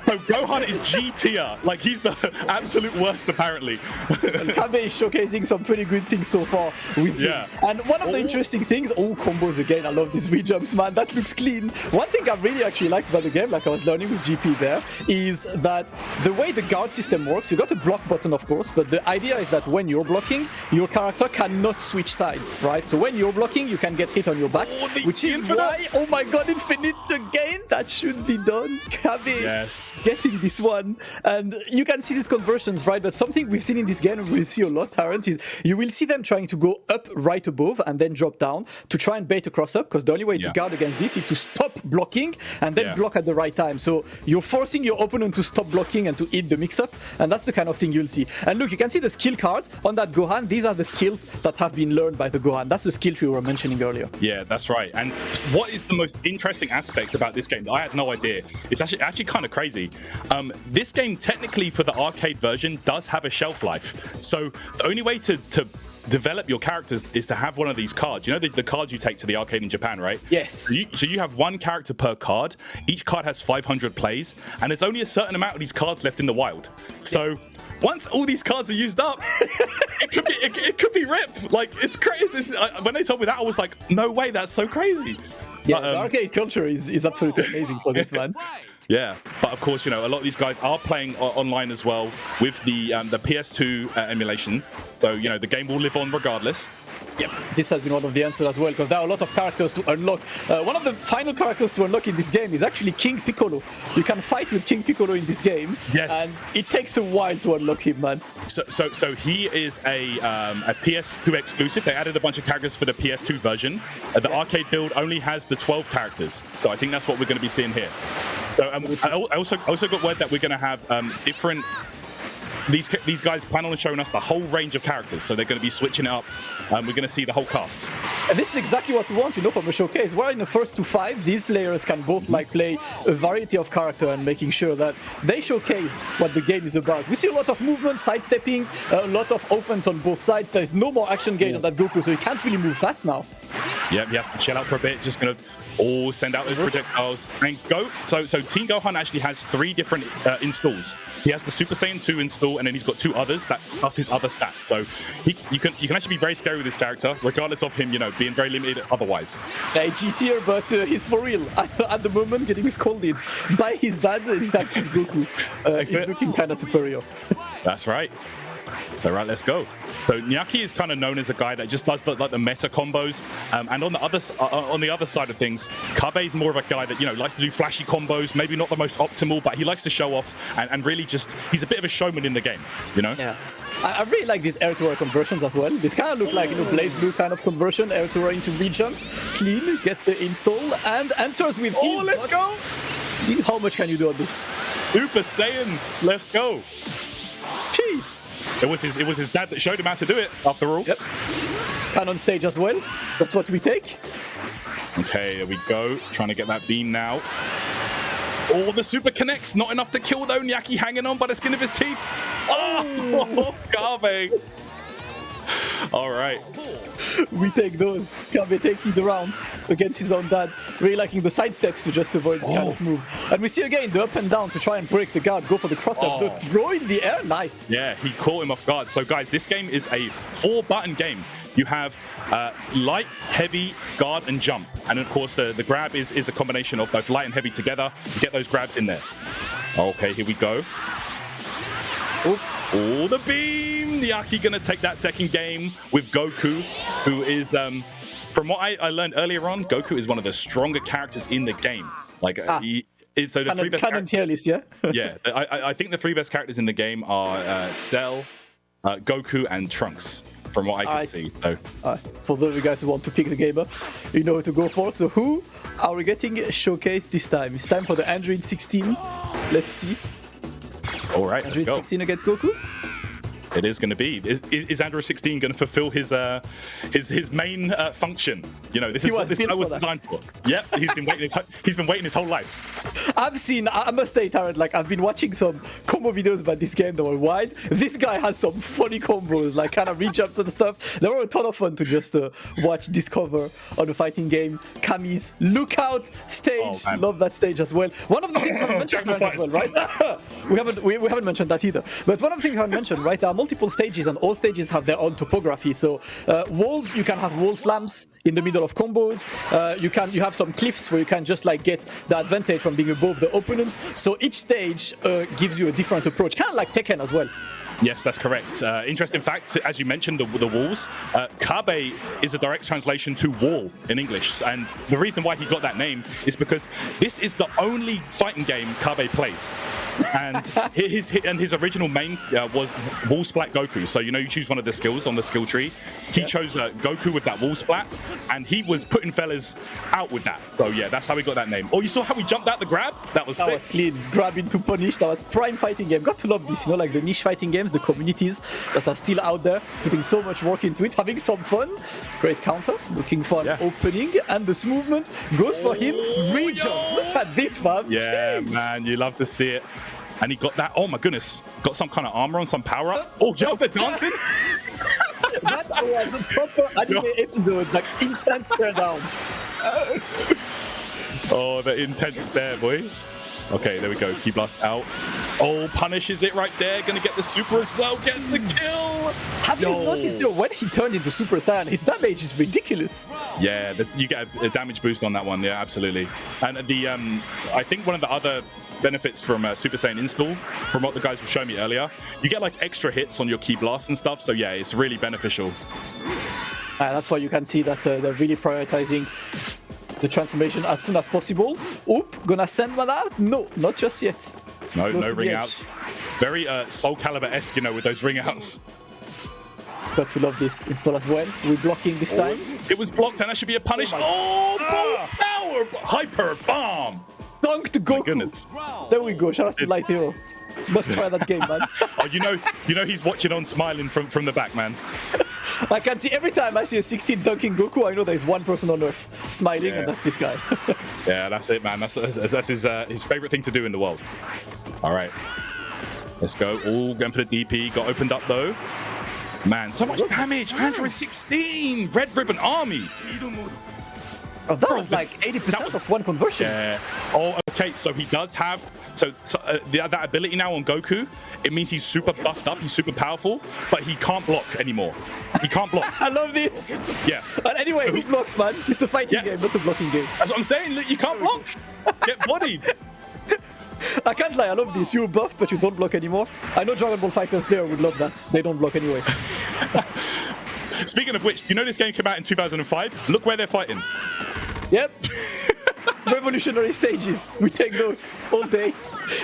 So Gohan is G tier. Like, he's the absolute worst, apparently. Kabe is showcasing some pretty good things so far with him. And one of the interesting things, combos again, I love these re-jumps, man. That looks clean. One thing I really actually liked about the game, like I was learning with GP there, is that the way the guard system works, you got a block button, of course, but the idea is that when you're blocking, your character cannot switch sides, right? So when you're blocking, you can get hit on your back, which is why, oh my god, infinite again, that should be done. Kabe. Yes. Getting this one, and you can see these conversions, right? But something we've seen in this game and we'll see a lot, Terrence, is you will see them trying to go up right above and then drop down to try and bait a cross up, because the only way to guard against this is to stop blocking and then block at the right time. So you're forcing your opponent to stop blocking and to hit the mix-up, and that's the kind of thing you'll see. And look, you can see the skill card on that Gohan. These are the skills that have been learned by the Gohan. That's the skill tree we were mentioning earlier. Yeah, that's right. And what is the most interesting aspect about this game that I had no idea? It's actually kind of crazy. This game, technically, for the arcade version, does have a shelf life. So the only way to develop your characters is to have one of these cards. You know the cards you take to the arcade in Japan, right? Yes. So you have one character per card. Each card has 500 plays, and there's only a certain amount of these cards left in the wild. So once all these cards are used up, it could be rip. Like, it's crazy. When they told me that, I was like, no way, that's so crazy. Yeah, the arcade culture is absolutely amazing for this, man. Yeah, but of course, a lot of these guys are playing online as well with the PS2 emulation. So, the game will live on regardless. Yep, this has been one of the answers as well, because there are a lot of characters to unlock. One of the final characters to unlock in this game is actually King Piccolo. You can fight with King Piccolo in this game, yes, and it takes a while to unlock him, man. So he is a PS2 exclusive. They added a bunch of characters for the PS2 version. The arcade build only has the 12 characters, so I think that's what we're going to be seeing here. So I also got word that we're going to have different. These guys plan on showing us the whole range of characters, so they're going to be switching it up. We're going to see the whole cast. And this is exactly what we want, from a showcase. Where in the first to 5, these players can both play a variety of character and making sure that they showcase what the game is about. We see a lot of movement, sidestepping, a lot of offense on both sides. There is no more action gauge on that Goku, so he can't really move fast now. Yep, he has to chill out for a bit. Just going to send out those projectiles and go. So Team Gohan actually has 3 different installs. He has the Super Saiyan 2 install, and then he's got 2 others that buff his other stats. So you can actually be very scary with this character, regardless of him, being very limited otherwise. Yeah, G tier, but he's for real. At the moment, getting scolded by his dad, in fact, his Goku. He's looking kind of superior. That's right. All right, let's go. So Nyaki is kind of known as a guy that just does the meta combos, and on the other side of things, Kabe is more of a guy that likes to do flashy combos. Maybe not the most optimal, but he likes to show off and really he's a bit of a showman in the game. Yeah. I really like these air to air conversions as well. This kind of look like Blaze Blue kind of conversion, air to air into re-jumps, clean, gets the install, and answers with let's go! How much can you do on this? Super Saiyans, let's go! Jeez! It was his dad that showed him how to do it, after all. Yep. And on stage as well. That's what we take. Okay, there we go. Trying to get that beam now. Oh, the super connects. Not enough to kill though. Nyaki hanging on by the skin of his teeth. Oh, Kabe. All right. We take those. Kabe taking the rounds against his own dad. Really liking the side steps to just avoid this kind of move. And we see again the up and down to try and break the guard. Go for the crossover. The throw in the air. Nice. Yeah, he caught him off guard. So guys, this game is a 4-button game. You have light, heavy, guard, and jump. And of course, the grab is a combination of both light and heavy together. You get those grabs in there. Okay, here we go. Oh, the beam! Nyaki gonna take that second game with Goku, who is, from what I learned earlier on, Goku is one of the stronger characters in the game. Like, so the 3 best characters, yeah, I think the 3 best characters in the game are Cell, Goku, and Trunks. From what I can see. So. For those of you guys who want to pick the game up, you know what to go for. So who are we getting showcased this time? It's time for the Android 16. Let's see. All right, let's go. Android 16 against Goku? It is going to be. Is Android 16 going to fulfill his main function? This is what this guy was designed for. Yep, he's been waiting his whole life. I must say, Tarrant, I've been watching some combo videos about this game that were wide. This guy has some funny combos, kind of re-jumps and stuff. They were a ton of fun to just watch, discover on a fighting game. Kami's Lookout stage. Love that stage as well. One of the things we haven't mentioned as well, right? we haven't mentioned that either. But one of the things we haven't mentioned, right? There are multiple stages, and all stages have their own topography. So walls, you can have wall slams in the middle of combos. You have some cliffs where you can just get the advantage from being above the opponent. So each stage gives you a different approach, kind of like Tekken as well. Yes, that's correct. Interesting fact, as you mentioned, the walls. Kabe is a direct translation to wall in English, and the reason why he got that name is because this is the only fighting game Kabe plays, and his original main was wall splat Goku. So you choose one of the skills on the skill tree. He chose Goku with that wall splat, and he was putting fellas out with that. So yeah, that's how he got that name. Oh, you saw how he jumped out the grab? That was sick. That was clean. Grab into punish. That was prime fighting game. Got to love this. Like the niche fighting games, the communities that are still out there, putting so much work into it, having some fun. Great counter, looking for an opening, and this movement goes for him. Re-jumps. Look at this, fam. Yeah, Jeez. Man, you love to see it. And he got that. Oh my goodness, got some kind of armor on, some power up. Oh, just the dancing. That was a proper anime episode, intense stare down. Oh, the intense stare, boy. Okay, there we go. Key blast out. Oh, punishes it right there. Gonna get the super as well. Gets the kill. Have you noticed when he turned into Super Saiyan, his damage is ridiculous. Yeah, you get a damage boost on that one. Yeah, absolutely. And I think one of the other benefits from Super Saiyan install, from what the guys were showing me earlier, you get extra hits on your key blast and stuff. So yeah, it's really beneficial. That's why you can see that they're really prioritizing the transformation as soon as possible. Oop, gonna send one out? No, not just yet. No, Close no to ring the out. Very Soul Calibur-esque, you know, with those ring outs. Got to love this install as well. We're blocking this time. It was blocked, and that should be a punish. Power hyper bomb. Dunk to Goku. There we go. Shout out to Light Hero. Must try that game, man. Oh, you know he's watching on, smiling from the back, man. I can see every time I see a 16 dunking Goku, I know there's one person on Earth smiling, and that's this guy. Yeah, that's it, man. That's his favorite thing to do in the world. All right, let's go. All going for the DP. Got opened up though. Man, so much damage. Android 16, Red Ribbon Army. Oh, that was like 80% of one conversion. Yeah. Oh, okay. So he does have that ability now on Goku. It means he's super buffed up. He's super powerful, but he can't block anymore. He can't block. I love this. Yeah. But anyway, who blocks, man? It's the fighting game, not the blocking game. That's what I'm saying. Look, you can't block. Get bodied. I can't lie. I love this. You're buffed, but you don't block anymore. I know Dragon Ball FighterZ player would love that. They don't block anyway. Speaking of which, you know this game came out in 2005? Look where they're fighting. Yep. Revolutionary stages. We take those all day,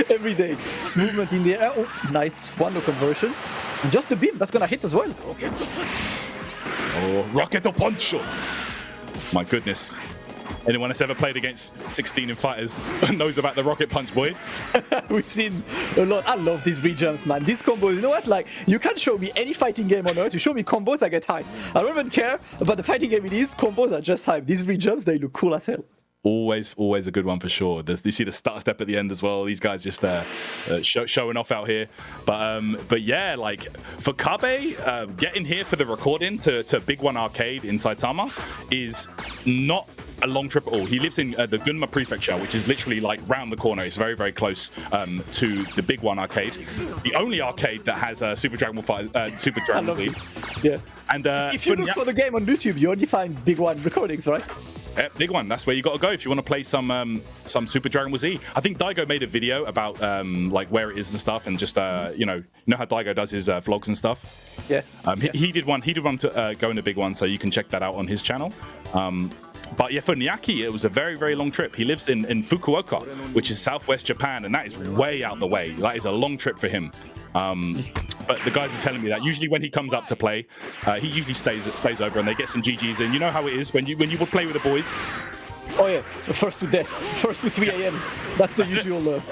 every day. This movement in the air. Oh, nice. One conversion. And just the beam. That's going to hit as well. Oh, Rocket Poncho. My goodness. Anyone that's ever played against 16 in fighters knows about the rocket punch, boy. We've seen a lot. I love these rejumps, man. These combos, you know what? Like, you can show me any fighting game on Earth. You show me combos, I get hype. I don't even care about the fighting game it is. Combos are just hype. These rejumps, they look cool as hell. Always a good one for sure. You see the start step at the end as well. These guys just showing off out here. But yeah, like for Kabe, getting here for the recording to Big One Arcade in Saitama is not a long trip at all. He lives in the Gunma Prefecture, which is literally like round the corner. It's very, very close to the Big One Arcade, the only arcade that has Super Dragon Ball Super Dragon Ball Z. Yeah. And if you look for the game on YouTube, you only find Big One recordings, right? Big One. That's where you got to go if you want to play some Super Dragon Ball Z. I think Daigo made a video about like where it is and stuff, and just you know how Daigo does his vlogs and stuff. Yeah. He did one. He did one to go in the Big One, so you can check that out on his channel. But yeah, for Nyaki, it was a very, very long trip. He lives in Fukuoka, which is southwest Japan, and that is way out the way. That is a long trip for him. But the guys were telling me that usually when he comes up to play, he usually stays over and they get some GGs in. You know how it is when you would play with the boys. Oh yeah, first to death, first to 3 a.m. That's the usual.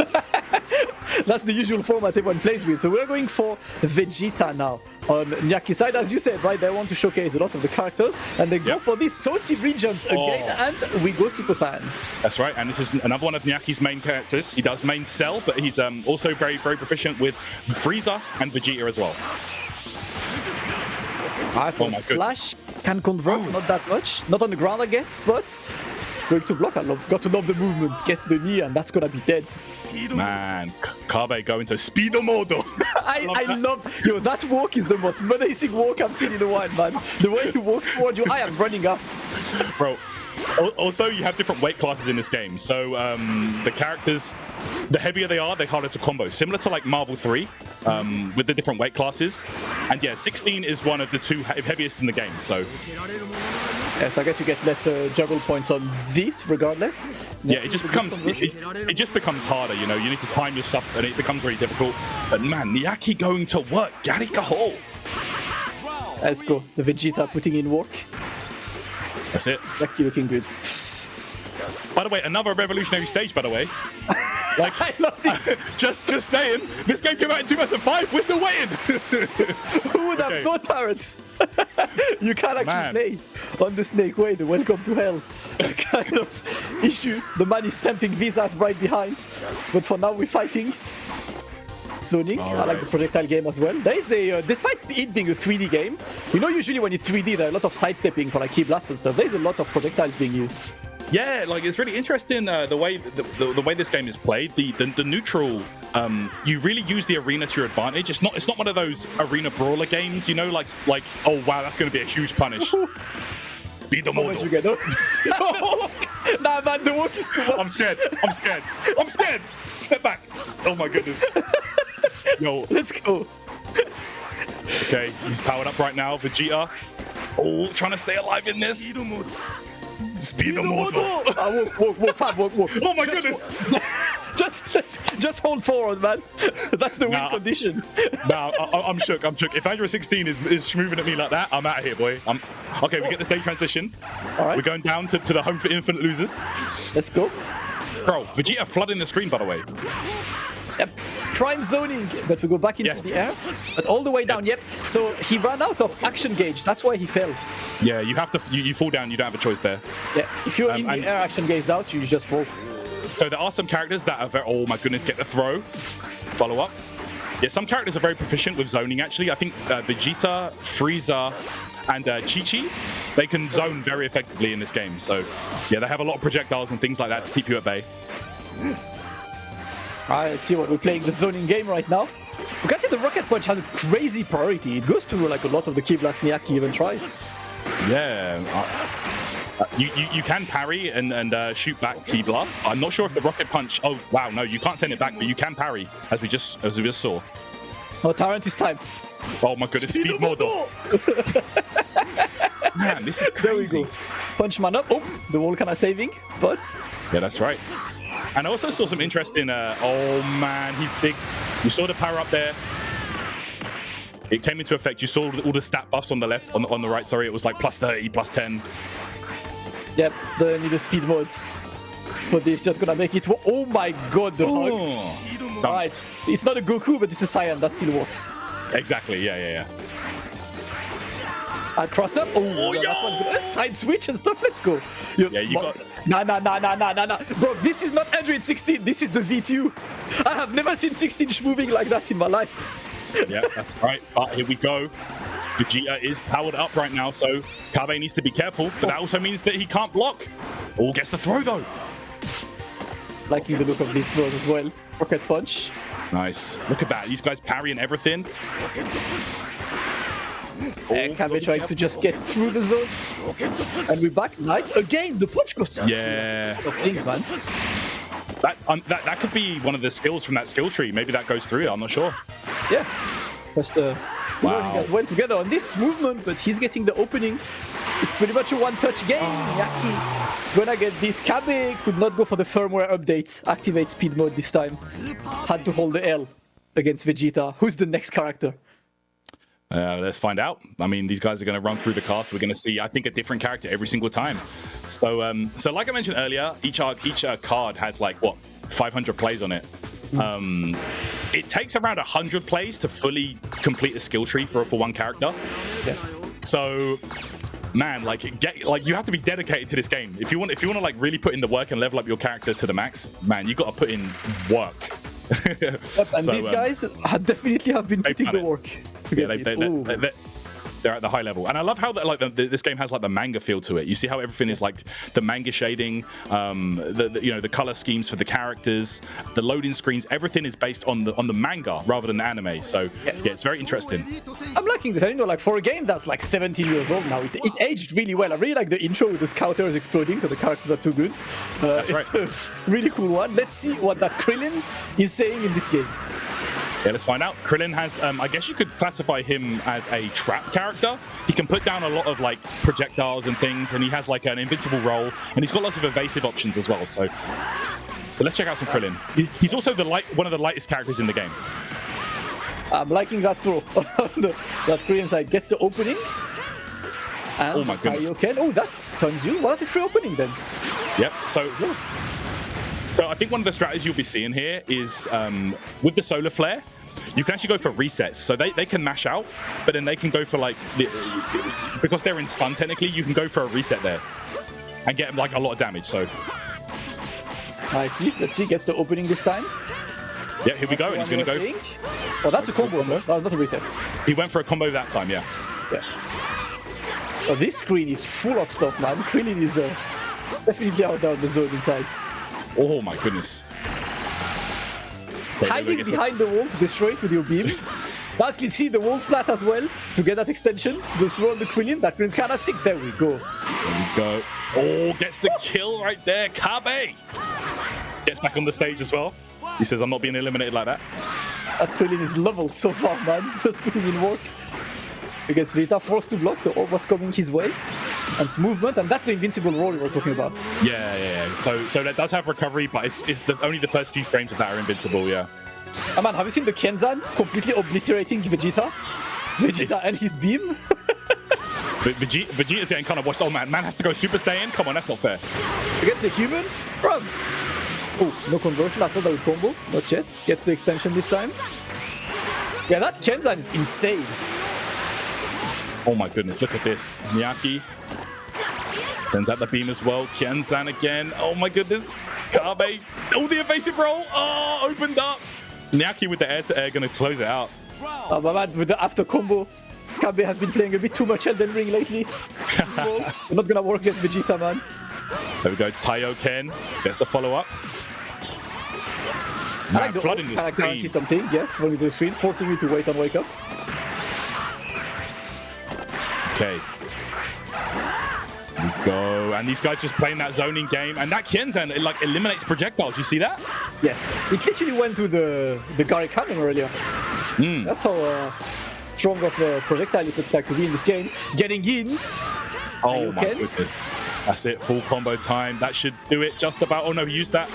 That's the usual format everyone plays with. So we're going for Vegeta now on Nyaki's side. As you said, right, they want to showcase a lot of the characters, and they go for these saucy rejumps again, and we go Super Saiyan. That's right, and this is another one of Nyaki's main characters. He does main Cell, but he's also very, very proficient with Frieza and Vegeta as well. I thought Flash can convert, not that much. Not on the ground, I guess, but going to block. Got to love the movement. Gets the knee, and that's gonna be dead. Man, Kabe going to Speedo Mode. I love, that walk is the most menacing walk I've seen in a while, man. The way he walks towards you, I am running out. Bro, also you have different weight classes in this game. So the characters, the heavier they are, they're harder to combo. Similar to like Marvel 3 with the different weight classes. And yeah, 16 is one of the two heaviest in the game, so... Yes, I guess you get less juggle points on this, regardless. Yeah, it just becomes it just becomes harder. You know, you need to time your stuff, and it becomes very difficult. But man, Nyaki going to work, Garikaho. Let's go. The Vegeta putting in work. That's it. Nyaki looking good. By the way, another revolutionary stage. By the way, like I love this. just saying, this game came out in 2005. We're still waiting. Who would have thought, Tarrant? You can't actually play on the Snake Way, the Welcome to Hell kind of issue. The man is stamping visas right behind. But for now, we're fighting. Zoning. I like the projectile game as well. There is a, despite it being a 3D game, you know, usually when it's 3D, there are a lot of sidestepping for like key blast and stuff. There's a lot of projectiles being used. Yeah, like it's really interesting the way this game is played. The neutral, you really use the arena to your advantage. It's not one of those arena brawler games, you know, like oh wow, that's going to be a huge punish. Beat the model. Nah, man, the walk is too much. I'm scared. Step back. Oh my goodness. Yo, let's go. Okay, he's powered up right now. Vegeta. Oh, trying to stay alive in this. Speedo modo. Walk. Oh my goodness. Just hold forward, man. That's the win condition. Nah, I'm shook. If Android 16 is schmoving at me like that, I'm out of here, boy. Okay, we get the stage transition. All right. We're going down to the home for infinite losers. Let's go. Bro, Vegeta flooding the screen, by the way. Yep. Prime zoning, but we go back into the air, but all the way down. Yep. So he ran out of action gauge. That's why he fell. Yeah, you have to. You fall down. You don't have a choice there. Yeah. If you're in the air, action gauge out, you just fall. So there are some characters that are very. Oh my goodness! Get the throw. Follow up. Yeah, some characters are very proficient with zoning. Actually, I think Vegeta, Frieza, and Chi-Chi, they can zone very effectively in this game. So yeah, they have a lot of projectiles and things like that to keep you at bay. Alright, let's see what we're playing the zoning game right now. We can see the Rocket Punch has a crazy priority. It goes through like a lot of the Ki Blast Niaki even tries. Yeah. You can parry and shoot back Ki Blast. I'm not sure if the Rocket Punch. Oh wow, no, you can't send it back, but you can parry, as we just saw. Oh, Tyrant is time. Oh my goodness, speed modo. Man, this is crazy. There we go. Punch man up. Oh, the wall kind of saving, but yeah, that's right. And I also saw some interesting. Oh man, he's big. You saw the power up there. It came into effect. You saw all the stat buffs on the left, on the right. Sorry, it was like plus 30, plus 10. Yep, the need the speed modes. But this just gonna make it. Oh my god, the hugs. Alright, it's not a Goku, but it's a Saiyan that still works. Exactly. Yeah. Cross up. Oh, that one's good. Side switch and stuff. Let's go. Yeah, you got. Nah. Bro, this is not Android 16. This is the V2. I have never seen 16 moving like that in my life. Yeah, that's right. Here we go. Vegeta is powered up right now, so Kabe needs to be careful. But that also means that he can't block. Oh, gets the throw though. Liking the look of these throws as well. Rocket punch. Nice. Look at that. These guys parrying everything. Kabe trying to just get through the zone. And we're back. Nice. Again, the punch goes down. Yeah. A lot of things, man. That could be one of the skills from that skill tree. Maybe that goes through. I'm not sure. Yeah. Just learning as well together on this movement, but he's getting the opening. It's pretty much a one-touch game. Yaki gonna get this. Kabe could not go for the firmware update. Activate speed mode this time. Had to hold the L against Vegeta. Who's the next character? Let's find out. I mean, these guys are going to run through the cast. We're going to see, I think, a different character every single time. So like I mentioned earlier, each card has like, what, 500 plays on it. It takes around 100 plays to fully complete a skill tree for one character. Yeah. So, man, you have to be dedicated to this game. If you want to like really put in the work and level up your character to the max, man, you got to put in work. Yep, and these guys definitely have been putting the work. Yeah, they're at the high level, and I love how this game has like the manga feel to it. You see how everything is like the manga shading, the color schemes for the characters, the loading screens. Everything is based on the manga rather than the anime. So yeah, it's very interesting. I'm liking this. I know, like for a game that's like 17 years old now, it aged really well. I really like the intro with the scouters exploding because the characters are too good. That's right. It's a really cool one. Let's see what that Krillin is saying in this game. Yeah, let's find out. Krillin has, I guess you could classify him as a trap character. He can put down a lot of like projectiles and things, and he has like an invincible roll, and he's got lots of evasive options as well. So but let's check out some Krillin. He's also one of the lightest characters in the game. I'm liking that throw. That Krillin side gets the opening. And oh my goodness. Oh, that stuns you. What a free opening then. Yep. So I think one of the strategies you'll be seeing here is with the solar flare, you can actually go for resets. So they can mash out, but then they can go for like, because they're in stun technically, you can go for a reset there and get like a lot of damage. So I see. Let's see. Gets the opening this time. Yeah, here we go. And he's going to go. Oh, that's a combo, no? That's not a reset. He went for a combo that time, yeah. Yeah. Oh, this screen is full of stuff, man. Krillin is definitely out down the zone inside. Oh my goodness. Hiding behind the wall to destroy it with your beam. Basically, see the wall splat as well to get that extension. The throw on the Krillin. That Krillin's kind of sick. There we go. There we go. Oh, gets the kill right there. Kabe gets back on the stage as well. He says, I'm not being eliminated like that. That Krillin is level so far, man. Just putting in work. against Vegeta, forced to block, the orb was coming his way, and it's movement, and that's the invincible roll you were talking about. Yeah. So that does have recovery, but it's only the first few frames of that are invincible, yeah. Oh man, have you seen the Kenzan completely obliterating Vegeta? And his beam? But Vegeta's getting kind of washed. Oh man has to go Super Saiyan? Come on, that's not fair. Against a human? Bruv! Oh, no conversion, I thought that would combo. Not yet. Gets the extension this time. Yeah, that Kenzan is insane. Oh my goodness, look at this. Miyaki sends out the beam as well. Kenzan again. Oh my goodness. Kabe. Oh, the evasive roll. Oh, opened up. Miyaki with the air-to-air gonna close it out. Oh, my man, with the after combo, Kabe has been playing a bit too much Elden Ring lately. These rolls, they're not gonna work against Vegeta, man. There we go. Taiyo Ken gets the follow-up. I like the flooding the screen. Something, yeah, flooding the screen, forcing you to wait and wake up. Okay. There we go. And these guys just playing that zoning game. And that Kenzan, it like eliminates projectiles. You see that? Yeah. It literally went to the Gary Cannon earlier. That's how strong of a projectile it looks like to be in this game. Getting in. Oh my goodness. That's it. Full combo time. That should do it just about. Oh no, he used that.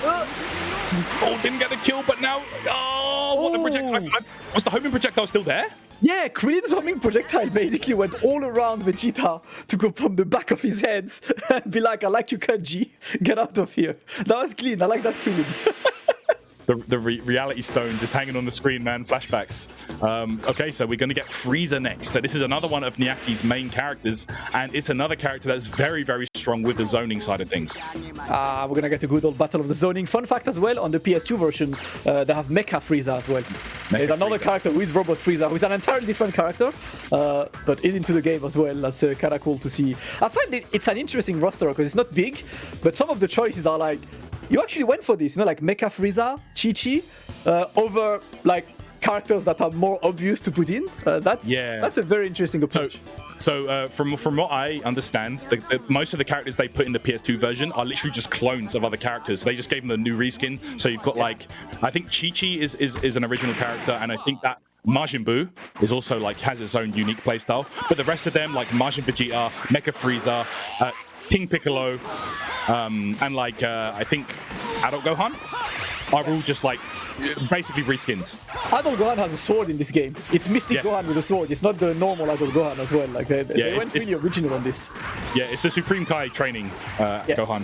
Oh, didn't get the kill, but now. Oh, what the projectile. Was the homing projectile still there? Yeah, Krillin's homing projectile basically went all around Vegeta to go from the back of his head and be like, I like you, Kanji. Get out of here. That was clean. I like that Krillin. The reality stone just hanging on the screen, man. Flashbacks. Okay, so we're going to get Frieza next. So this is another one of Nyaki's main characters, and it's another character that's very, very strong with the zoning side of things. We're going to get a good old battle of the zoning. Fun fact as well, on the PS2 version, they have Mecha Frieza as well. There's another character who is Robot Frieza, who is an entirely different character, but into the game as well. That's kind of cool to see. I find it's an interesting roster because it's not big, but some of the choices are like, you actually went for this, you know, like Mecha Frieza, Chi-Chi, over like characters that are more obvious to put in. That's a very interesting approach. So from what I understand, most of the characters they put in the PS2 version are literally just clones of other characters. They just gave them the new reskin. So you've got like, I think Chi-Chi is an original character, and I think that Majin Buu is also like has its own unique playstyle. But the rest of them, like Majin Vegeta, Mecha Frieza, King Piccolo, and like I think Adult Gohan are all just like basically reskins. Adult Gohan has a sword in this game. It's Mystic Gohan with a sword. It's not the normal Adult Gohan as well. Like they went really original on this. Yeah, it's the Supreme Kai training Gohan.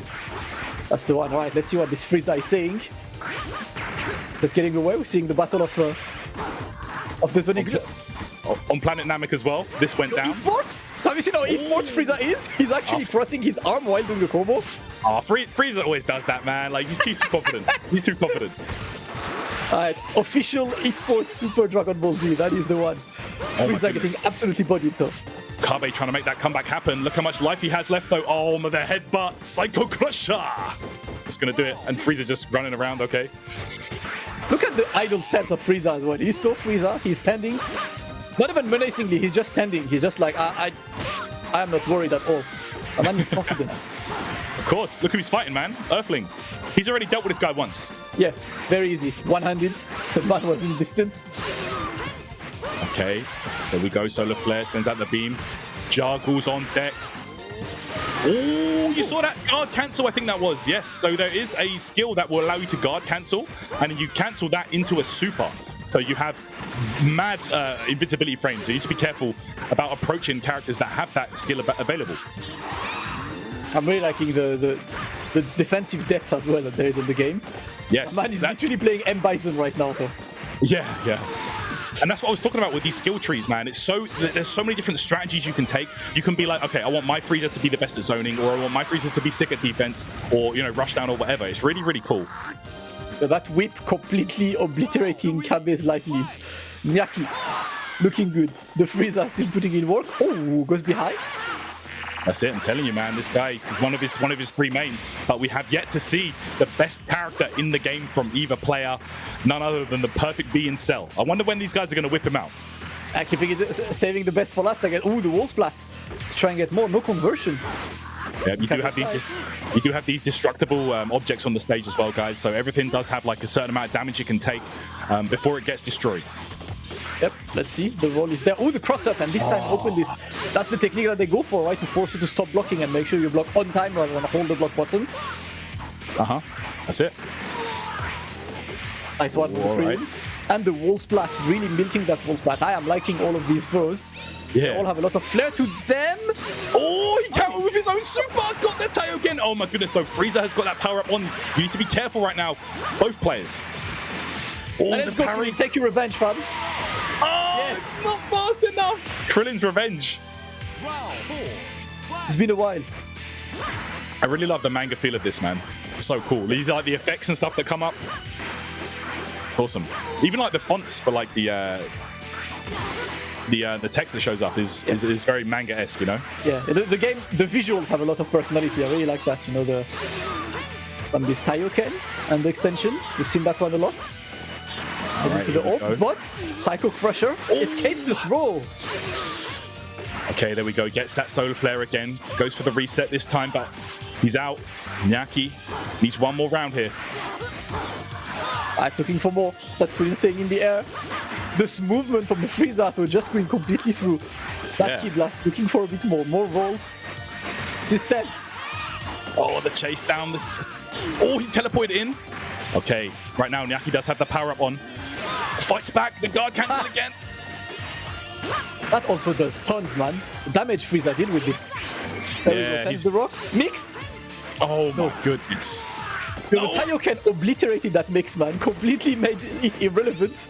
That's the one. Right, let's see what this Frieza is saying. Just getting away. We're seeing the battle of the Sonic. On Planet Namek as well. This went down. Esports? Have you seen how esports Frieza is? He's actually crossing his arm while doing the combo. Frieza always does that, man. Like he's too confident. He's too confident. Alright, official esports Super Dragon Ball Z. That is the one. Frieza getting absolutely bodied though. Kabe trying to make that comeback happen. Look how much life he has left though. Oh, the headbutt. Psycho Crusher. It's gonna do it. And Frieza just running around, okay. Look at the idle stance of Frieza as well. He's so Frieza. He's standing. Not even menacingly, he's just standing. He's just like, I am not worried at all. A man with confidence. Of course. Look who he's fighting, man. Earthling. He's already dealt with this guy once. Yeah, very easy. One-handed. The man was in distance. Okay. There we go. Solar Flare sends out the beam. Jargle's on deck. Oh, you saw that guard cancel? I think that was. Yes. So there is a skill that will allow you to guard cancel, and you cancel that into a super. So you have mad invincibility frames. So you need to be careful about approaching characters that have that skill available. I'm really liking the defensive depth as well that there is in the game. Yes. Man is literally playing M. Bison right now, though. Yeah. And that's what I was talking about with these skill trees, man. There's so many different strategies you can take. You can be like, okay, I want my Frieza to be the best at zoning, or I want my Frieza to be sick at defense, or rush down or whatever. It's really, really cool. So that whip completely obliterating Kabe's life leads. Nyaki looking good. The Frieza still putting in work. Oh, goes behind. That's it. I'm telling you, man. This guy is one of his three mains. But we have yet to see the best character in the game from either player, none other than the perfect B in Cell. I wonder when these guys are going to whip him out. Keeping it, saving the best for last again. Oh, the wall splat. To try and get more. No conversion. Yeah, you do have these destructible objects on the stage as well, guys. So everything does have like a certain amount of damage you can take before it gets destroyed. Yep, let's see. The roll is there. Oh, the cross-up, and this time open this. That's the technique that they go for, right? To force you to stop blocking and make sure you block on time rather than hold the block button. That's it. Nice one. Right. And the wall splat, really milking that wall splat. I am liking all of these throws. Yeah. They all have a lot of flair to them. Oh, he countered with his own super. Got the tail again. Oh my goodness, though. Frieza has got that power up on. You need to be careful right now. Both players. Oh, and let's go Krillin. Take your revenge, fam. Oh, yes. It's not fast enough. Krillin's revenge. It's been a while. I really love the manga feel of this, man. It's so cool. These are like the effects and stuff that come up. Awesome. Even like the fonts for like the text that shows up is very manga-esque, you know? Yeah, the game, the visuals have a lot of personality. I really like that, you know, from this Taioken and the extension. We've seen that one a lot. Right, to the orb, but Psycho Crusher escapes the throw. Okay, there we go. Gets that solar flare again. Goes for the reset this time, but he's out. Nyaki needs one more round here. I'm looking for more. That's Krillin staying in the air. This movement from the Frieza throw just going completely through. That Key Blast looking for a bit more. More rolls. His stance. Oh, the chase down. Oh, he teleported in. Okay, right now Nyaki does have the power up on. Fights back. The guard cancel again. That also does tons, man. The damage Frieza did with this. There we go. Sends the rocks. Mix. Oh my goodness. The Taioken obliterated that mix, man. Completely made it irrelevant.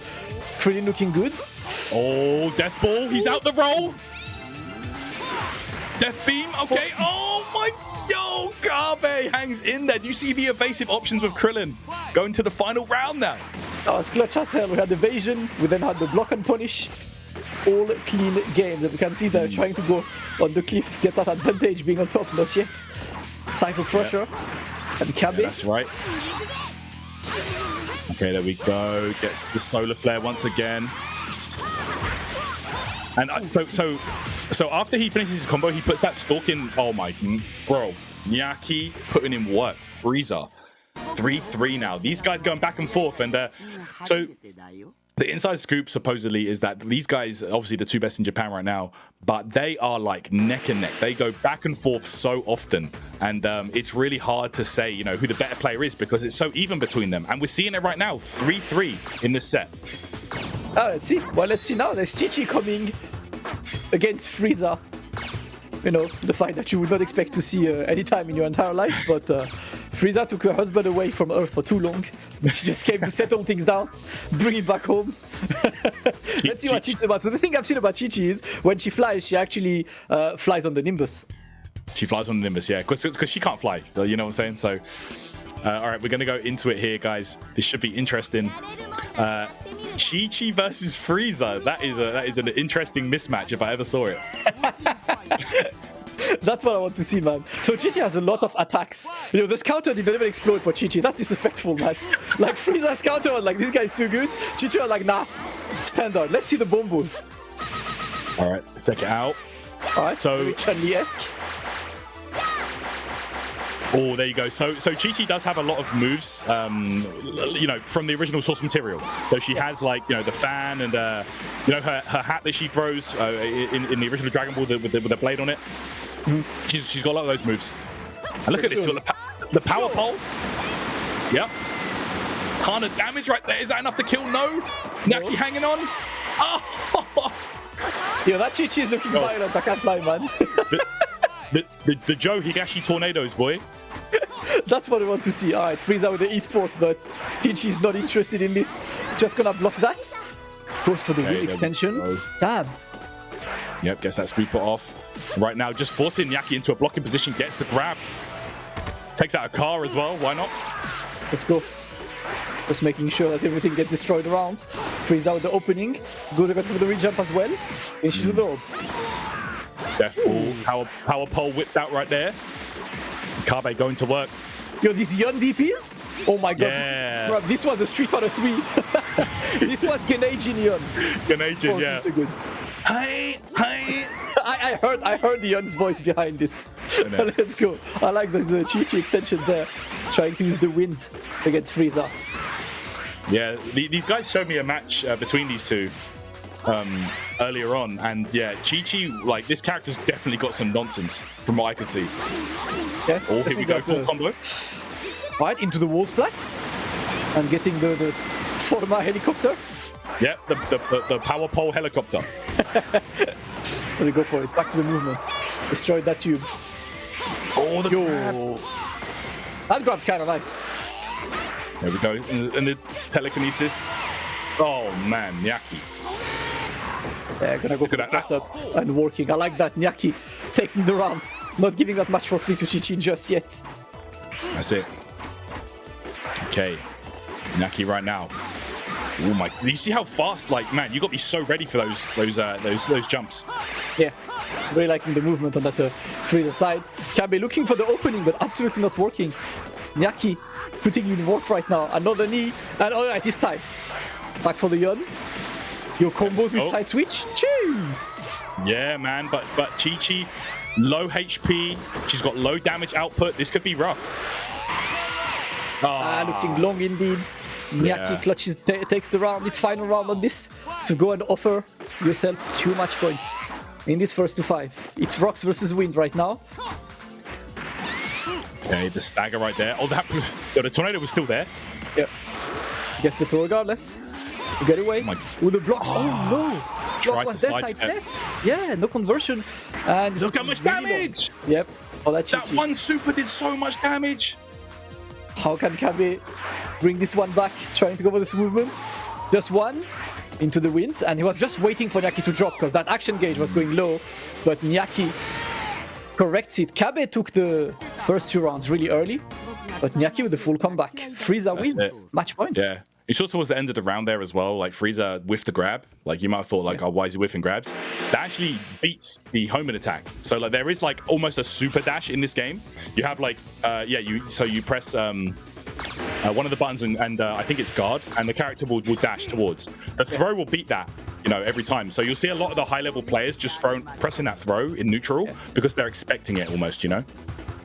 Krillin looking good. Oh, Death Ball. He's out the roll. Death Beam. Okay. Oh my. Yo, Gabe hangs in there. Do you see the evasive options with Krillin? Going to the final round now. Oh, it's clutch as hell. We had evasion. We then had the block and punish. All clean games. We can see they're trying to go on the cliff, get that advantage being on top. Not yet. Psycho Crusher. And Kabe. Yeah, that's right. Okay, there we go. Gets the solar flare once again. And so after he finishes his combo, he puts that stalk in. Oh my, bro. Nyaki putting in work. Frieza. 3-3 now. These guys going back and forth. And so the inside scoop supposedly is that these guys are obviously the two best in Japan right now, but they are like neck and neck. They go back and forth so often, and it's really hard to say, you know, who the better player is because it's so even between them. And we're seeing it right now, 3-3 in this set. Oh, let's see. Well, let's see now. There's Chi-Chi coming against Frieza. You know, the fight that you would not expect to see any time in your entire life, but Frieza took her husband away from Earth for too long. She just came to settle things down, bring it back home. Let's see what Chi-Chi's about. So the thing I've seen about Chi-Chi is when she flies, she actually flies on the Nimbus. She flies on the Nimbus, yeah, because she can't fly. You know what I'm saying? So, all right, we're going to go into it here, guys. This should be interesting. Chi-Chi versus Frieza. That is an interesting mismatch if I ever saw it. That's what I want to see, man. So Chi-Chi has a lot of attacks. You know, this counter didn't even explode for Chi-Chi. That's disrespectful, man. Like Frieza's counter was like, this guy's too good. Chi-Chi was like, nah, standard. Let's see the bombos. All right, check it out. All right, so Chun-Li-esque. Oh, there you go. So Chi-Chi does have a lot of moves, you know, from the original source material. So she has like, you know, the fan and, you know, her hat that she throws in the original Dragon Ball with the blade on it. She's got a lot of those moves. And look at this, she's got the power pole. Yep. Ton of damage right there. Is that enough to kill? No. Nyaki hanging on. Oh. Yeah, that Chi-Chi is looking violent. I can't lie, man. The Joe Higashi tornadoes, boy. That's what I want to see. All right, Frieza with the esports, but Chi-Chi is not interested in this. Just gonna block that. Goes for the wheel extension. Damn. Yep, gets that scooper off. Right now, just forcing Nyaki into a blocking position. Gets the grab. Takes out a car as well. Why not? Let's go. Just making sure that everything gets destroyed around. Frieza with the opening. Good for the re-jump as well. Finishes with the orb. Death Ball, power pole whipped out right there. Kabe going to work. Yo, these Yun DPs? Oh my god, yeah. this was a Street Fighter 3. This was Genei-Jin Yun. Genei-Jin, yeah. Seconds. Hey. I heard the Yun's voice behind this. Let's go. I like the Chi-Chi extensions there. Trying to use the winds against Frieza. Yeah, these guys showed me a match between these two. earlier on, and yeah, Chi-Chi, like this character's definitely got some nonsense from what I can see. Yeah, oh, here we go, full combo. Right, into the wall splats and getting the forma helicopter. Yeah, the power pole helicopter. Let me go for it. Back to the movement. Destroyed that tube. Oh, the grab. That grab's kind of nice. There we go. And the telekinesis. Oh man, Nyaki. Yeah, gonna go for the cross up and working. I like that. Nyaki taking the round. Not giving that much for free to Chi-Chi just yet. That's it. Okay. Nyaki right now. Oh my! You see how fast? Like, man, you got to be so ready for those jumps. Yeah, really liking the movement on that Frieza side. Kabe looking for the opening, but absolutely not working. Nyaki putting in work right now. Another knee, and all right, this time back for the Yun. Your combos with side switch. Cheers! Yeah, man, but Chi-Chi, low HP. She's got low damage output. This could be rough. Looking long indeed. Nyaki clutches, takes the round, its final round on this, to go and offer yourself 2 match points in this first to 5. It's rocks versus wind right now. Okay, the stagger right there. Oh, the tornado was still there. Yep. Gets the throw regardless. Get away. With the blocks. Oh no! What was that sidestep? Yeah, no conversion. And look how much damage! Yep. Oh, that one super did so much damage. How can Kabe bring this one back, trying to go for the movements? Just one into the winds, and he was just waiting for Nyaki to drop because that action gauge was going low, but Nyaki corrects it. Kabe took the first 2 rounds really early, but Nyaki with the full comeback. Frieza wins. Match point. Yeah. You saw towards the end of the round there as well, like Frieza whiffed the grab. Like you might have thought, like, oh, why is he whiffing grabs? That actually beats the homing attack. So like there is like almost a super dash in this game. You have like, you press one of the buttons and I think it's guard, and the character will dash towards. The throw will beat that, every time. So you'll see a lot of the high level players just pressing that throw in neutral because they're expecting it almost,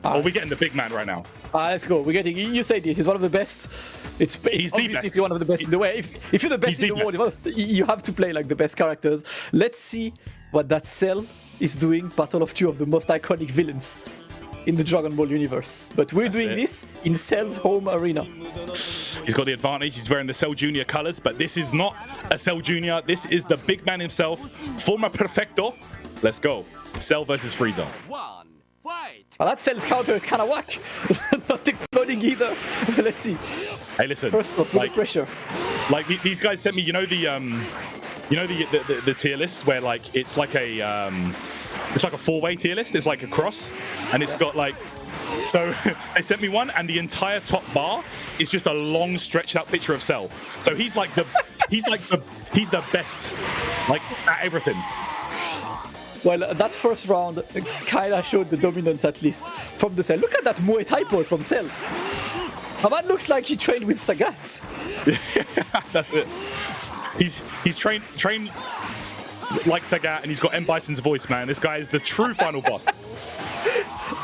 Oh, we're getting the big man right now. Let's go. We're getting. You say this. He's one of the best. He's obviously one of the best in the way. If you're the best in the world, you have to play like the best characters. Let's see what that Cell is doing. Battle of 2 of the most iconic villains in the Dragon Ball universe. But we're doing this in Cell's home arena. He's got the advantage. He's wearing the Cell Jr. colors, but this is not a Cell Jr. This is the big man himself, Forma Perfecto. Let's go. Cell versus Frieza. Well, that Cell's counter is kind of whack. Not exploding either. Let's see. Hey, listen. First up, like pressure. Like these guys sent me, the tier lists where like it's like a 4-way tier list. It's like a cross, and it's got like. So they sent me one, and the entire top bar is just a long, stretched-out picture of Cell. So he's the best, like at everything. Well, that first round kind of showed the dominance, at least, from the Cell. Look at that Muay Thai pose from Cell. A man looks like he trained with Sagat. That's it. He's trained like Sagat, and he's got M. Bison's voice, man. This guy is the true final boss.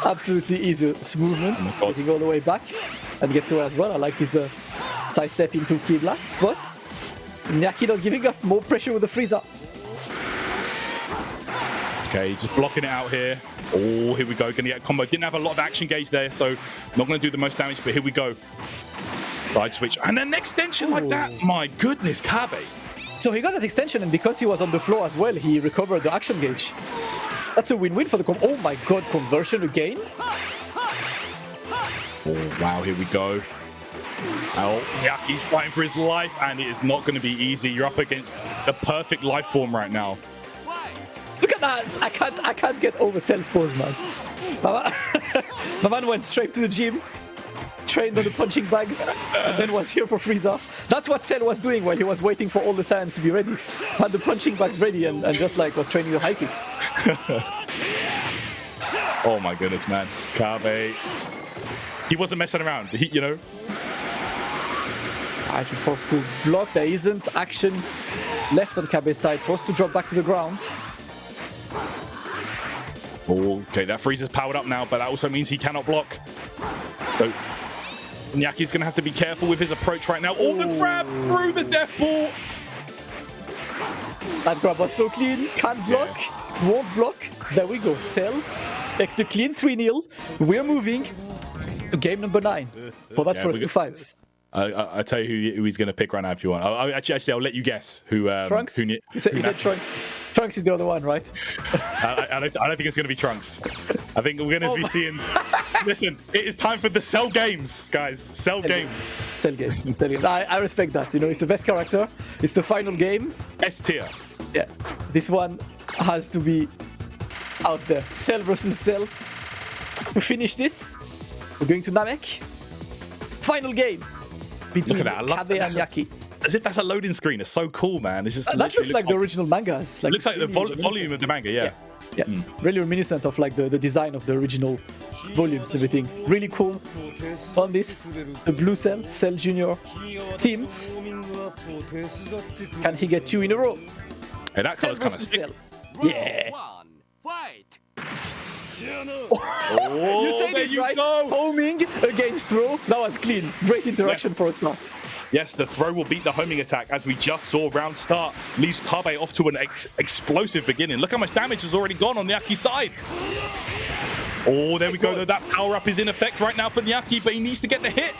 Absolutely easy movements, getting all the way back, and gets away as well. I like his sidestep into Key Blast, but Nyaki not giving up. More pressure with the Frieza. Okay, just blocking it out here. Oh, here we go. Gonna get a combo. Didn't have a lot of action gauge there, so not gonna do the most damage, but here we go. Side switch. And then extension like that. My goodness, Kabe. So he got that extension, and because he was on the floor as well, he recovered the action gauge. That's a win-win for the Oh my god, conversion again? Oh, wow, here we go. Oh, Nyaki's fighting for his life, and it is not going to be easy. You're up against the perfect life form right now. Look at that! I can't get over Cell's pose, man. My man went straight to the gym, trained on the punching bags, and then was here for Frieza. That's what Cell was doing while he was waiting for all the Saiyans to be ready. Had the punching bags ready and just like was training the high kicks. Oh my goodness, man. Kabe. He wasn't messing around, I should forced to block. There isn't action left on Kabe's side. Forced to drop back to the ground. Okay, that Frieza's powered up now, but that also means he cannot block. So Nyaki's going to have to be careful with his approach right now. Oh, the grab through the death ball. That grab was so clean. Can't block. Won't block. There we go. Cell. Extra clean 3-0. We're moving to game number 9 for that first to 5. I'll tell you who he's going to pick right now if you want. Actually, I'll let you guess who. Trunks? You said Trunks. Trunks is the other one, right? I don't think it's going to be Trunks. I think we're going to be seeing... Listen, it is time for the Cell games, guys. Cell games. Cell games. I respect that. You know, it's the best character. It's the final game. S tier. Yeah. This one has to be out there. Cell versus Cell. To finish this, we're going to Namek. Final game. Between Look at that. I love Kabe and Yaki. As if that's a loading screen. It's so cool, man. It's just That looks like the original mangas. Like, looks like the volume of the manga, yeah. Yeah, really reminiscent of like the design of the original volumes and everything. Really cool. On this, the Blue Cell, Cell Junior teams. Can he get 2 in a row? Hey, that color's kind of sick. Yeah. Oh, you said it right. Homing against throw. That was clean. Great interaction for a start. Yes, the throw will beat the homing attack, as we just saw round start. Leaves Kabe off to an explosive beginning. Look how much damage has already gone on the Nyaki side. Oh, there we go. That power-up is in effect right now for Nyaki, but he needs to get the hit.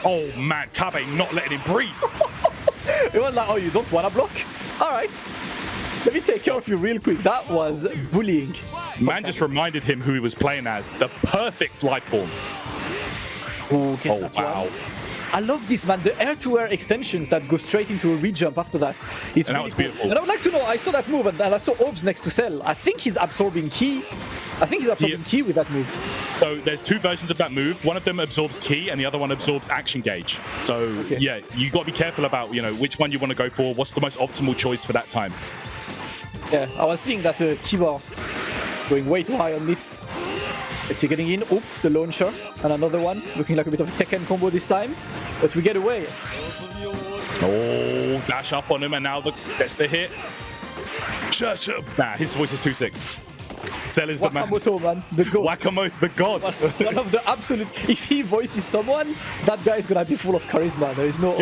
Oh, man. Kabe not letting him breathe. It was like, oh, you don't want to block? All right. Let me take care of you real quick. That was bullying. Man just reminded him who he was playing as. The perfect life form. Oh, wow. I love this, man. The air-to-air extensions that go straight into a re-jump after that. And that was beautiful. And I would like to know, I saw that move and I saw Orbs next to Cell. I think he's absorbing Ki. Ki with that move. So there's 2 versions of that move. One of them absorbs Ki and the other one absorbs action gauge. So yeah, you got to be careful about, you know, which one you want to go for. What's the most optimal choice for that time? Yeah, I was seeing that Ki bar going way too high on this. It's getting in. Oh, the launcher. And another one. Looking like a bit of a Tekken combo this time. But we get away. Oh, dash up on him. And now that's the hit. Nah, his voice is too sick. Cell is the man. Wakamoto, man. The god. Wakamoto, the god. One of the absolute... If he voices someone, that guy is going to be full of charisma. There is no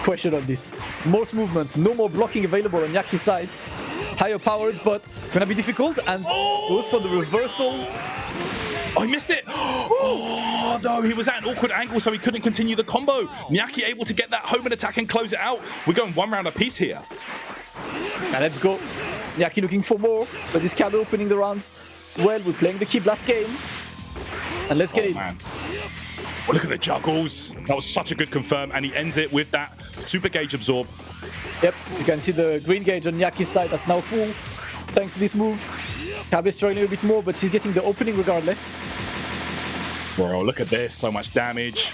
question on this. Most movement. No more blocking available on Yaki's side. Higher powered, but going to be difficult. And goes for the reversal. Oh, he missed it. Oh, no, he was at an awkward angle, so he couldn't continue the combo. Nyaki able to get that homing attack and close it out. We're going 1 round apiece here. And let's go. Nyaki looking for more, but this Kabe opening the round. Well, we're playing the Ki last game. And let's get in. Man. Oh, look at the juggles. That was such a good confirm, and he ends it with that super gauge absorb. Yep, you can see the green gauge on Nyaki's side that's now full. Thanks to this move. Kabe struggling a bit more, but he's getting the opening regardless. Bro, look at this. So much damage.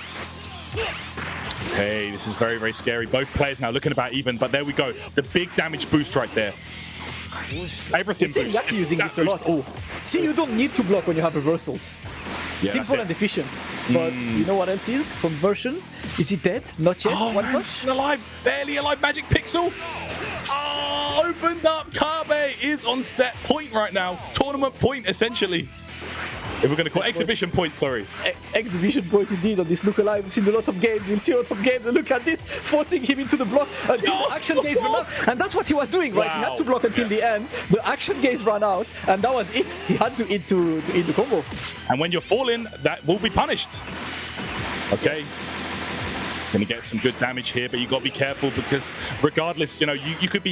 Hey, this is very, very scary. Both players now looking about even, but there we go. The big damage boost right there. Everything boosts. Nyaki using this a lot. Oh, see, you don't need to block when you have reversals. Yeah, simple and efficient. But you know what else is? Conversion. Is he dead? Not yet. Oh, man, still alive. Barely alive. Magic Pixel. Oh, opened up. Kabe is on set point right now. Tournament point, essentially. If we're going to call exhibition point, sorry. Exhibition point indeed on this Look Alive. We've seen a lot of games. We'll see a lot of games. And look at this, forcing him into the block until the action gaze ran out. And that's what he was doing, right? He had to block until the end. The action gaze ran out, and that was it. He had to eat the combo. And when you're falling, that will be punished. Okay. Gonna get some good damage here, but you got to be careful because regardless, you know, you could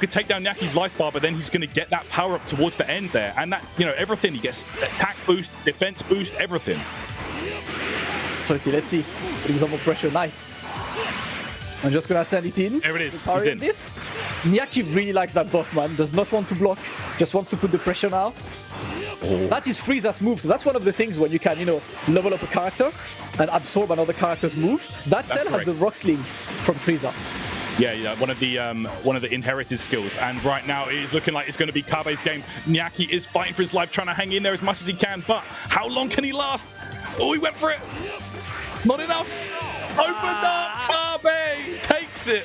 take down Nyaki's life bar, but then he's gonna get that power up towards the end there, and that, you know, everything. He gets attack boost, defense boost, everything. Okay, let's see. Putting some more pressure. Nice. I'm just gonna send it in. There it is. He's in. This. Nyaki really likes that buff, man. Does not want to block. Just wants to put the pressure now. Oh. That is Frieza's move. So that's one of the things when you can, you know, level up a character and absorb another character's move. That cell has the rock sling from Frieza. Yeah, one of the inherited skills. And right now it is looking like it's going to be Kabe's game. Nyaki is fighting for his life, trying to hang in there as much as he can. But how long can he last? Oh, he went for it. Not enough. Opened up. Kabe takes it.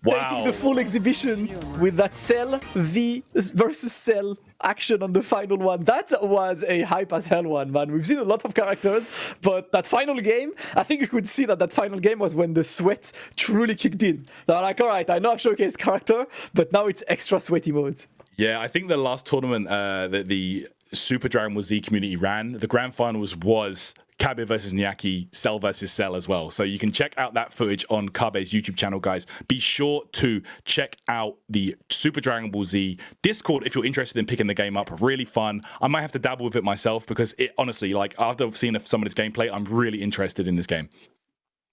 taking the full exhibition with that Cell V versus Cell action on the final one. That was a hype as hell one, man. We've seen a lot of characters, but that final game, I think you could see that final game was when the sweat truly kicked in. They're like, all right, I know I've showcased character, but now it's extra sweaty mode. Yeah, I think the last tournament that the Super Dragon Ball Z community ran, the grand finals was Kabe versus Nyaki, Cell versus Cell as well. So you can check out that footage on Kabe's YouTube channel, guys. Be sure to check out the Super Dragon Ball Z Discord if you're interested in picking the game up. Really fun. I might have to dabble with it myself because it honestly, like after seeing some of this gameplay, I'm really interested in this game.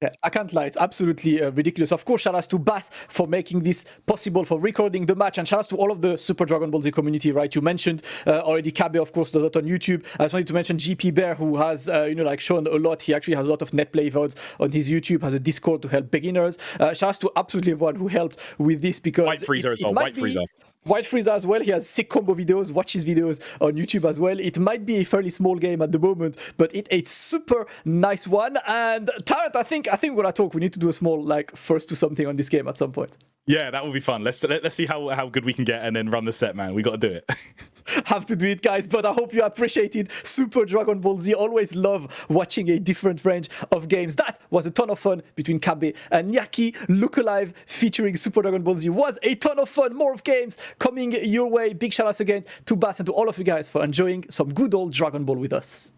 Yeah, I can't lie, it's absolutely ridiculous. Of course, shout outs to Bass for making this possible, for recording the match, and shout outs to all of the Super Dragon Ball Z community, right? You mentioned already Kabe, of course, does that on YouTube. I just wanted to mention GP Bear, who has, shown a lot. He actually has a lot of net play VODs on his YouTube, has a Discord to help beginners. Shout outs to absolutely everyone who helped with this because White Freezer as well, White Freezer. White Freezer as well. He has sick combo videos. Watch his videos on YouTube as well. It might be a fairly small game at the moment, but it's a super nice one. And Tarrant, I think we're gonna talk. We need to do a small first to something on this game at some point. Yeah, that will be fun. Let's see how good we can get and then run the set, man. We got to do it. Have to do it, guys. But I hope you appreciated Super Dragon Ball Z. Always love watching a different range of games. That was a ton of fun between Kabe and Nyaki. Look Alive featuring Super Dragon Ball Z was a ton of fun. More of games coming your way. Big shout outs again to Bass and to all of you guys for enjoying some good old Dragon Ball with us.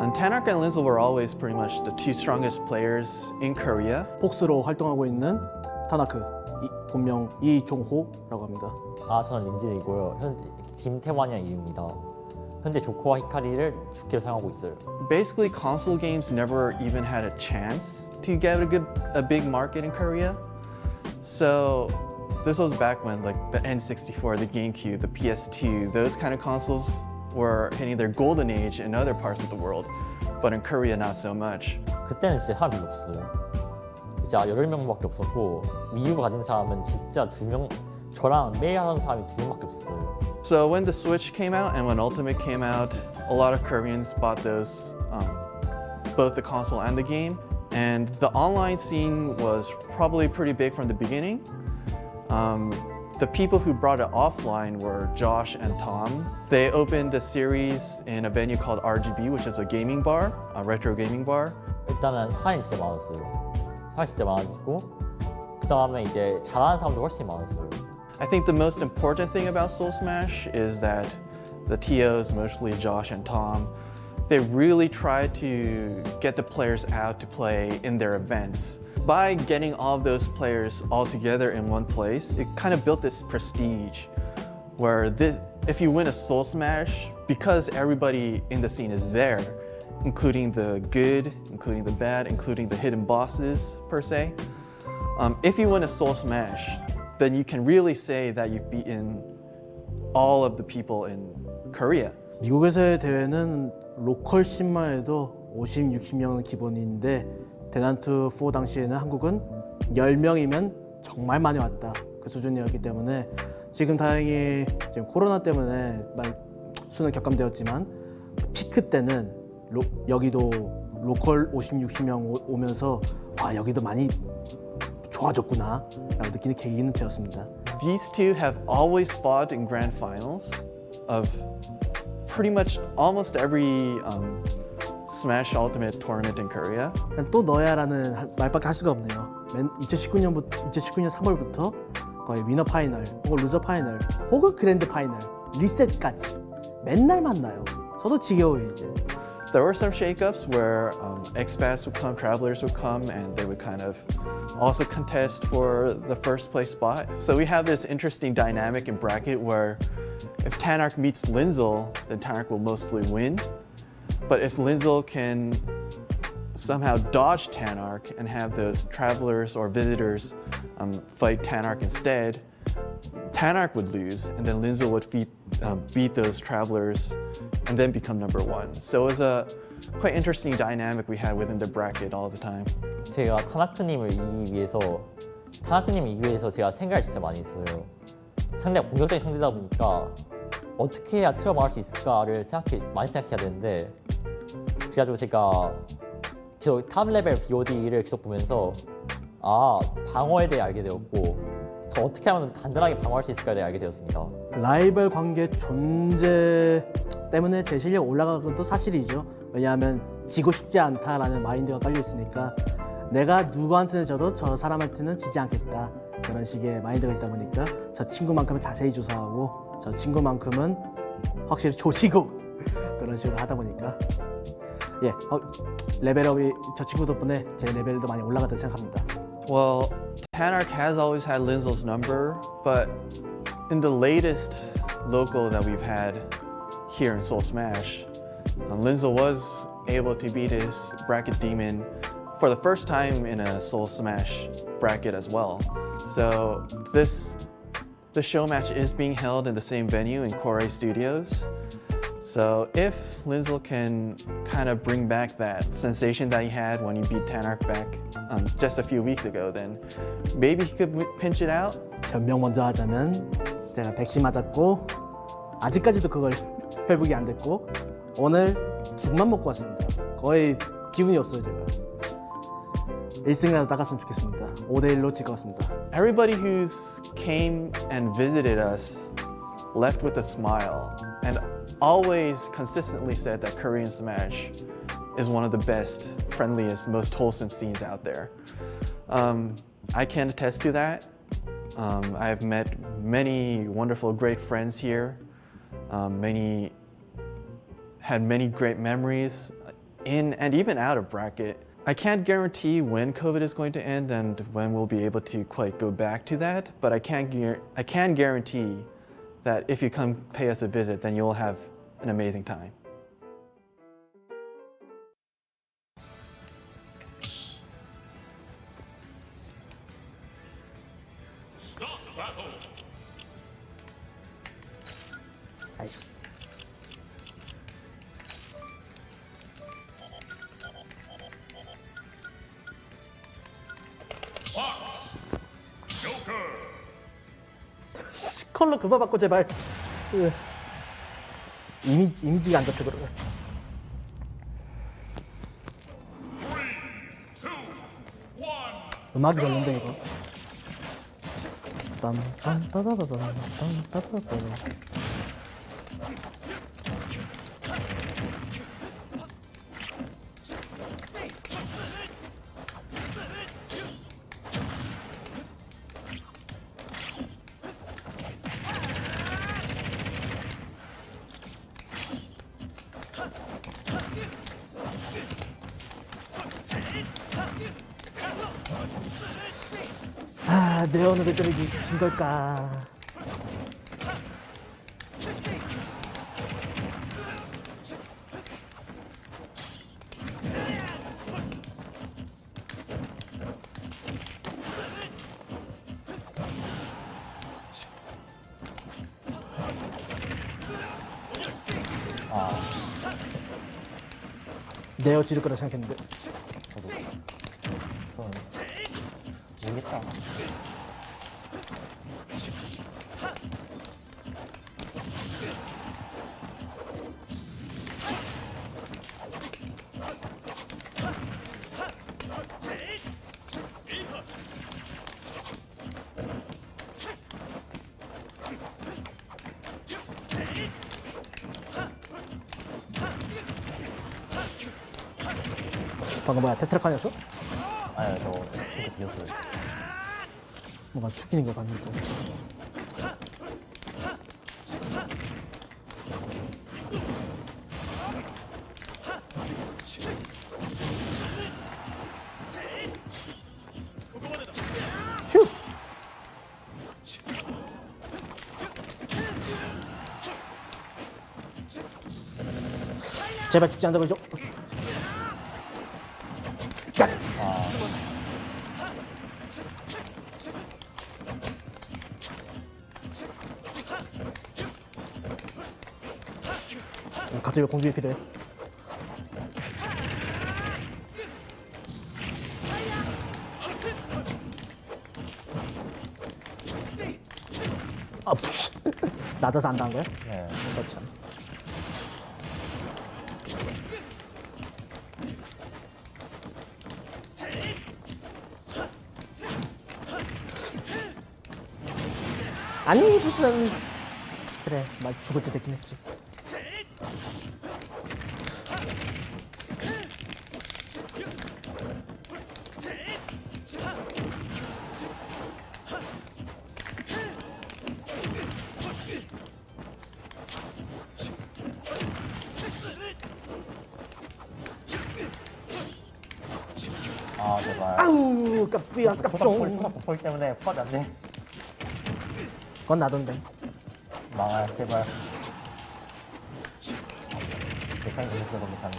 And Tanark and Linzel were always pretty much the two strongest players in Korea. 폭스로 활동하고 있는 타나크, 본명 이종호라고 합니다. 저는 린진이고요. 현재 김태환이라는 이름입니다. 현재 조코와 히카리를 주캐로 사용하고 있어요. Basically, console games never even had a chance to get a big market in Korea. So this was back when the N64, the GameCube, the PS2, those kind of consoles were hitting their golden age in other parts of the world, but in Korea not so much. 그때는 진짜 사람이 별로 없었어요. 진짜 10명밖에 없었고 위유를 가진 사람은 진짜 2명, 저랑 매일 하는 사람이 2명밖에 없었어요. So when the Switch came out and when Ultimate came out, a lot of Koreans bought those, both the console and the game. And the online scene was probably pretty big from the beginning. The people who brought it offline were Josh and Tom. They opened a series in a venue called RGB, which is a gaming bar, a retro gaming bar. 일단은 사람이 진짜 많았어요. 사람이 진짜 많아지고 그 다음에 이제 잘하는 사람도 훨씬 많았어요. I think the most important thing about Soul Smash is that the TOs, mostly Josh and Tom, they really tried to get the players out to play in their events. By getting all of those players all together in one place, it kind of built this prestige where if you win a Soul Smash, because everybody in the scene is there, including the good, including the bad, including the hidden bosses per se, if you win a Soul Smash, then you can really say that you've beaten all of the people in Korea. 미국에서의 대회는 로컬 씬만 해도 50, 60명은 기본인데 대난투 4 당시에는 한국은 10명이면 정말 많이 왔다. 그 수준이었기 때문에 지금 다행히 지금 코로나 때문에 많이 수는 격감되었지만 피크 때는 여기도 로컬 50, 60명 오면서 와 여기도 많이 좋아졌구나 라고 느끼는 계기는 되었습니다. These two have always fought in grand finals of pretty much almost every Smash Ultimate tournament in Korea. 또 너야라는 말밖에 할 수가 없네요. 2019년 3월부터 거의 위너 파이널, 혹은 루저 파이널, 혹은 그랜드 파이널, 리셋까지 맨날 만나요. 저도 지겨워요 이제. There were some shakeups where expats would come, travelers would come, and they would kind of also contest for the first place spot. So we have this interesting dynamic in bracket where if Tanark meets Linzel, then Tanark will mostly win. But if Linzel can somehow dodge Tanark and have those travelers or visitors fight Tanark instead, Tanark would lose, and then Linzel would beat those travelers and then become number one. So it was a quite interesting dynamic we had within the bracket all the time. 제가 타나크님을 이기기 위해서 제가 생각을 진짜 많이 했어요. 상대가 공격적인 상대다 보니까 어떻게 해야 틀어막을 수 있을까를 많이 생각해야 되는데 그래가지고 제가 계속 탑 레벨 VOD를 계속 보면서 방어에 대해 알게 되었고 더 어떻게 하면 단단하게 방어할 수 있을까에 대해 알게 되었습니다. 라이벌 관계 존재 때문에 제 실력 올라간 것도 사실이죠. 왜냐하면 지고 싶지 않다라는 마인드가 깔려 있으니까 내가 누구한테는 져도 저 사람한테는 지지 않겠다 그런 식의 마인드가 있다 보니까 저 친구만큼은 자세히 조사하고 저 친구만큼은 확실히 조지고 그런 식으로 하다 보니까 레벨업이 저 친구 덕분에 제 레벨도 많이 올라갔다고 생각합니다. Well, Tanark has always had Linzel's number, but in the latest local that we've had here in Soul Smash, Linzel was able to beat his bracket demon for the first time in a Soul Smash bracket as well. So the show match is being held in the same venue in Corey Studios. So if Linzel can kind of bring back that sensation that he had when he beat Tanark back just a few weeks ago, then maybe he could pinch it out. 변명 먼저 하자면 제가 백신 맞았고 아직까지도 그걸 회복이 안 됐고 오늘 죽만 먹고 왔습니다. 거의 기분이 없어요 제가. 1승이라도 따갔으면 좋겠습니다. 5대1로 질 것 같습니다. Everybody who's came and visited us left with a smile and always consistently said that Korean Smash is one of the best, friendliest, most wholesome scenes out there. I can attest to that. I've met many wonderful, great friends here. Had many great memories in and even out of bracket. I can't guarantee when COVID is going to end and when we'll be able to quite go back to that, but I can guarantee that if you come pay us a visit, then you'll have an amazing time. 컬러 그만 바꿔 제발. 이미지가 안 잡혀 그래. 음악이 별론데 이거. 내 오늘을 때리기 긴 걸까? 내어 지를 거라 생각했는데. 모르겠다. 방금 뭐야 테트라칸이었어? 아니 저 그렇게 뒤졌어요. 뭔가 죽이는 게 봤는데. 휴! 제발 죽지 않다고 해줘. 갑자기 왜 공중에 필요해? 아, 푸시. 낮아서 안 나온 거야? 네. 그렇죠. 아니 무슨 그래 말 죽을 때 됐긴 했지. 아 제발. 아우 깝비야 깝숑. 볼 때문에 퍼지 안 돼. 그건 나던데. 망할 제발. 대판이 재밌어 너무 잘.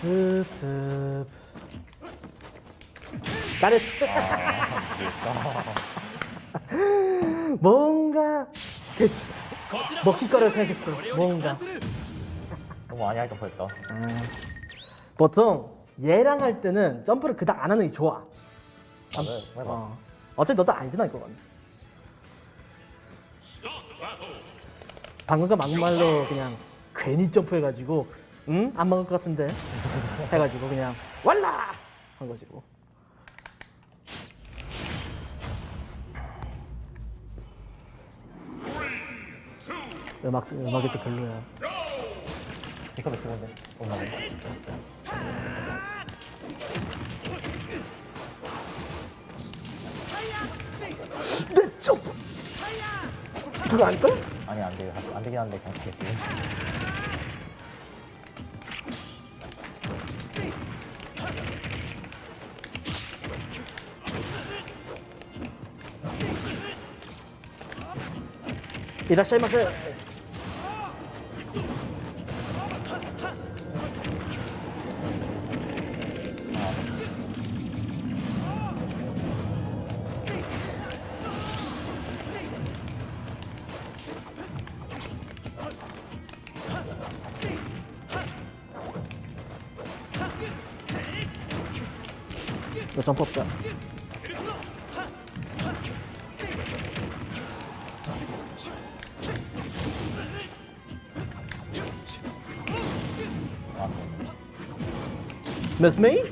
습습습. 잘했어. 뭔가 그 먹힐 거를 생각했어. 뭔가. 너무 많이 할까 뻔했다. 보통 얘랑 할 때는 점프를 그닥 안 하는 게 좋아. 네, 해봐. 어차피 너도 아니잖아 이건. 방금과 막말로 그냥 괜히 점프해가지고 응? 안 먹을 것 같은데 해가지고 그냥 왈라 한 거지고. 음악이 또 별로야. 이거 몇 시간인데? 엄마네. 내 점프! 그거 아닐걸? 아니 안 돼요. 안 되긴 한데 그냥 치겠어요. 이라샤이마세. 너 점프 없다. Miss me?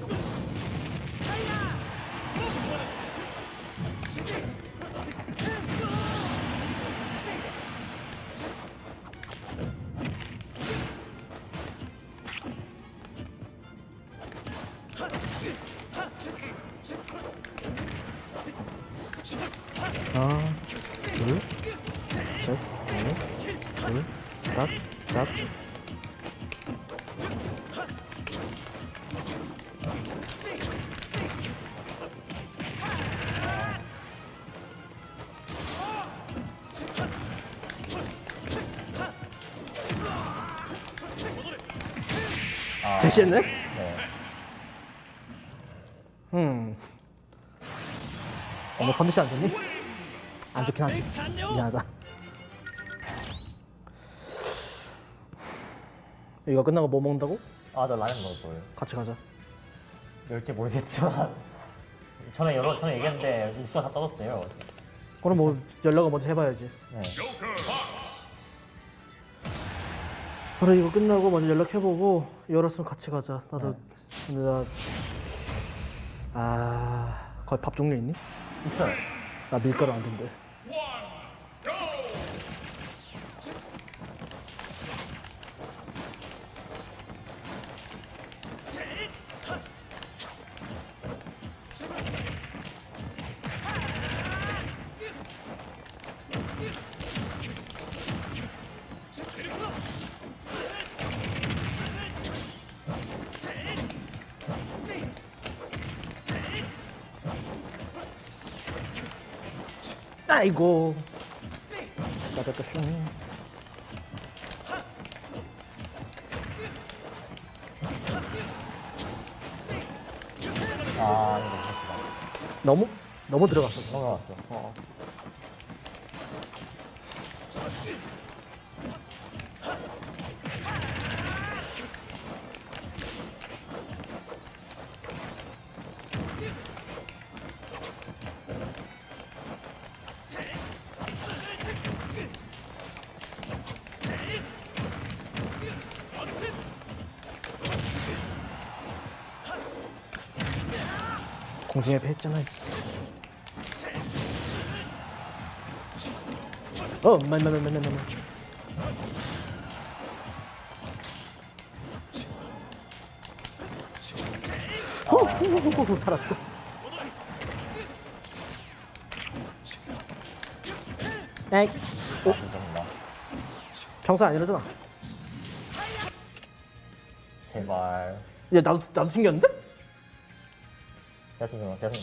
하나, 둘, 셋, 넷, 둘, 셋. 대시했네? 네. 오늘 컨디션 안 좋니? 안 좋긴 하지. 미안하다. 이거 끝나고 뭐 먹는다고? 아, 나 라면 먹을 거예요. 같이 가자. 열지 모르겠지만 전에 얘기했는데 입수가 다 떨어졌어요. 그럼 뭐 연락을 먼저 해봐야지. 네. 그래 이거 끝나고 먼저 연락해보고 열었으면 같이 가자. 나도 근데 거기 밥 종류 있니? 있어요. 나 밀가루 안 된대. 아이고. 나갔다 슝. 아, 이거 너무? 너무 들어갔어. 넘어갔어. 공중에 했잖아. 만. 살았다. 에이. 평소 안 이러잖아. 제발. 야, 나도 튕겼는데? 제가 생각 같아.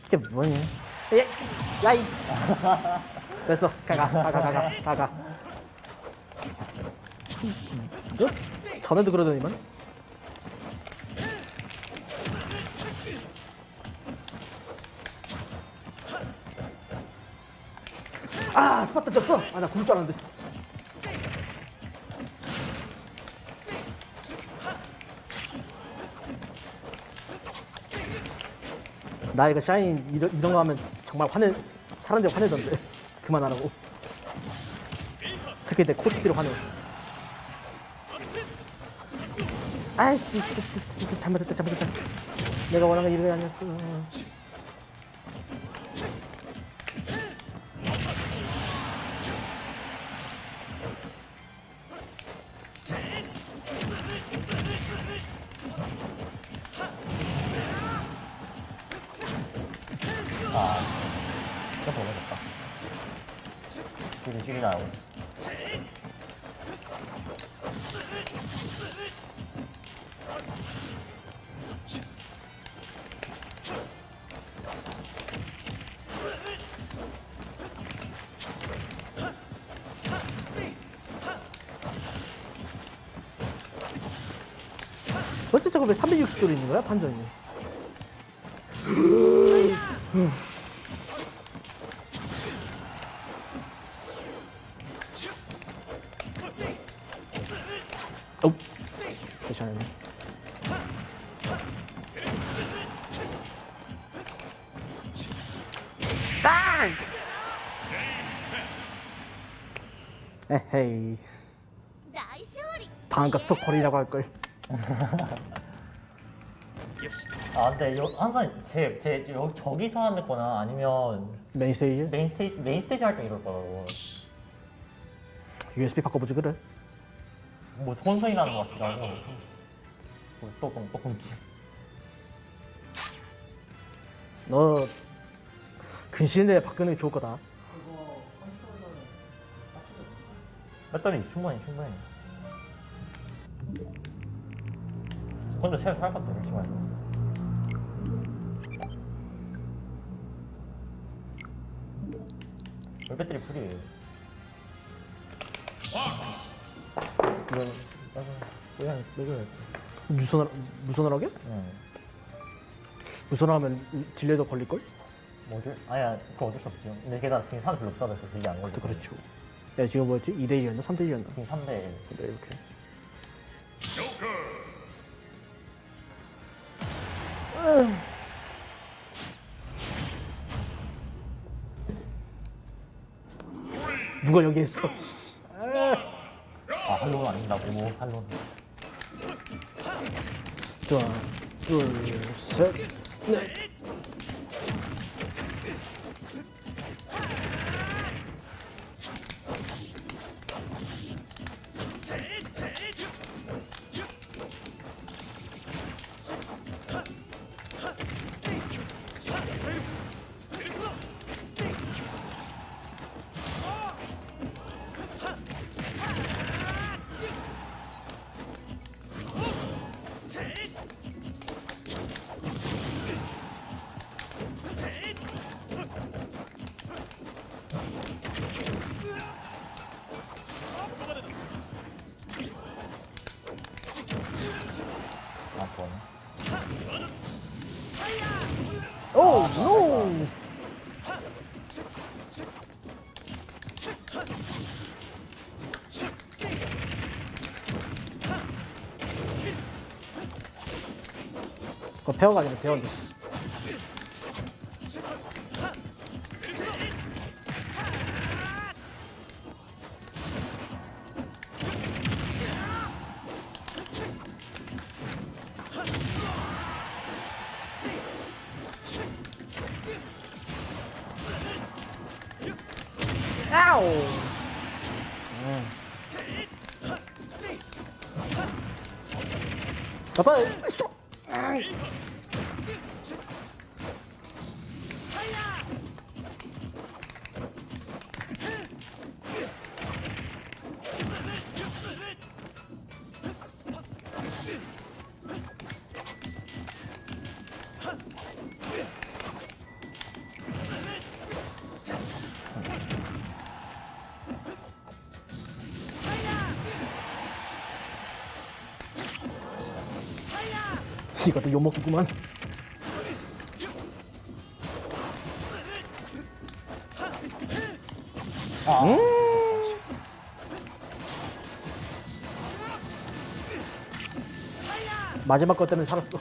이게 뭐니? 야이. 됐어. 가가. 전에도 그러더니만. 스파트 졌어. 나 굴 줄 알았는데. 나 이거 샤인 이런 거 하면 정말 사람들이 화내던데. 그만하라고. 특히 내 코치들이 화내. 아이씨, 잘못했다. 내가 원하는 일이 아니었어. 이거 보내겠다. 길이 나오고. 어째 저거 왜 360도로 있는 거야? 판정이. 괜찮네. 에헤이. 방금까 스토커리라고 할걸. 근데 항상 저기서 하는 거나 아니면 메인 스테이지 할 때 이럴 거라고. USB 바꿔보지 그래. 뭐 혼선이 나는 것 같기도 하고. 또 끊기. 너 근시일 내에 바꾸는 게 좋을 거다. 배터리 충분해. 근데 새로 살 것도 잠시만요. 왜 배터리 풀이에요? 이거 무선을 하게? 응. 무선을 하면 딜레이도 걸릴걸? 뭐지? 아니야, 그거 어쩔 수 없죠. 근데 걔가 지금 사람 별로 없다 그래서 이게 안 걸려. 그렇죠. 야, 지금 뭐였지? 2대1이었나? 3대1이었나? 지금 3대1. 그래, 이렇게. 누가 여기 있어? 할로는 아닌다고. 할로는. 하나, 둘, 셋, 넷. 그거 배워가 아니면 대원데. 아우. 아빠. 이것도 욕먹기구만. 마지막 것 때문에 살았어.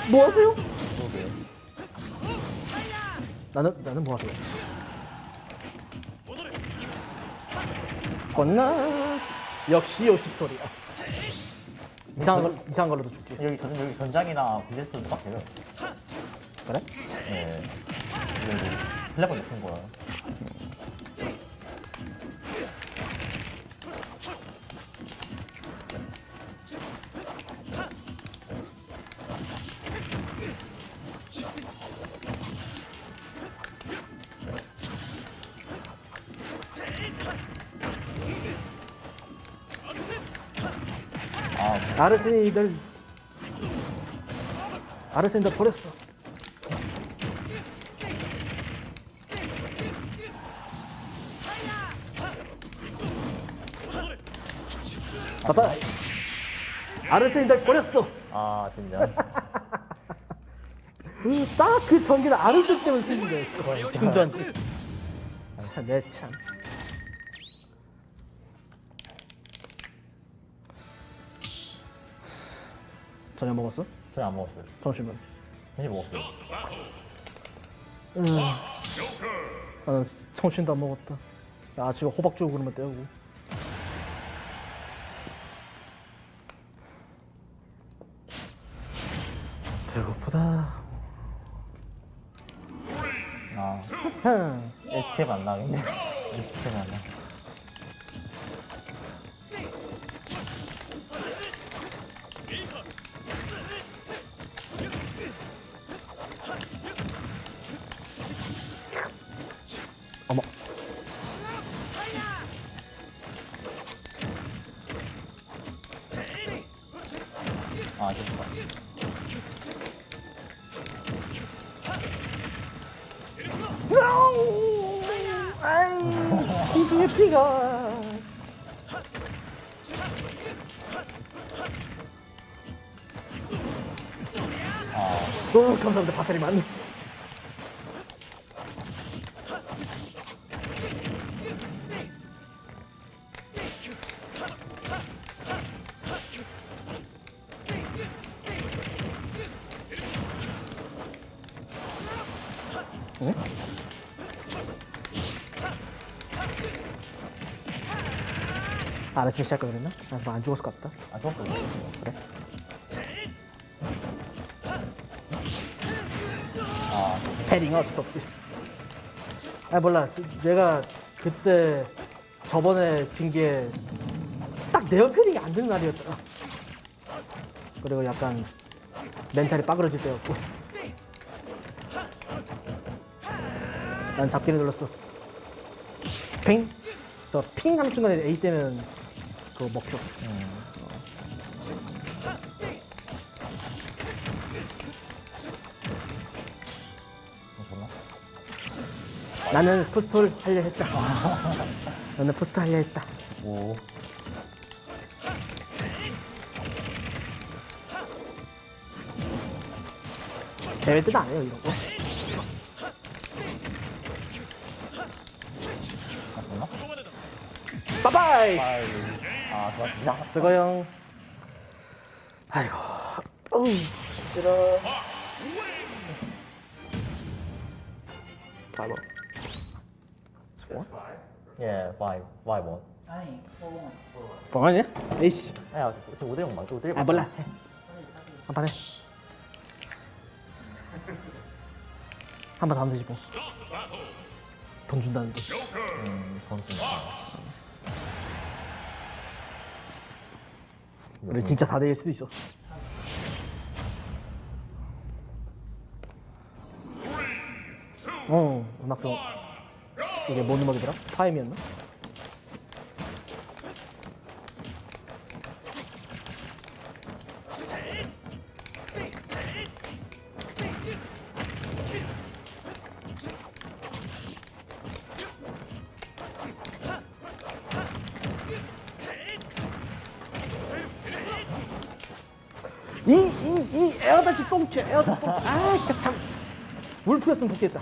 뭐 하세요? 나는 뭐 하세요? 죽었나? 역시 요시 스토리야. 이상한 걸로도 죽지. 여기 전장이나 VS도 똑같아요. 그래? 네. 여기 플랫폼 높은 거야. 아르센이들 버렸어. 봐봐, 아르센이들 버렸어. 아 진짜. 딱 그 전기는 아르센 때문에 생긴 거였어. 진주한테. 내 참. 저녁 먹었어? 저녁 안 먹었어요. 점심은? 점심 먹었어요. 나는 점심도 안 먹었다. 야, 지금 호박 주고 그러면 떼우고. 배고프다. 아, STM 안 나겠네. STM 안 나. 어머. 아, 됐다. 아이, 공중의 피가. 감사합니다. 바살이 많네. 응? 알았으면 시작할까 그랬나? 나 안 죽었을 것 같다. 안 죽었어. 그래? 패링은 어쩔 수 없지. 아 몰라. 내가 그때 저번에 진 게 딱 내연 패링이 안 되는 날이었더라. 그리고 약간 멘탈이 빠그러질 때였고. 난 잡기를 눌렀어. 핑! 저 핑 하는 순간에 A 때면 그거 먹혀. 좋나? 나는 포스터를 하려 했다. 나는 포스터 하려 했다. 오. 대회 때도 안 해요 이런 거. 빠바이. 아, 좋았습니다. 수고용. 아이고. 어우, 힘들어. 봐봐. 예, 5-1. 뻥하냐? 에이씨. 야, 5대0 맞아, 5대1 아, 몰라. 한판 해. 한 번 더 하면 되지 뭐. 돈 준다는데. 돈 준다. 우리 진짜 4대1일 수도 있어. 음악 좀. 이게 뭔 음악이더라? 파임이었나? 이 에어다치 똥채, 에어다치 똥채. 아, 참. 울프였으면 좋겠다.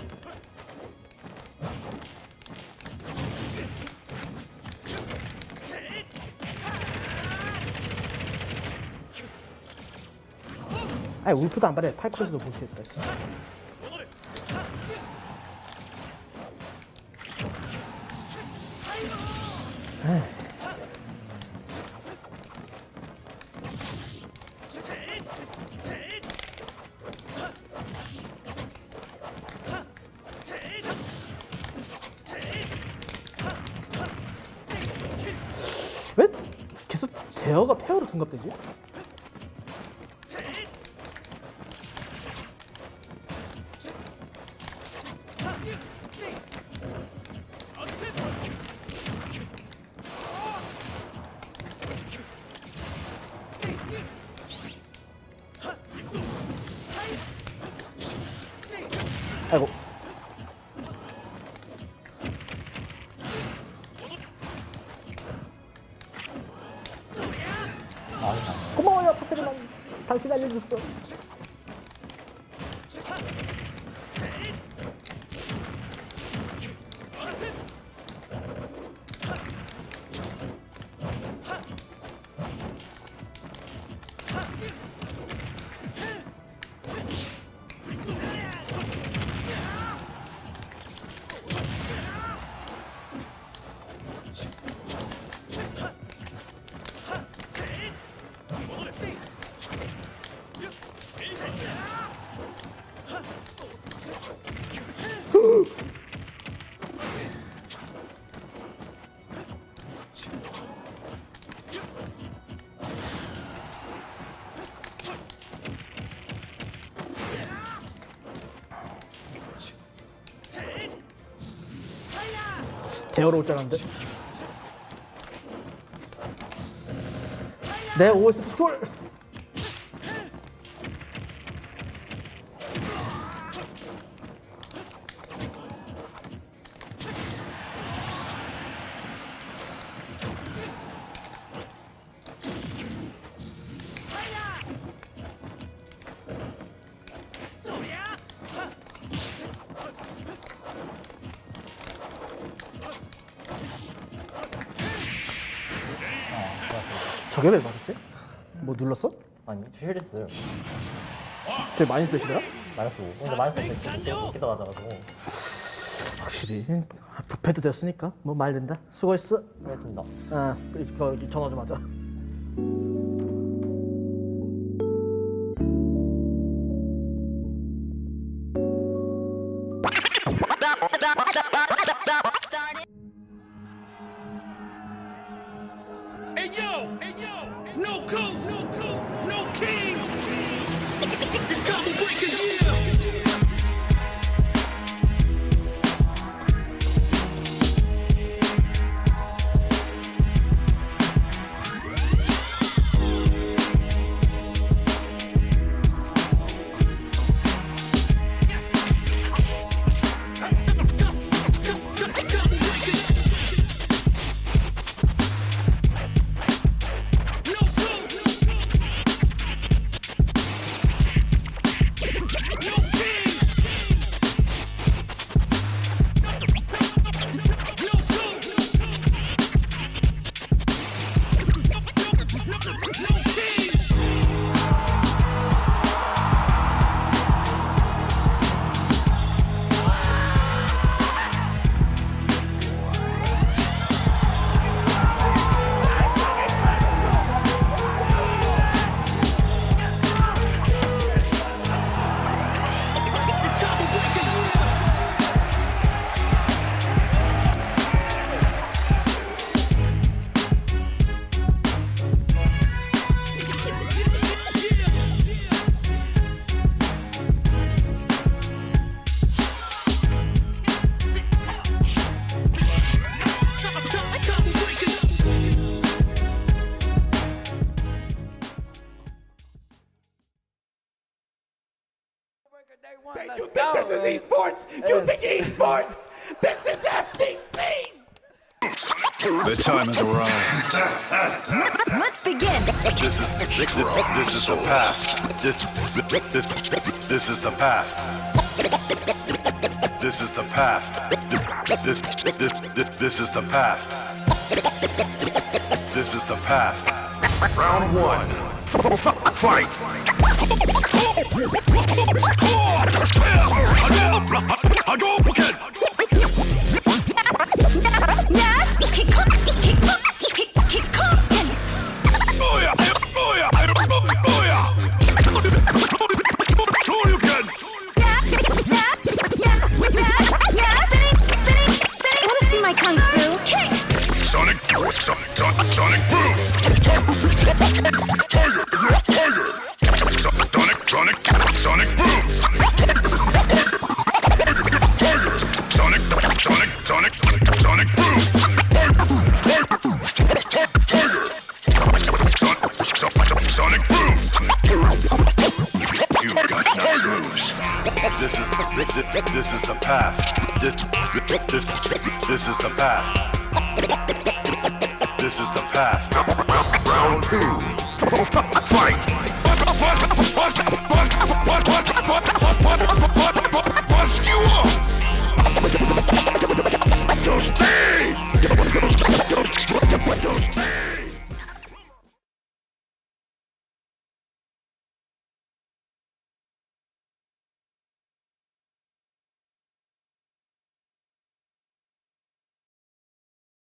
아니, 울프도 안 받아. 팔크로스도 못했다. 왜 계속 제어가 페어로 둔갑되지? 아이고. 고마워요, 파스리만. 당신 알려줬어. 제어로 올 줄 알았는데. 내 OS 피스톨. 저게 왜 맞았지? 뭐 눌렀어? 아니, 힐했어요. 되게 많이 빼시더라? 마이너스 5. 근데 마이너스 5 이렇게 나가가지고. 확실히 부패도 됐으니까 뭐 말 된다. 수고했어. 수고했습니다. 아, 그 전화 좀 하자. No coast, no kings. It's combo breaker, yeah. You think this is esports? You think esports? This is FGC! The time has arrived. Let's begin. This is the path. This is the path. This is the path. This is the path. This is the path. Round one. Fight. My kung fu kick. Sonic boom. Tiger. Sonic boom. Sonic boom. Sonic boom. You got no moves. This is the path. This is the path. This is the path. Round two. Fight.